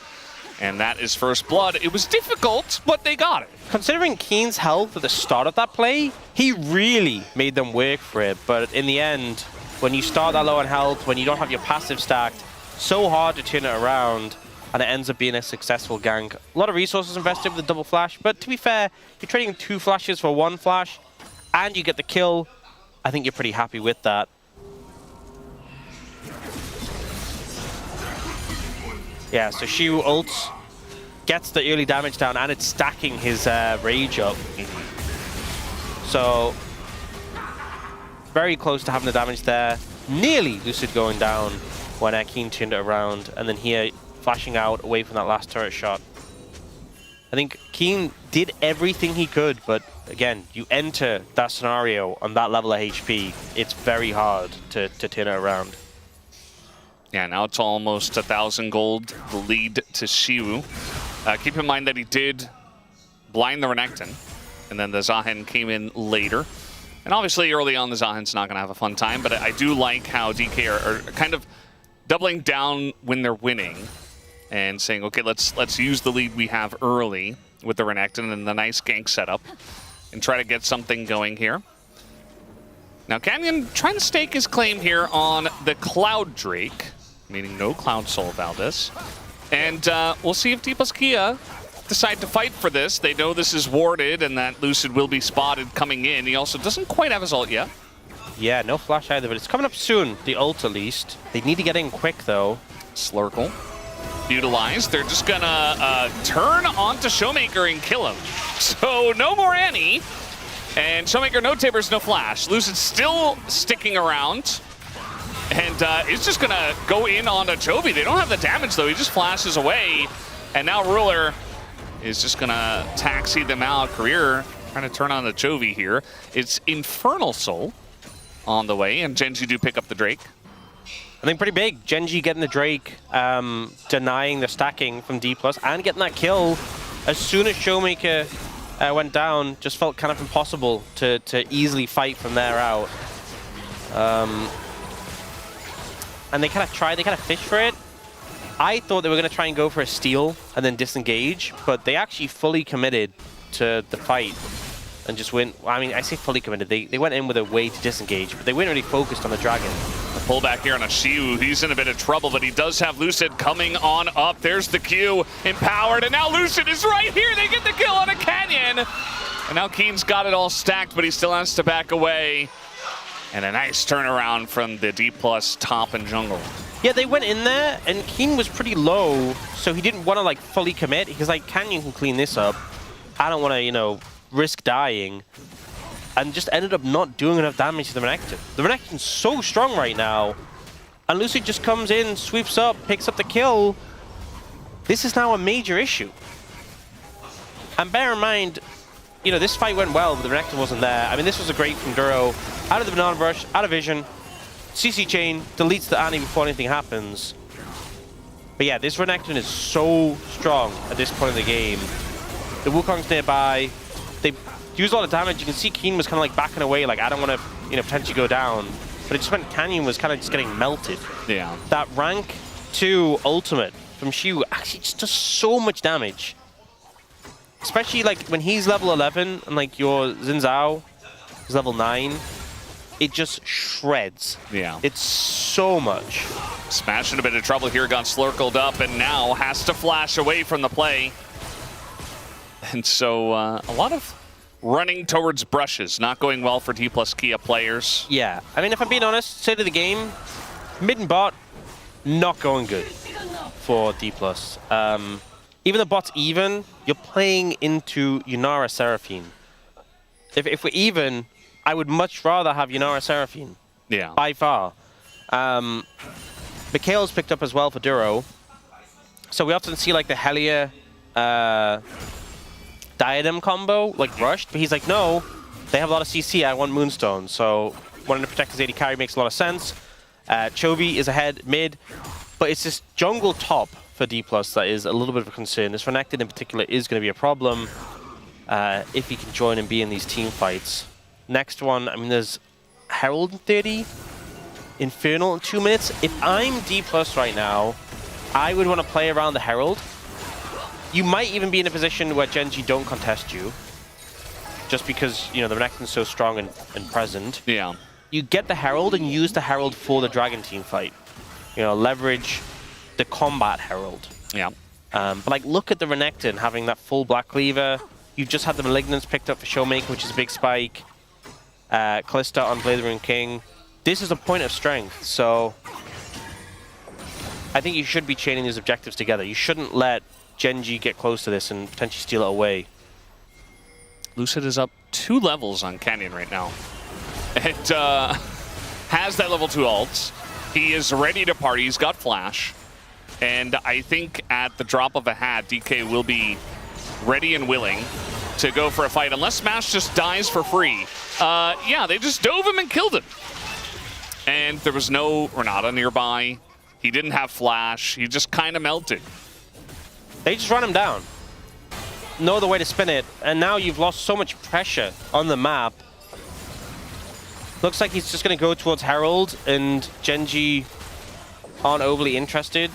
And that is first blood. It was difficult, but they got it. Considering Keen's health at the start of that play, he really made them work for it. But in the end, when you start that low on health, when you don't have your passive stacked, so hard to turn it around. And it ends up being a successful gank. A lot of resources invested with the double flash, but to be fair, you're trading 2 flashes for 1 flash, and you get the kill. I think you're pretty happy with that. Yeah, so Shu ults, gets the early damage down, and it's stacking his rage up. So, very close to having the damage there. Nearly Lucid going down when Keen turned it around, and then here, flashing out away from that last turret shot. I think Keen did everything he could, but again, you enter that scenario on that level of HP, it's very hard to turn it around. Yeah, now it's almost 1,000 gold, the lead to Shu. Keep in mind that he did blind the Renekton, and then the Zahen came in later. And obviously, early on, the Zahen's not going to have a fun time, but I do like how DK are kind of doubling down when they're winning and saying, okay, let's use the lead we have early with the Renekton and the nice gank setup and try to get something going here. Now, Canyon trying to stake his claim here on the Cloud Drake. meaning no Cloud Soul Valdez. And we'll see if D+ Kia decide to fight for this. They know this is warded and that Lucid will be spotted coming in. He also doesn't quite have his ult yet. Yeah, no flash either, but it's coming up soon, the ult at least. They need to get in quick, though. Slurkle utilized. They're just gonna turn onto Showmaker and kill him. So no more Annie. And Showmaker, no Tabers, no flash. Lucid still sticking around. And it's just gonna go in on a Chovy. They don't have the damage, though. He just flashes away. And now Ruler is just gonna taxi them out. Career trying to turn on the Chovy here. It's Infernal Soul on the way, and Genji do pick up the Drake. I think pretty big. Genji getting the Drake, denying the stacking from D+, and getting that kill as soon as Showmaker went down. Just felt kind of impossible to easily fight from there out. And they kind of fished for it. I thought they were going to try and go for a steal and then disengage, but they actually fully committed to the fight and just went. I mean, I say fully committed. They went in with a way to disengage, but they weren't really focused on the Dragon. A pullback here on a Xiu. He's in a bit of trouble, but he does have Lucid coming on up. There's the Q, empowered, and now Lucid is right here. They get the kill on a Canyon. And now Keen's got it all stacked, but he still has to back away. And a nice turnaround from the D+ top and jungle. Yeah, they went in there, and Keen was pretty low, so he didn't want to like fully commit. Because like, Canyon can clean this up. I don't want to, you know, risk dying, and just ended up not doing enough damage to the Renekton. The Renekton's so strong right now, and Lucid just comes in, sweeps up, picks up the kill. This is now a major issue. And bear in mind, you know, this fight went well, but the Renekton wasn't there. I mean, this was a great from Duro. Out of the banana brush, out of vision, CC chain, deletes the Annie before anything happens. But yeah, this Renekton is so strong at this point in the game. The Wukong's nearby. They use a lot of damage. You can see Keen was kind of like backing away, like I don't want to, you know, potentially go down. But it just meant Canyon was kind of just getting melted. Yeah. That rank 2 ultimate from Xiu actually just does so much damage. Especially like when he's level 11 and like your Xin Zhao is level 9. It just shreds. Yeah. It's so much. Smash in a bit of trouble here, got slurkled up, and now has to flash away from the play. And so a lot of running towards brushes, not going well for D+ Kia players. Yeah, I mean, if I'm being honest, state of the game, mid and bot, not going good for D+. Even the bot's even, you're playing into Yunara Seraphine. If we're even, I would much rather have Yunara Seraphine. Yeah. By far. Mikhail's picked up as well for Duro. So we often see like the Helia Diadem combo, like rushed, but he's like, no, they have a lot of CC, I want Moonstone. So wanting to protect his AD carry makes a lot of sense. Chovy is ahead mid, but it's this jungle top for D+ that is a little bit of a concern. This Renekton in particular is going to be a problem if he can join and be in these team fights. Next one, I mean, there's Herald in 30, Infernal in 2 minutes. If I'm D+ right now, I would want to play around the Herald. You might even be in a position where Genji don't contest you, just because, you know, the Renekton's so strong and present. Yeah. You get the Herald and use the Herald for the Dragon team fight. You know, leverage the combat Herald. Yeah. But like, look at the Renekton having that full Black Cleaver. You've just had the Malignance picked up for Showmaker, which is a big spike. Callista on Blade Rune King. This is a point of strength, so I think you should be chaining these objectives together. You shouldn't let Genji get close to this and potentially steal it away. Lucid is up 2 levels on Canyon right now. It has that level 2 ults. He is ready to party. He's got flash. And I think at the drop of a hat, DK will be ready and willing to go for a fight, unless Smash just dies for free. Yeah, they just dove him and killed him. And there was no Renata nearby. He didn't have flash. He just kind of melted. They just run him down. No other way to spin it. And now you've lost so much pressure on the map. Looks like he's just going to go towards Herald, and Genji aren't overly interested.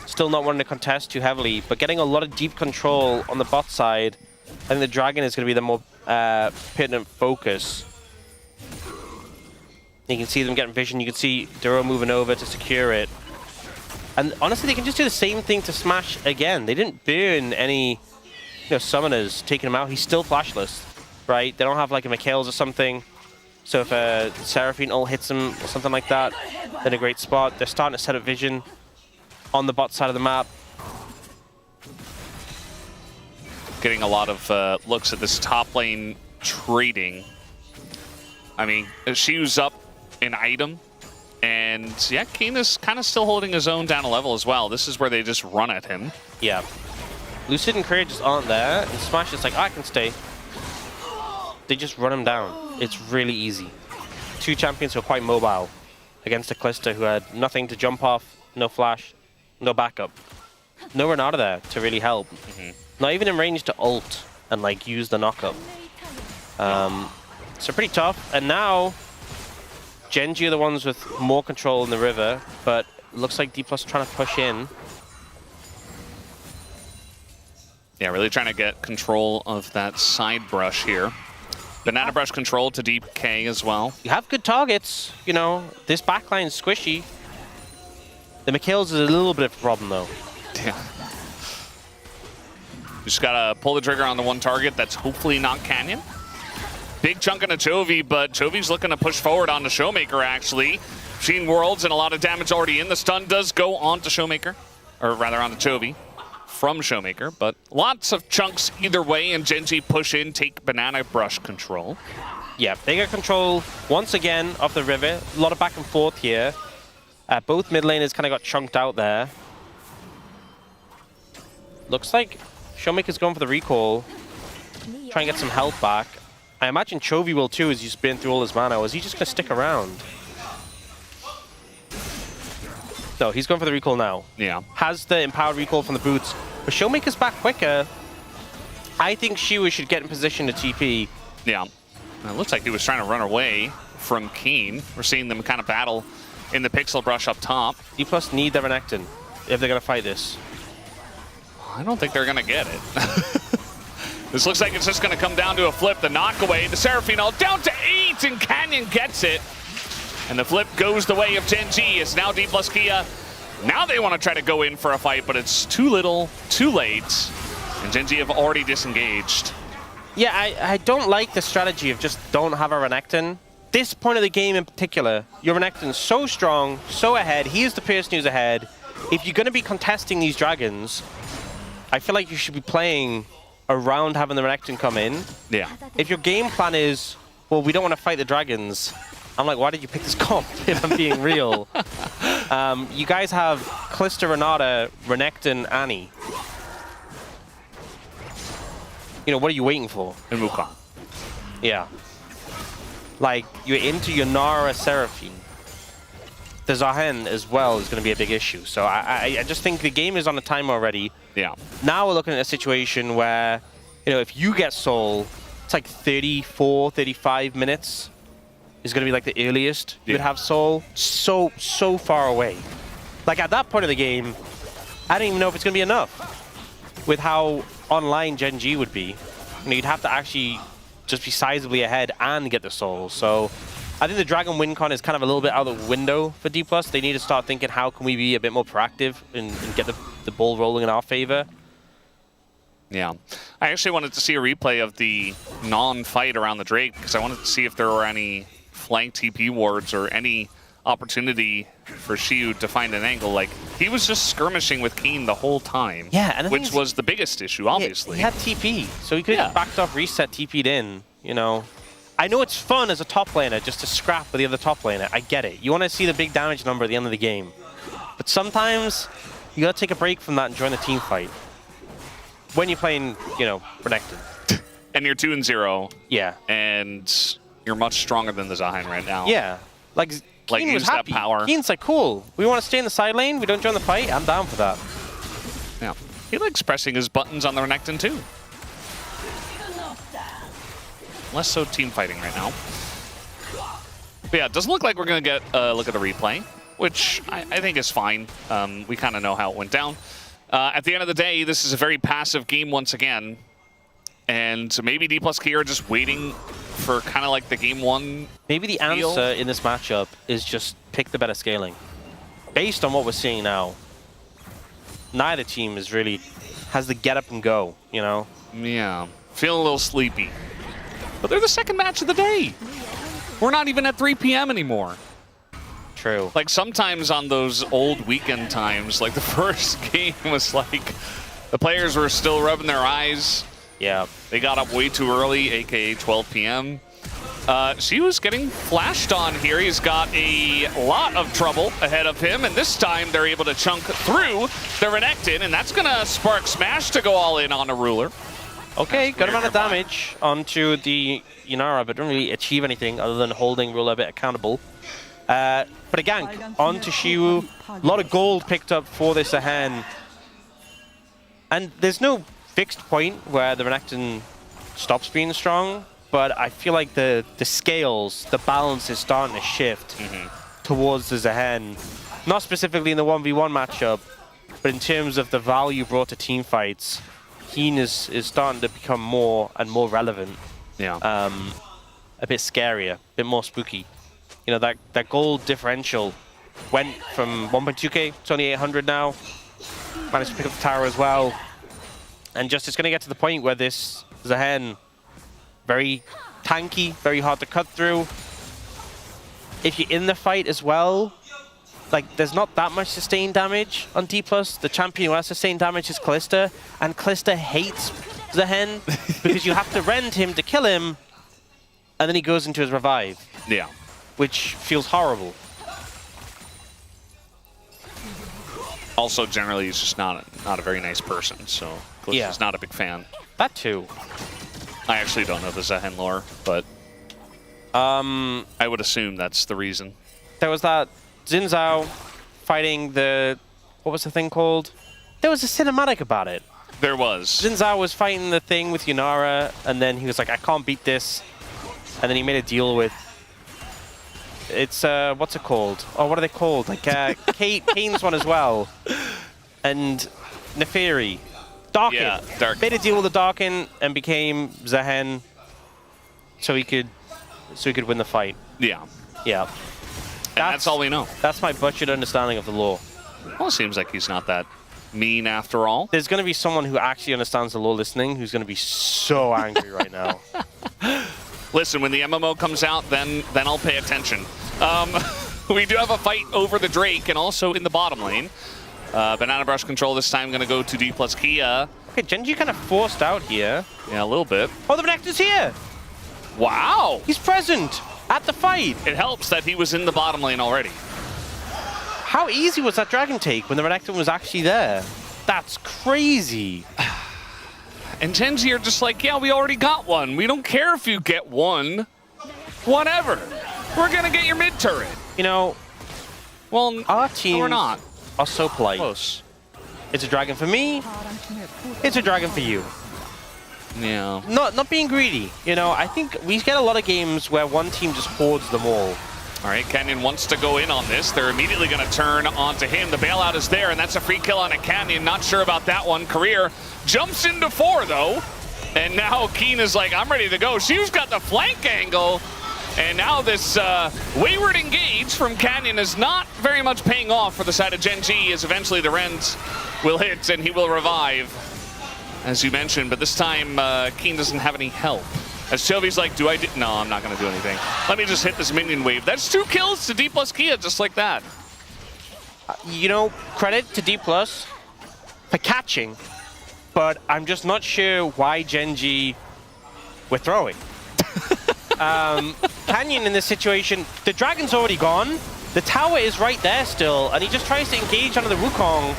Still not wanting to contest too heavily, but getting a lot of deep control on the bot side. I think the Dragon is going to be the more pertinent focus. You can see them getting vision. You can see Duro moving over to secure it. And honestly, they can just do the same thing to Smash again. They didn't burn any summoners taking him out. He's still flashless, right? They don't have like a Mikhail's or something. So if a Seraphine ult hits him or something like that, they're in a great spot. They're starting to set up vision on the bot side of the map. Getting a lot of looks at this top lane trading. I mean, Shiu's up an item. And yeah, Keen is kind of still holding his own down a level as well. This is where they just run at him. Yeah. Lucid and Courage just aren't there. And Smash is like, I can stay. They just run him down. It's really easy. Two champions who are quite mobile against a Calista who had nothing to jump off, no flash, no backup. No Renata there to really help. Not even in range to ult and like use the knockup. So pretty tough. And now Genji are the ones with more control in the river, but looks like D+ trying to push in. Yeah, really trying to get control of that side brush here. Banana brush control to DK as well. You have good targets, this backline's squishy. The Mikhail's is a little bit of a problem though. Yeah. Just gotta pull the trigger on the one target that's hopefully not Canyon. Big chunk into Chovy, but Chovy's looking to push forward on the Showmaker actually. Machine Worlds and a lot of damage already in. The stun does go on to Showmaker, or rather on to Chovy from Showmaker, but lots of chunks either way, and Genji push in, take Banana Brush control. Yeah, they got control once again of the river. A lot of back and forth here. Both mid laners kind of got chunked out there. Looks like Showmaker's going for the recall. Try and get some health back. I imagine Chovy will too as he's been through all his mana. Or is he just going to stick around? No, he's going for the recall now. Yeah. Has the empowered recall from the boots. But Showmaker's back quicker. I think Shiu should get in position to TP. Yeah. It looks like he was trying to run away from Keen. We're seeing them kind of battle in the Pixel Brush up top. D+ need their Renekton if they're going to fight this. I don't think they're going to get it. This looks like it's just going to come down to a flip. The knockaway, the Seraphine all down to 8, and Canyon gets it. And the flip goes the way of Genji. It's now D+ Kia. Now they want to try to go in for a fight, but it's too little, too late. And Genji have already disengaged. Yeah, I don't like the strategy of just don't have a Renekton. This point of the game in particular, your Renekton's so strong, so ahead. He is the person who's ahead. If you're going to be contesting these dragons, I feel like you should be playing around having the Renekton come in. Yeah. If your game plan is, well, we don't want to fight the dragons, I'm like, why did you pick this comp, if I'm being real? You guys have Calista, Renata, Renekton, Annie. What are you waiting for? And Wukong. Yeah. Like, you're into your Nara Seraphine. The Zahen as well is going to be a big issue. So I just think the game is on a time already. Yeah. Now we're looking at a situation where, if you get Soul, it's like 34, 35 minutes is going to be like the earliest you would have Soul. So far away. Like at that point of the game, I don't even know if it's going to be enough with how online Genji would be. You'd have to actually just be sizably ahead and get the Soul. So I think the Dragon win con is kind of a little bit out of the window for D+. They need to start thinking, how can we be a bit more proactive and get the ball rolling in our favor? Yeah. I actually wanted to see a replay of the non-fight around the Drake because I wanted to see if there were any flank TP wards or any opportunity for Shiu to find an angle. Like, he was just skirmishing with Keen the whole time. Yeah, and which was the biggest issue, obviously. He had TP, so he could have backed off, reset, TP'd in, I know it's fun as a top laner just to scrap with the other top laner. I get it. You want to see the big damage number at the end of the game. But sometimes you got to take a break from that and join the team fight. When you're playing, Renekton. And you're 2-0. Yeah. And you're much stronger than the Zahen right now. Yeah. Like Keen was use happy. that power. Keen's like, cool. We want to stay in the side lane. We don't join the fight. I'm down for that. Yeah. He likes pressing his buttons on the Renekton too. Less so team fighting right now. But yeah, it doesn't look like we're going to get a look at the replay, which I think is fine. We kind of know how it went down. At the end of the day, this is a very passive game once again. And maybe D+ Kia are just waiting for kind of like the game one. Maybe the answer in this matchup is just pick the better scaling. Based on what we're seeing now, neither team is really has the get up and go, you know? Yeah, feeling a little sleepy. But they're the second match of the day. We're not even at 3 p.m. anymore. True. Like sometimes on those old weekend times, like the first game was like the players were still rubbing their eyes. Yeah. They got up way too early, aka 12 p.m. She was getting flashed on here. He's got a lot of trouble ahead of him, and this time they're able to chunk through the Renekton, and that's going to spark Smash to go all in on a ruler. Okay, good amount of damage onto the Inara, but didn't really achieve anything other than holding Ruler a bit accountable. But a gank onto Shiwu. A lot of gold picked up for this Ahen. And there's no fixed point where the Renekton stops being strong, but I feel like the scales, the balance is starting to shift towards the Ahen. Not specifically in the 1v1 matchup, but in terms of the value brought to team fights, Keen is starting to become more and more relevant. Yeah. A bit scarier, a bit more spooky. You know, that gold differential went from 1.2k to only 800 now. Managed to pick up the tower as well. And just it's going to get to the point where this Zahen, very tanky, very hard to cut through. If you're in the fight as well, like there's not that much sustained damage on D+. The champion who has sustained damage is Kalista, and Kalista hates Zahen because you have to rend him to kill him, and then he goes into his revive. Yeah. Which feels horrible. Also, generally, he's just not a very nice person, so Kalista's not a big fan. That too. I actually don't know the Zahen lore, but I would assume that's the reason. There was that Xin Zhao fighting the... What was the thing called? There was a cinematic about it. There was. Xin Zhao was fighting the thing with Yunara, and then he was like, I can't beat this. And then he made a deal with... It's, what's it called? Oh, what are they called? Like, Kane's one as well. And Neferi. Darkin. Yeah, Darkin. Made a deal with the Darkin and became Zahen so he could win the fight. Yeah. Yeah. That's all we know. That's my butchered understanding of the lore. Well, it seems like he's not that mean after all. There's going to be someone who actually understands the lore listening who's going to be so angry right now. Listen, when the MMO comes out, then I'll pay attention. We do have a fight over the Drake and also in the bottom lane. Banana Brush control this time going to go to D plus Kia. Okay, Genji kind of forced out here. Yeah, a little bit. Oh, the Renekton's here! Wow! He's present at the fight! It helps that he was in the bottom lane already. How easy was that dragon take when the Renekton was actually there? That's crazy. And Genji are just like, yeah, we already got one. We don't care if you get one. Whatever. We're going to get your mid turret. You know, well, our teams we're not. Are so polite. Close. It's a dragon for me. It's a dragon for you. Yeah. Not being greedy. You know, I think we get a lot of games where one team just hoards them all. All right, Canyon wants to go in on this. They're immediately going to turn onto him. The bailout is there, and that's a free kill on a Canyon. Not sure about that one. Career jumps into 4, though. And now Keen is like, I'm ready to go. Shiu's got the flank angle. And now this wayward engage from Canyon is not very much paying off for the side of Genji, as eventually the Rens will hit and he will revive, as you mentioned. But this time, Keen doesn't have any help. As Chovy's like, no, I'm not going to do anything. Let me just hit this minion wave. That's 2 kills to D plus Kia, just like that. You know, credit to D plus for catching, but I'm just not sure why Genji were throwing. Canyon in this situation, the dragon's already gone. The tower is right there still, and he just tries to engage onto the Wukong.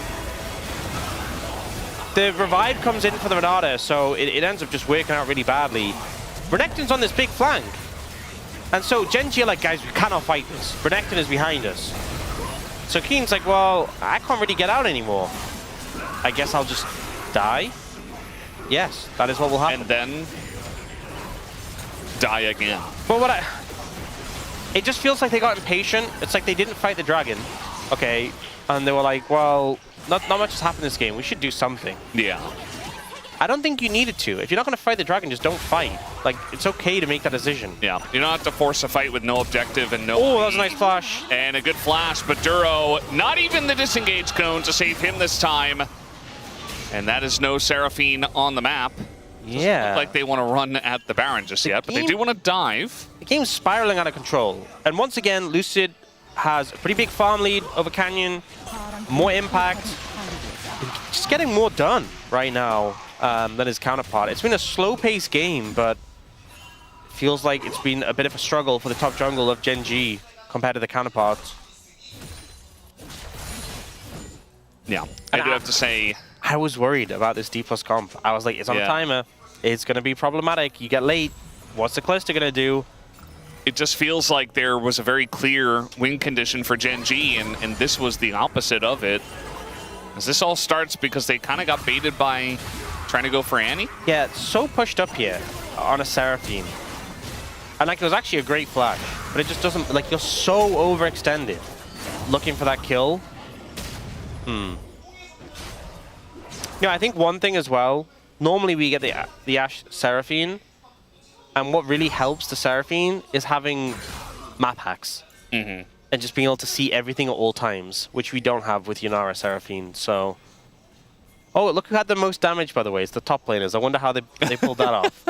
The revive comes in for the Renata, so it ends up just working out really badly. Renekton's on this big flank. And so Genji are like, guys, we cannot fight this. Renekton is behind us. So Keen's like, well, I can't really get out anymore. I guess I'll just die. Yes, that is what will happen. And then die again. But it just feels like they got impatient. It's like they didn't fight the dragon. Okay. And they were like, well, not much has happened this game. We should do something. Yeah. I don't think you needed to. If you're not going to fight the dragon, just don't fight. Like, it's okay to make that decision. Yeah, you don't have to force a fight with no objective and no... Oh, that was a nice flash. And a good flash, but Duro, not even the disengage cone to save him this time. And that is no Seraphine on the map. Yeah. Doesn't look like they want to run at the Baron just yet, but they do want to dive. The game's spiraling out of control. And once again, Lucid has a pretty big farm lead over Canyon, more impact, just getting more done right now than his counterpart. It's been a slow-paced game, but feels like it's been a bit of a struggle for the top jungle of Gen G compared to the counterparts. Yeah, I do have to say... I was worried about this D+ comp. I was like, it's on a timer. It's going to be problematic. You get late. What's the Callisto going to do? It just feels like there was a very clear win condition for Gen G, and this was the opposite of it. As this all starts because they kind of got baited by trying to go for Annie. Yeah, it's so pushed up here on a Seraphine. And like, it was actually a great flash, but it just doesn't, like, you're so overextended looking for that kill. You know, I think one thing as well, normally we get the Ashe Seraphine, and what really helps the Seraphine is having map hacks. And just being able to see everything at all times, which we don't have with Yunara Seraphine, so... Oh, look who had the most damage, by the way. It's the top laners. I wonder how they pulled that off.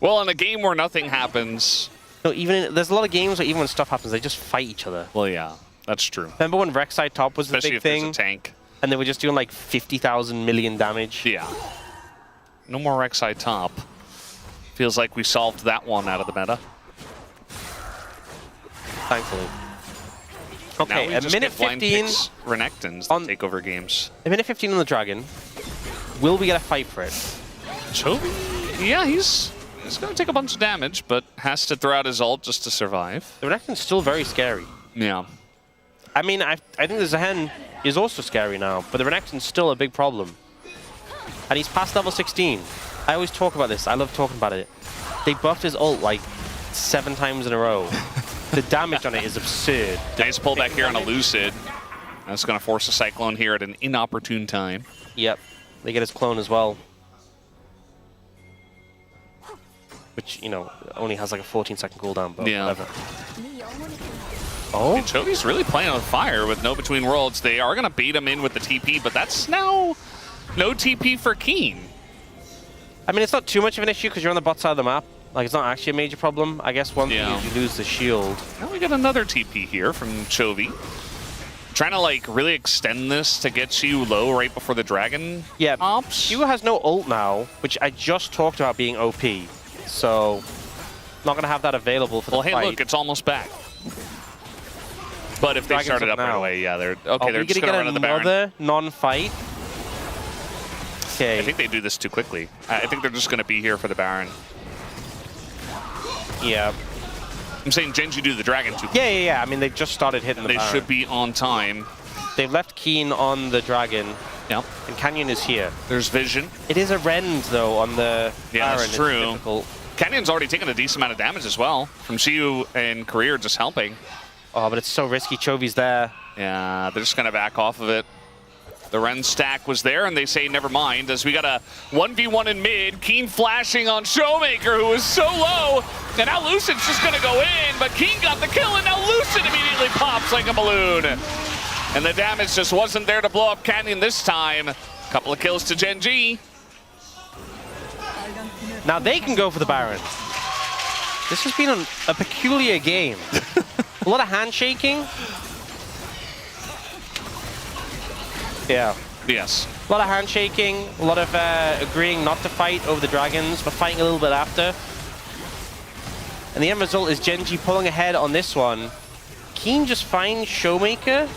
Well, in a game where nothing happens... No, there's a lot of games where even when stuff happens, they just fight each other. Well, yeah, that's true. Remember when Rek'Sai top was Especially the big if thing? there's a tank. And they were just doing like 50,000 million damage? Yeah. No more Rek'Sai top. Feels like we solved that one out of the meta. Thankfully. Okay, now we a minute 15 Renekton's to take over games. A minute 15 on the Dragon. Will we get a fight for it? Chovy? Yeah, he's going to take a bunch of damage, but has to throw out his ult just to survive. The Renekton's still very scary. Yeah. I mean, I think the Zehen is also scary now, but the Renekton's still a big problem. And he's past level 16. I always talk about this. I love talking about it. They buffed his ult like 7 times in a row. The damage on it is absurd. Nice pullback here on a Lucid. That's going to force a Cyclone here at an inopportune time. Yep. They get his clone as well. Which, you know, only has like a 14-second cooldown, but whatever. Oh, Chovy's really playing with fire with no Between Worlds. They are going to bait him in with the TP, but that's now no TP for Keen. I mean, it's not too much of an issue because you're on the bot side of the map. Like, it's not actually a major problem. I guess one thing is you lose the shield. Now we got another TP here from Chovy. Trying to, like, really extend this to get you low right before the dragon pops. Q has no ult now, which I just talked about being OP. So, not going to have that available for the fight. Well, hey, look, it's almost back. But if they started up right away, yeah, they're okay. They're just going to run at the Baron. Another non-fight. Okay. I think they do this too quickly. I think they're just going to be here for the Baron. Yeah. I'm saying Gen G do the dragon too quickly. Yeah. I mean, they've just started hitting the They Baron. should be on time. They've left Keen on the dragon. Yep. And Canyon is here. There's vision. It is a rend, though, on the Yeah, Baron. that's true. It's difficult. Canyon's already taken a decent amount of damage as well from Shiyu and Career just helping. Oh, but it's so risky. Chovy's there. Yeah, they're just going to back off of it. The Ren stack was there, and they say never mind, as we got a 1v1 in mid. Keen flashing on Showmaker, who was so low. And now Lucid's just going to go in, but Keen got the kill, and now Lucid immediately pops like a balloon. And the damage just wasn't there to blow up Canyon this time. Couple of kills to Gen G. Now they can go for the Baron. This has been a peculiar game. A lot of handshaking. Yeah. Yes. A lot of handshaking, a lot of agreeing not to fight over the dragons, but fighting a little bit after. And the end result is Gen G pulling ahead on this one. Keen just finds Showmaker.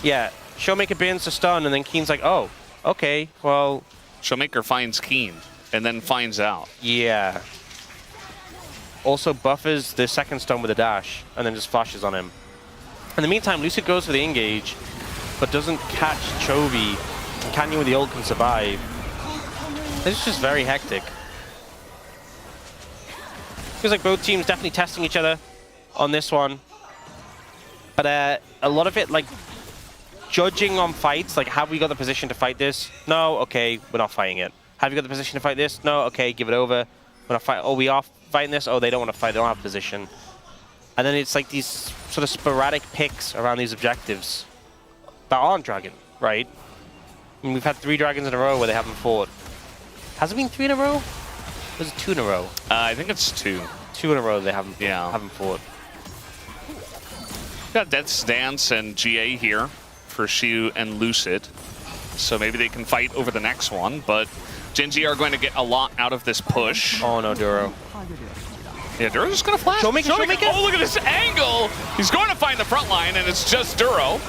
Yeah, Showmaker burns the stun, and then Keen's like, oh, okay, well... Showmaker finds Keen, and then finds out. Yeah. Also buffers the second stun with a dash, and then just flashes on him. In the meantime, Lucid goes for the engage, but doesn't catch Chovy. And Canyon with the ult can survive. This is just very hectic. Feels like both teams definitely testing each other on this one. But a lot of it, like, judging on fights, like, have we got the position to fight this? No, okay, we're not fighting it. Have you got the position to fight this? No, okay, give it over. We're not fighting. Oh, we are fighting this? Oh, they don't want to fight. They don't have position. And then it's like these sort of sporadic picks around these objectives that aren't dragon, right? I mean, we've had 3 dragons in a row where they haven't fought. Has it been 3 in a row? Or was it 2 in a row? I think it's 2. 2 in a row they haven't fought. Got Death's Dance and GA here for Xiu and Lucid. So maybe they can fight over the next one, but Gen.G are going to get a lot out of this push. Oh no, Duro. Yeah, Duro's just going to flash. Showmaker. Oh, look at this angle! He's going to find the front line, and it's just Duro.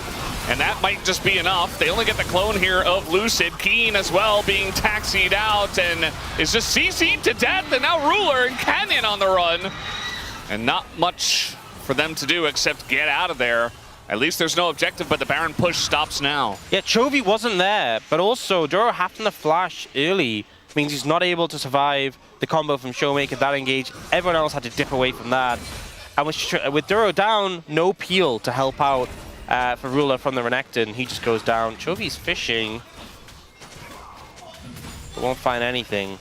And that might just be enough. They only get the clone here of Lucid. Keen as well being taxied out and is just CC'd to death. And now Ruler and Canyon on the run. And not much for them to do except get out of there. At least there's no objective, but the Baron push stops now. Yeah, Chovy wasn't there, but also Duro having to flash early means he's not able to survive the combo from Showmaker, that engage. Everyone else had to dip away from that. And with Duro down, no peel to help out for Ruler from the Renekton. He just goes down. Chovy's fishing, but won't find anything.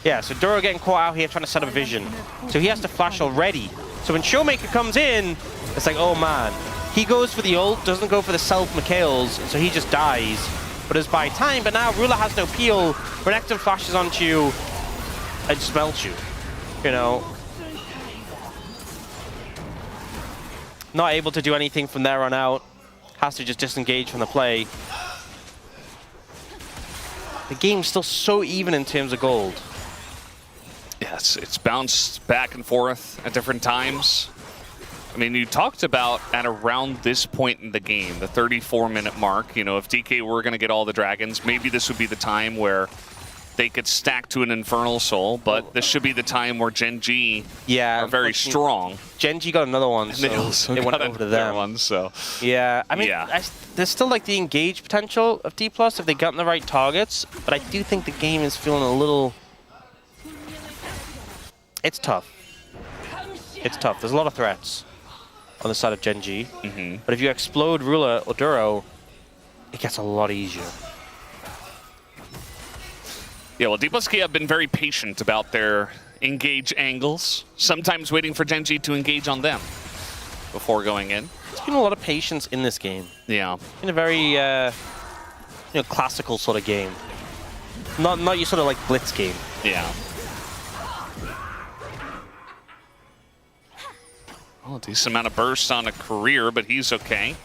Yeah, so Duro getting caught out here trying to set up vision. So he has to flash already. So when Showmaker comes in, it's like, oh man. He goes for the ult, doesn't go for the self Mikhails, so he just dies. But it's by time, but now Ruler has no peel. Renekton flashes onto you and smelts you. You know. Not able to do anything from there on out. Has to just disengage from the play. The game's still so even in terms of gold. Yes, it's bounced back and forth at different times. I mean, you talked about at around this point in the game, the 34-minute mark, you know, if DK were going to get all the dragons, maybe this would be the time where they could stack to an Infernal Soul, but this should be the time where Gen.G are very strong. Gen.G got another one, so they also it went over to them. One, so. Yeah, I mean, there's still like the engage potential of D+ if they got the right targets, but I do think the game is feeling a little... It's tough. It's tough. There's a lot of threats on the side of Gen.G. But if you explode Ruler or Duro, it gets a lot easier. Yeah, well, D+K have been very patient about their engage angles, sometimes waiting for Gen.G to engage on them before going in. There's been a lot of patience in this game. Yeah. In a very classical sort of game. Not your sort of like blitz game. Yeah. Oh, a decent amount of burst on a career, but he's okay.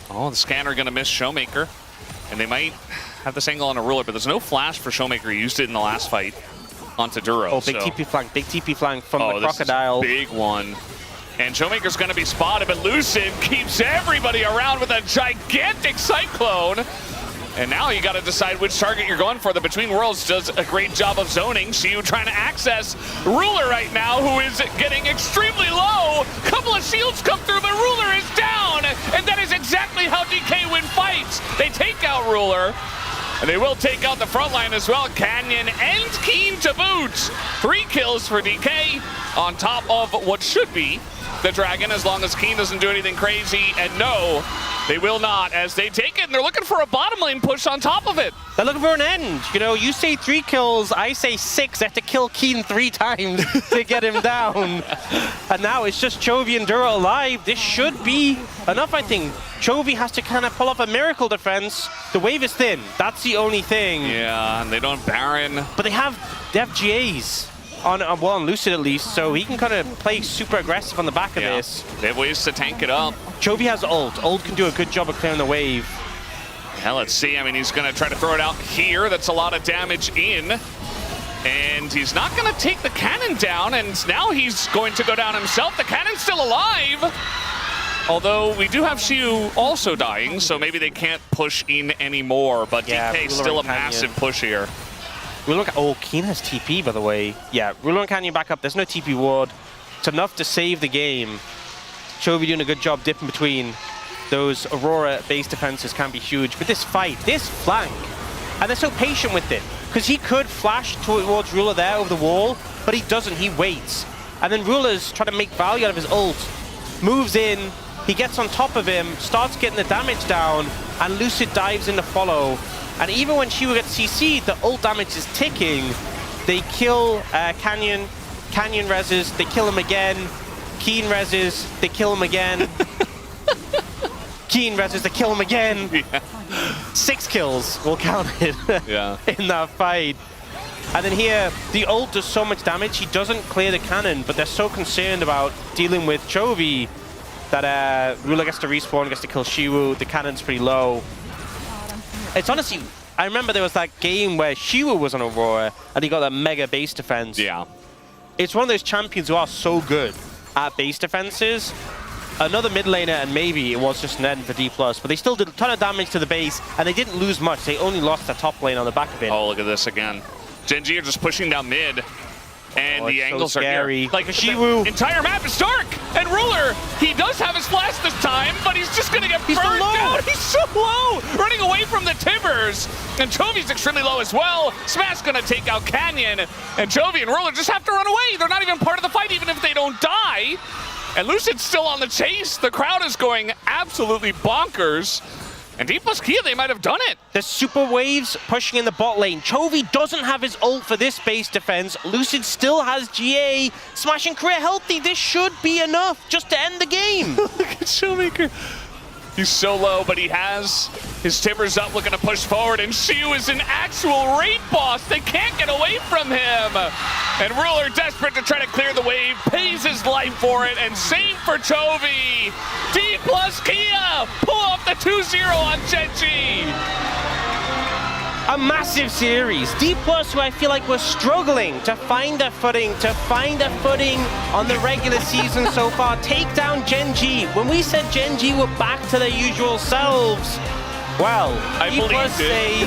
Oh, the scanner gonna miss Showmaker. And they might have this angle on a Ruler, but there's no flash for Showmaker. He used it in the last fight onto Duro. Oh, big TP flank from the Crocodile. This is a big one. And Showmaker's gonna be spotted, but Lucid keeps everybody around with a gigantic Cyclone. And now you gotta decide which target you're going for. The Between Worlds does a great job of zoning. Xiu trying to access Ruler right now, who is getting extremely low. Couple of shields come through, but Ruler is down. And that is exactly how DK win fights. They take out Ruler, and they will take out the front line as well. Canyon and Keen to boot. 3 kills for DK on top of what should be the Dragon, as long as Keen doesn't do anything crazy. And no, they will not, as they take it, and they're looking for a bottom lane push on top of it. They're looking for an end. You know, you say 3 kills, I say 6. They have to kill Keen 3 times to get him down. And now it's just Chovy and Duro alive. This should be enough, I think. Chovy has to kind of pull off a miracle defense. The wave is thin. That's the only thing. Yeah, and they don't Baron. But they have GAs. On Lucid at least, so he can kind of play super aggressive on the back of this. They have ways to tank it up. Chovy has ult. Ult can do a good job of clearing the wave. Yeah, let's see. I mean, he's going to try to throw it out here. That's a lot of damage in. And he's not going to take the cannon down, and now he's going to go down himself. The cannon's still alive. Although we do have Xiu also dying, so maybe they can't push in anymore. But DK still a massive push here. Oh, Keen has TP, by the way. Yeah, Ruler and Canyon back up. There's no TP ward. It's enough to save the game. Chovy doing a good job dipping between. Those Aurora base defenses can be huge. But this fight, this flank, and they're so patient with it. Because he could flash towards Ruler there over the wall, but he doesn't. He waits. And then Ruler's trying to make value out of his ult. Moves in, He gets on top of him, starts getting the damage down, and Lucid dives in to follow. And even when Shiwu gets CC'd, the ult damage is ticking. They kill Canyon. Canyon reses, they kill him again. Keen reses, they kill him again. Keen reses, they kill him again. Yeah. 6 kills will count it Yeah. in that fight. And then here, the ult does so much damage, he doesn't clear the cannon, but they're so concerned about dealing with Chovy that Ruler gets to respawn, gets to kill Shiwu, the cannon's pretty low. It's honestly, I remember there was that game where Shiwu was on Aurora and he got that mega base defense. Yeah. It's one of those champions who are so good at base defenses. Another mid laner, and maybe it was just an end for D+, but they still did a ton of damage to the base, and they didn't lose much. They only lost their top lane on the back of it. Oh, look at this again. Gen.G are just pushing down mid, and the angles so are scary. here. Like, Shiwu. the entire map is dark, and Ruler, he does have his flash this time, but he's just gonna get burned down. He's so low, running away from the Timbers, and Chovy's extremely low as well. Smash gonna take out Canyon, and Chovy and Ruler just have to run away. They're not even part of the fight, even if they don't die. And Lucid's still on the chase. The crowd is going absolutely bonkers. And D+ Kia, they might have done it. The super waves pushing in the bot lane. Chovy doesn't have his ult for this base defense. Lucid still has GA. Smash and Career healthy. This should be enough just to end the game. Look at Showmaker. He's so low, but he has his Timbers up, looking to push forward, and Shiwu is an actual raid boss. They can't get away from him. And Ruler, desperate to try to clear the wave, pays his life for it, and save for Chovy. D+ Kia pull off the 2-0 on Gen.G. A massive series. D+, who I feel like was struggling to find their footing, on the regular season so far, take down Gen.G. When we said Gen.G were back to their usual selves, well, I D+ believed say,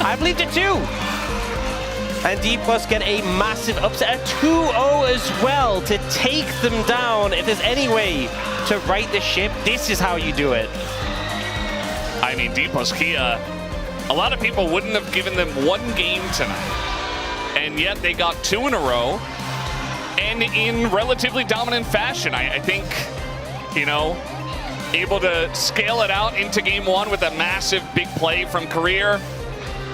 I believed it too. And D+ get a massive upset, a 2-0 as well, to take them down. If there's any way to right the ship, this is how you do it. I mean, D+ Kia, a lot of people wouldn't have given them one game tonight, and yet they got 2 in a row, and in relatively dominant fashion. I think, you know, able to scale it out into game 1 with a massive big play from Career,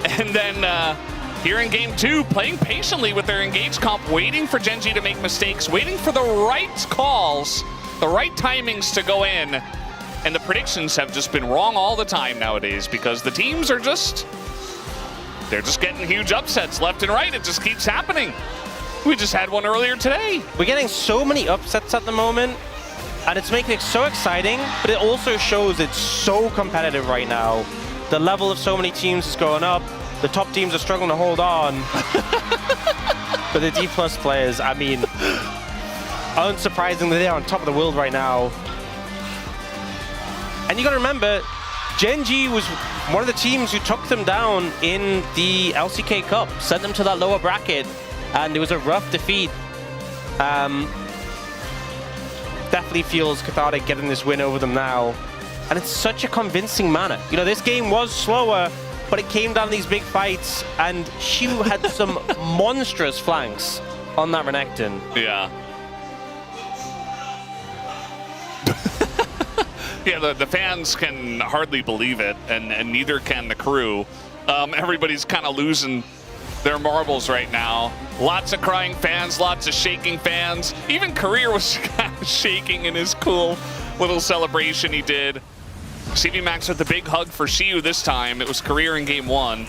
and then here in game 2, playing patiently with their engaged comp, waiting for Gen.G to make mistakes, waiting for the right calls, the right timings to go in. And the predictions have just been wrong all the time nowadays because the teams are they're just getting huge upsets left and right. It just keeps happening. We just had one earlier today. We're getting so many upsets at the moment, and it's making it so exciting, but it also shows it's so competitive right now. The level of so many teams is going up. The top teams are struggling to hold on. But the D+ players, I mean, unsurprisingly, they're on top of the world right now. And you gotta remember, Gen.G was one of the teams who took them down in the LCK Cup, sent them to that lower bracket, and it was a rough defeat. Definitely feels cathartic getting this win over them now. And it's such a convincing manner. You know, this game was slower, but it came down to these big fights, and Shiwu had some monstrous flanks on that Renekton. Yeah. Yeah, the fans can hardly believe it, and neither can the crew. Everybody's kind of losing their marbles right now. Lots of crying fans, lots of shaking fans. Even Career was kind of shaking in his cool little celebration he did. CV Max with the big hug for Shiwu this time. It was Career in game 1.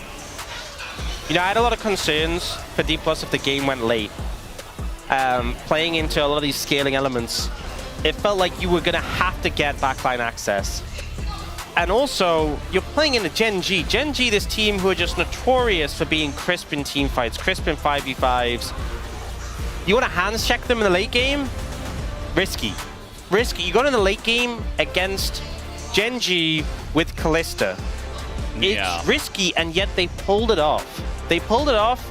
You know, I had a lot of concerns for D+ if the game went late. Playing into a lot of these scaling elements, it felt like you were going to have to get backline access. And also, you're playing into Gen.G. Gen.G, this team who are just notorious for being crisp in team fights, crisp in 5v5s. You want to hands check them in the late game? Risky. Risky. You got in the late game against Gen.G with Kalista. Yeah. It's risky, and yet they pulled it off. They pulled it off,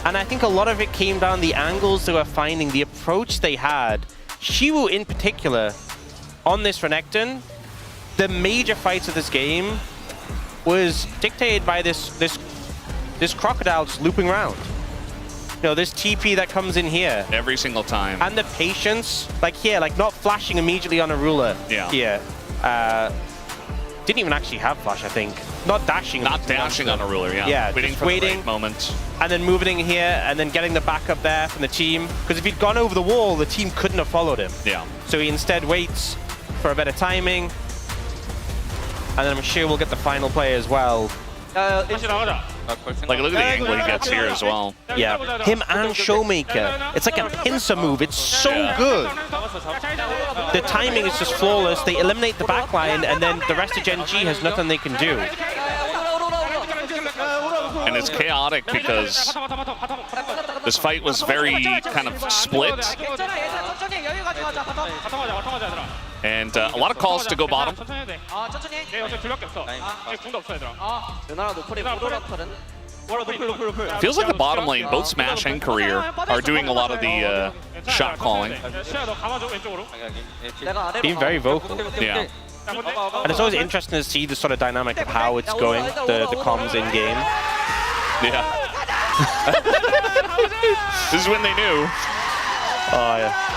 and I think a lot of it came down the angles they were finding, the approach they had. Shiwu in particular, on this Renekton, the major fights of this game was dictated by this crocodile just looping around. You know, this TP that comes in here. Every single time. And the patience, like here, like not flashing immediately on a ruler. Yeah. Here. Didn't even actually have flash, I think. Not dashing. Not dashing on a ruler, yeah. Yeah, Waiting just for waiting. the right moment. And then moving in here, and then getting the backup there from the team. Because if he'd gone over the wall, the team couldn't have followed him. Yeah. So he instead waits for a better timing. And then I'm sure we'll get the final play as well. Like, look at the angle he gets here as well. Yeah, him and Showmaker. It's like a pincer move. It's so good. The timing is just flawless. They eliminate the backline, and then the rest of Gen G has nothing they can do. And it's chaotic because this fight was very kind of split. And a lot of calls to go bottom. Feels like the bottom lane, both Smash and Career, are doing a lot of the shot calling. Being very vocal. Yeah. And it's always interesting to see the sort of dynamic of how it's going, the comms in game. Yeah. This is when they knew. Oh yeah.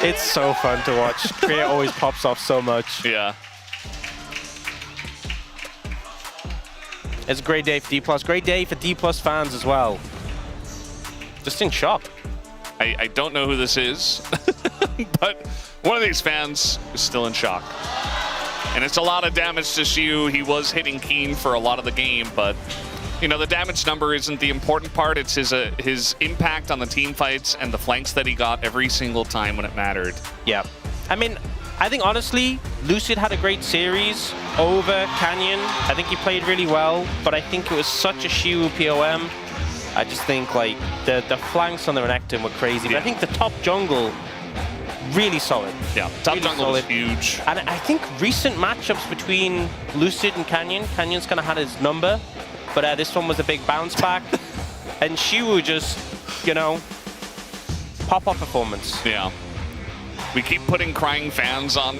It's so fun to watch. Career always pops off so much. Yeah. It's a great day for D+. Great day for D+ fans as well. Just in shock. I don't know who this is, but one of these fans is still in shock. And it's a lot of damage to Xiu. He was hitting Keen for a lot of the game, but you know, the damage number isn't the important part. It's his impact on the team fights and the flanks that he got every single time when it mattered. Yeah. I mean, I think honestly, Lucid had a great series over Canyon. I think he played really well, but I think it was such a Xiu POM. I just think like the flanks on the Renekton were crazy. But I think the top jungle, really solid. Yeah, top really jungle was huge. And I think recent matchups between Lucid and Canyon's kind of had his number. But this one was a big bounce back. And Xiu just, you know, pop-up performance. Yeah. We keep putting crying fans on.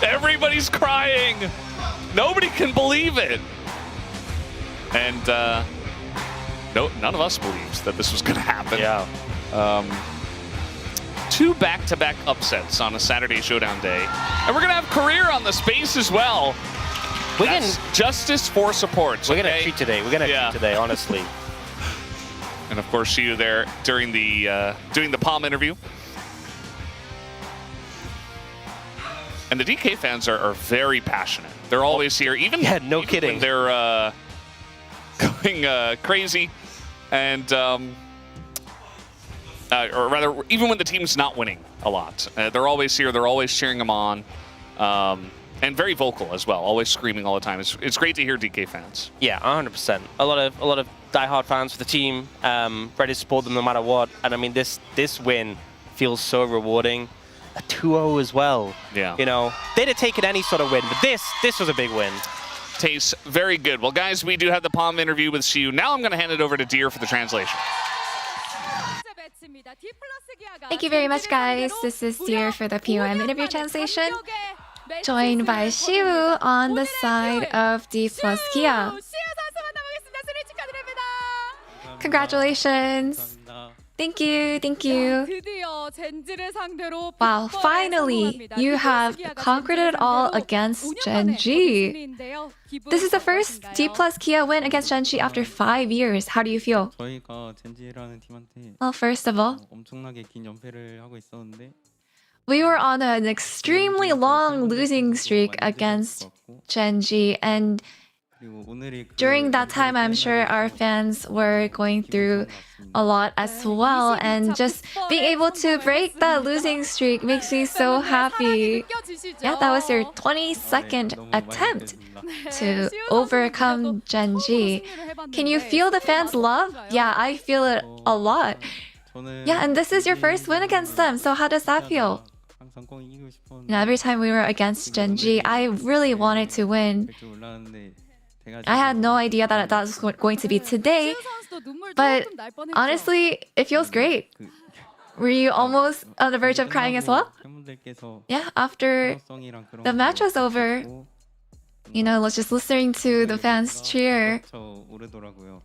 Everybody's crying. Nobody can believe it. And no, none of us believes that this was going to happen. Yeah. 2 back-to-back upsets on a Saturday Showdown day. And we're going to have Career on the space as well. We're getting justice for supports. We're gonna treat today. We're gonna treat today, honestly. And of course, Xiu there during the Palm interview. And the DK fans are very passionate. They're always here, even no kidding. When they're going crazy, and or rather, even when the team's not winning a lot, they're always here. They're always cheering them on. And very vocal as well, always screaming all the time. It's great to hear DK fans. Yeah, 100%. A lot of diehard fans for the team, ready to support them no matter what. And I mean, this win feels so rewarding. A 2-0 as well. Yeah. You know, they'd have taken any sort of win, but this was a big win. Tastes very good. Well, guys, we do have the Palm interview with Xiu. Now I'm going to hand it over to Deer for the translation. Thank you very much, guys. This is Deer for the POM interview translation. Joined by Xiu on the side of D+ Kia. Congratulations. Thank you, thank you. Wow, finally, you have conquered it all against Gen G. This is the first D+ Kia win against Gen G after 5 years. How do you feel? Well, first of all, we were on an extremely long losing streak against Gen G, and during that time, I'm sure our fans were going through a lot as well, and just being able to break that losing streak makes me so happy. Yeah, that was your 22nd attempt to overcome Gen G. Can you feel the fans' love? Yeah, I feel it a lot. Yeah, and this is your first win against them, so how does that feel? You know, every time we were against Gen G, I really wanted to win. I had no idea that that was going to be today, but honestly, it feels great. Were you almost on the verge of crying as well? Yeah, after the match was over, you know, just listening to the fans cheer.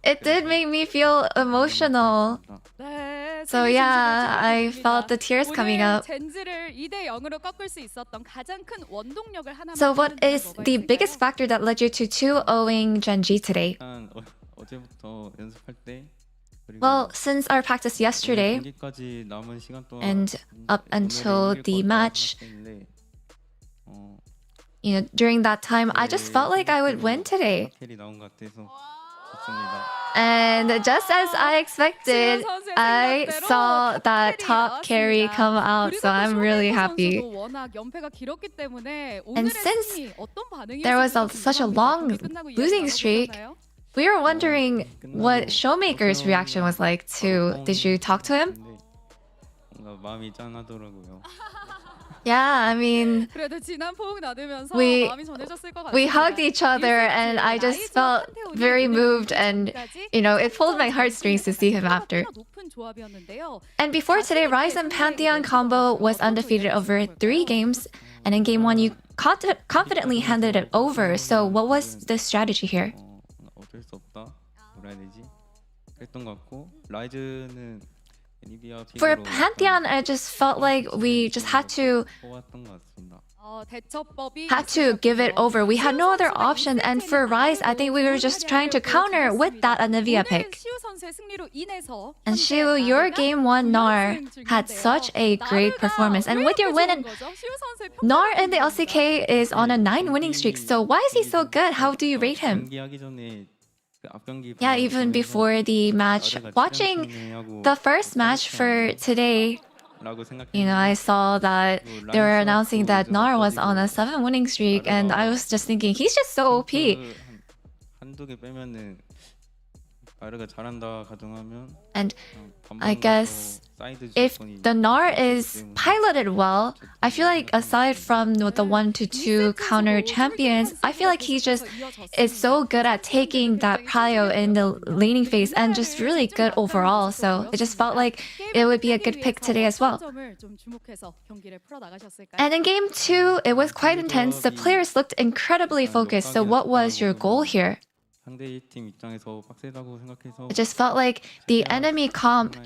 It did make me feel emotional. 네, So yeah, I felt the tears coming 오늘 up. 젠지를 2대 0으로 꺾을 수 있었던 가장 큰 원동력을 하나만 So what 꼽는다면 is 뭐가 the 있을까요? biggest factor that led you to 2-0ing Genji today? 어제부터 연습할 때 Well, since our practice yesterday 경기까지 남은 시간 동안 and up until the match, 생각했는데 you know, during that time, I just felt like I would win today. 캐리 나온 것 같아서 좋습니다. And just as I expected, I saw that top carry come out, so I'm really happy. 선수도 워낙 연패가 길었기 때문에 And 오늘의 since 승리 어떤 there was 반응이었을지 such a long losing streak, we were wondering what Showmaker's reaction was like too. Did you talk to him? 뭔가 마음이 짠하더라고요. Yeah, I mean, 그래도 진한 포옹 나누면서 we 마음이 전해졌을 것 we 같습니다. hugged each other, and I just felt very moved, and you know, it pulled my heartstrings to see him after. 높은 조합이었는데요. And before today, Ryze and Pantheon combo was undefeated over 3 games, and in game 1, you confidently handed it over. So what was the strategy here? 어쩔 수 없다. 뭐라 해야 되지? 그랬던 것 같고 라이즈는 애니비아 For 픽으로 Pantheon, I just felt like we just had to 뽑았던 것 같습니다. 대처법이 give it over. We had no other option. And for Ryze, I think we were just trying to counter with that Anivia pick. 시우 선수의 승리로 인해서 And Shiu, your game 1 Nar had such a great performance. And with your win, in Nar in the LCK is on a 9 winning streak. So why is he so good? How do you rate him? 경기하기 전에 그 앞경기 Yeah, even before the match, watching the first match for today, you know, I saw that they were announcing that Nar was on a 7 winning streak, and I was just thinking, he's just so OP. 한두 개 빼면은 바르가 잘한다 가정하면 And I guess if the Nar is piloted well, I feel like aside from the 1 to 2 counter champions, I feel like he just is so good at taking that prio in the laning phase and just really good overall. So it just felt like it would be a good pick today as well. And in game 2, it was quite intense. The players looked incredibly focused. So what was your goal here? 상대팀 입장에서 빡세다고 생각해서 It just felt like the enemy comp,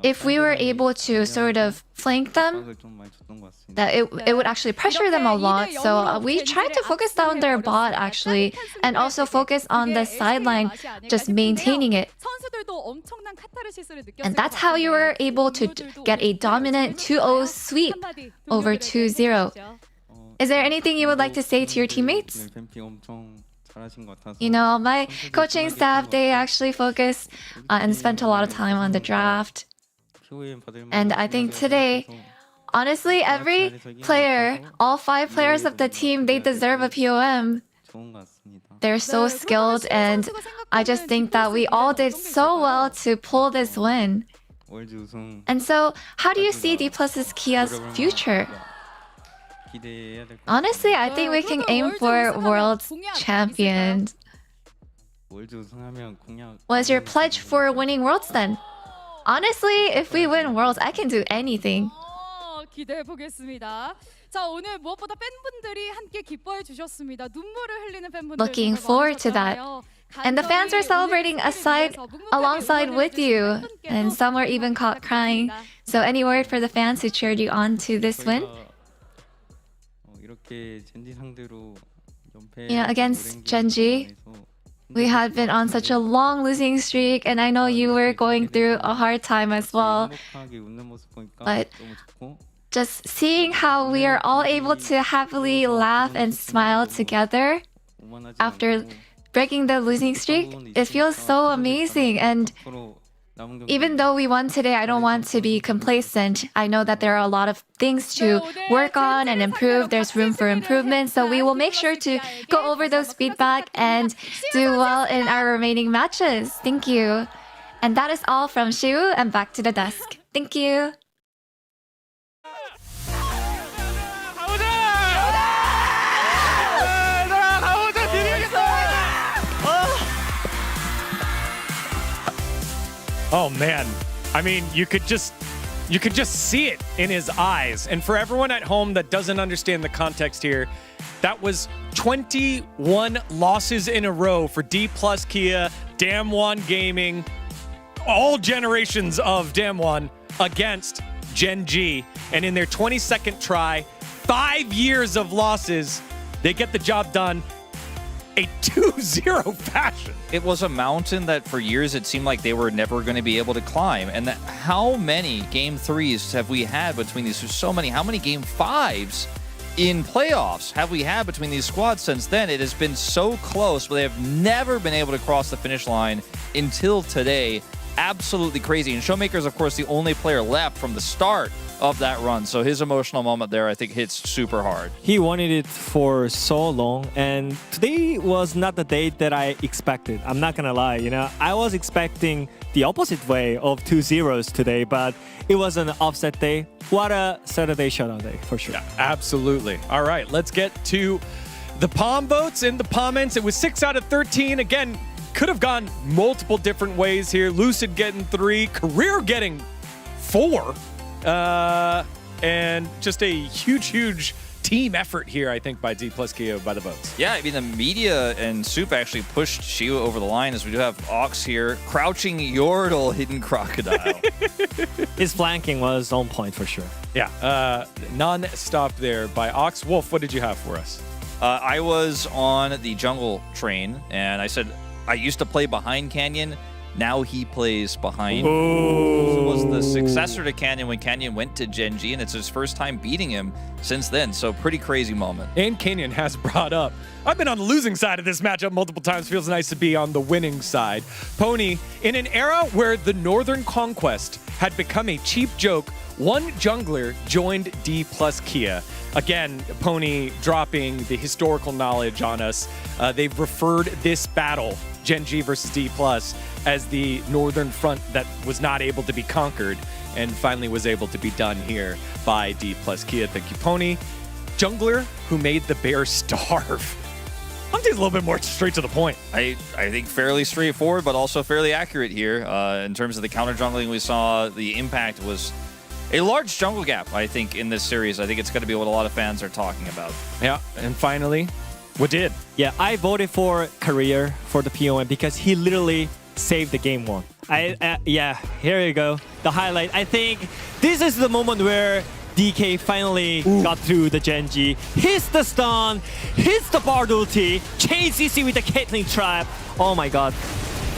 if we were able to sort of flank them, 좀 많이 줬던 것 같습니다. that it would actually pressure them a lot. So we tried to focus down their bot actually, and also focus on the sideline, just maintaining it. 선수들도 엄청난 카타르시스를 느꼈을 And that's how you were able to get a dominant 2-0 sweep over 2-0. Is there anything you would like to say to your teammates? 뱀픽 엄청 잘하신 것 같아서 You know, my coaching staff, they actually focus and spent a lot of time on the draft. POM 받을 And I think today, honestly, every player, all 5 players of the team, they deserve a POM. 좋은 것 같습니다. They're so skilled, and I just think that we all did so well to pull this win. 월드 우승 And so, how do you see D+'s Kia's future? 기대해야 될 것 Honestly, I think we can aim for world champions. 월드 우승하면 공약 What's your pledge for winning worlds then? Honestly, if we win worlds, I can do anything. 기대해 보겠습니다. 자, 오늘 무엇보다 팬분들이 함께 기뻐해 주셨습니다. 눈물을 흘리는 팬분들 Looking forward to that. And the fans are celebrating alongside with you. And some were even caught crying. So any word for the fans who cheered you on to this win? 이렇게 젠지 상대로 연패 You know, against Genji, we had been on such a long losing streak, and I know you were going through a hard time as well. 행복하게 웃는 모습 보니까 But 너무 좋고 just seeing how we are all able to happily laugh and smile together after breaking the losing streak, it feels so amazing. And even though we won today, I don't want to be complacent. I know that there are a lot of things to work on and improve. There's room for improvement. So we will make sure to go over those feedback and do well in our remaining matches. Thank you. And that is all from Shiu, and back to the desk. Thank you. Oh man, I mean, you could just You could just see it in his eyes. And for everyone at home that doesn't understand the context here, that was 21 losses in a row for D plus Kia, Damwon Gaming, all generations of Damwon against Gen G. And in their 22nd try, 5 years of losses, they get the job done. A 2-0 fashion. It was a mountain that for years it seemed like they were never going to be able to climb. And that how many game 3s have we had between these? There's so many. How many game 5s in playoffs have we had between these squads since then? It has been so close, but they have never been able to cross the finish line until today. Absolutely crazy. And Showmaker is, of course, the only player left from the start of that run. So his emotional moment there, I think, hits super hard. He wanted it for so long, and today was not the day that I expected. I'm not gonna lie, I was expecting the opposite way of 2-0s today, but it was an upset day. What a Saturday showdown day, for sure. Yeah, absolutely. All right, let's get to the Palm votes and the comments. It was 6 out of 13. Again, could have gone multiple different ways here. Lucid getting 3, Career getting 4. And just a huge team effort here, I think, by D plus Kia by the votes. Yeah, I mean, the media and Soup actually pushed Shiu over the line, as we do have Ox here. Crouching Yordle, Hidden Crocodile. His flanking was on point for sure. Yeah, non-stop there by Ox. Wolf, what did you have for us? I was on the jungle train, and I said, I used to play behind Canyon. Now he plays behind. It was the successor to Canyon when Canyon went to Gen G, and it's his first time beating him since then. So pretty crazy moment. And Canyon has brought up, I've been on the losing side of this matchup multiple times. Feels nice to be on the winning side. Pony, in an era where the Northern Conquest had become a cheap joke, one jungler joined D plus Kia. Again, Pony dropping the historical knowledge on us. They've referred this battle, Gen G versus D plus, as the Northern Front that was not able to be conquered and finally was able to be done here by D plus Kia. Thank you, Pony. Jungler who made the bear starve. I'm just a little bit more straight to the point. I think fairly straightforward, but also fairly accurate here. In terms of the counter jungling we saw, the impact was a large jungle gap, I think, in this series. I think it's going to be what a lot of fans are talking about. Yeah, and finally, what did? Yeah, I voted for Career for the POM because he literally saved the game 1. Yeah, here you go. The highlight. I think this is the moment where DK finally got through the Gen G. Hits the stun, hits the Bard ulti, chain CC with the Caitlyn trap. Oh my god,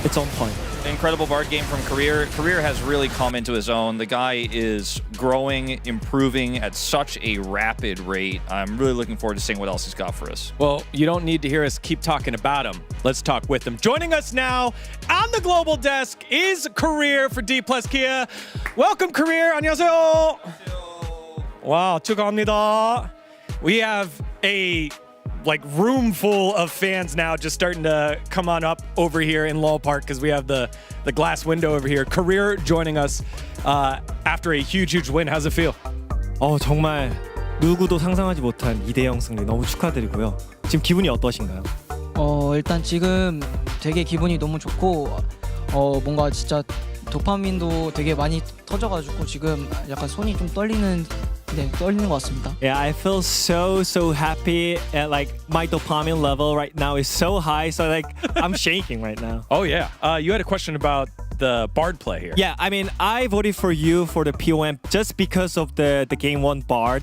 it's on point. Incredible Bard game from Career. Career has really come into his own. The guy is growing, improving at such a rapid rate. I'm really looking forward to seeing what else he's got for us. Well, you don't need to hear us keep talking about him. Let's talk with him. Joining us now on the global desk is Career for D plus Kia. Welcome, Career. 안녕하세요. Wow, 축하합니다. We have a room full of fans now just starting to come on up over here in Lowell Park because we have the glass window over here. Career joining us after a huge win. How's it feel? 정말 누구도 상상하지 못한 2대0 승리 너무 축하드리고요. 지금 기분이 어떠신가요? 일단 지금 되게 기분이 너무 좋고 뭔가 진짜 도파민도 되게 많이 터져가지고 지금 약간 손이 좀 떨리는 것 같습니다. Yeah, I feel so happy. My dopamine level right now is so high, so I'm shaking right now. Oh yeah. You had a question about the Bard play here. Yeah, I mean, I voted for you for the POM just because of the game 1 Bard.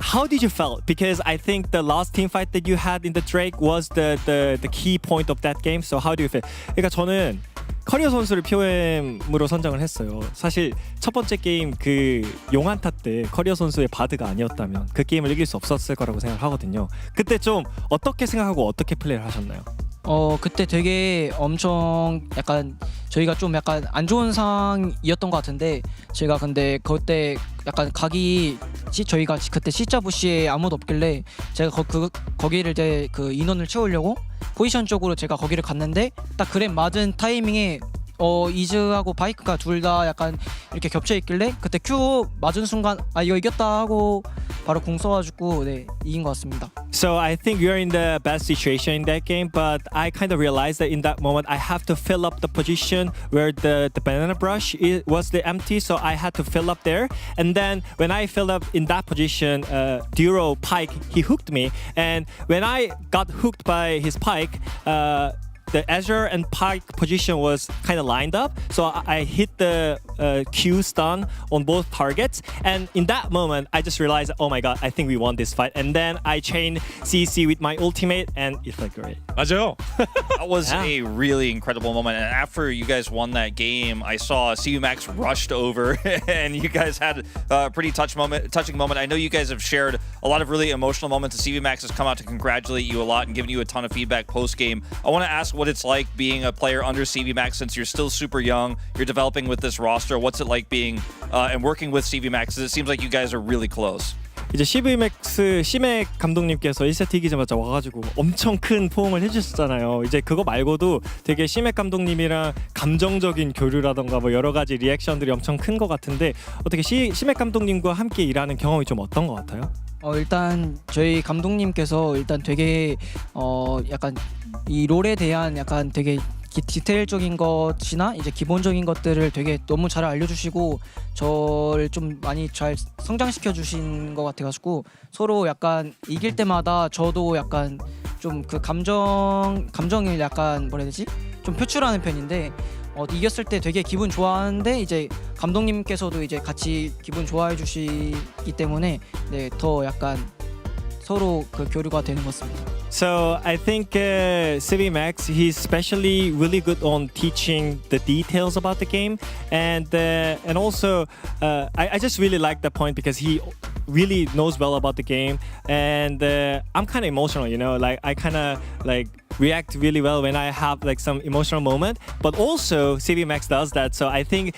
How did you feel? Because I think the last team fight that you had in the Drake was the key point of that game. So how do you feel? 그러니까 저는 커리어 선수를 POM으로 선정을 했어요. 사실 첫 번째 게임 그 용한타 때 커리어 선수의 바드가 아니었다면 그 게임을 이길 수 없었을 거라고 생각을 하거든요. 그때 좀 어떻게 생각하고 어떻게 플레이를 하셨나요? 그때 되게 엄청 약간 저희가 좀 약간 안 좋은 상황이었던 것 같은데 제가 근데 그때 약간 저희가 그때 C자 부시에 아무도 없길래 제가 거기를 이제 그 인원을 채우려고 포지션 쪽으로 제가 거기를 갔는데 딱 그랩 맞은 타이밍에 이즈하고 바이크가 둘 다 약간 이렇게 겹쳐 있길래 그때 Q 맞은 순간 아 이거 이겼다 하고 바로 공 써가지고 네 이긴 것 같습니다. So I think we are in the best situation in that game, but I kind of realized that in that moment I have to fill up the position where the banana brush was the empty, so I had to fill up there. And then when I filled up in that position, Duro Pike, he hooked me, and when I got hooked by his Pike, the Azure and Pike position was kind of lined up, so I hit the Q stun on both targets, and in that moment I just realized, oh my god, I think we won this fight. And then I chained CC with my ultimate and it felt great. 맞아요. That was a really incredible moment. And after you guys won that game, I saw CV Max rushed over and you guys had a pretty touching moment. I know you guys have shared a lot of really emotional moments, and CV Max has come out to congratulate you a lot and given you a ton of feedback post-game. I want to ask what it's like being a player under CV Max since you're still super young, you're developing with this roster. What's it like being and working with CV Max? It seems like you guys are really close. 이제 CVMAX 시맥 감독님께서 1세트 이기자마자 와가지고 엄청 큰 포옹을 해주셨잖아요. 이제 그거 말고도 되게 시맥 감독님이랑 감정적인 교류라던가 뭐 여러 가지 리액션들이 엄청 큰 것 같은데 어떻게 시맥 감독님과 함께 일하는 경험이 좀 어떤 것 같아요? 일단 저희 감독님께서 일단 되게 약간 이 롤에 대한 약간 되게 디테일적인 것이나 이제 기본적인 것들을 되게 너무 잘 알려주시고 저를 좀 많이 잘 성장시켜 주신 것 같아가지고 서로 약간 이길 때마다 저도 약간 좀 그 감정을 약간 뭐라 해야 되지? 좀 표출하는 편인데 이겼을 때 되게 기분 좋아하는데 이제 감독님께서도 이제 같이 기분 좋아해 주시기 때문에 네, 더 약간 서로 그 교류가 되는 것 같습니다. So I think CV Max, he's especially really good on teaching the details about the game, and also I just really like that point because he really knows well about the game, and I'm kind of emotional, you know, like I kind of like react really well when I have like some emotional moment, but also CV Max does that. So I think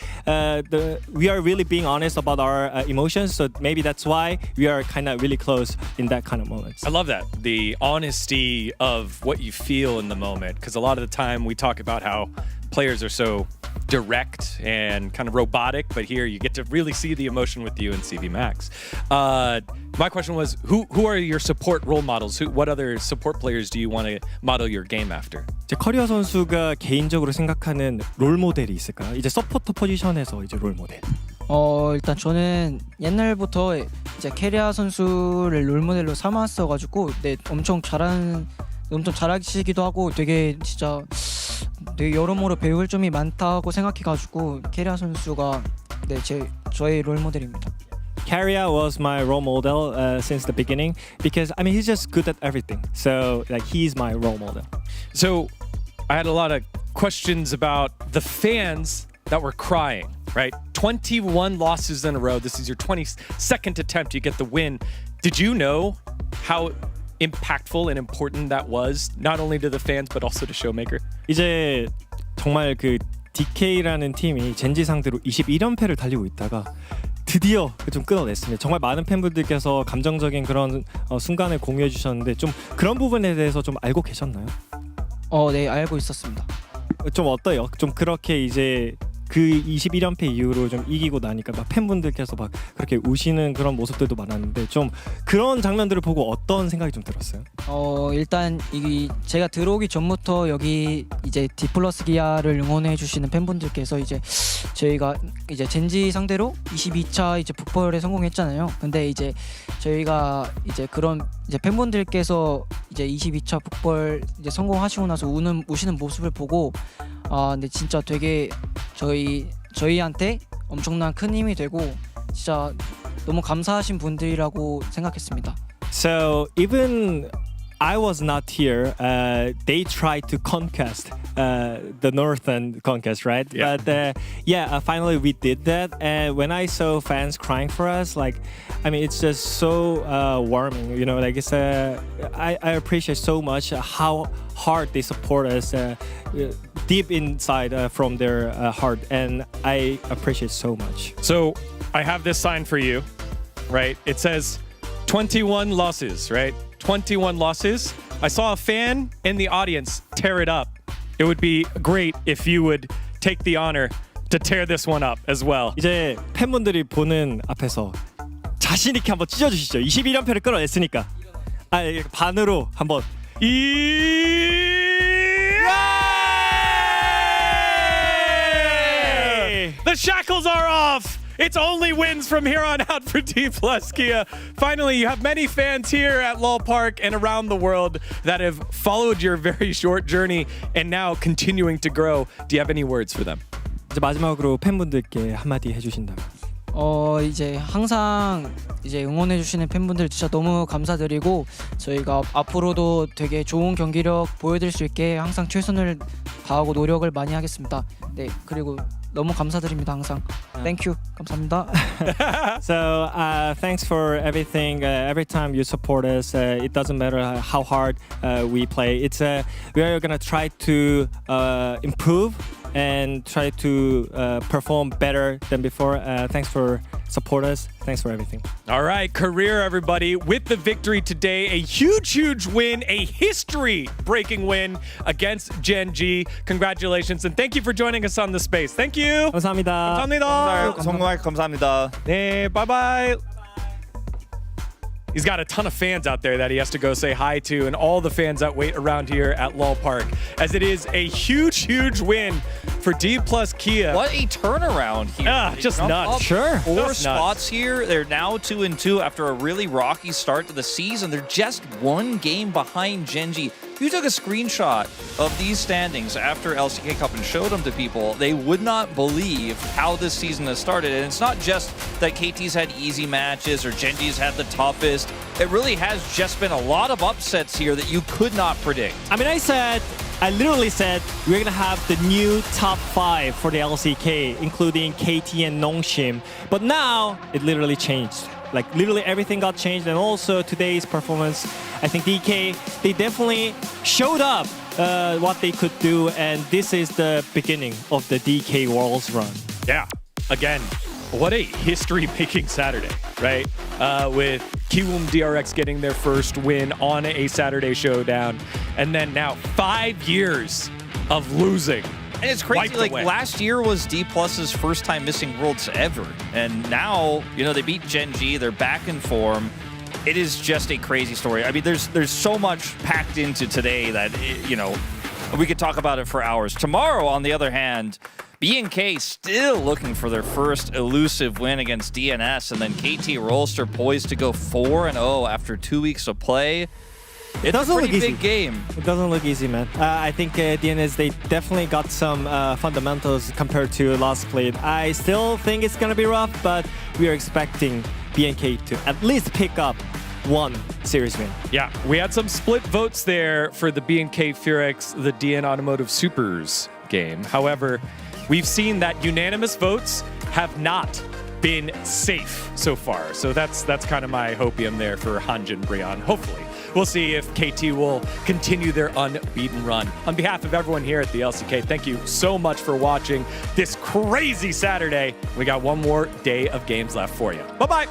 we are really being honest about our emotions, so maybe that's why we are kind of really close in that kind of moments. I love that, the honesty of what you feel in the moment, because a lot of the time we talk about how players are so direct and kind of robotic, but here you get to really see the emotion with you and CV Max. My question was, who are your support role models? What other support players do you want to model your game after? 제 커리어 선수가 개인적으로 생각하는 롤 모델이 있을까요? 이제 서포터 포지션에서 이제 롤 모델. 일단 저는 옛날부터 이제 캐리아 선수를 롤모델로 삼았어가지고 네, 엄청 잘하시기도 하고 되게 진짜 되게 여러모로 배울 점이 많다고 생각해가지고 캐리아 선수가 네, 저의 롤모델입니다. Carrier was my role model since the beginning because I mean he's just good at everything. So like he's my role model. So I had a lot of questions about the fans that were crying, right? 21 losses in a row. This is your 22nd attempt. You get the win. Did you know how impactful and important that was, not only to the fans but also to Showmaker? 이제 정말 그 DK라는 팀이 젠지 상대로 21연패를 달리고 있다가 드디어 좀 끊어냈습니다. 정말 많은 팬분들께서 감정적인 그런 순간을 공유해 주셨는데 좀 그런 부분에 대해서 좀 알고 계셨나요? 네, 알고 있었습니다. 좀 어때요? 좀 그렇게 이제 그 21연패 이후로 좀 이기고 나니까 막 팬분들께서 막 그렇게 우시는 그런 모습들도 많았는데 좀 그런 장면들을 보고 어떤 생각이 좀 들었어요? 일단 제가 들어오기 전부터 여기 이제 디플러스 기아를 응원해 주시는 팬분들께서 이제 저희가 이제 젠지 상대로 22차 이제 북벌에 성공했잖아요. 근데 이제 저희가 이제 그런 이제 팬분들께서 이제 22차 북벌 이제 성공하시고 나서 우시는 모습을 보고 근데 진짜 되게 저희한테 엄청난 큰 힘이 되고 진짜 너무 감사하신 분들이라고 생각했습니다. So even I was not here. They tried to conquest the northern conquest, right? Yeah. But finally we did that. And when I saw fans crying for us, like, I mean, it's just so warming. You know, like it's I appreciate so much how hard they support us deep inside from their heart, and I appreciate so much. So I have this sign for you, right? It says 21 losses, right? 21 losses. I saw a fan in the audience tear it up. It would be great if you would take the honor to tear this one up as well. 이제 팬분들이 보는 앞에서 자신 있게 한번 찢어주시죠. 21연패를 끌어냈으니까. 반으로 한번. The shackles are off. It's only wins from here on out for D+ Kia. Finally, you have many fans here at LOL Park and around the world that have followed your very short journey and now continuing to grow. Do you have any words for them? 이제 마지막으로 팬분들께 한마디 해주신다면. 이제 항상 이제 응원해 주시는 팬분들 진짜 너무 감사드리고 저희가 앞으로도 되게 좋은 경기력 보여드릴 수 있게 항상 최선을 다하고 노력을 많이 하겠습니다. 네, 그리고 너무 감사드립니다 항상. Thank you. 감사합니다. So thanks for everything. Every time you support us, it doesn't matter how hard we play. It's we are gonna try to improve and try to perform better than before. Thanks for support us. Thanks for everything. All right, career everybody with the victory today. A huge win, a history-breaking win against Gen G. Congratulations and thank you for joining us on the space. Thank you. 감사합니다. 감사합니다. 정말 감사합니다. 네, bye-bye. He's got a ton of fans out there that he has to go say hi to, and all the fans that wait around here at LOL Park, as it is a huge win for D+ Kia. What a turnaround here. Just nuts. Sure. 4 spots here. They're now 2-2 after a really rocky start to the season. They're just 1 game behind Genji. If you took a screenshot of these standings after LCK Cup and showed them to people, they would not believe how this season has started. And it's not just that KT's had easy matches or Genji's had the toughest. It really has just been a lot of upsets here that you could not predict. I mean, I literally said we're gonna have the new top 5 for the LCK, including KT and Nongshim. But now it literally changed. Like literally everything got changed, and also today's performance, I think DK, they definitely showed up what they could do, and this is the beginning of the DK Worlds run. Yeah, again, what a history-making Saturday, right? With Kiwoom DRX getting their first win on a Saturday showdown, and then now 5 years of losing. And it's crazy, like last year was D+'s first time missing Worlds ever. And now, you know, they beat Gen G, they're back in form. It is just a crazy story. I mean, there's so much packed into today that, you know, we could talk about it for hours. Tomorrow, on the other hand, BNK still looking for their first elusive win against DNS, and then KT Rolster poised to go 4-0 after 2 weeks of play. It doesn't look easy. Big game. It doesn't look easy, man. I think DNS, they definitely got some fundamentals compared to last split. I still think it's gonna be rough, but we are expecting BNK to at least pick up 1 series win. Yeah, we had some split votes there for the BNK Furex, the DN Automotive Supers game. However, we've seen that unanimous votes have not been safe so far. So that's kind of my hopium there for Hanjin Brian, hopefully. We'll see if KT will continue their unbeaten run. On behalf of everyone here at the LCK, thank you so much for watching this crazy Saturday. We got 1 more day of games left for you. Bye-bye.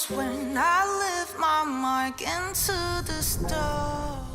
when I lift my mark into the stars.